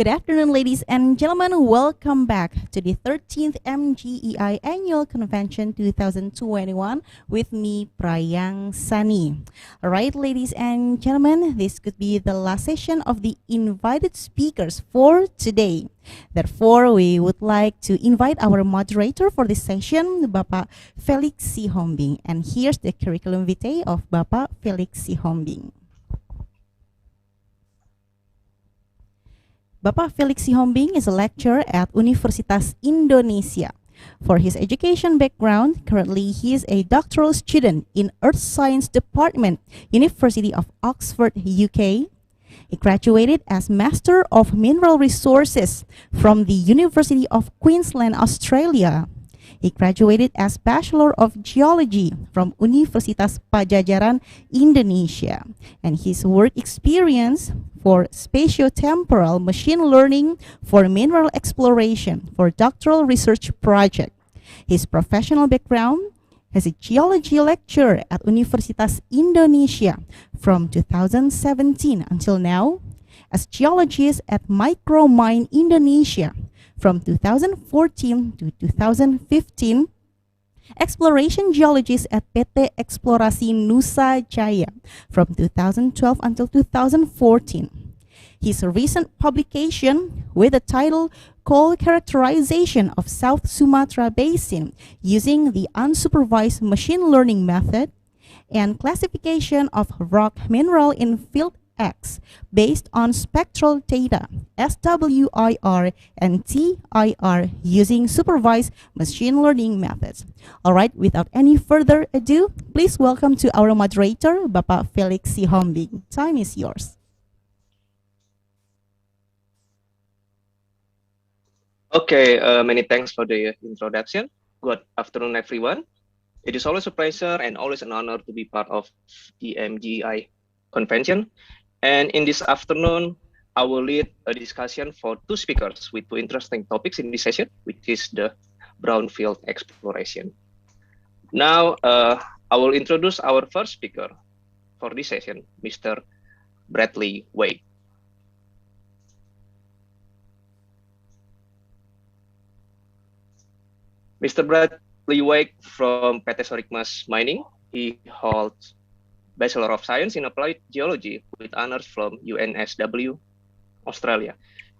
Good afternoon, ladies and gentlemen. Welcome back to the 13th MGEI Annual Convention 2021 with me, Prayang Sani. All right, ladies and gentlemen, this could be the last session of the invited speakers for today. Therefore, we would like to invite our moderator for this session, Bapak Felix Sihombing. And here's the curriculum vitae of Bapak Felix Sihombing. Bapak Felix Sihombing is a lecturer at Universitas Indonesia. For his education background, currently he is a doctoral student in Earth Science Department, University of Oxford, UK. He graduated as Master of Mineral Resources from the University of Queensland, Australia. He graduated as Bachelor of Geology from Universitas Pajajaran, Indonesia. And his work experience for spatiotemporal machine learning for mineral exploration for doctoral research project. His professional background as a geology lecturer at Universitas Indonesia from 2017 until now, as geologist at Micromine Indonesia from 2014 to 2015, exploration geologist at PT Eksplorasi Nusa Jaya from 2012 until 2014. His recent publication with the title Coal Characterization of South Sumatra Basin using the unsupervised machine learning method and classification of rock mineral in field X based on spectral data, SWIR and TIR using supervised machine learning methods. All right, without any further ado, please welcome to our moderator, Bapak Felix Sihombing. Time is yours. Okay, many thanks for the introduction. Good afternoon, everyone. It is always a pleasure and always an honor to be part of the MGEI convention. And in this afternoon, I will lead a discussion for two speakers with two interesting topics in this session, which is the brownfield exploration. Now, I will introduce our first speaker for this session, Mr. Bradley Wade. Mr. Bradley Wade from PT Sorikmas Mining. He holds Bachelor of Science in Applied Geology with honors from UNSW, Australia.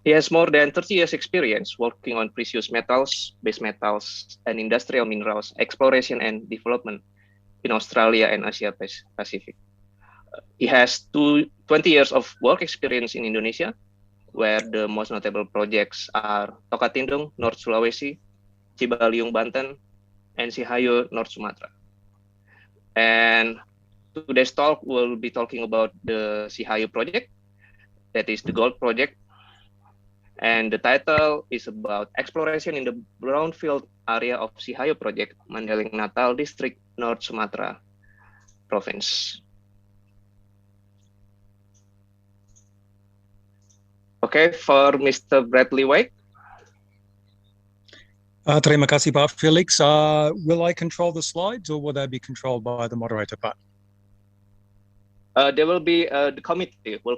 He has more than 30 years experience working on precious metals, base metals, and industrial minerals exploration and development in Australia and Asia Pacific. He has 20 years of work experience in Indonesia, where the most notable projects are Tokatindung, North Sulawesi, Cibaliung, Banten, and Sihayu, North Sumatra. And today's talk will be talking about the Sihayu project, that is the gold project. And the title is about exploration in the brownfield area of Sihayu project, Mandailing Natal District, North Sumatra Province. Okay, for Mr. Bradley Wade. Terima kasih, Pak Felix. Will I control the slides or will they be controlled by the moderator, Pak? There will be the committee will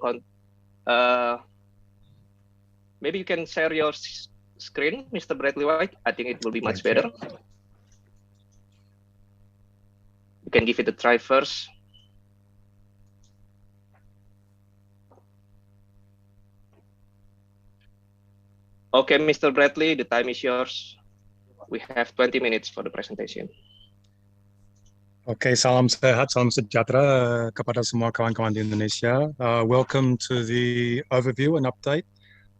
maybe you can share your screen, Mr. Bradley White. I think it will be much better. can give it a try first. Okay, Mr. Bradley, the time is yours. We have 20 minutes for the presentation. Okay, salam sehat, salam sejahtera kepada semua kawan-kawan di Indonesia. Welcome to the overview and update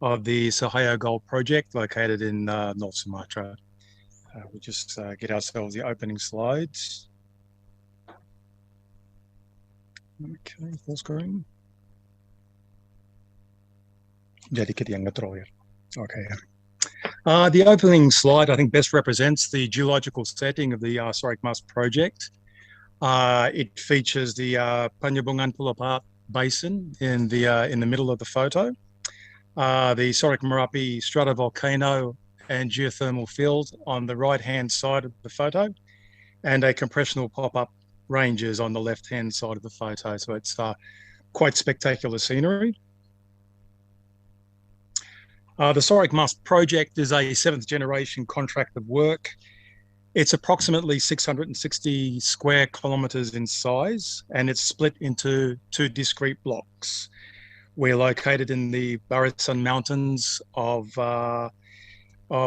of the Sahaya Gold project located in North Sumatra. We'll just get ourselves the opening slides. Okay, full screen. Jadi kita yang ngetrol ya. Okay. The opening slide, I think, best represents the geological setting of the Sorik Mas project. It features the Penyambungan Pulau Part Basin in the middle of the photo, the Sorik Merapi stratovolcano and geothermal field on the right-hand side of the photo, and a compressional pop-up ranges on the left-hand side of the photo. So it's quite spectacular scenery. The Sorik Mas project is a 7th-generation contract of work. It's approximately 660 square kilometres in size, and it's split into 2 discrete blocks. We're located in the Barisan Mountains of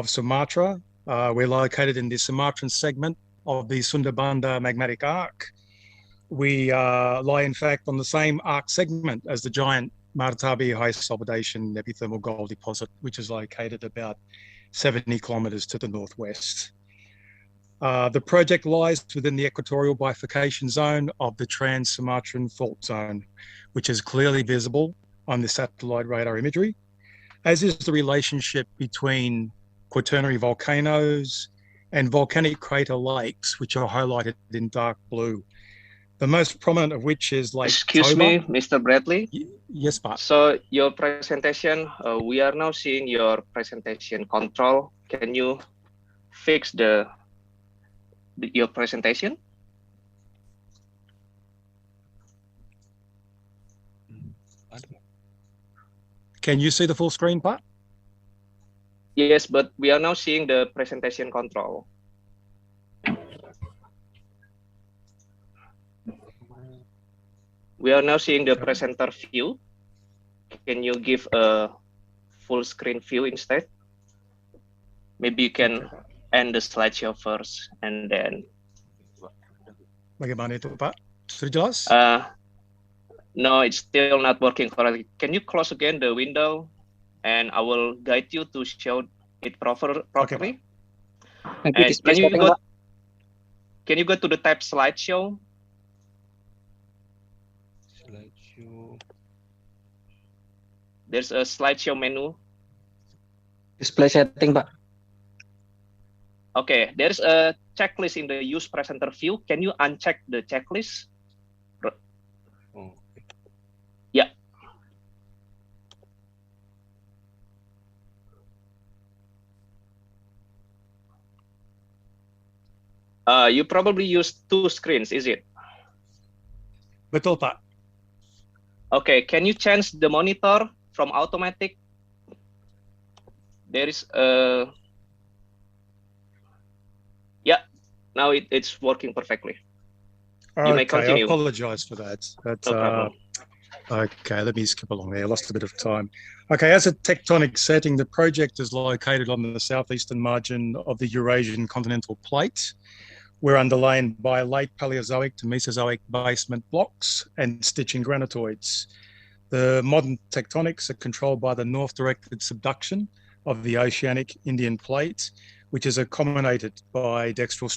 Sumatra. We're located in the Sumatran segment of the Sundarbanda magmatic arc. We lie, in fact, on the same arc segment as the giant Martabi high sulfidation epithermal gold deposit, which is located about 70 kilometres to the northwest. The project lies within the equatorial bifurcation zone of the Trans-Sumatran Fault Zone, which is clearly visible on the satellite radar imagery, as is the relationship between quaternary volcanoes and volcanic crater lakes, which are highlighted in dark blue. The most prominent of which is Lake Excuse me, Mr. Bradley. Yes, Pat. So your presentation, we are now seeing your presentation control. Can you fix your presentation? Can you see the full screen, Pat? Yes, but we are now seeing the presentation control. We are now seeing the presenter view. Can you give a full screen view instead? Maybe you can end the slideshow first and then. Bagaimana itu, Pak? Sudah jelas? No, it's still not working correctly. Can you close again the window, and I will guide you to show it properly. Okay. And can you go to the tab slideshow? There's a slideshow menu. Display setting, Pak. Okay, there's a checklist in the use presenter view. Can you uncheck the checklist? Yeah. You probably use 2 screens, is it? Betul, Pak. Okay, can you change the monitor from automatic? There is a... Yeah, now it's working perfectly. You may continue. I apologize for that. No problem. Okay, let me skip along there. I lost a bit of time. Okay, as a tectonic setting, the project is located on the southeastern margin of the Eurasian continental plate. We're underlain by late Paleozoic to Mesozoic basement blocks and stitching granitoids. The modern tectonics are controlled by the north-directed subduction of the oceanic Indian plate, which is accommodated by dextral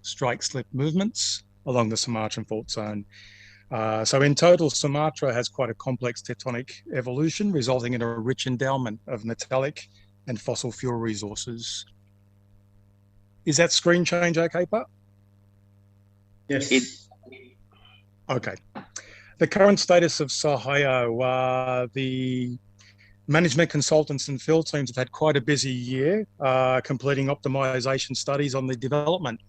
strike-slip movements along the Sumatran Fault Zone. So in total, Sumatra has quite a complex tectonic evolution, resulting in a rich endowment of metallic and fossil fuel resources. Is that screen change okay, Pat? Yes. Okay. The current status of Sahaya, the management consultants and field teams have had quite a busy year, completing optimization studies on the development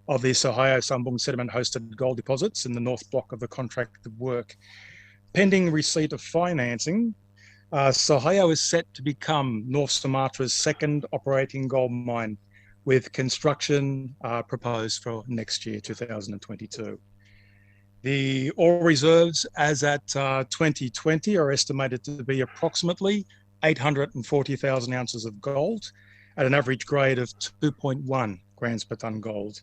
of the Sahaya Sambung sediment-hosted gold deposits in the north block of the contract of work. Pending receipt of financing, Sahaya is set to become North Sumatra's 2nd operating gold mine, with construction proposed for next year, 2022. The ore reserves as at 2020 are estimated to be approximately 840,000 ounces of gold at an average grade of 2.1 grams per tonne gold.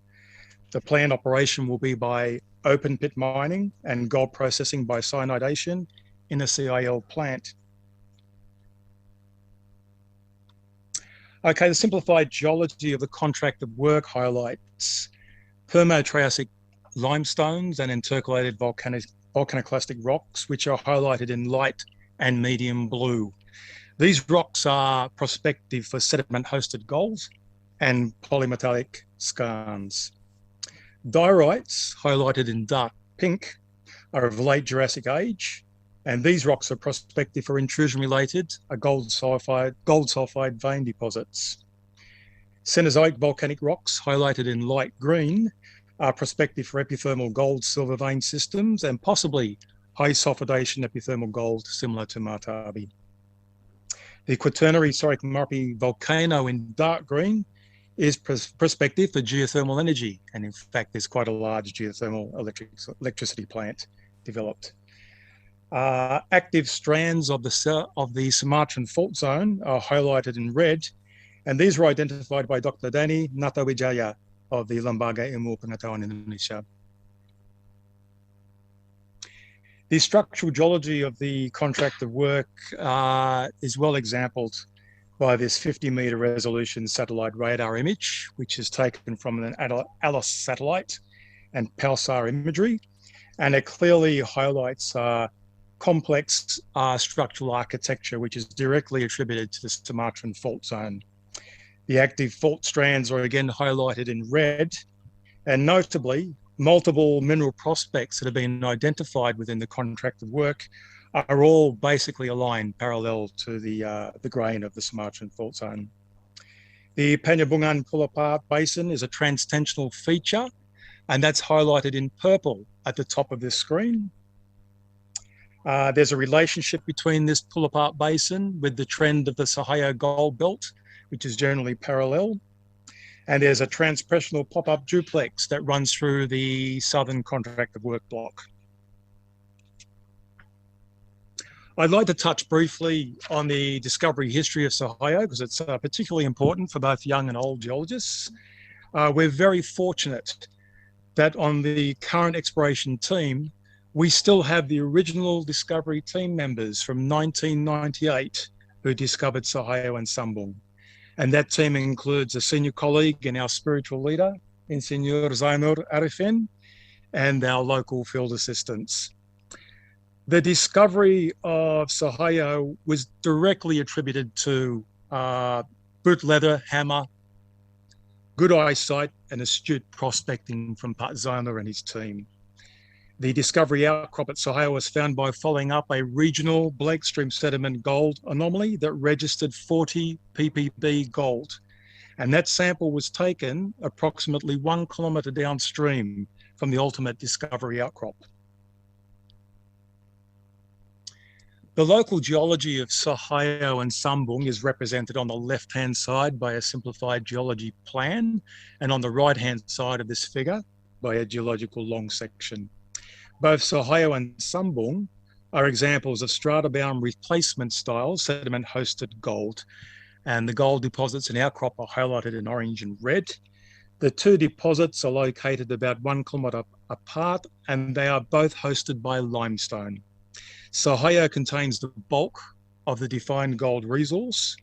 The planned operation will be by open pit mining and gold processing by cyanidation in a CIL plant. Okay, the simplified geology of the contract of work highlights Permo-Triassic limestones and intercalated volcaniclastic rocks, which are highlighted in light and medium blue. These rocks are prospective for sediment-hosted gold and polymetallic skarns. Diorites, highlighted in dark pink, are of late Jurassic age, and these rocks are prospective for intrusion-related gold sulfide vein deposits. Cenozoic volcanic rocks, highlighted in light green, are prospective for epithermal gold-silver vein systems and possibly high sulfidation epithermal gold similar to Martabi. The Quaternary Sorikmorpi volcano in dark green is prospective for geothermal energy, and in fact there's quite a large geothermal electricity plant developed. Active strands of the Sumatran fault zone are highlighted in red, and these were identified by Dr. Dani Natawijaya of the Lembaga Ilmu Pengetahuan Indonesia. The structural geology of the contract of work is well exampled by this 50-metre resolution satellite radar image, which is taken from an ALICE satellite and pulsar imagery, and it clearly highlights complex structural architecture, which is directly attributed to the Sumatran fault zone. The active fault strands are again highlighted in red, and notably, multiple mineral prospects that have been identified within the contract of work are all basically aligned parallel to the grain of the Sumatran fault zone. The Penyambungan Pulau Basin is a transtensional feature, and that's highlighted in purple at the top of this screen. There's a relationship between this Pulau Basin with the trend of the Sahaya Gold Belt, which is generally parallel. And there's a transpressional pop-up duplex that runs through the southern contract of work block. I'd like to touch briefly on the discovery history of Sahaya because it's particularly important for both young and old geologists. We're very fortunate that on the current exploration team, we still have the original discovery team members from 1998 who discovered Sahaya and Sambung. And that team includes a senior colleague and our spiritual leader, Insinyur Zainur Arifin, and our local field assistants. The discovery of Sahaya was directly attributed to boot leather, hammer, good eyesight, and astute prospecting from Pak Zainur and his team. The discovery outcrop at Sahaya was found by following up a regional Blake Stream sediment gold anomaly that registered 40 ppb gold. And that sample was taken approximately 1 kilometre downstream from the ultimate discovery outcrop. The local geology of Sahaya and Sambung is represented on the left-hand side by a simplified geology plan, and on the right-hand side of this figure by a geological long section. Both Sahaya and Sambung are examples of strata-bound replacement style sediment-hosted gold, and the gold deposits and outcrop are highlighted in orange and red. The two deposits are located about 1 kilometre apart, and they are both hosted by limestone. Sahaya contains the bulk of the defined gold resource,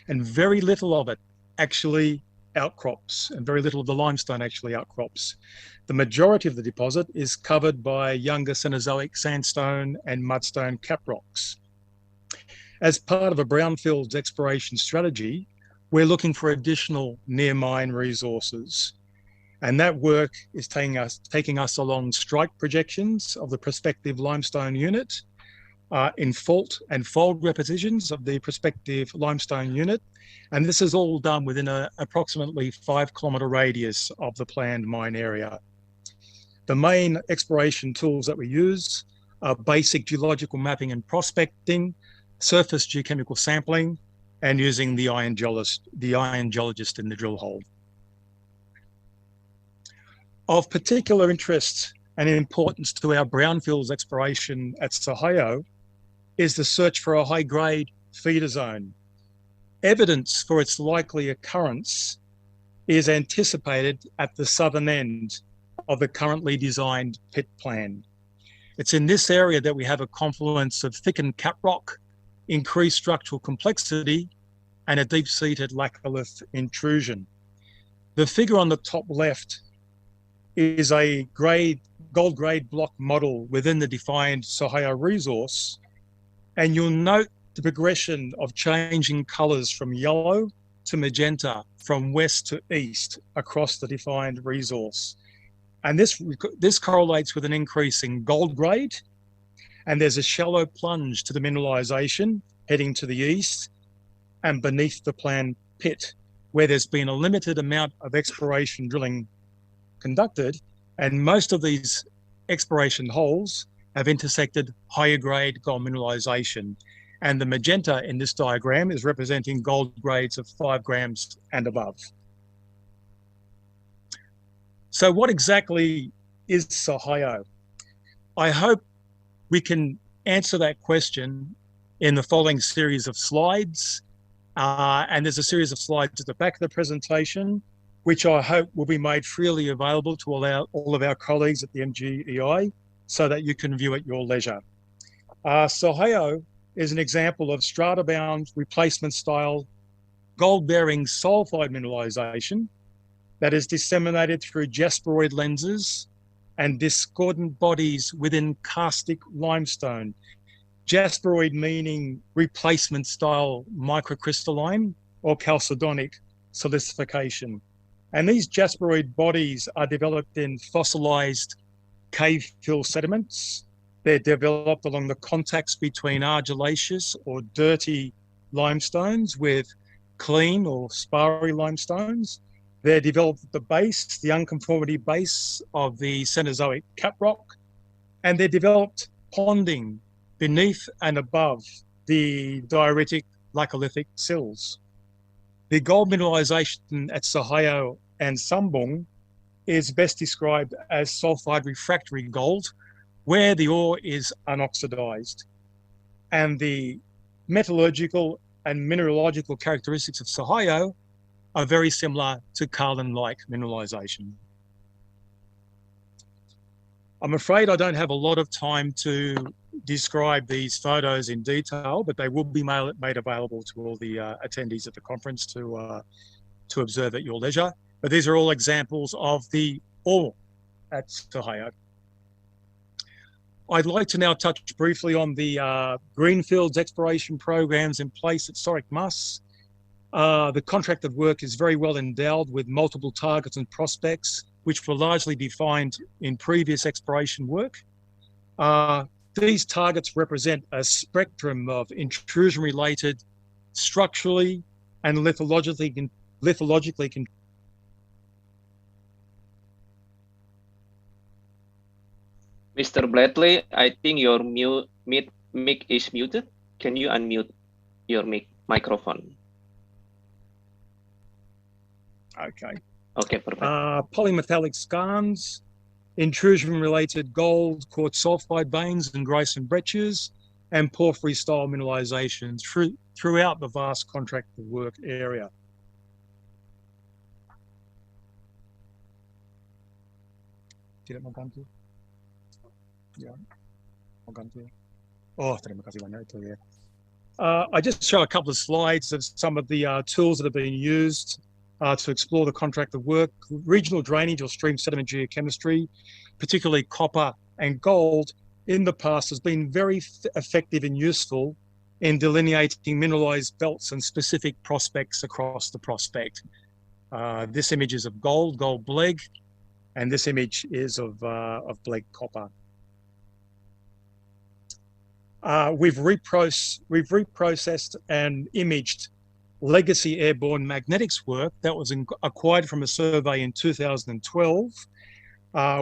and very little of it actually outcrops, and very little of the limestone actually outcrops. The majority of the deposit is covered by younger Cenozoic sandstone and mudstone cap rocks. As part of a brownfields exploration strategy, we're looking for additional near mine resources. And that work is taking us along strike projections of the prospective limestone unit, in fault and fold repetitions of the prospective limestone unit. And this is all done within an approximately 5 kilometre radius of the planned mine area. The main exploration tools that we use are basic geological mapping and prospecting, surface geochemical sampling, and using the iron geologist in the drill hole. Of particular interest and importance to our brownfields exploration at Sohayo is the search for a high-grade feeder zone. Evidence for its likely occurrence is anticipated at the southern end of the currently designed pit plan. It's in this area that we have a confluence of thickened cap rock, increased structural complexity, and a deep-seated laccolith intrusion. The figure on the top left is a gold grade block model within the defined Sohayo resource, and you'll note the progression of changing colours from yellow to magenta, from west to east across the defined resource. And this correlates with an increase in gold grade, and there's a shallow plunge to the mineralisation heading to the east and beneath the planned pit, where there's been a limited amount of exploration drilling conducted, and most of these exploration holes have intersected higher grade gold mineralisation. And the magenta in this diagram is representing gold grades of 5 grams and above. So what exactly is Sohayo? I hope we can answer that question in the following series of slides. And there's a series of slides at the back of the presentation, which I hope will be made freely available to all of our colleagues at the MGEI so that you can view at your leisure. Sohayo is an example of strata-bound replacement style gold-bearing sulfide mineralisation that is disseminated through jasperoid lenses and discordant bodies within karstic limestone. Jasperoid meaning replacement style microcrystalline or chalcedonic silicification. And these jasperoid bodies are developed in fossilized cave fill sediments. They're developed along the contacts between argillaceous or dirty limestones with clean or sparry limestones. They're developed at the base, the unconformity base of the Cenozoic cap rock, and they're developed ponding beneath and above the dioritic laccolithic sills. The gold mineralisation at Sohayo and Sambong is best described as sulfide refractory gold, where the ore is unoxidized. And the metallurgical and mineralogical characteristics of Sohayo are very similar to Carlin-like mineralization. I'm afraid I don't have a lot of time to describe these photos in detail, but they will be made available to all the attendees at the conference to observe at your leisure. But these are all examples of the ore at Sohayo. I'd like to now touch briefly on the greenfields exploration programs in place at Sorik Mas. The contract of work is very well endowed with multiple targets and prospects, which were largely defined in previous exploration work. These targets represent a spectrum of intrusion-related, structurally and lithologically Mr. Bradley, I think your mic is muted. Can you unmute your microphone? Okay. Okay, perfect. Polymetallic skarns, intrusion-related gold, quartz sulfide veins and Grayson breccias, and porphyry-style mineralizations throughout the vast contract of work area. Tidak membantu. Ya, membantu. Oh, terima kasih banyak itu ya. I just show a couple of slides of some of the tools that have been used to explore the contract of work. Regional drainage or stream sediment geochemistry, particularly copper and gold, in the past has been very effective and useful in delineating mineralized belts and specific prospects across the prospect. This image is of gold bleg, and this image is of bleg copper. We've reprocessed and imaged legacy airborne magnetics work that was acquired from a survey in 2012.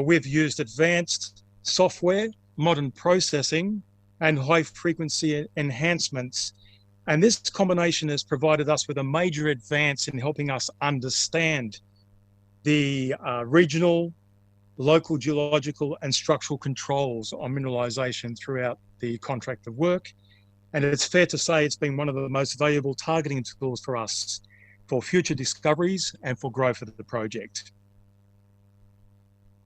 We've used advanced software, modern processing, and high-frequency enhancements. And this combination has provided us with a major advance in helping us understand the regional local geological and structural controls on mineralisation throughout the contract of work. And it's fair to say it's been one of the most valuable targeting tools for us for future discoveries and for growth of the project.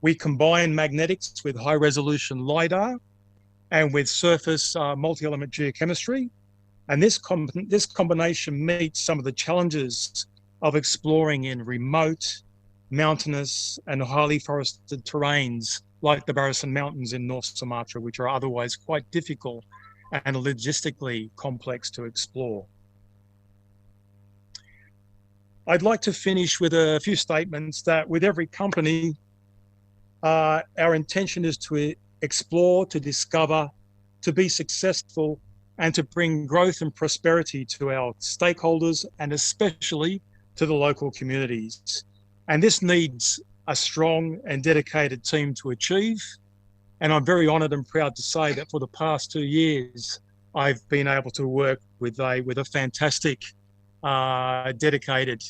We combine magnetics with high-resolution LiDAR and with surface multi-element geochemistry. And this combination meets some of the challenges of exploring in remote, mountainous and highly forested terrains like the Barisan Mountains in North Sumatra, which are otherwise quite difficult and logistically complex to explore. I'd like to finish with a few statements that with every company, our intention is to explore, to discover, to be successful, and to bring growth and prosperity to our stakeholders and especially to the local communities. And this needs a strong and dedicated team to achieve. And I'm very honoured and proud to say that for the past 2 years, I've been able to work with a fantastic, dedicated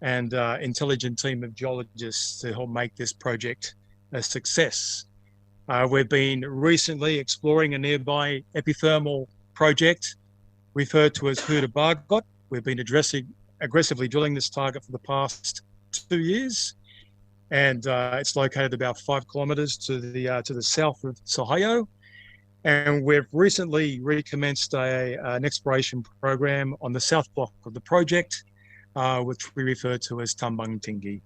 and intelligent team of geologists to help make this project a success. We've been recently exploring a nearby epithermal project referred to as Huda Bargot. We've been aggressively drilling this target for the past 2 years, and it's located about 5 kilometres to the south of Sahayo. And we've recently recommenced an exploration program on the south block of the project, which we refer to as Tambang Tinggi.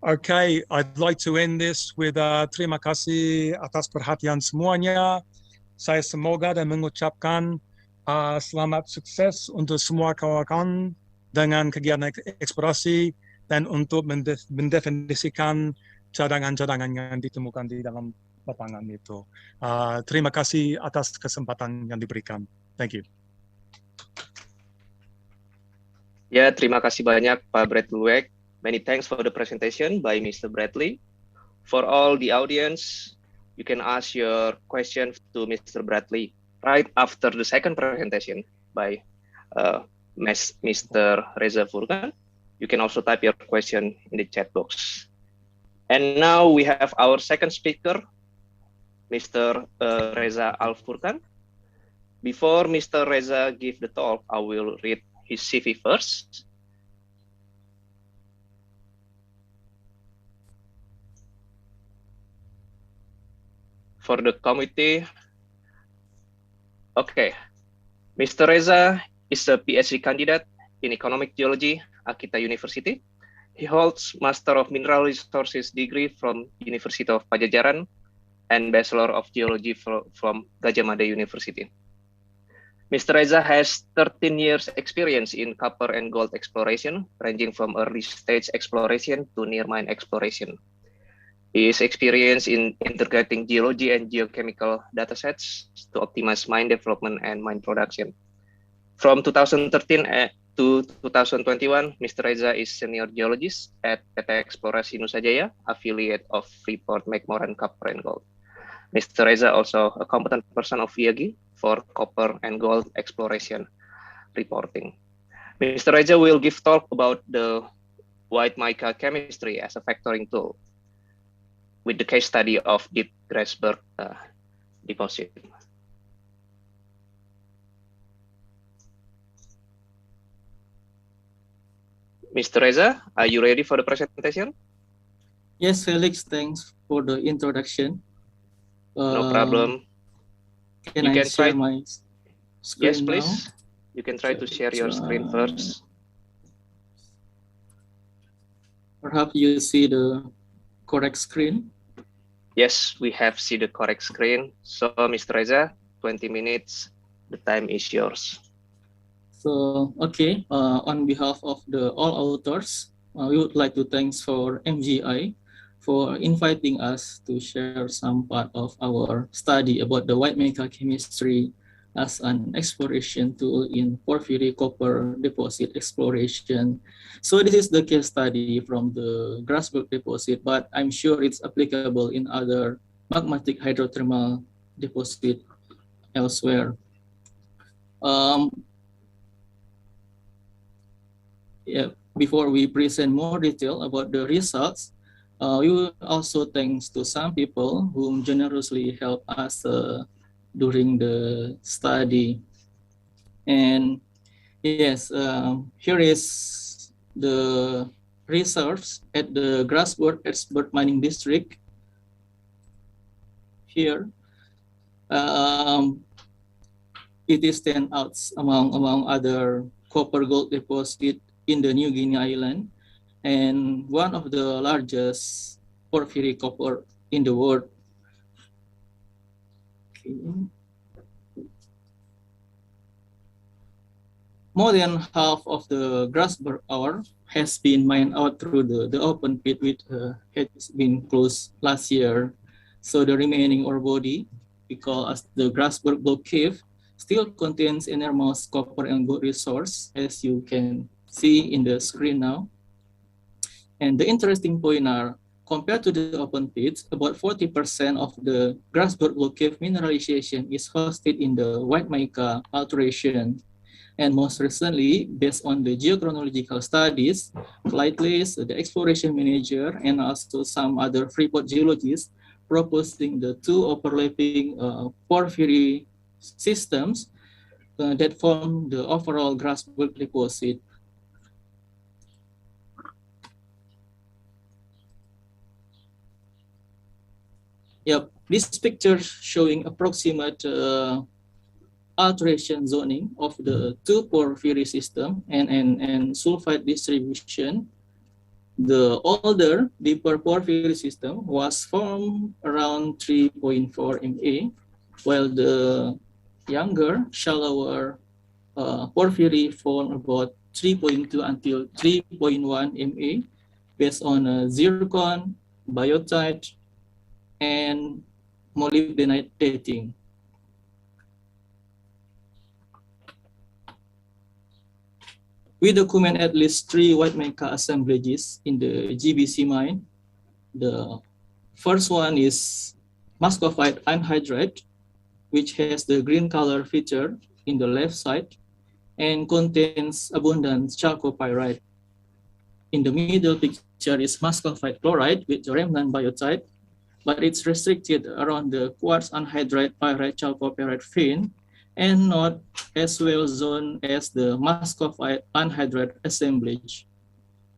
Okay, I'd like to end this with terima kasih atas perhatian semuanya. Saya semoga dan mengucapkan selamat sukses untuk semua kawan-kawan dengan kegiatan eksplorasi dan untuk mendefinisikan cadangan-cadangan yang ditemukan di dalam lapangan itu. Terima kasih atas kesempatan yang diberikan. Thank you. Ya, terima kasih banyak Pak Bradley. Many thanks for the presentation by Mr. Bradley. For all the audience, you can ask your question to Mr. Bradley right after the second presentation by Mr. Reza Furkan. You can also type your question in the chat box. And now we have our second speaker, Mr. Reza Al Furkan. Before Mr. Reza give the talk, I will read his CV first. For the committee, okay. Mr. Reza is a PhD candidate in Economic Geology, Akita University. He holds Master of Mineral Resources degree from University of Pajajaran and Bachelor of Geology from Gajah Mada University. Mr. Reza has 13 years experience in copper and gold exploration, ranging from early stage exploration to near mine exploration. His experience in integrating geology and geochemical datasets to optimize mine development and mine production. From 2013 to 2021, Mr. Reza is senior geologist at PT Eksplorasi Nusa Jaya, affiliate of Freeport-McMoRan Copper and Gold. Mr. Reza also a competent person of IAGI for copper and gold exploration reporting. Mr. Reza will give talk about the white mica chemistry as a factoring tool, with the case study of Deep Grasberg deposit. Mr. Reza, are you ready for the presentation? Yes, Felix, thanks for the introduction. No problem. Can I share my screen? Yes, please. Now? You can try to share your screen first. Perhaps you see the correct screen. Yes, we have see the correct screen. So, Mr. Reza, 20 minutes, the time is yours. So, okay, on behalf of all authors, we would like to thanks for MGEI for inviting us to share some part of our study about the white mica chemistry as an exploration tool in porphyry copper deposit exploration. So this is the case study from the Grasberg deposit, but I'm sure it's applicable in other magmatic hydrothermal deposit elsewhere. Yeah, before we present more detail about the results, We will also thanks to some people who generously help us during the study. And yes, here is the reserves at the Grassberg Expert Mining District. Here, it is stand out among other copper gold deposit in the New Guinea island, and one of the largest porphyry copper in the world. Okay. More than half of the Grasberg ore has been mined out through the open pit, which has been closed last year. So the remaining ore body, we call as the Grasberg Block Cave, still contains enormous copper and gold resource, as you can see in the screen now. And the interesting point are, compared to the open pits, about 40% of the Grasberg Block Cave mineralization is hosted in the white mica alteration. And most recently, based on the geochronological studies, Flightless, the exploration manager, and also some other Freeport geologists proposing the two overlapping porphyry systems that form the overall Grasberg deposit. Yep, this picture showing approximate alteration zoning of the two porphyry system and sulfide distribution. The older, deeper porphyry system was formed around 3.4 MA, while the younger, shallower porphyry formed about 3.2 until 3.1 MA based on zircon, biotite, and molybdenite dating. We document at least 3 white mica assemblages in the GBC mine. The first one is muscovite anhydrite, which has the green color feature in the left side and contains abundant chalcopyrite. In the middle picture is muscovite chloride with remnant biotite, but it's restricted around the quartz anhydrite pyrite chalcopyrite vein and not as well zoned as the muscovite anhydrite assemblage.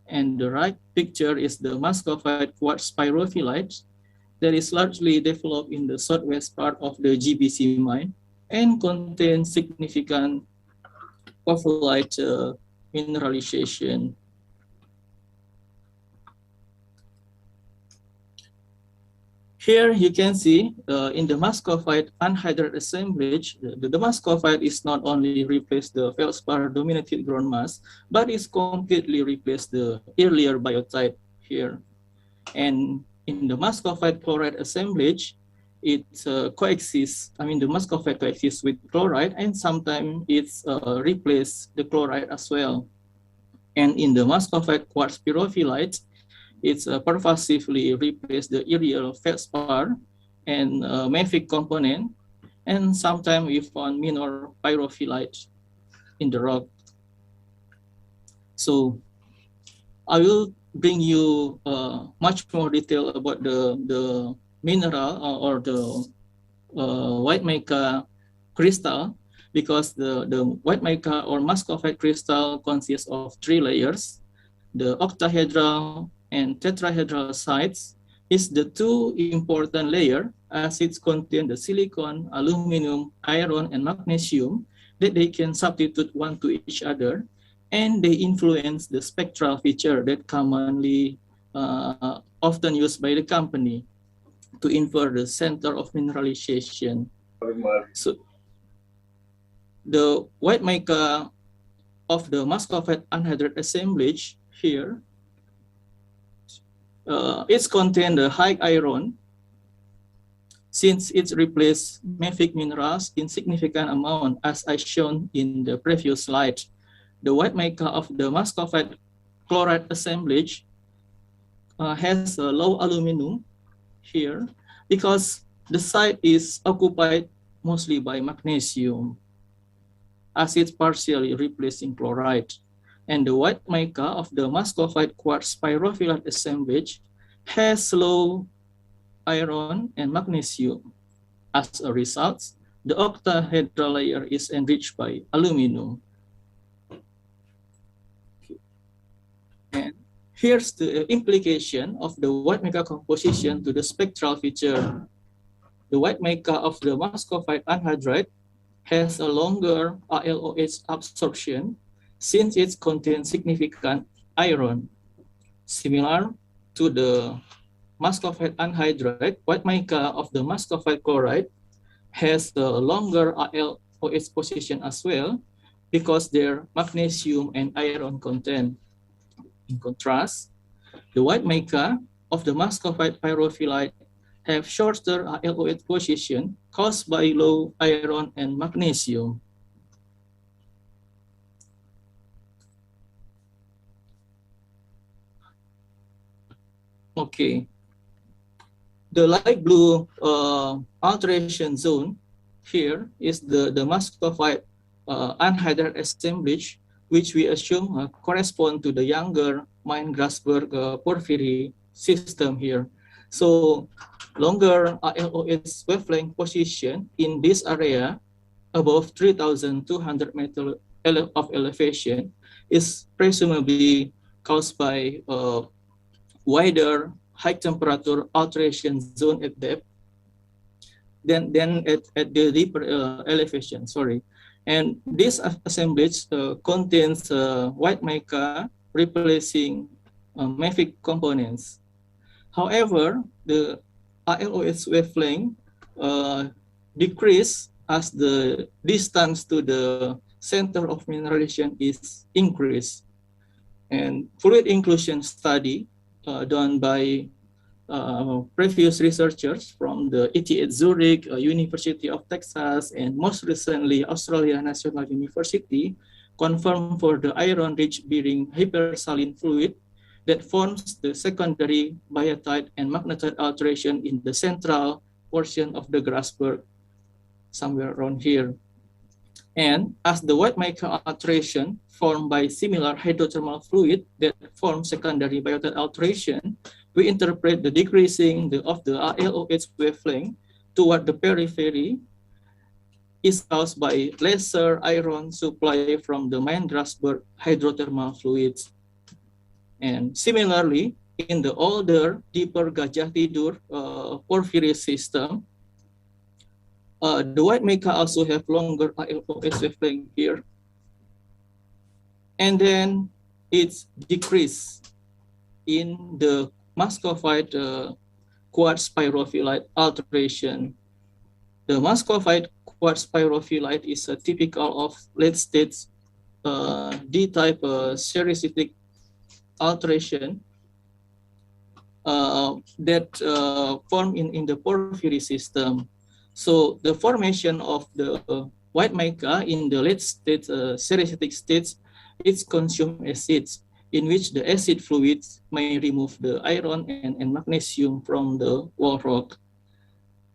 And the right picture is the muscovite quartz pyrophyllite that is largely developed in the southwest part of the GBC mine and contains significant porphyllite mineralization. Here you can see in the muscovite anhydrite assemblage, the muscovite is not only replaced the feldspar dominated ground mass, but is completely replaced the earlier biotite here. And in the muscovite chloride assemblage, it coexists, the muscovite coexists with chloride, and sometimes it's replaced the chloride as well. And in the muscovite quartz pyrophyllite, it's pervasively replaced the aerial feldspar and mafic component, and sometimes we found minor pyrophyllite in the rock. So I will bring you much more detail about the mineral or the white mica crystal, because the white mica or muscovite crystal consists of 3 layers. The octahedral and tetrahedral sites is the 2 important layer, as it contains the silicon, aluminum, iron, and magnesium that they can substitute one to each other, and they influence the spectral feature that commonly often used by the company to infer the center of mineralization. So the white mica of the muscovite anhydrite assemblage here, it's contained the high iron, since it's replaced mafic minerals in significant amount, as I shown in the previous slide. The white mica of the muscovite chloride assemblage has a low aluminum here, because the site is occupied mostly by magnesium, as it's partially replacing chloride. And the white mica of the muscovite quartz pyrophyllite assemblage has low iron and magnesium. As a result, the octahedral layer is enriched by aluminum. And here's the implication of the white mica composition to the spectral feature. The white mica of the muscovite anhydrite has a longer ALOH absorption since it contains significant iron. Similar to the muscovite anhydrite, white mica of the muscovite chloride has a longer ALOH position as well because their magnesium and iron content. In contrast, the white mica of the muscovite pyrophyllite have shorter ALOH position caused by low iron and magnesium. Okay. The light blue alteration zone here is the muscovite anhydrite assemblage, which we assume correspond to the younger Main-Grasberg porphyry system here. So longer ALOH wavelength position in this area above 3,200 meters of elevation is presumably caused by wider high temperature alteration zone at depth than at the deeper elevation, sorry. And this assemblage contains white mica replacing mafic components. However, the ALOH wavelength decrease as the distance to the center of mineralization is increased. And fluid inclusion study done by previous researchers from the ETH Zurich, University of Texas, and most recently Australia National University confirmed for the iron-rich bearing hypersaline fluid that forms the secondary biotite and magnetite alteration in the central portion of the Grasberg, somewhere around here. And as the white mica alteration formed by similar hydrothermal fluid that forms secondary biotite alteration, we interpret the decreasing of the ALOH wavelength toward the periphery is caused by lesser iron supply from the Main-Grasberg hydrothermal fluids. And similarly, in the older, deeper Gajah Tidur porphyry system, the white mica also have longer ALOH wavelength here. And then it's decreased in the muscovite quartz pyrophyllite alteration. The muscovite quartz pyrophyllite is a typical of late-stage D-type sericitic alteration that form in the porphyry system. So the formation of the white mica in the late-stage sericitic states, it's consume acids, in which the acid fluids may remove the iron and magnesium from the wall rock.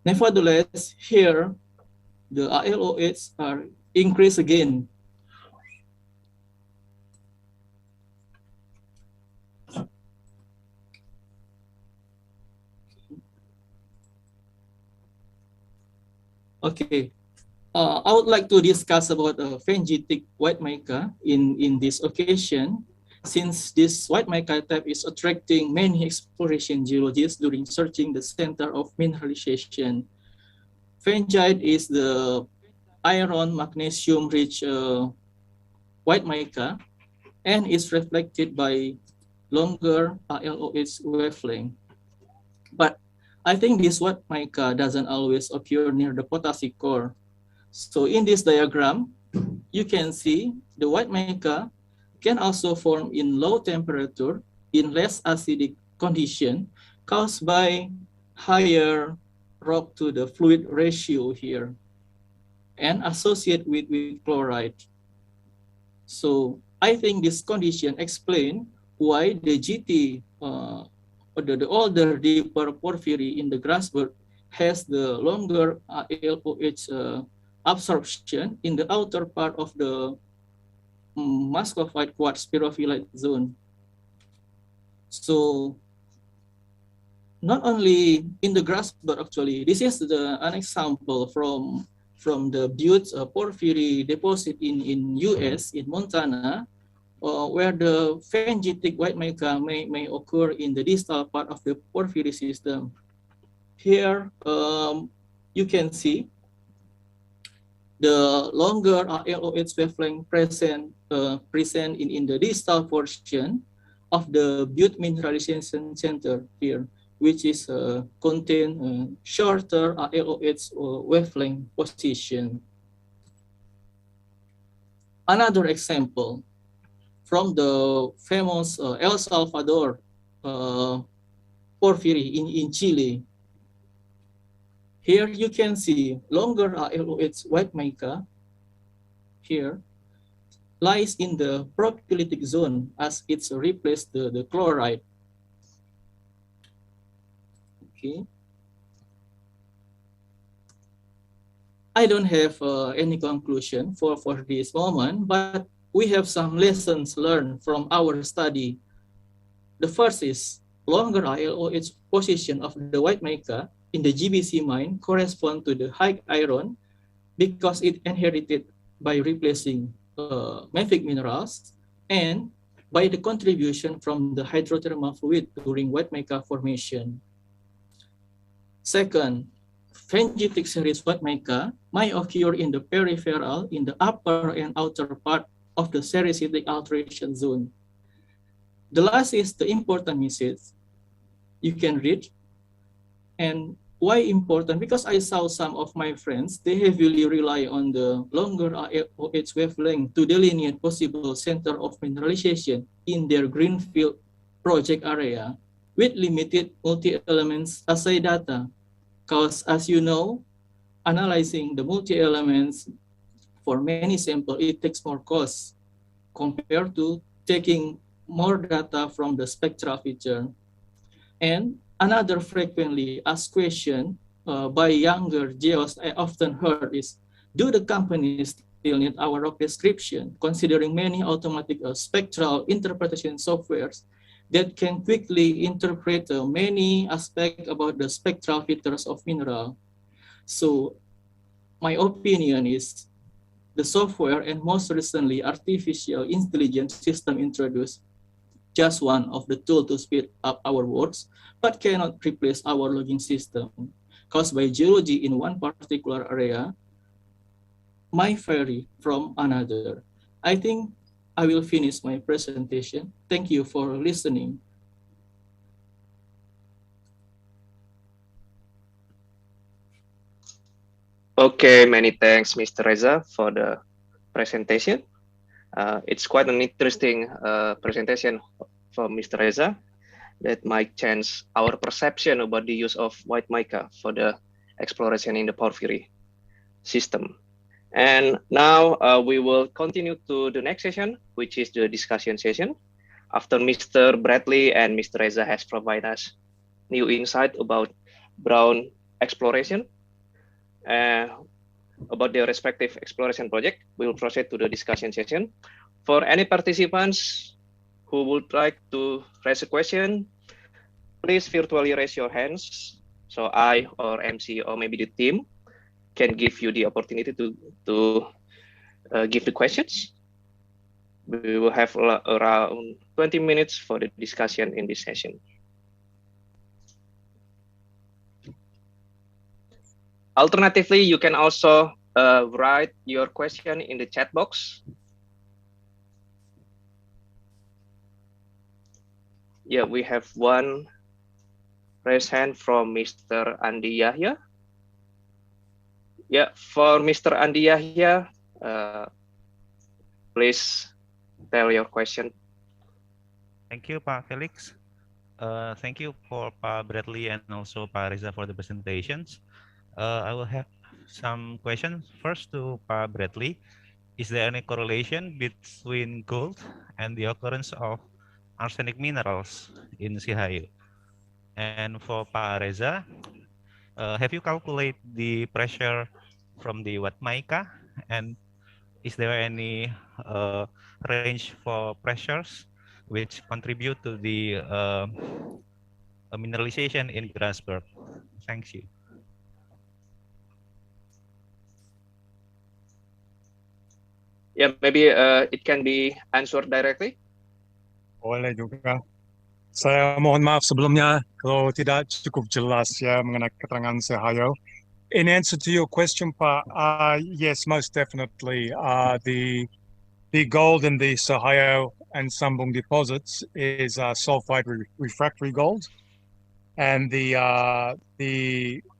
Nevertheless, here, the ALOH are increased again. Okay, I would like to discuss about phengitic white mica in this occasion, since this white mica type is attracting many exploration geologists during searching the center of mineralization. Phengite is the iron magnesium rich white mica and is reflected by longer ALOH wavelength. But I think this white mica doesn't always occur near the potassic core. So in this diagram, you can see the white mica can also form in low temperature in less acidic condition caused by higher rock to the fluid ratio here and associate with chloride. So I think this condition explains why the GT the older deeper porphyry in the Grasberg has the longer ALOH absorption in the outer part of the muscovite quartz pyrophyllite zone. So not only in the grass, but actually this is an example from the butte porphyry deposit in US, in Montana, where the phengitic white mica may occur in the distal part of the porphyry system. Here you can see the longer LOH wavelength present in the distal portion of the butte mineralization center here, which is contain shorter LOH wavelength position. Another example from the famous El Salvador porphyry in Chile. Here you can see longer LOH white mica here lies in the propylitic zone as it's replaced the chloride. Okay. I don't have any conclusion for this moment, but we have some lessons learned from our study. The first is longer LOH position of the white mica in the GBC mine correspond to the high iron because it inherited by replacing mafic minerals and by the contribution from the hydrothermal fluid during white mica formation. Second, phengitic series white mica might occur in the peripheral, in the upper and outer part of the sericitic alteration zone. The last is the important message you can read. And why important? Because I saw some of my friends, they heavily rely on the longer LOH wavelength to delineate possible center of mineralization in their greenfield project area with limited multi-elements assay data. Because as you know, analyzing the multi-elements for many samples, it takes more cost compared to taking more data from the spectral feature. And another frequently asked question by younger geos I often heard is, do the companies still need our rock description, considering many automatic spectral interpretation softwares that can quickly interpret many aspects about the spectral features of mineral? So my opinion is the software and most recently artificial intelligence system introduced just one of the tools to speed up our works, but cannot replace our logging system caused by geology in one particular area might vary from another. I think I will finish my presentation. Thank you for listening. Okay, many thanks, Mr. Reza, for the presentation. It's quite an interesting presentation from Mr. Reza that might change our perception about the use of white mica for the exploration in the porphyry system. And now we will continue to the next session, which is the discussion session. After Mr. Bradley and Mr. Reza has provided us new insight about brown exploration, about their respective exploration project, we will proceed to the discussion session. For any participants who would like to raise a question, please virtually raise your hands. So I or MC or maybe the team can give you the opportunity to give the questions. We will have around 20 minutes for the discussion in this session. Alternatively, you can also write your question in the chat box. Yeah, we have one raised hand from Mr. Andi Yahya. Yeah, for Mr. Andi Yahya, please tell your question. Thank you, Pak Felix. Thank you for Pak Bradley and also Pak Reza for the presentations. I will have some questions. First to Pak Bradley. Is there any correlation between gold and the occurrence of arsenic minerals in Sihayu? And for Pak Reza, have you calculated the pressure from the white mica? And is there any range for pressures which contribute to the mineralization in Grasberg. Thank you. Yeah, maybe it can be answered directly. Boleh juga. Saya mohon maaf sebelumnya kalau tidak cukup jelas ya mengenai keterangan Sehayo. In answer to your question, Pak, yes, most definitely. The gold in the Sehayo and Sambung deposits is sulfide refractory gold, and the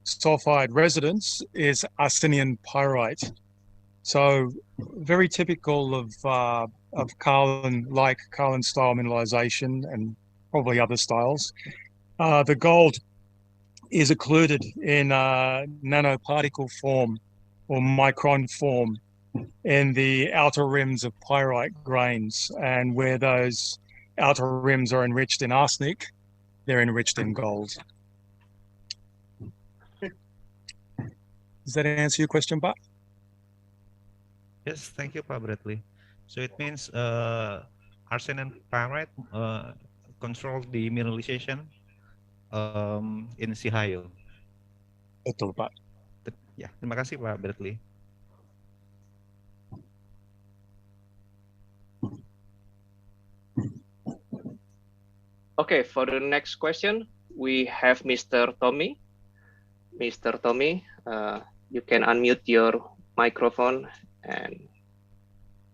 sulfide residence is arsenian pyrite. So very typical of Carlin style mineralization and probably other styles. The gold is occluded in nanoparticle form or micron form in the outer rims of pyrite grains, and where those outer rims are enriched in arsenic, they're enriched in gold. Does that answer your question, Pak? Yes, thank you, Pak Bradley. So it means arsenic and pyrite control the mineralization in Sehayo. Betul, Pak. Ya, terima kasih Pak Bradley. Okay, for the next question, we have Mr. Tommy. Mr. Tommy, you can unmute your microphone and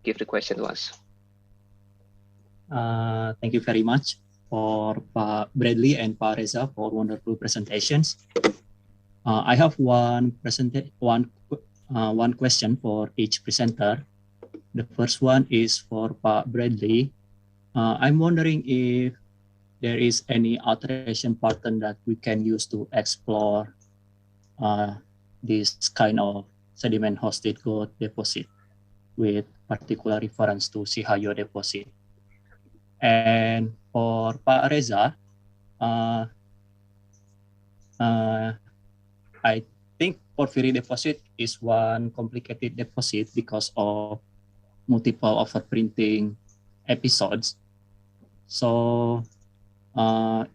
give the question to us. Thank you very much for Pak Bradley and Pak Reza for wonderful presentations. I have one question for each presenter. The first one is for Pak Bradley. I'm wondering if there is any alteration pattern that we can use to explore this kind of sediment-hosted gold deposit with particular reference to Sehayo deposit. And for Pak Reza, I think porphyry deposit is one complicated deposit because of multiple overprinting episodes. So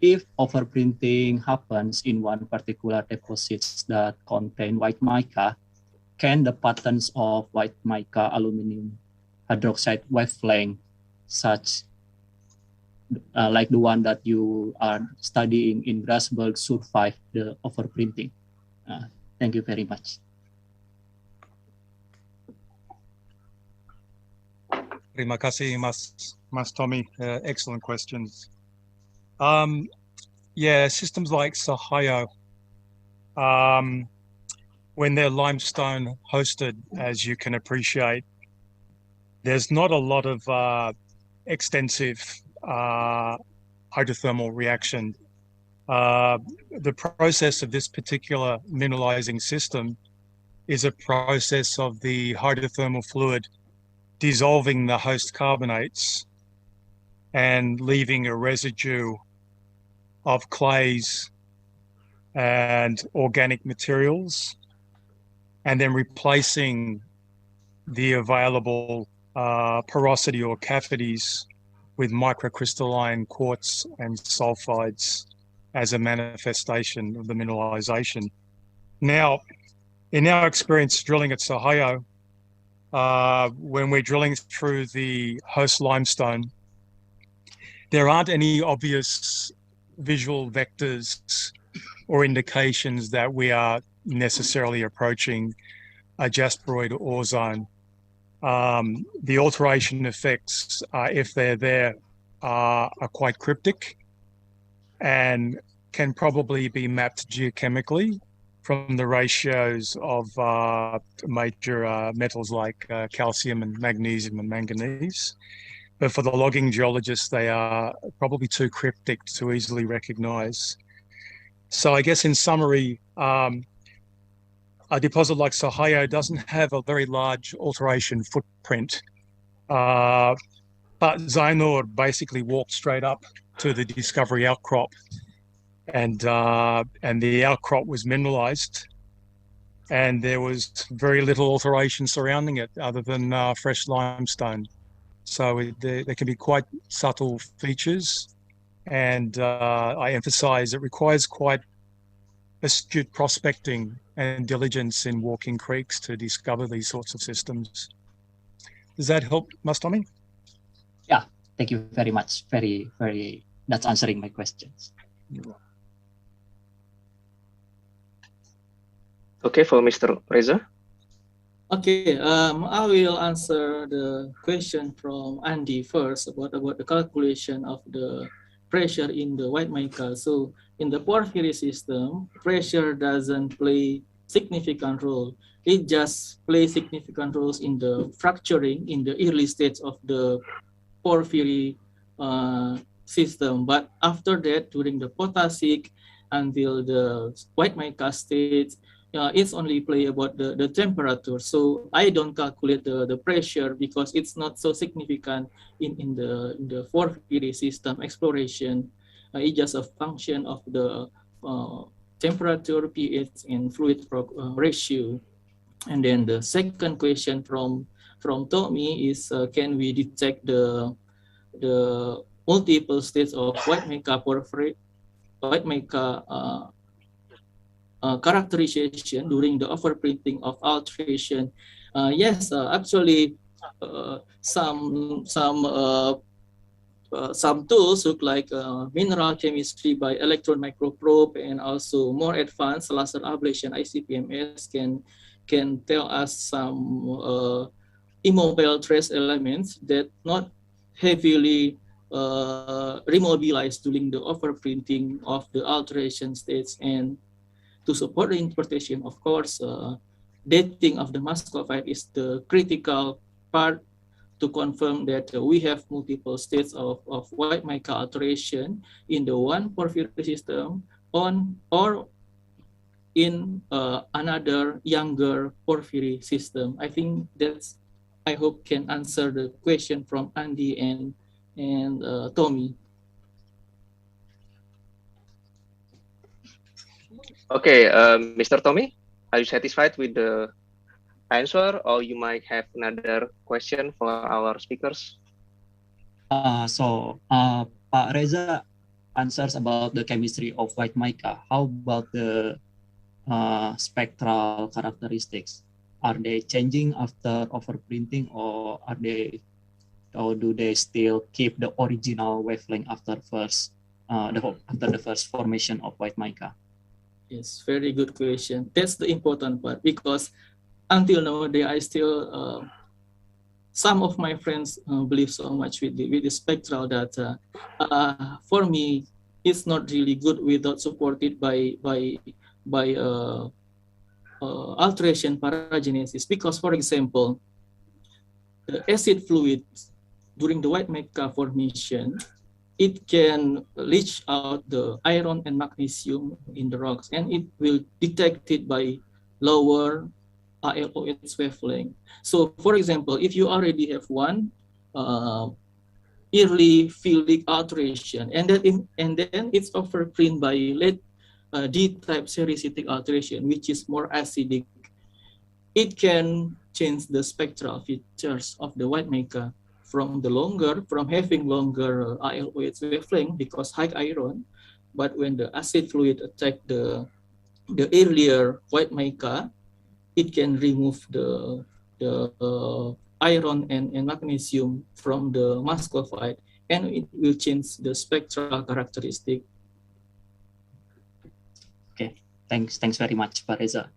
if overprinting happens in one particular deposits that contain white mica, can the patterns of white mica aluminum hydroxide wavelength, such like the one that you are studying in Grasberg, survive the overprinting? Thank you very much. Terima kasih, Mas Tommy. Excellent questions. Yeah, systems like Sehayo, when they're limestone hosted, as you can appreciate, there's not a lot of extensive hydrothermal reaction. The process of this particular mineralizing system is a process of the hydrothermal fluid dissolving the host carbonates and leaving a residue of clays and organic materials, and then replacing the available porosity or cavities with microcrystalline quartz and sulfides as a manifestation of the mineralization. Now, in our experience drilling at Sehayo, when we're drilling through the host limestone, there aren't any obvious visual vectors or indications that we are necessarily approaching a jasperoid ore zone. The alteration effects, if they're there, are quite cryptic and can probably be mapped geochemically from the ratios of major metals like calcium and magnesium and manganese. But for the logging geologists, they are probably too cryptic to easily recognize. So I guess in summary, a deposit like Sehayo doesn't have a very large alteration footprint. But Zainur basically walked straight up to the discovery outcrop, and the outcrop was mineralized, and there was very little alteration surrounding it other than fresh limestone. So there can be quite subtle features And I emphasize it requires quite astute prospecting and diligence in walking creeks to discover these sorts of systems. Does that help, Mastomi? Yeah, thank you very much. That's answering my questions. Okay, for Mr. Reza. Okay, I will answer the question from Andy first about the calculation of the pressure in the white mica. So in the porphyry system, pressure doesn't play significant role. It just plays significant roles in the fracturing in the early stage of the porphyry system. But after that, during the potassic until the white mica stage, it's only play about the temperature. So I don't calculate the pressure because it's not so significant in the porphyry system exploration. It's just a function of the temperature, pH, and fluid ratio. And then the second question from Tommy is, can we detect the multiple states of white mica porphyry, white mica characterization during the overprinting of alteration? Yes, actually, some tools look like mineral chemistry by electron microprobe and also more advanced laser ablation ICP-MS can tell us some immobile trace elements that not heavily remobilized during the overprinting of the alteration states. And to support the interpretation, of course, dating of the muscovite is the critical part to confirm that we have multiple states of white mica alteration in the one porphyry system or in another younger porphyry system. I think that's, I hope, can answer the question from Andy and Tommy. Okay, Mr. Tommy, are you satisfied with the answer, or you might have another question for our speakers? Pak Reza answers about the chemistry of white mica. How about the spectral characteristics? Are they changing after overprinting, or do they still keep the original wavelength after the first formation of white mica? Yes, very good question. That's the important part, because until nowadays, I still, some of my friends believe so much with the spectral data. For me, it's not really good without supported by alteration paragenesis, because, for example, the acid fluid during the white mica formation, it can leach out the iron and magnesium in the rocks, and it will detect it by lower ALOH wavelength. So, for example, if you already have one early fieldic alteration, and then it's overprint by late D-type sericitic alteration, which is more acidic, it can change the spectral features of the white mica from having longer ALOH wavelength because high iron, but when the acid fluid attack the earlier white mica, it can remove the iron and magnesium from the muscovite, and it will change the spectral characteristic. Okay, thanks very much, Pak Reza.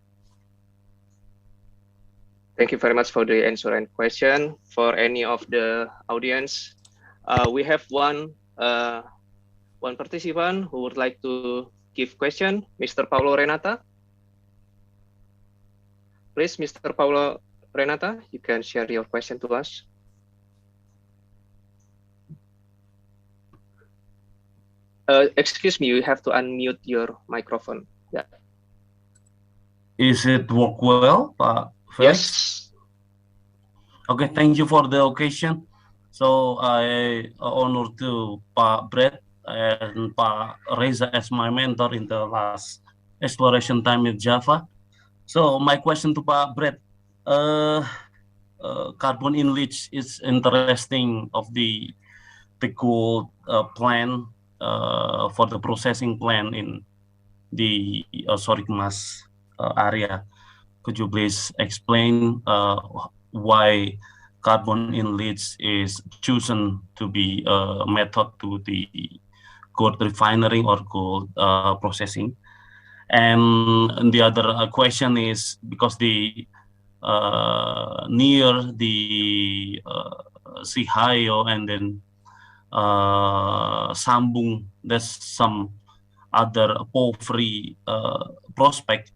Thank you very much for the answer and question. For any of the audience, we have one participant who would like to give question, Mr. Paulo Renata. Please, Mr. Paulo Renata, you can share your question to us. Excuse me, you have to unmute your microphone. Yeah. Is it work well, Pak? Yes. Okay, thank you for the occasion. So I honor to Pak Brett and Pak Reza as my mentor in the last exploration time in Java. So my question to Pak Brett, carbon in leach is interesting of the cool plan for the processing plant in the Sorikmas area. Could you please explain why carbon in leach is chosen to be a method to the gold refinery or gold processing? And the other question is because the near the Sihayo and then Sambung, there's some other porphyry prospect,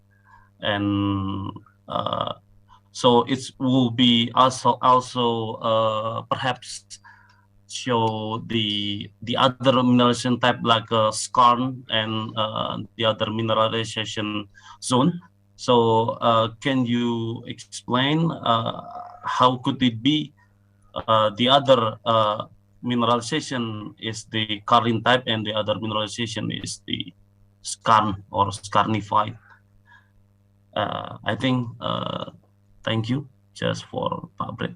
and so it will be also perhaps show the other mineralization type like skarn and the other mineralization zone. So can you explain how could it be the other mineralization is the Carlin type and the other mineralization is the skarn or skarnified? I think, thank you just for Pak Brett.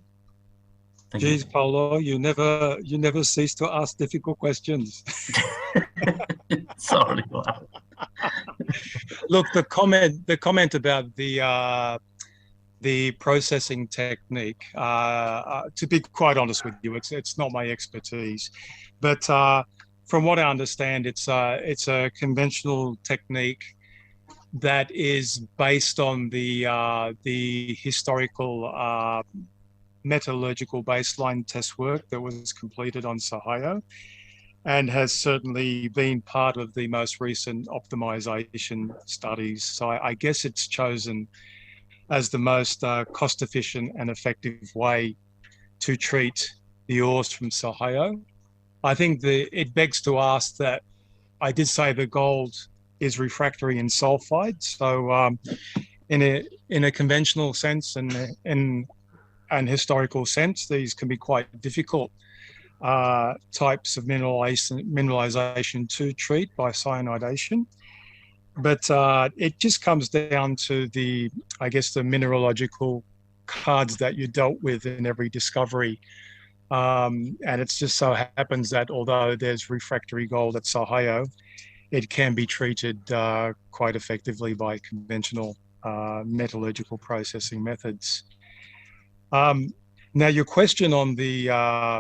Geez, Paulo, you never cease to ask difficult questions. Sorry. Look, the comment about the processing technique. To be quite honest with you, it's not my expertise, but from what I understand, it's a conventional technique that is based on the historical metallurgical baseline test work that was completed on Sahayo, and has certainly been part of the most recent optimization studies. So I guess it's chosen as the most cost-efficient and effective way to treat the ores from Sahayo. I think it begs to ask that I did say the gold is refractory in sulfide. So in a conventional sense and in an historical sense, these can be quite difficult types of mineralization to treat by cyanidation. But it just comes down to I guess the mineralogical cards that you dealt with in every discovery. And it just so happens that although there's refractory gold at Sahayo, it can be treated quite effectively by conventional metallurgical processing methods. Now, your question on the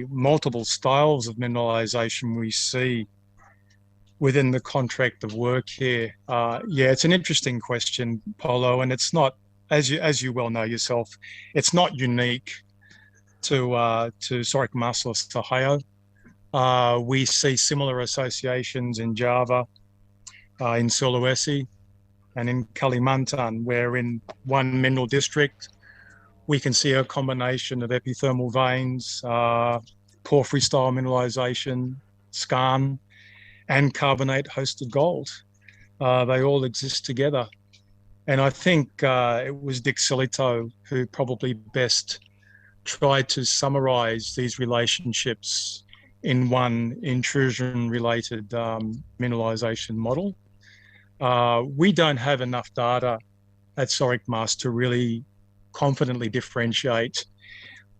multiple styles of mineralization we see within the contract of work here, yeah, it's an interesting question, Paulo, and it's not, as you well know yourself, it's not unique to Sorikmas or Sahayo. We see similar associations in Java, in Sulawesi, and in Kalimantan, where in one mineral district, we can see a combination of epithermal veins, porphyry-style mineralization, skarn, and carbonate-hosted gold. They all exist together. And I think it was Dick Silito who probably best tried to summarize these relationships in one intrusion-related mineralization model. We don't have enough data at Sorikmas to really confidently differentiate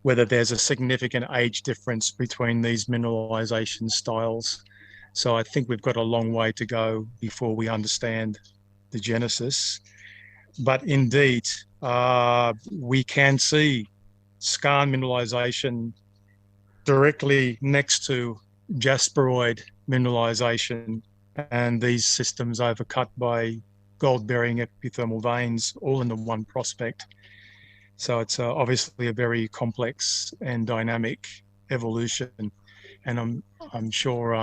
whether there's a significant age difference between these mineralization styles. So I think we've got a long way to go before we understand the genesis. But indeed, we can see skarn mineralization directly next to jasperoid mineralization, and these systems overcut by gold-bearing epithermal veins, all in the one prospect. So it's obviously a very complex and dynamic evolution, and I'm sure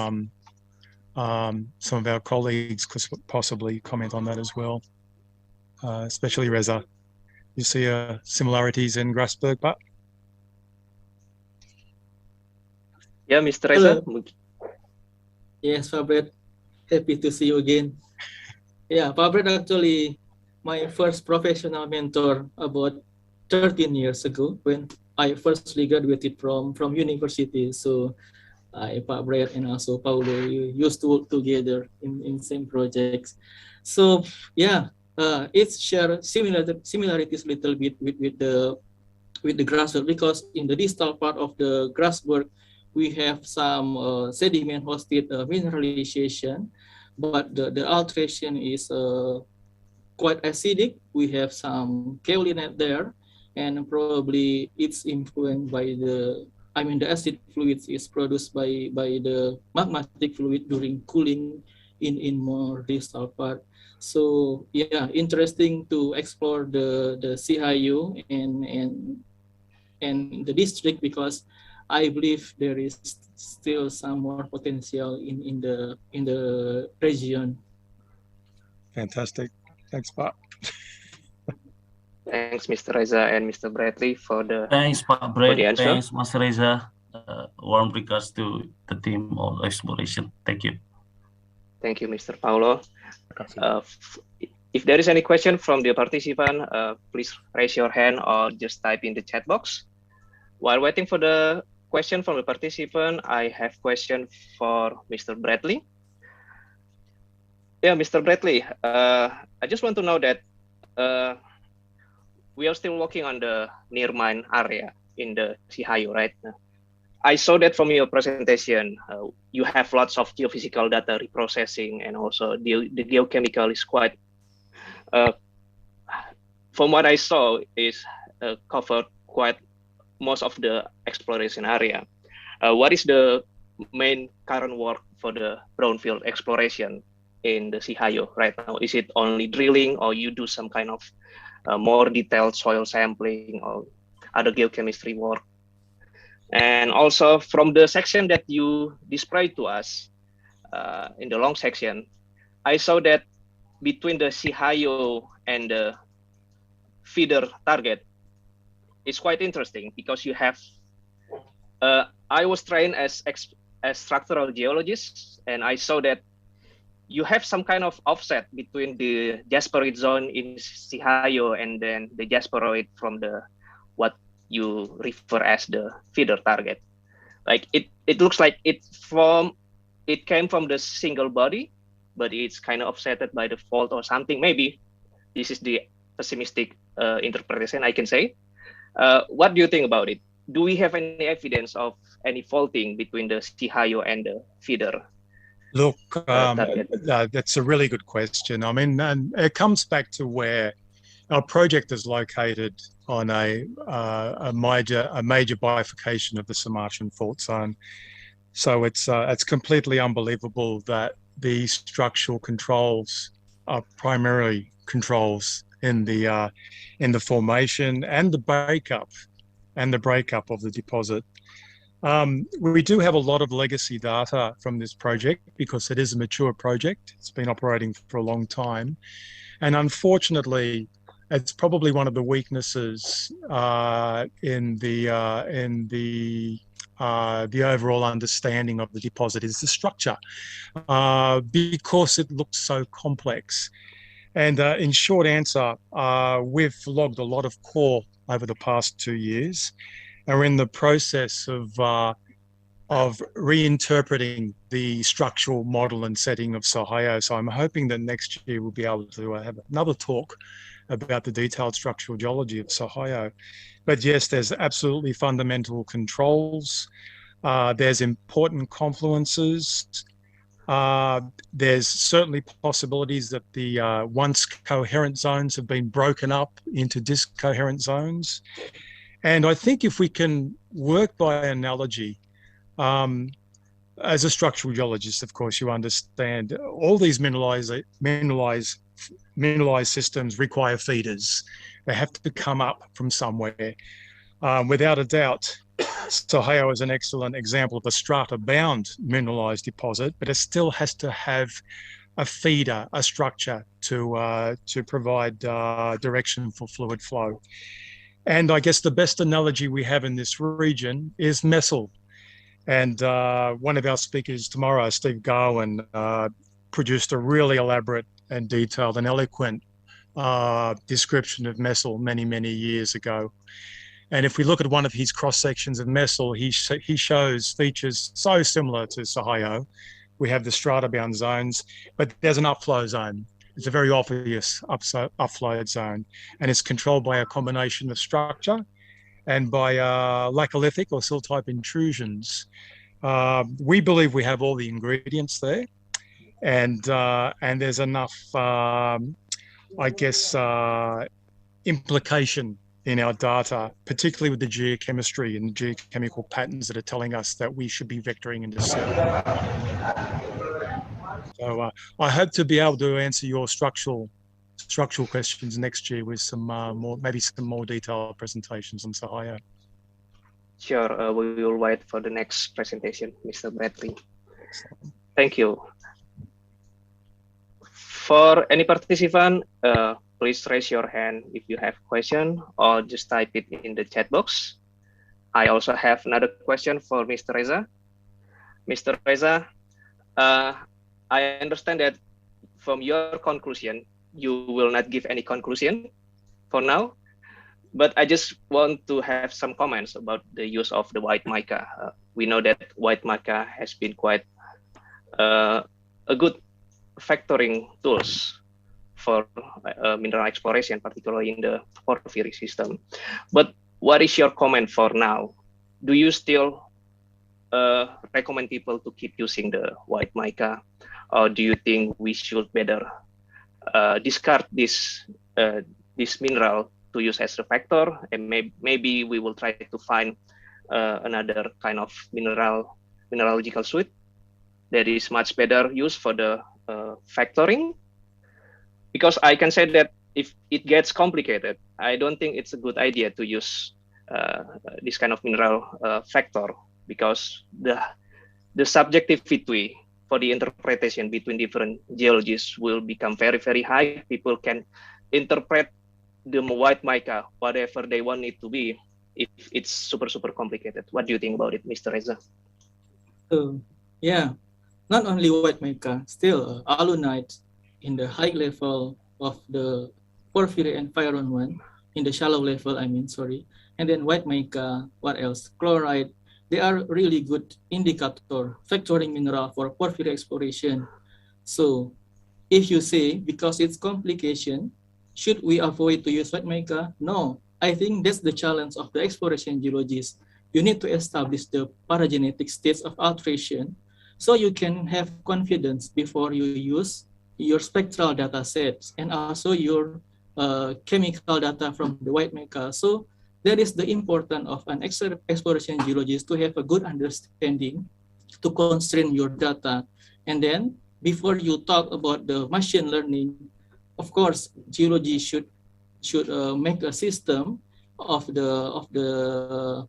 some of our colleagues could possibly comment on that as well, especially Reza. You see similarities in Grasberg, but yeah, Mr. Reza. Yes, Fabret, happy to see you again. Yeah, Fabret actually my first professional mentor about 13 years ago when I firstly graduated from university. So Fabret and also Paulo, we used to work together in same projects. So yeah, it's share similarities a little bit with the Grasberg, because in the distal part of the Grasberg, we have some sediment-hosted mineralization, but the alteration is quite acidic. We have some kaolinite there, and probably it's influenced by the acid fluids is produced by the magmatic fluid during cooling in more distal part. So yeah, interesting to explore the CIU and the district, because I believe there is still some more potential in the region. Fantastic. Thanks, Pat. Thanks, Mr. Reza and Mr. Bradley for the Brett. answer. Thanks, Mas Reza. Warm regards to the team of exploration. Thank you. Thank you, Mr. Paulo. If there is any question from the participant, please raise your hand or just type in the chat box. While waiting for the question from the participant, I have question for Mr. Bradley. Yeah, Mr. Bradley, I just want to know that we are still working on the near mine area in the CIU, right? I saw that from your presentation, you have lots of geophysical data reprocessing, and also the geochemical is quite, from what I saw, is covered quite most of the exploration area. What is the main current work for the brownfield exploration in the CIU right now? Is it only drilling, or you do some kind of more detailed soil sampling or other geochemistry work? And also from the section that you described to us in the long section, I saw that between the CIU and the feeder target, it's quite interesting because you have, I was trained as structural geologist, and I saw that you have some kind of offset between the jasperoid zone in CIU and then the jasperoid from the what you refer as the feeder target. Like it looks like it came from the single body, but it's kind of offsetted by the fault or something. Maybe this is the pessimistic interpretation I can say. What do you think about it? Do we have any evidence of any faulting between the CIU and the feeder? Look, that's a really good question. I mean, and it comes back to where our project is located on a major bifurcation of the Sumatran fault zone. So it's completely unbelievable that the structural controls are primarily controls in the formation and the breakup of the deposit. We do have a lot of legacy data from this project because it is a mature project. It's been operating for a long time, and unfortunately, it's probably one of the weaknesses in the overall understanding of the deposit is the structure, because it looks so complex. And in short answer, we've logged a lot of core over the past 2 years, and we're in the process of reinterpreting the structural model and setting of CIU. So I'm hoping that next year we'll be able to have another talk about the detailed structural geology of CIU. But yes, there's absolutely fundamental controls. There's important confluences. There's certainly possibilities that the once coherent zones have been broken up into discoherent zones. And I think if we can work by analogy, as a structural geologist, of course, you understand all these mineralized systems require feeders. They have to come up from somewhere. Without a doubt, CIU is an excellent example of a strata-bound mineralized deposit, but it still has to have a feeder, a structure to provide direction for fluid flow. And I guess the best analogy we have in this region is Messel. And one of our speakers tomorrow, Steve Garwin, produced a really elaborate and detailed and eloquent description of Messel many, many years ago. And if we look at one of his cross sections of Messel, he shows features so similar to CIU. We have the strata-bound zones, but there's an upflow zone. It's a very obvious upflow zone, and it's controlled by a combination of structure and by laccolithic or sill-type intrusions. We believe we have all the ingredients there, and there's enough, I guess, implication in our data, particularly with the geochemistry and the geochemical patterns that are telling us that we should be vectoring into sediment. So I hope to be able to answer your structural questions next year with some maybe some more detailed presentations on Sahaya. Sure, we will wait for the next presentation, Mr. Bradley. Thank you. For any participant, please raise your hand if you have a question, or just type it in the chat box. I also have another question for Mr. Reza. Mr. Reza, I understand that from your conclusion, you will not give any conclusion for now, but I just want to have some comments about the use of the white mica. We know that white mica has been quite a good factoring tools for mineral exploration, particularly in the porphyry system. But what is your comment for now? Do you still recommend people to keep using the white mica, or do you think we should better discard this mineral to use as a factor, and maybe we will try to find another kind of mineralogical suite that is much better used for the factoring? Because I can say that if it gets complicated, I don't think it's a good idea to use this kind of mineral factor, because the subjectivity for the interpretation between different geologists will become very, very high. People can interpret the white mica whatever they want it to be if it's super, super complicated. What do you think about it, Mr. Reza? Yeah, not only white mica, still alunite in the high level of the porphyry environment, in the shallow level, and then white mica, what else? Chloride. They are really good indicator, factoring mineral for porphyry exploration. So if you say, because it's complication, should we avoid to use white mica? No, I think that's the challenge of the exploration geologists. You need to establish the paragenetic states of alteration so you can have confidence before you use your spectral data sets and also your chemical data from the white mica. So that is the importance of an exploration geologist, to have a good understanding, to constrain your data. And then before you talk about the machine learning, of course, geology should make a system of the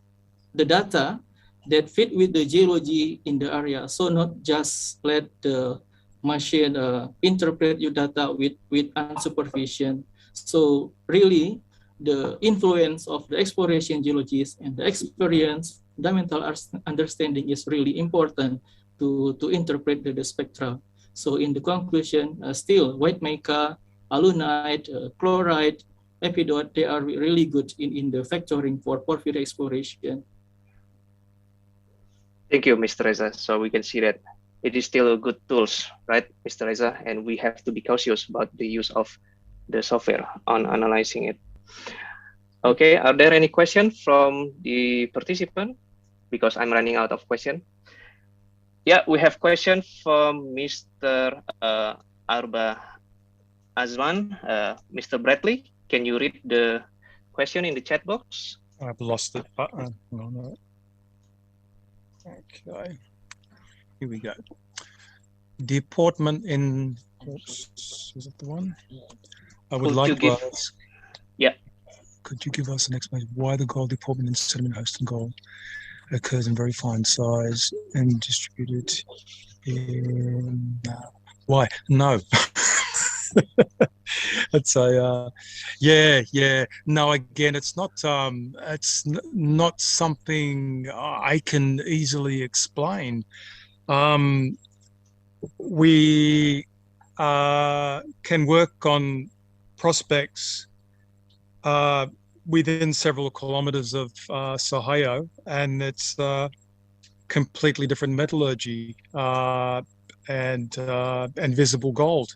data that fit with the geology in the area. So not just let the machine interpret your data with unsupervision. So really, the influence of the exploration geologists and the experience, fundamental understanding is really important to interpret the spectra. So in the conclusion, still white mica, alunite, chloride, epidot, they are really good in the factoring for porphyry exploration. Thank you, Mr. Reza. So we can see that it is still a good tools, right, Mr. Reza? And we have to be cautious about the use of the software on analyzing it. Okay, are there any questions from the participant? Because I'm running out of questions. Yeah, we have question from Mr. Arba Azman. Mr. Bradley, can you read the question in the chat box? I've lost it. No. Okay, here we go. Deportment in, oops, is it the one? I would like to ask. Yeah. Could you give us an explanation why the gold deportment in sediment host and gold occurs in very fine size and distributed in why? No. It's a no, again, it's not something I can easily explain. We can work on prospects within several kilometers of Sahio, and it's completely different metallurgy and visible gold.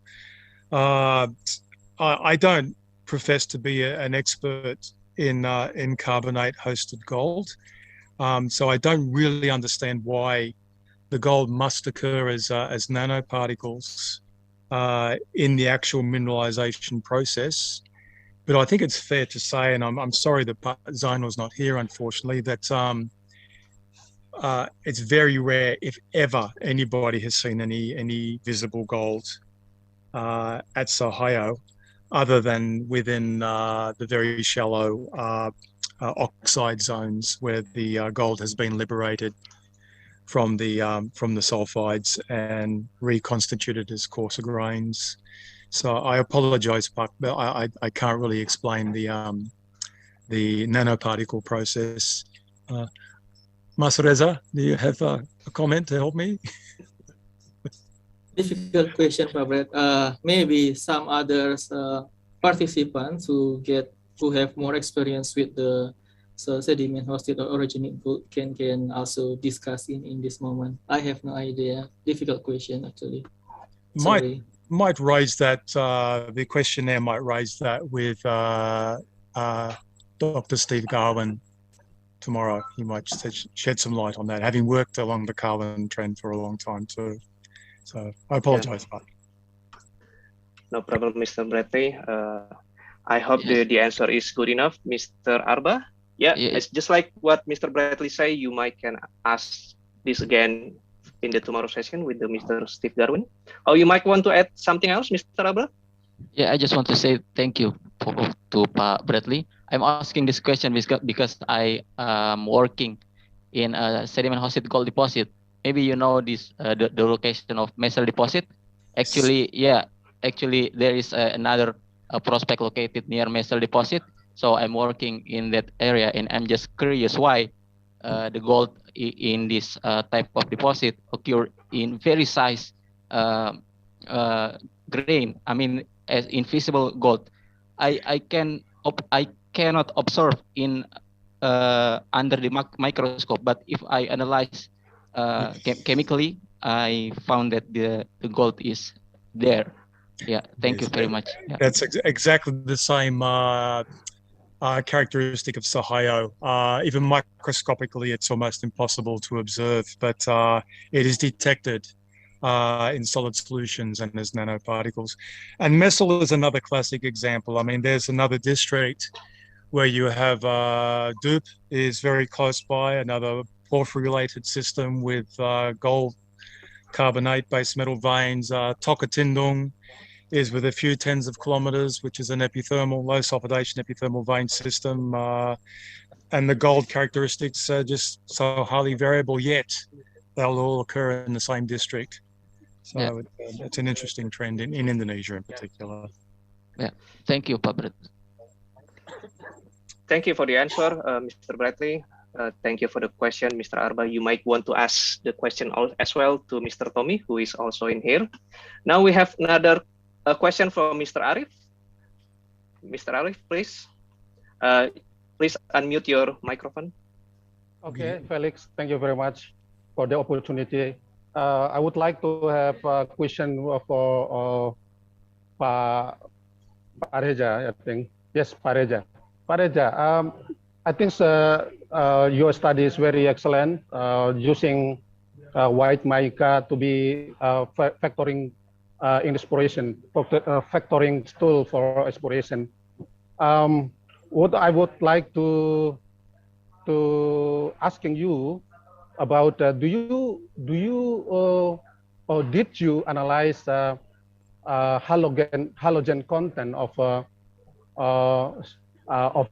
I don't profess to be an expert in carbonate hosted gold, so I don't really understand why the gold must occur as nanoparticles in the actual mineralization process. But I think it's fair to say, and I'm sorry that Zainul's not here, unfortunately, that it's very rare, if ever, anybody has seen any visible gold at Sohayo, other than within the very shallow oxide zones where the gold has been liberated from the sulfides and reconstituted as coarser grains. So I apologize, Pak, but I can't really explain the nanoparticle process. Mas Reza, do you have a comment to help me? Difficult question, Pak Brett. Maybe some others participants who have more experience with the sediment hosted or originating can also discuss in this moment. I have no idea. Difficult question, actually. Sorry. Might raise that, the questionnaire might raise that with Dr. Steve Garwin tomorrow. He might shed some light on that, having worked along the Carlin trend for a long time too. So I apologize, Pat. No problem, Mr. Bradley. I hope the answer is good enough, Mr. Arba. Yeah, it's just like what Mr. Bradley say, you might can ask this again in the tomorrow session with the Mr. Steve Darwin. Oh, you might want to add something else, Mr. Arba? Yeah, I just want to say thank you to Pak Bradley. I'm asking this question because I am working in a sediment-hosted gold deposit. Maybe you know this the location of Mesa deposit. Actually, there is another prospect located near Mesa deposit. So I'm working in that area, and I'm just curious why the gold in this type of deposit occur in very size grain. I mean, as invisible gold. I cannot observe in under the microscope, but if I analyze chemically, I found that the gold is there. Yeah, thank you very much. Yeah. That's exactly the same characteristic of Sohayo. Even microscopically, it's almost impossible to observe, but it is detected in solid solutions and as nanoparticles. And Messel is another classic example. I mean, there's another district where you have Dup is very close by, another porphyry-related system with gold carbonate base metal veins. Tokatindung is with a few tens of kilometers, which is an epithermal, low sulfidation epithermal vein system. And the gold characteristics are just so highly variable, yet they'll all occur in the same district. So it's an interesting trend in Indonesia in particular. Yeah, thank you, Pak Brett. Thank you for the answer, Mr. Bradley. Thank you for the question, Mr. Arba. You might want to ask the question as well to Mr. Tommy, who is also in here. Now we have another question from Mr. Arif. Mr. Arif, please. Please unmute your microphone. Okay, Felix, thank you very much for the opportunity. I would like to have a question for Pak Reza, I think. Yes, Pak Reza. Pak Reza, I think your study is very excellent, using white mica to be factoring in exploration, factoring tool for exploration. What I would like to asking you about, did you analyze halogen content of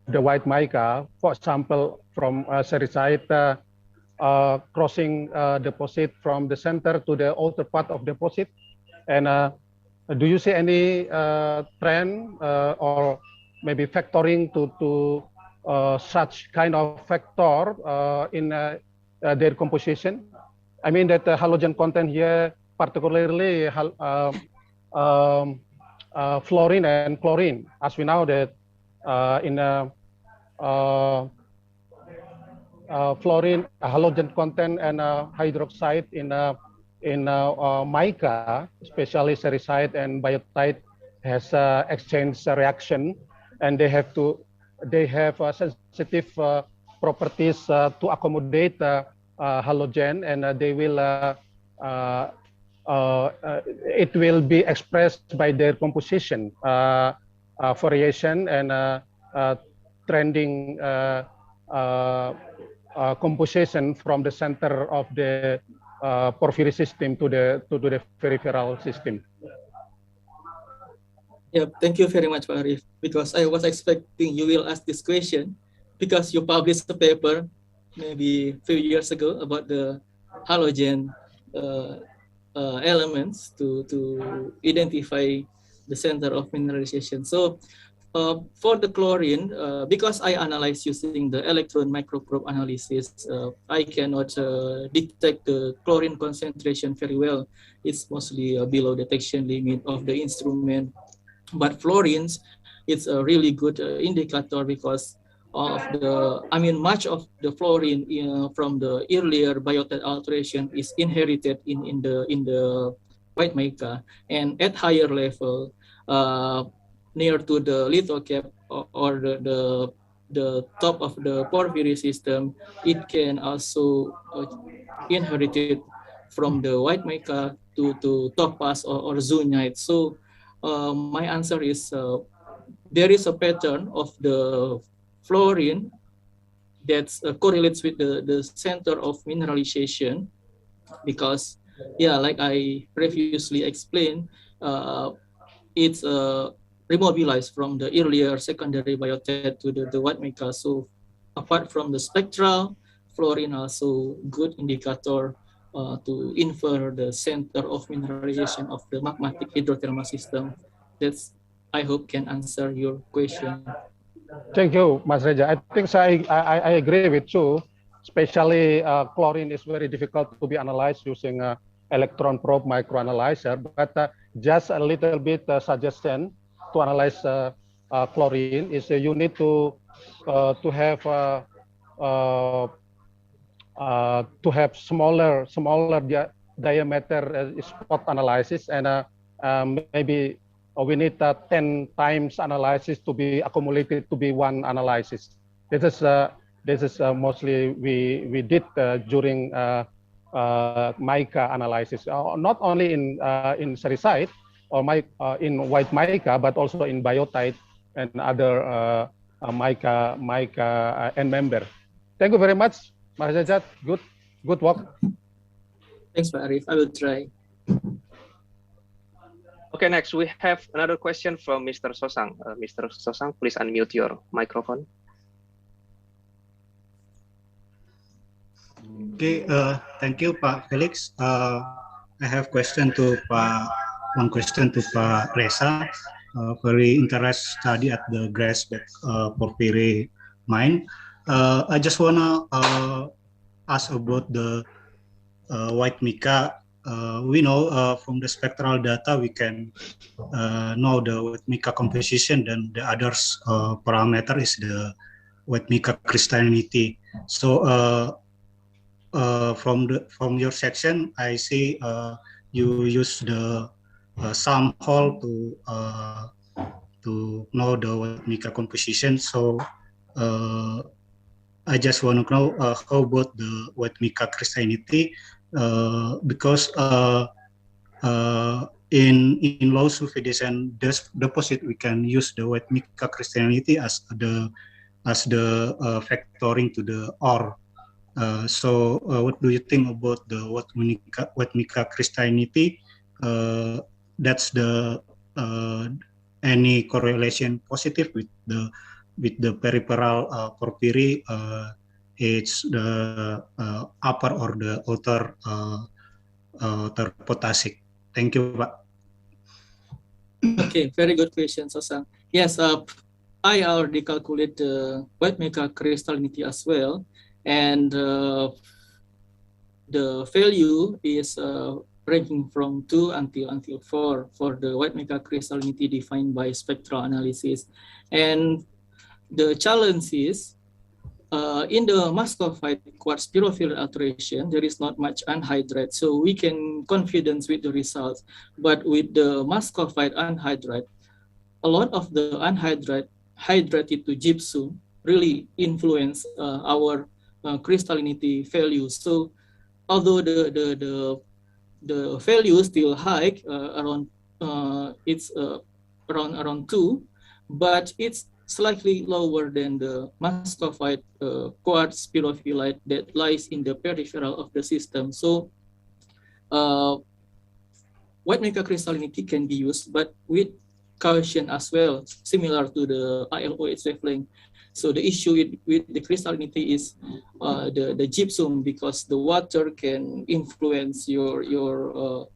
the white mica, for example, from sericite crossing deposit from the center to the outer part of deposit? And do you see any trend or maybe factoring to such kind of factor in their composition? I mean that the halogen content here, particularly fluorine and chlorine, as we know that in fluorine halogen content and hydroxide in mica, especially sericite and biotite, has exchange reaction, and they have sensitive properties to accommodate halogen, and they will it will be expressed by their composition, variation, and trending composition from the center of the porphyry system to the peripheral system. Yeah, thank you very much, Pak Arif, because I was expecting you will ask this question because you published a paper maybe a few years ago about the halogen elements to identify the center of mineralization. So for the chlorine, because I analyze using the electron microprobe analysis, I cannot detect the chlorine concentration very well. It's mostly below detection limit of the instrument. But fluorines, it's a really good indicator because of the, much of the fluorine from the earlier biotite alteration is inherited in the white mica, and at higher level, near to the lithocap or the top of the porphyry system, it can also inherited from the white mica to topaz or zunite. So my answer is there is a pattern of the fluorine that correlates with the center of mineralization, because like I previously explained, it's remobilized from the earlier secondary biotite to the white mica. So apart from the spectral, fluorine also good indicator to infer the center of mineralization of the magmatic hydrothermal system. That's, I hope, can answer your question. Thank you, Mas Reza. I think I agree with you. Especially chlorine is very difficult to be analyzed using electron probe microanalyzer. But just a little bit suggestion to analyze chlorine is you need to have smaller diameter spot analysis, and maybe we need 10 times analysis to be accumulated to be one analysis. This is mostly we did during mica analysis, not only in sericite or in white mica, but also in biotite and other mica end member. Thank you very much, Mas Jajat. Good work. Thanks, Pak Arif. I will try. Okay, next we have another question from Mr. Sosang. Mr. Sosang, please unmute your microphone. Okay, thank you, Pak Felix. I have one question to Pak Reza. Very interesting study at the Grassback porphyry mine. I just wanna ask about the white mica. We know from the spectral data we can know the white mica composition, and the others parameter is the white mica crystallinity. So from your section, I see you use the sum hole to know the white mica composition. So I just want to know how about the white mica crystallinity, because in low sulfidation deposit we can use the white mica crystallinity as the factoring to the ore. So what do you think about the white mica crystallinity? That's the any correlation positive with the peripheral porphyry? It's the upper or the outer potassic. Thank you, Pak. Okay, very good question, Sosang. Yes, I already calculate the white mica crystallinity as well, and the value is ranging from 2 until 4 for the white mica crystallinity defined by spectral analysis. And the challenge is in the muscovite quartz pyrophilic alteration, there is not much anhydrite, so we can confidence with the results. But with the muscovite anhydrite, a lot of the anhydrite hydrated to gypsum really influence our crystallinity values. So although the the value is still high, around around 2, but it's slightly lower than the muscovite quartz spirophyllite that lies in the peripheral of the system. So white mica crystallinity can be used, but with caution as well, similar to the ILOH wavelength. So the issue with the crystallinity is the gypsum, because the water can influence your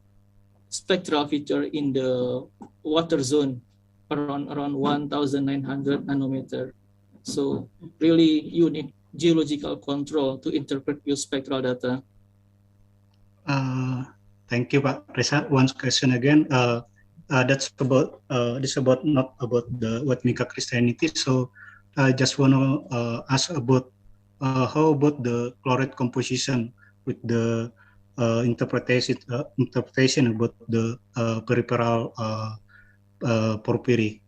spectral feature in the water zone around 1,900 nanometer. So really you need geological control to interpret your spectral data. Thank you, Pak Reza. One question again. That's about not about the white mica crystallinity. So I just want to ask about how about the chloride composition with the interpretation about the peripheral porphyry.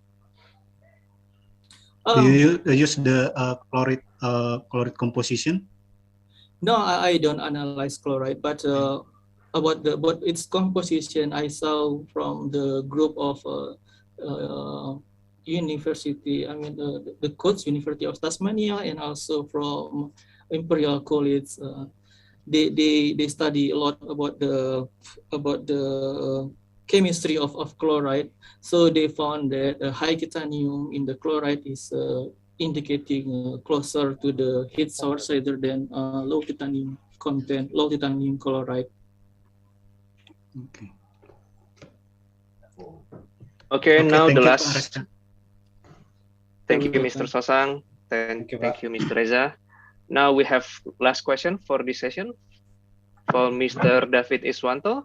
Do you use the chloride composition? No, I don't analyze chloride, but about its composition, I saw from the group of university. I mean the Coast University of Tasmania, and also from Imperial College. They study a lot about the chemistry of chloride. So they found that high titanium in the chloride is indicating closer to the heat source rather than low titanium content, low titanium chloride. Okay. Okay, now the you, last. Thank you, Mr. Sosang. Thank you, Mr. Reza. Now we have last question for this session. For Mr. David Iswanto,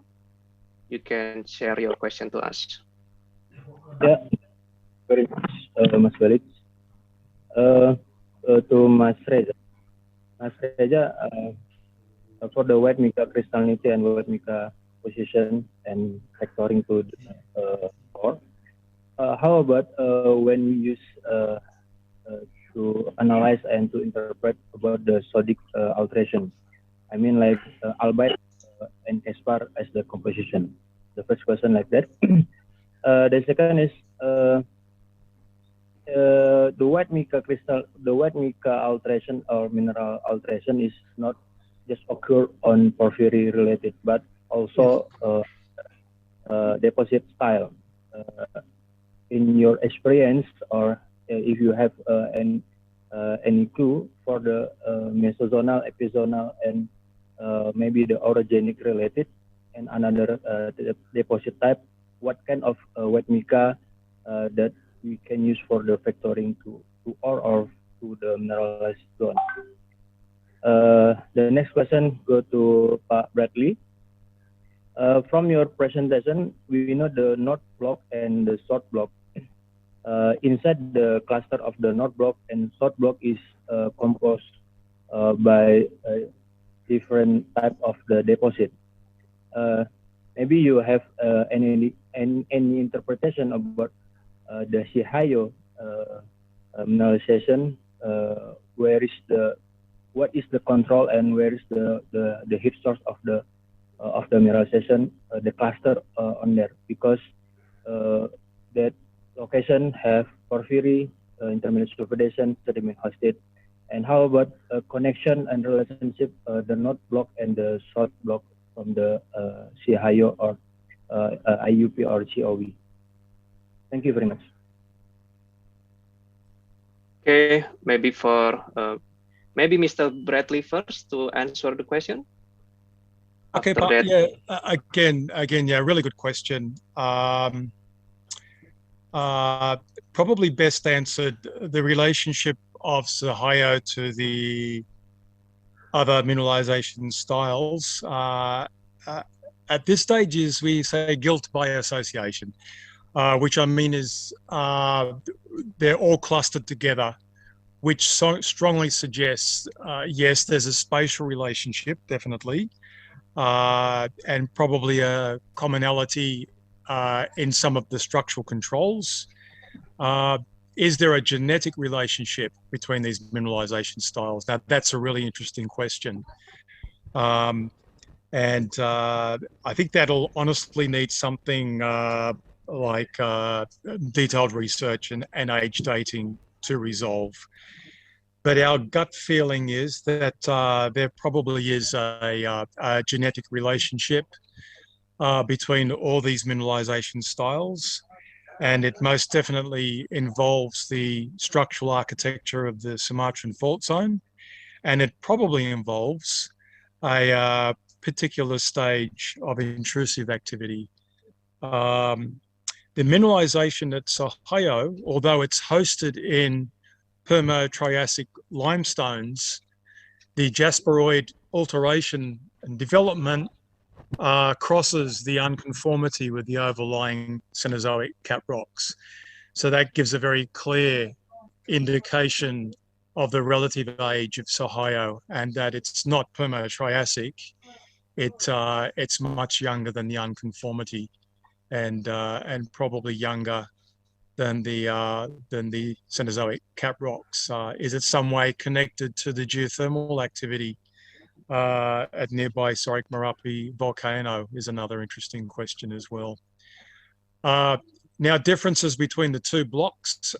you can share your question to us. Yeah, very much, Mas Felix. To Mas Reza. Mas Reza, for the white mica crystallinity and white mica position and factoring to the core, how about when we use to analyze and to interpret about the sodic alteration? I mean, like albite and Caspar as the composition. The first question like that. The second is the white mica alteration or mineral alteration is not just occur on porphyry related, but also deposit style. In your experience, or if you have any clue for the mesozonal, epizonal, and maybe the orogenic related, and another deposit type, what kind of white mica that we can use for the factoring to ore or to the mineralized zone. The next question go to Pak Bradley. From your presentation, we know the north block and the south block. Inside the cluster of the north block and south block is composed by different type of the deposit. Maybe you have any interpretation about the Shihyo mineralization. What is the control and where is the heat source of the mineralization, the cluster on there, because that location have porphyry, intermediate sulfidation, sediment hosted. And how about connection and relationship the north block and the south block from the Shihyo or IUP or COV? Thank you very much. Okay, maybe for maybe Mr. Bradley first to answer the question. Okay, but yeah, again, yeah, really good question. Probably best answered the relationship of Shihyo to the other mineralization styles. At this stage is we say guilt by association, which I mean is they're all clustered together, which strongly suggests, yes, there's a spatial relationship, definitely, and probably a commonality in some of the structural controls. Is there a genetic relationship between these mineralization styles? Now, that's a really interesting question. And I think that'll honestly need something like detailed research and age dating to resolve. But our gut feeling is that there probably is a genetic relationship between all these mineralization styles. And it most definitely involves the structural architecture of the Sumatran fault zone. And it probably involves a particular stage of intrusive activity. The mineralization at Sohayo, although it's hosted in Permo-Triassic limestones, the jasperoid alteration and development crosses the unconformity with the overlying Cenozoic cap rocks. So that gives a very clear indication of the relative age of Sohayo, and that it's not Permo-Triassic. It's much younger than the unconformity, and probably younger than the Cenozoic cap rocks. Is it some way connected to the geothermal activity at nearby Sorik Marapi volcano is another interesting question as well. Now, differences between the two blocks,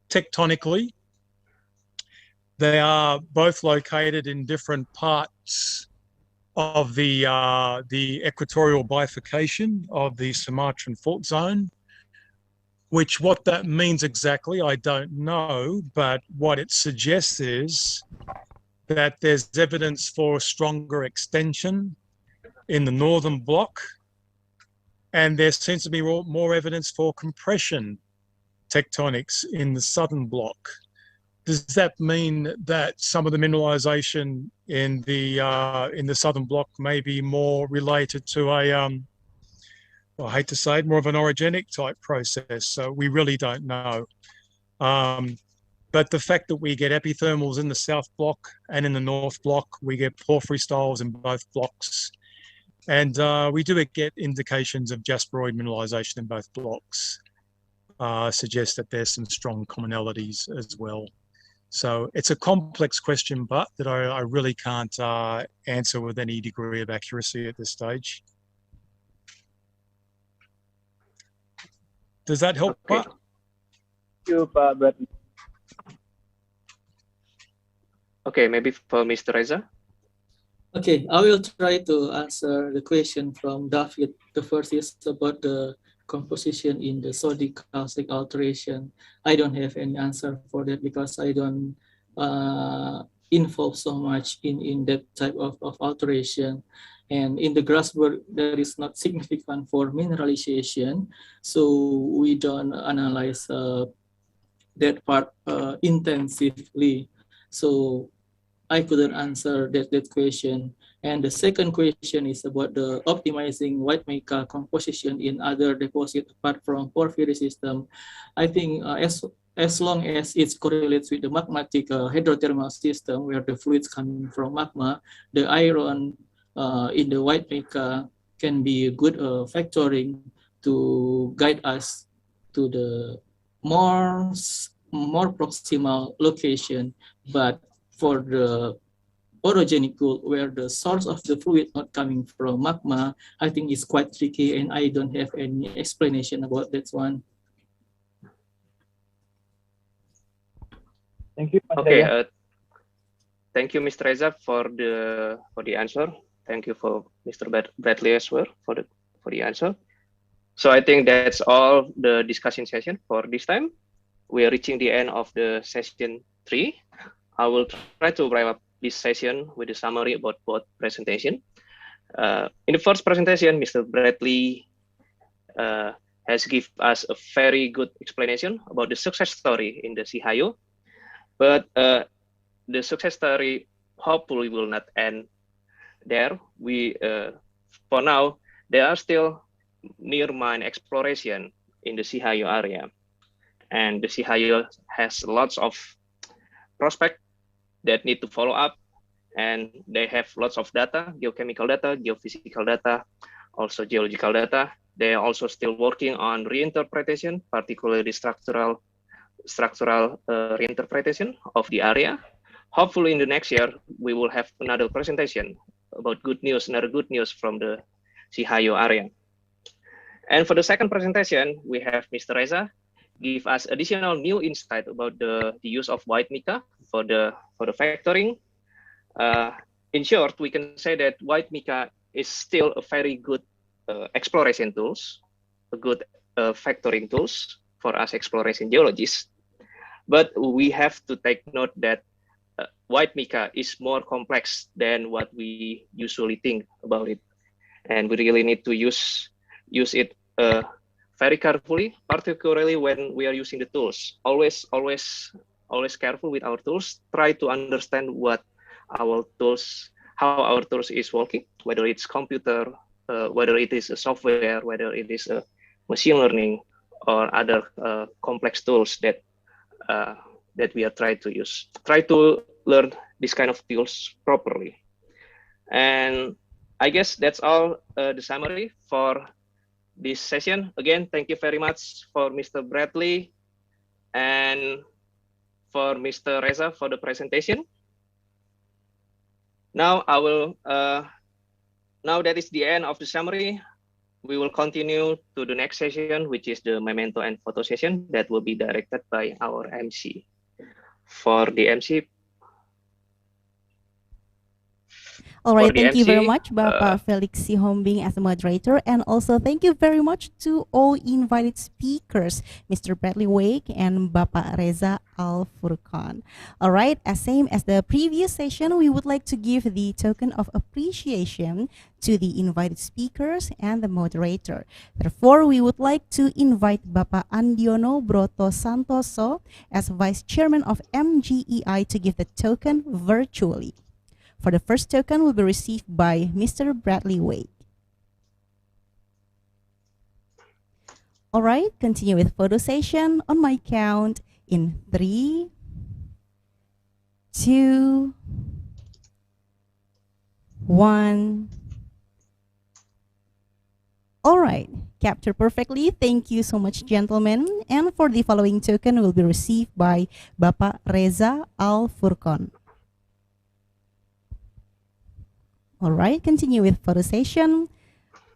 tectonically, they are both located in different parts of the equatorial bifurcation of the Sumatran fault zone, which what that means exactly, I don't know, but what it suggests is that there's evidence for stronger extension in the northern block, and there seems to be more evidence for compression tectonics in the southern block. Does that mean that some of the mineralization in the southern block may be more related to a, I hate to say it, more of an orogenic type process? So we really don't know. But the fact that we get epithermals in the south block and in the north block, we get porphyry styles in both blocks. And we do get indications of jasperoid mineralization in both blocks, suggest that there's some strong commonalities as well. So it's a complex question, but that I really can't answer with any degree of accuracy at this stage. Does that help? Okay. Thank you, Pak Brad. Okay, maybe for Mr. Reza. Okay, I will try to answer the question from David. The first is about the composition in the sodic calcic alteration. I don't have any answer for that because I don't involve so much in that type of alteration. And in the grasswork, there is not significant for mineralization, so we don't analyze that part intensively. So I couldn't answer that question. And the second question is about the optimizing white mica composition in other deposits apart from porphyry system. I think as long as it correlates with the magmatic hydrothermal system where the fluids coming from magma, the iron in the white mica can be a good factoring to guide us to the more proximal location. But for the orogenic gold, where the source of the fluid not coming from magma, I think it's quite tricky, and I don't have any explanation about that one. Thank you. Okay, thank you, Mr. Reza, for the answer. Thank you for Mr. Bradley as well for the answer. So I think that's all the discussion session for this time. We are reaching the end of the session 3. I will try to wrap up this session with a summary about both presentation. In the first presentation, Mr. Bradley has given us a very good explanation about the success story in the Sihayo. But the success story hopefully will not end there. For now, there are still near mine exploration in the Sihayo area. And the Sihayo has lots of prospects that need to follow up, and they have lots of data, geochemical data, geophysical data, also geological data. They are also still working on reinterpretation, particularly structural reinterpretation of the area. Hopefully in the next year, we will have another presentation about good news, another good news from the Sihayo area. And for the second presentation, we have Mr. Reza give us additional new insight about the use of white mica for the factoring. In short, we can say that white mica is still a very good exploration tools, a good factoring tools for us exploration geologists. But we have to take note that white mica is more complex than what we usually think about it, and we really need to use it very carefully, particularly when we are using the tools. Always careful with our tools. Try to understand what our tools, how our tools is working, whether it's computer, whether it is a software, whether it is a machine learning or other complex tools that we are trying to use. Try to learn this kind of tools properly. And I guess that's all the summary for this session. Again, thank you very much for Mr. Bradley and for Mr. Reza for the presentation. Now I will, now that is the end of the summary, we will continue to the next session, which is the memento and photo session that will be directed by our MC. For the MC, all right, thank you very much, Bapak Felix Sihombing as the moderator, and also thank you very much to all invited speakers, Mr. Bradley Wake and Bapak Reza Al-Furqan. All right, as same as the previous session, we would like to give the token of appreciation to the invited speakers and the moderator. Therefore, we would like to invite Bapak Andiono Broto Santoso as Vice Chairman of MGEI to give the token virtually. For the first token will be received by Mr. Bradley Wake. All right, continue with photo session on my count in 3, 2, 1. All right, captured perfectly. Thank you so much, gentlemen. And for the following token will be received by Bapak Reza Al-Furqan. All right, continue with photo session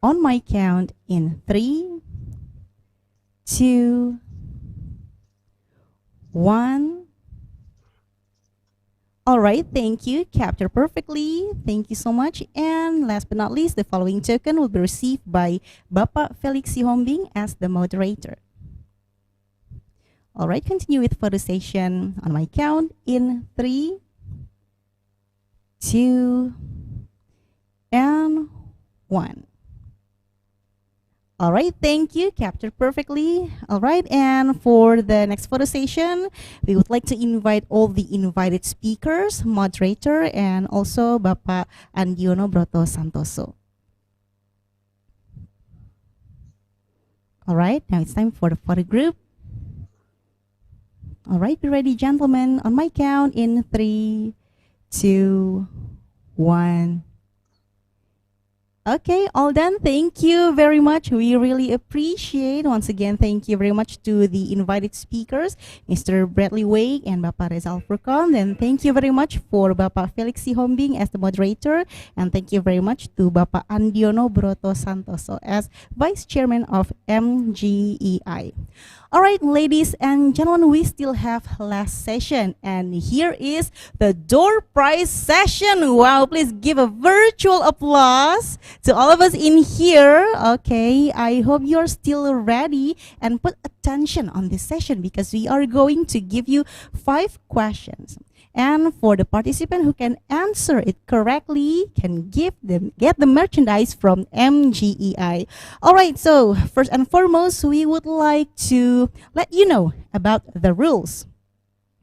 on my count in 3, 2, 1. All right, thank you. Captured perfectly. Thank you so much. And last but not least, the following token will be received by Bapak Felix Sihombing as the moderator. All right, continue with photo session on my count in 3, 2, and 1. All right, thank you. Captured perfectly. All right, and for the next photo session, we would like to invite all the invited speakers, moderator, and also Bapak Andiono Broto Santoso. All right, now it's time for the photo group. All right, be ready, gentlemen. On my count in 3, 2, 1. Okay, all done. Thank you very much. We really appreciate. Once again, thank you very much to the invited speakers, Mr. Bradley Wake and Bapak Reza Al-Furqan. And thank you very much for Bapak Felix Sihombing as the moderator. And thank you very much to Bapak Andiono Broto Santoso as Vice Chairman of MGEI. All right, ladies and gentlemen, we still have last session, and here is the door prize session. Wow, please give a virtual applause to all of us in here. Okay, I hope you're still ready and put attention on this session because we are going to give you 5 questions. And for the participant who can answer it correctly, can get the merchandise from MGEI. All right, so first and foremost, we would like to let you know about the rules.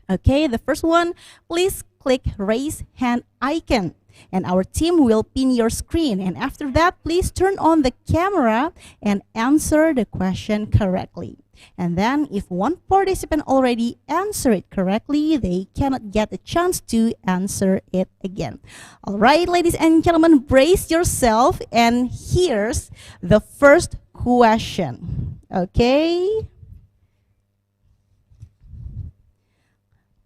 Okay, the first one, please click raise hand icon, and our team will pin your screen. And after that, please turn on the camera and answer the question correctly. And then if one participant already answered it correctly, they cannot get a chance to answer it again. All right, ladies and gentlemen, brace yourself. And here's the first question. Okay.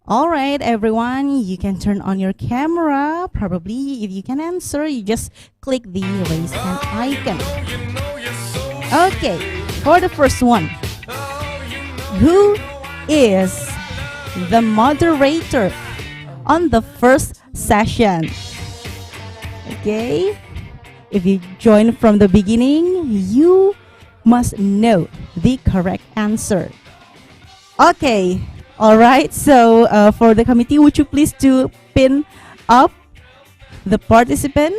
All right, everyone, you can turn on your camera. Probably, if you can answer, you just click the raise hand icon. Okay, for the first one, who is the moderator on the first session? Okay, if you join from the beginning, you must know the correct answer. Okay, all right, so for the committee, would you please to pin up the participant?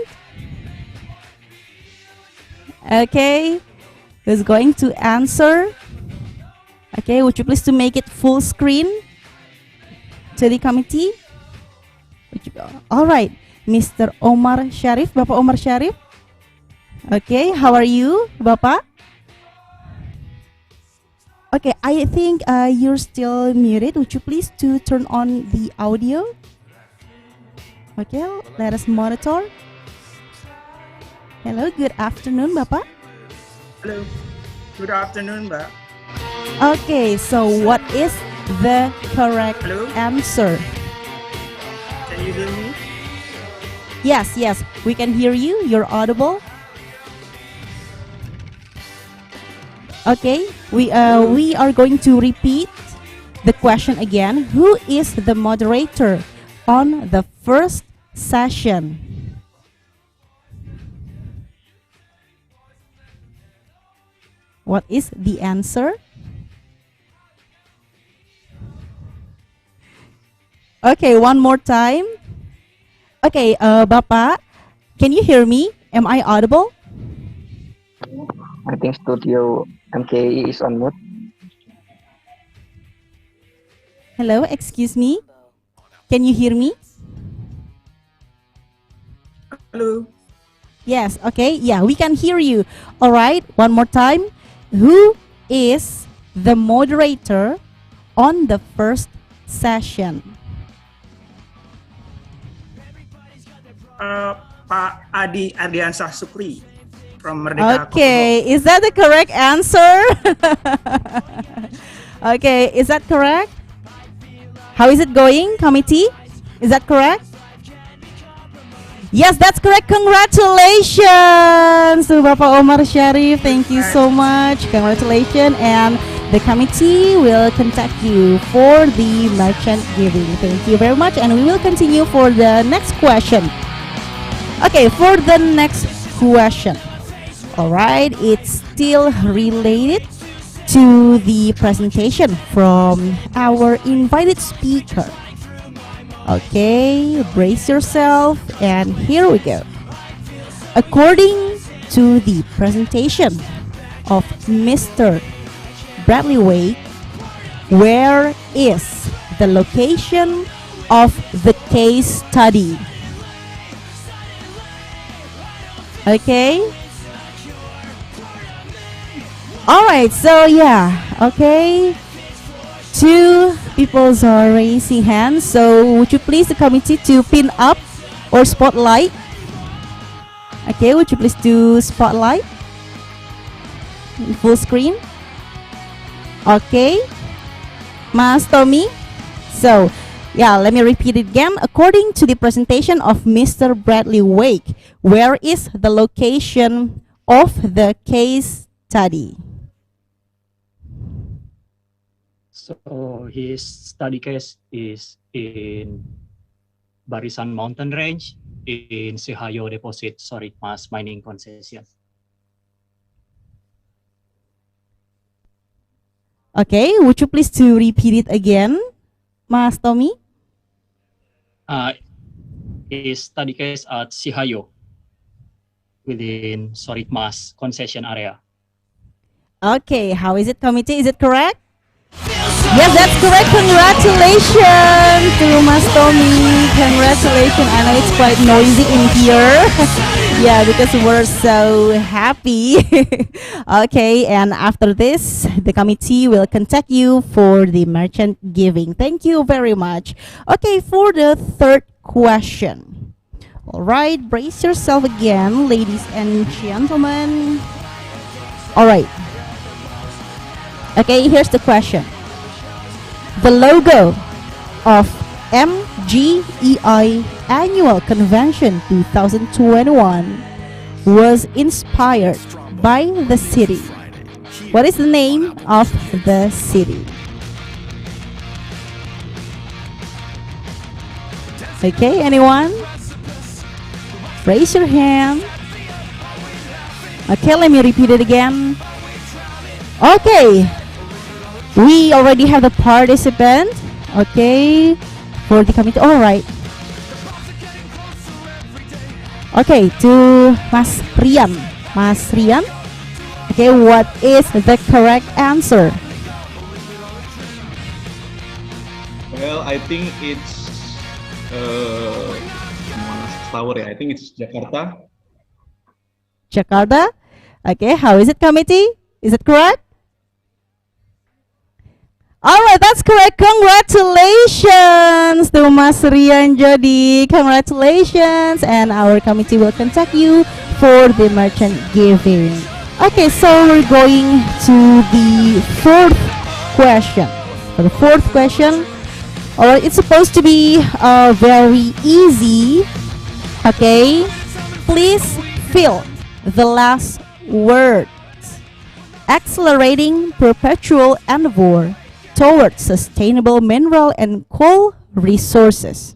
Okay, who's going to answer? Okay, would you please to make it full screen to the committee? All right, Mr. Omar Sharif, Bapak Omar Sharif. Okay, how are you, Bapak? Okay, I think you're still muted. Would you please to turn on the audio? Okay, let us monitor. Hello, good afternoon, Bapak. Hello, good afternoon, Mbak. Okay, so what is the correct answer? Can you hear me? Yes, we can hear you. You're audible. Okay, we are going to repeat the question again. Who is the moderator on the first session? What is the answer? Okay, one more time. Okay, Bapak, can you hear me? Am I audible? I think studio MGEI is on mute. Hello, excuse me. Can you hear me? Hello. Yes, okay. Yeah, we can hear you. All right, one more time. Who is the moderator on the first session? Pak Adi Ardiansah Sukri from Merdeka. Okay, is that the correct answer? Okay, is that correct? How is it going, committee? Is that correct? Yes, that's correct. Congratulations to Bapak Omar Sharif. Thank you so much. Congratulations. And the committee will contact you for the merchant giving. Thank you very much. And we will continue for the next question. Okay, for the next question. All right, it's still related to the presentation from our invited speaker. Okay, brace yourself, and here we go. According to the presentation of Mr. Bradley Wake, where is the location of the case study? Okay. All right, so yeah, okay. Two people are raising hands, so would you please the committee to pin up or spotlight? Okay, would you please do spotlight in full screen? Okay, Mas Tommy. So yeah, let me repeat it again. According to the presentation of Mr. Bradley Wake, where is the location of the case study? So his study case is in Barisan Mountain Range in Sehayo Deposit Sorit Mas Mining Concession. Okay, would you please to repeat it again, Mas Tommy? His study case at Sehayo within Sorit Mas concession area. Okay, how is it, committee? Is it correct? Yes, that's correct. Congratulations to Mas Tommy. Congratulations. I know it's quite noisy in here. Yeah, because we're so happy. Okay, and after this, the committee will contact you for the merchant giving. Thank you very much. Okay, for the third question. All right, brace yourself again, ladies and gentlemen. All right. Okay, here's the question. The logo of MGEI Annual Convention 2021 was inspired by the city? What is the name of the city? Okay, anyone? Raise your hand. Okay, let me repeat it again. Okay, we already have the participant. Okay, for the committee. All right. Okay, to Mas Rian. Mas Rian. Okay, what is the correct answer? Well, I think it's Tower. I think it's Jakarta. Jakarta. Okay, how is it, committee? Is it correct? All right, that's correct. Congratulations to Mas Rian Jody. Congratulations, and our committee will contact you for the merchant giving. Okay, so we're going to the fourth question. For the fourth question, all right, it's supposed to be very easy. Okay, please fill the last word. Accelerating perpetual endeavor towards sustainable mineral and coal resources.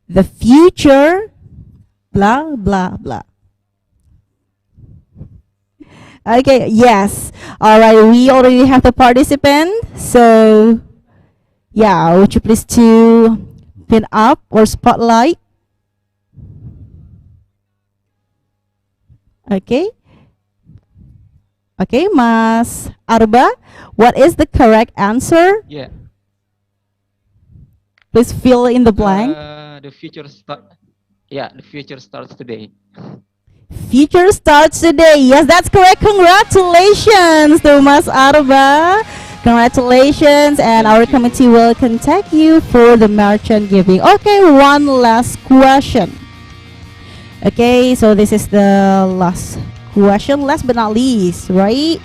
The future, blah, blah, blah. Okay, yes. All right, we already have the participant. So, yeah, would you please to pin up or spotlight? Okay. Okay, Mas Arba, what is the correct answer? Yeah. Please fill in the blank. The future starts today. Future starts today. Yes, that's correct. Congratulations to Mas Arba. Congratulations, and our committee will contact you for the merchant giving. Okay, one last question. Okay, so this is the last question, last but not least, right?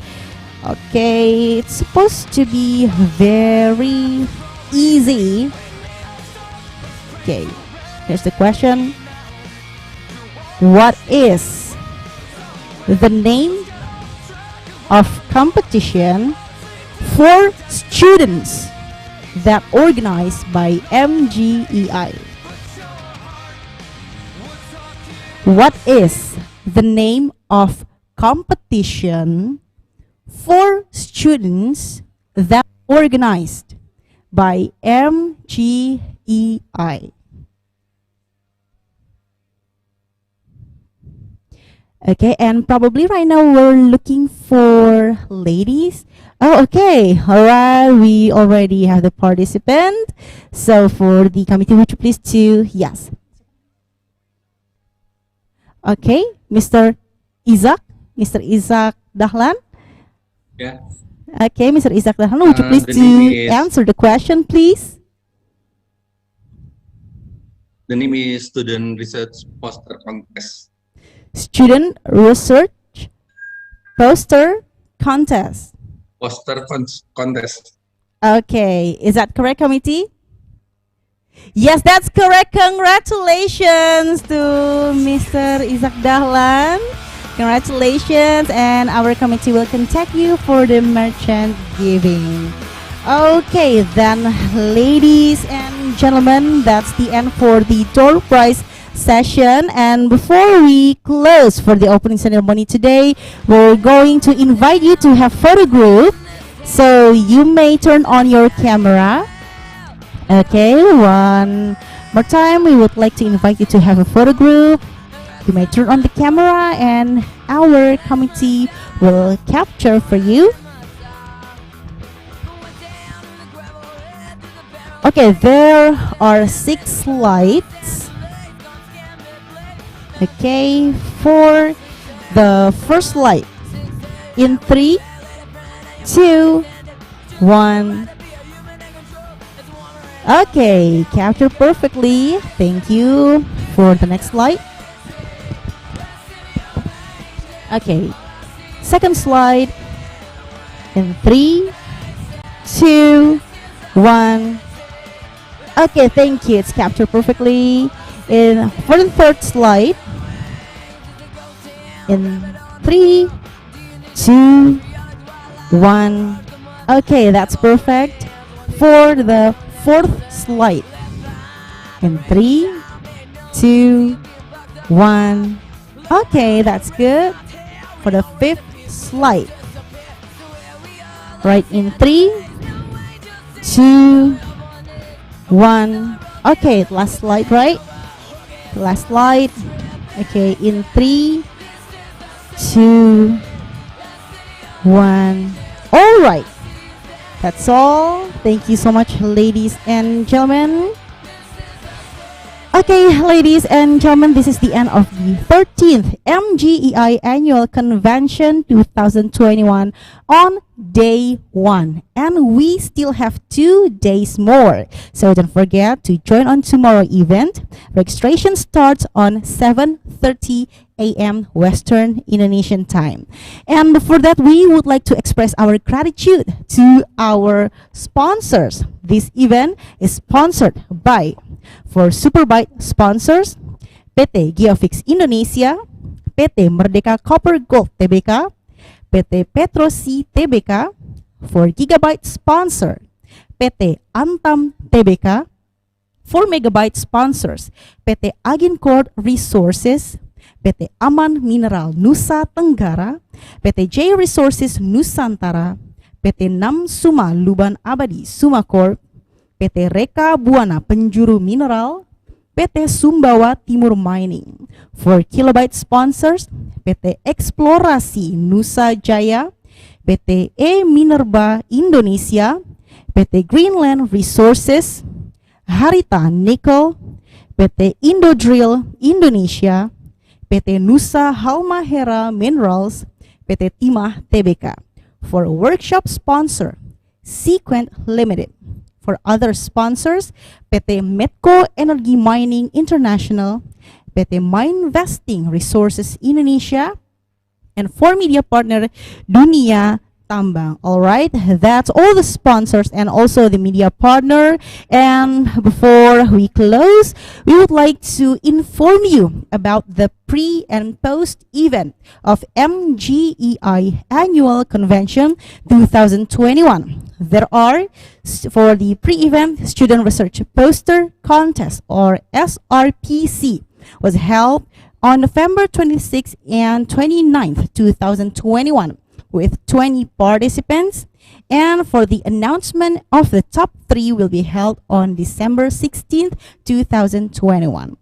Okay, it's supposed to be very easy. Okay, here's the question. What is the name of competition for students that organized by MGEI? What is the name of competition for students that organized by MGEI? Okay, and probably right now we're looking for ladies. Oh, okay. All right, we already have the participant. So for the committee, would you please to, yes. Okay, Mr. Isaac Dahlan. Yeah. Okay, Mr. Isaac Dahlan, would you please to answer the question, please? The name is Student Research Poster Contest. Student Research Poster Contest. Poster Contest. Okay, is that correct, committee? Yes, that's correct. Congratulations to Mr. Isaac Dahlan. Congratulations, and our committee will contact you for the merchant giving. Okay, then, ladies and gentlemen, that's the end for the door prize session. And before we close for the opening ceremony today, we're going to invite you to have photo group. So you may turn on your camera. Okay, one more time, we would like to invite you to have a photo group. You may turn on the camera and our committee will capture for you. Okay, there are 6 slides. Okay, for the first slide. In 3, 2, 1. Okay, capture perfectly. Thank you. For the next slide. Okay, second slide. In 3, 2, 1. Okay, thank you. It's captured perfectly. For the third slide, in 3, 2, 1. Okay, that's perfect. For the fourth slide, in 3, 2, 1. Okay, that's good. For the fifth slide, right, in 3, 2, 1. Okay, last slide, right? Last slide. Okay, in 3, 2, 1. All right. That's all. Thank you so much, ladies and gentlemen. Okay, ladies and gentlemen, this is the end of the 13th MGEI Annual Convention 2021 on day 1. And we still have 2 days more. So don't forget to join on tomorrow event. Registration starts on 7:30 a.m. Western Indonesian time. And for that, we would like to express our gratitude to our sponsors. This event is sponsored by, for Superbite sponsors, PT Geofix Indonesia, PT Merdeka Copper Gold Tbk, PT Petrosi Tbk. For Gigabyte sponsor, PT Antam Tbk. For Megabyte sponsors, PT Agincord Resources, PT Aman Mineral Nusa Tenggara, PT J Resources Nusantara, PT Nam Suma Luban Abadi Sumacorp, PT Reka Buana Penjuru Mineral, PT Sumbawa Timur Mining. For Kilobyte sponsors, PT Eksplorasi Nusa Jaya, PT E Minerba Indonesia, PT Greenland Resources, Harita Nickel, PT Indodrill Indonesia, PT Nusa Halmahera Minerals, PT Timah Tbk. For workshop sponsor, Sequent Limited. For other sponsors, PT Medco Energy Mining International, PT Minevesting Resources Indonesia, and for media partner, Dunia Tambang. All right, that's all the sponsors and also the media partner. And before we close, we would like to inform you about the pre and post event of MGEI Annual Convention 2021. There are, for the pre-event, Student Research Poster Contest, or SRPC, was held on November 26th and 29th, 2021. With 20 participants, and for the announcement of the top 3 will be held on December 16th, 2021.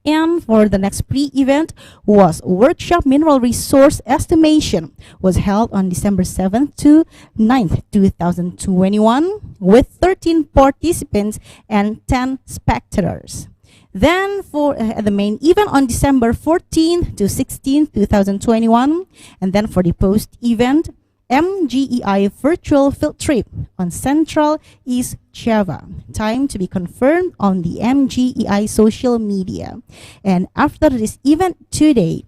And for the next pre-event was Workshop Mineral Resource Estimation, was held on December 7th to 9th, 2021, with 13 participants and 10 spectators. Then for the main event on December 14th to 16th, 2021. And then for the post-event, MGEI Virtual Field Trip on Central East Java. Time to be confirmed on the MGEI social media. And after this event today,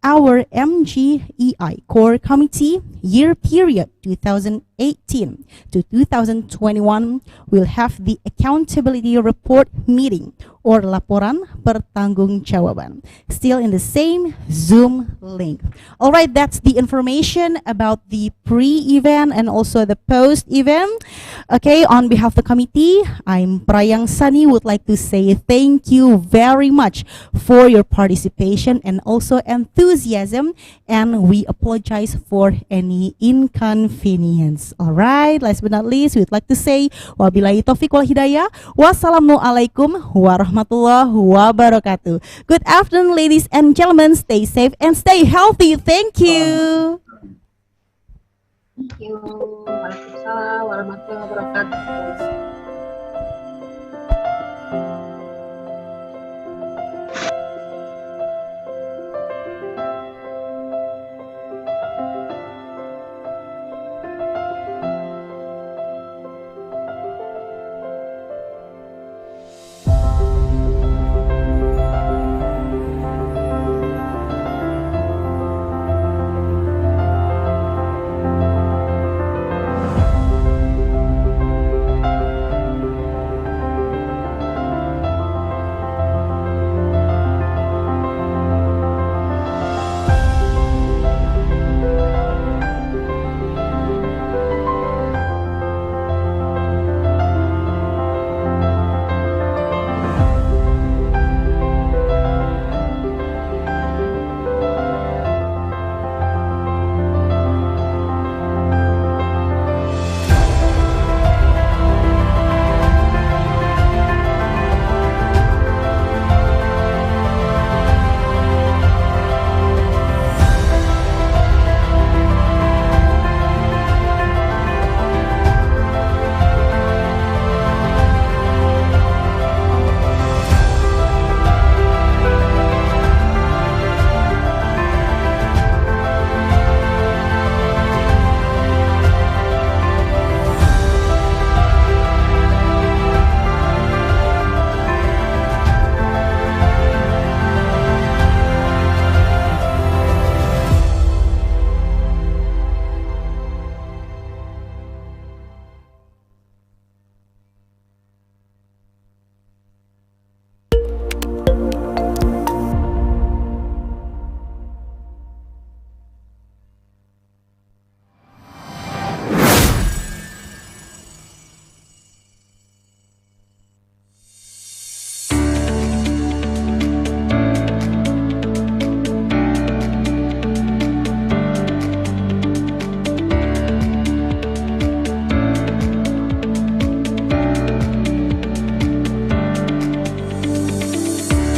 our MGEI Core Committee year period 2018 to 2021 will have the accountability report meeting or laporan pertanggungjawaban, still in the same Zoom link. All right, that's the information about the pre-event and also the post-event. Okay, on behalf of the committee, I'm Prayang Sani, would like to say thank you very much for your participation and also enthusiasm, and we apologize for any inconvenience. All right, last but not least, we'd like to say wabillahi taufiq wal hidayah, wassalamualaikum warahmatullahi wabarakatuh. Good afternoon, ladies and gentlemen. Stay safe and stay healthy. Thank you. Thank you. Waalaikumsalam warahmatullahi wabarakatuh.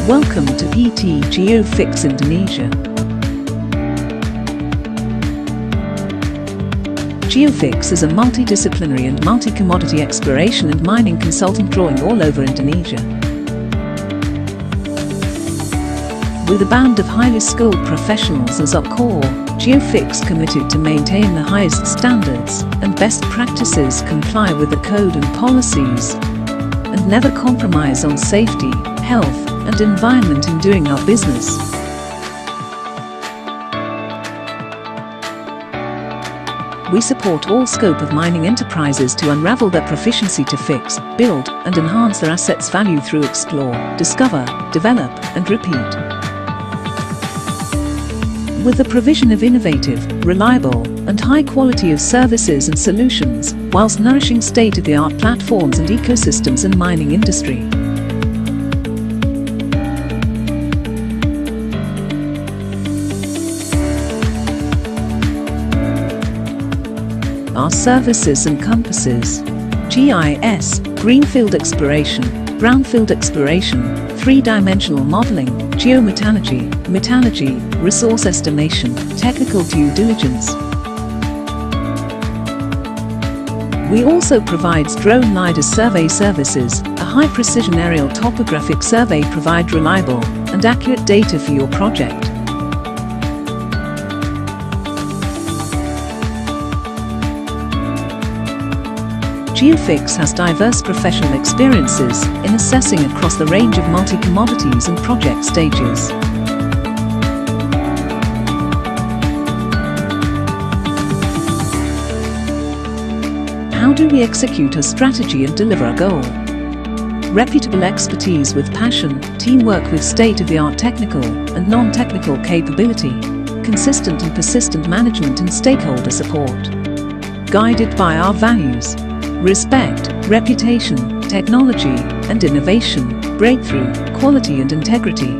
Welcome to PT GeoFix Indonesia. GeoFix is a multidisciplinary and multi-commodity exploration and mining consultant drawing all over Indonesia. With a band of highly skilled professionals as our core, GeoFix committed to maintain the highest standards and best practices, comply with the code and policies, and never compromise on safety, health, and environment in doing our business. We support all scope of mining enterprises to unravel their proficiency to fix, build, and enhance their assets' value through explore, discover, develop, and repeat. With the provision of innovative, reliable, and high quality of services and solutions, whilst nourishing state-of-the-art platforms and ecosystems in mining industry. Our services encompasses GIS, Greenfield Exploration, Brownfield Exploration, 3-dimensional modeling, geometallurgy, metallurgy, resource estimation, technical due diligence. We also provides drone LiDAR survey services, a high-precision aerial topographic survey provide reliable and accurate data for your project. GeoFix has diverse professional experiences in assessing across the range of multi-commodities and project stages. How do we execute a strategy and deliver a goal? Reputable expertise with passion, teamwork with state-of-the-art technical and non-technical capability, consistent and persistent management and stakeholder support. Guided by our values: respect, reputation, technology, and innovation, breakthrough, quality and integrity.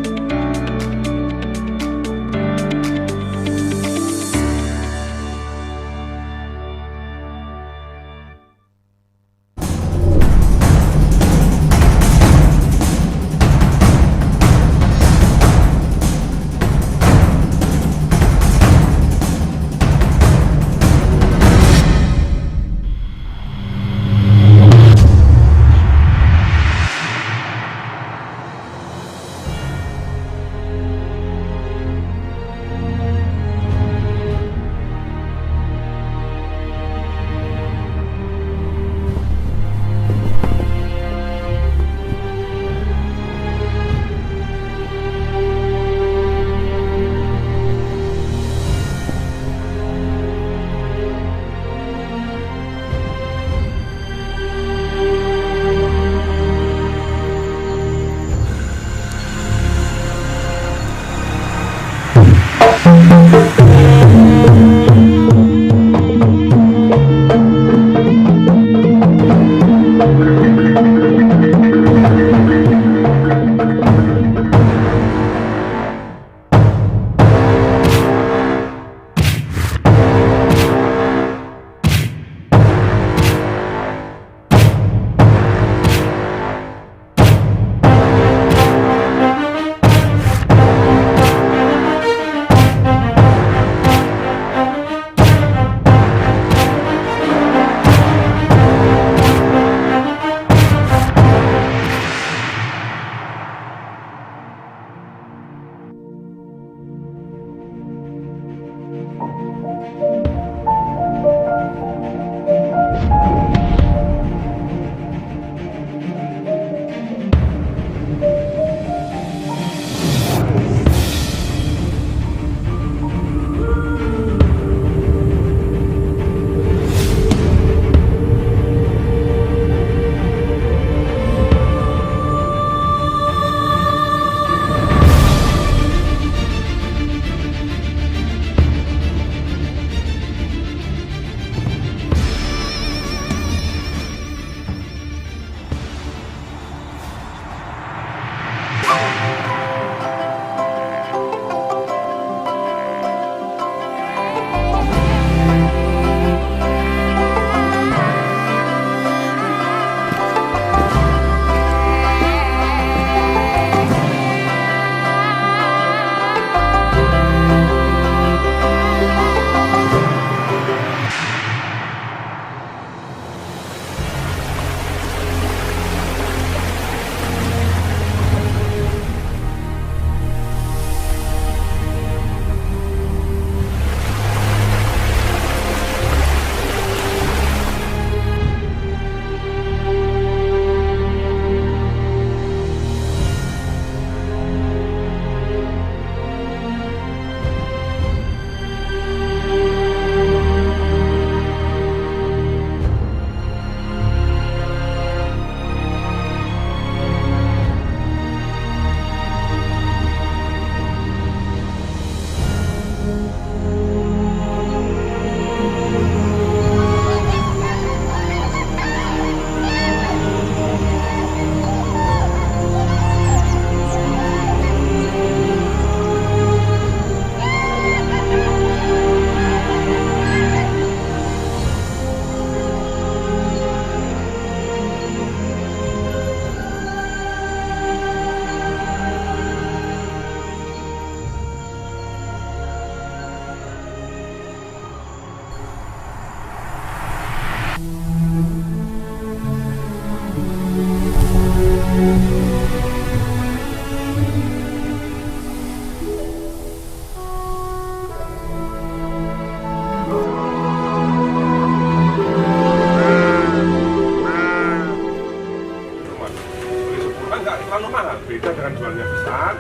nggak terlalu mahal, beda dengan jualnya besar.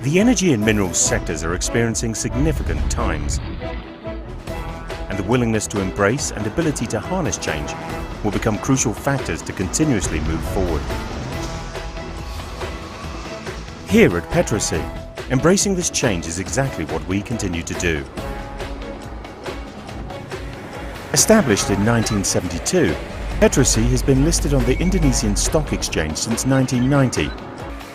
The energy and minerals sectors are experiencing significant times, and the willingness to embrace and ability to harness change will become crucial factors to continuously move forward. Here at Petrosi, embracing this change is exactly what we continue to do. Established in 1972, Petrosi has been listed on the Indonesian Stock Exchange since 1990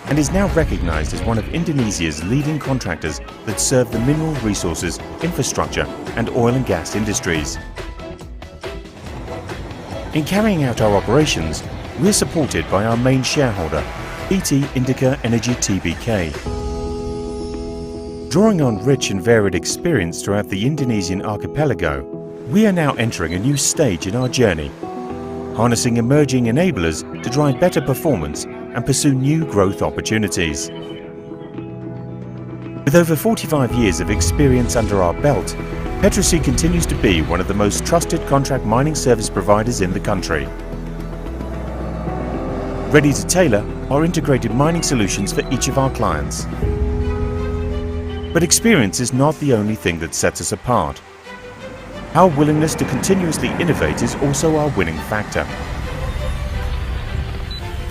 and is now recognized as one of Indonesia's leading contractors that serve the mineral resources, infrastructure and oil and gas industries. In carrying out our operations, we are supported by our main shareholder, PT Indica Energy Tbk. Drawing on rich and varied experience throughout the Indonesian archipelago, we are now entering a new stage in our journey, harnessing emerging enablers to drive better performance and pursue new growth opportunities. With over 45 years of experience under our belt, Petrosi continues to be one of the most trusted contract mining service providers in the country, ready to tailor our integrated mining solutions for each of our clients. But experience is not the only thing that sets us apart. Our willingness to continuously innovate is also our winning factor.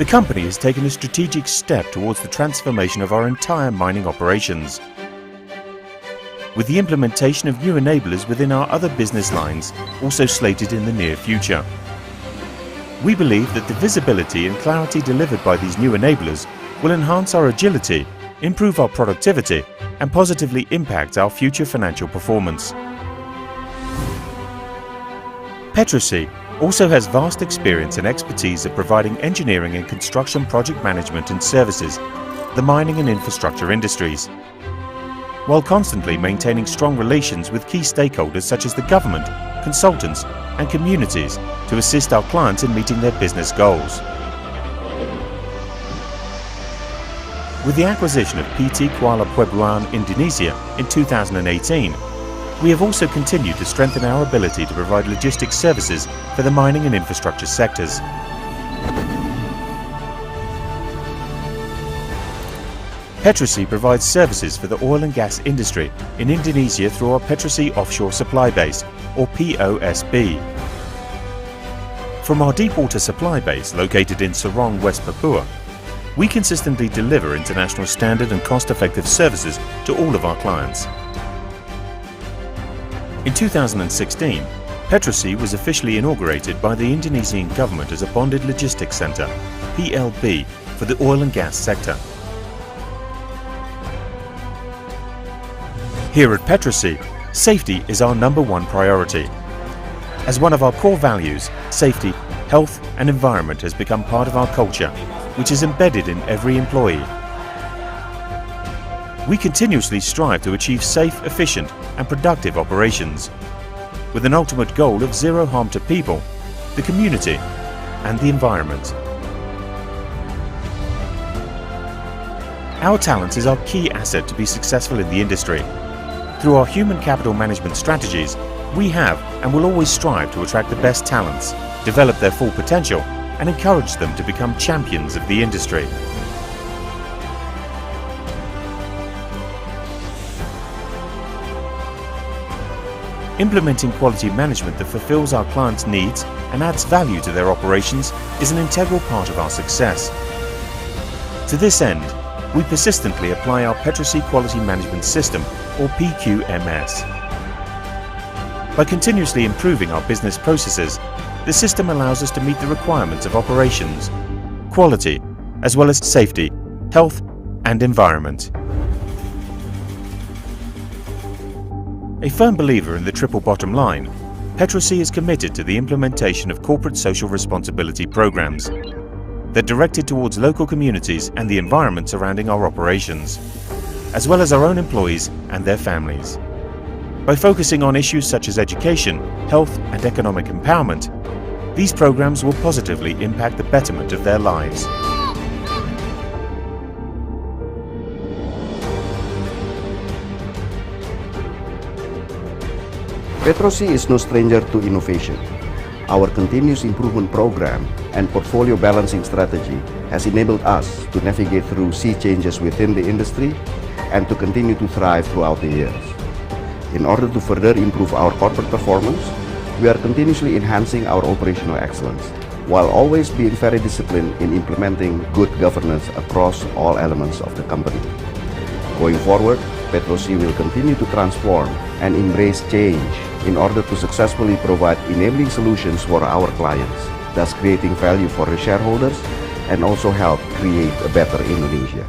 The company has taken a strategic step towards the transformation of our entire mining operations, with the implementation of new enablers within our other business lines also slated in the near future. We believe that the visibility and clarity delivered by these new enablers will enhance our agility, improve our productivity, and positively impact our future financial performance. Petrosi also has vast experience and expertise of providing engineering and construction project management and services, the mining and infrastructure industries, while constantly maintaining strong relations with key stakeholders such as the government, consultants, and communities to assist our clients in meeting their business goals. With the acquisition of PT Kuala Puebloan Indonesia in 2018, we have also continued to strengthen our ability to provide logistics services for the mining and infrastructure sectors. Petrosi provides services for the oil and gas industry in Indonesia through our Petrosi Offshore Supply Base, or POSB. From our deepwater supply base located in Sorong, West Papua, we consistently deliver international standard and cost-effective services to all of our clients. In 2016, Petrosi was officially inaugurated by the Indonesian government as a bonded logistics centre, PLB, for the oil and gas sector. Here at Petrosi, Safety is our #1 priority. As one of our core values, safety, health and environment has become part of our culture, which is embedded in every employee. We continuously strive to achieve safe, efficient and productive operations, with an ultimate goal of zero harm to people, the community and the environment. Our talent is our key asset to be successful in the industry. Through our human capital management strategies, we have and will always strive to attract the best talents, develop their full potential and encourage them to become champions of the industry. Implementing quality management that fulfills our clients' needs and adds value to their operations is an integral part of our success. To this end, we persistently apply our Petrosea Quality Management System, or PQMS. By continuously improving our business processes, the system allows us to meet the requirements of operations, quality, as well as safety, health and environment. A firm believer in the triple bottom line, Petrosea is committed to the implementation of corporate social responsibility programs that are directed towards local communities and the environment surrounding our operations, as well as our own employees and their families. By focusing on issues such as education, health and economic empowerment, these programs will positively impact the betterment of their lives. Petrosea is no stranger to innovation. Our continuous improvement program and portfolio balancing strategy has enabled us to navigate through sea changes within the industry and to continue to thrive throughout the years. In order to further improve our corporate performance, we are continuously enhancing our operational excellence, while always being very disciplined in implementing good governance across all elements of the company. Going forward, Petrosea will continue to transform and embrace change in order to successfully provide enabling solutions for our clients, thus creating value for the shareholders and also help create a better Indonesia.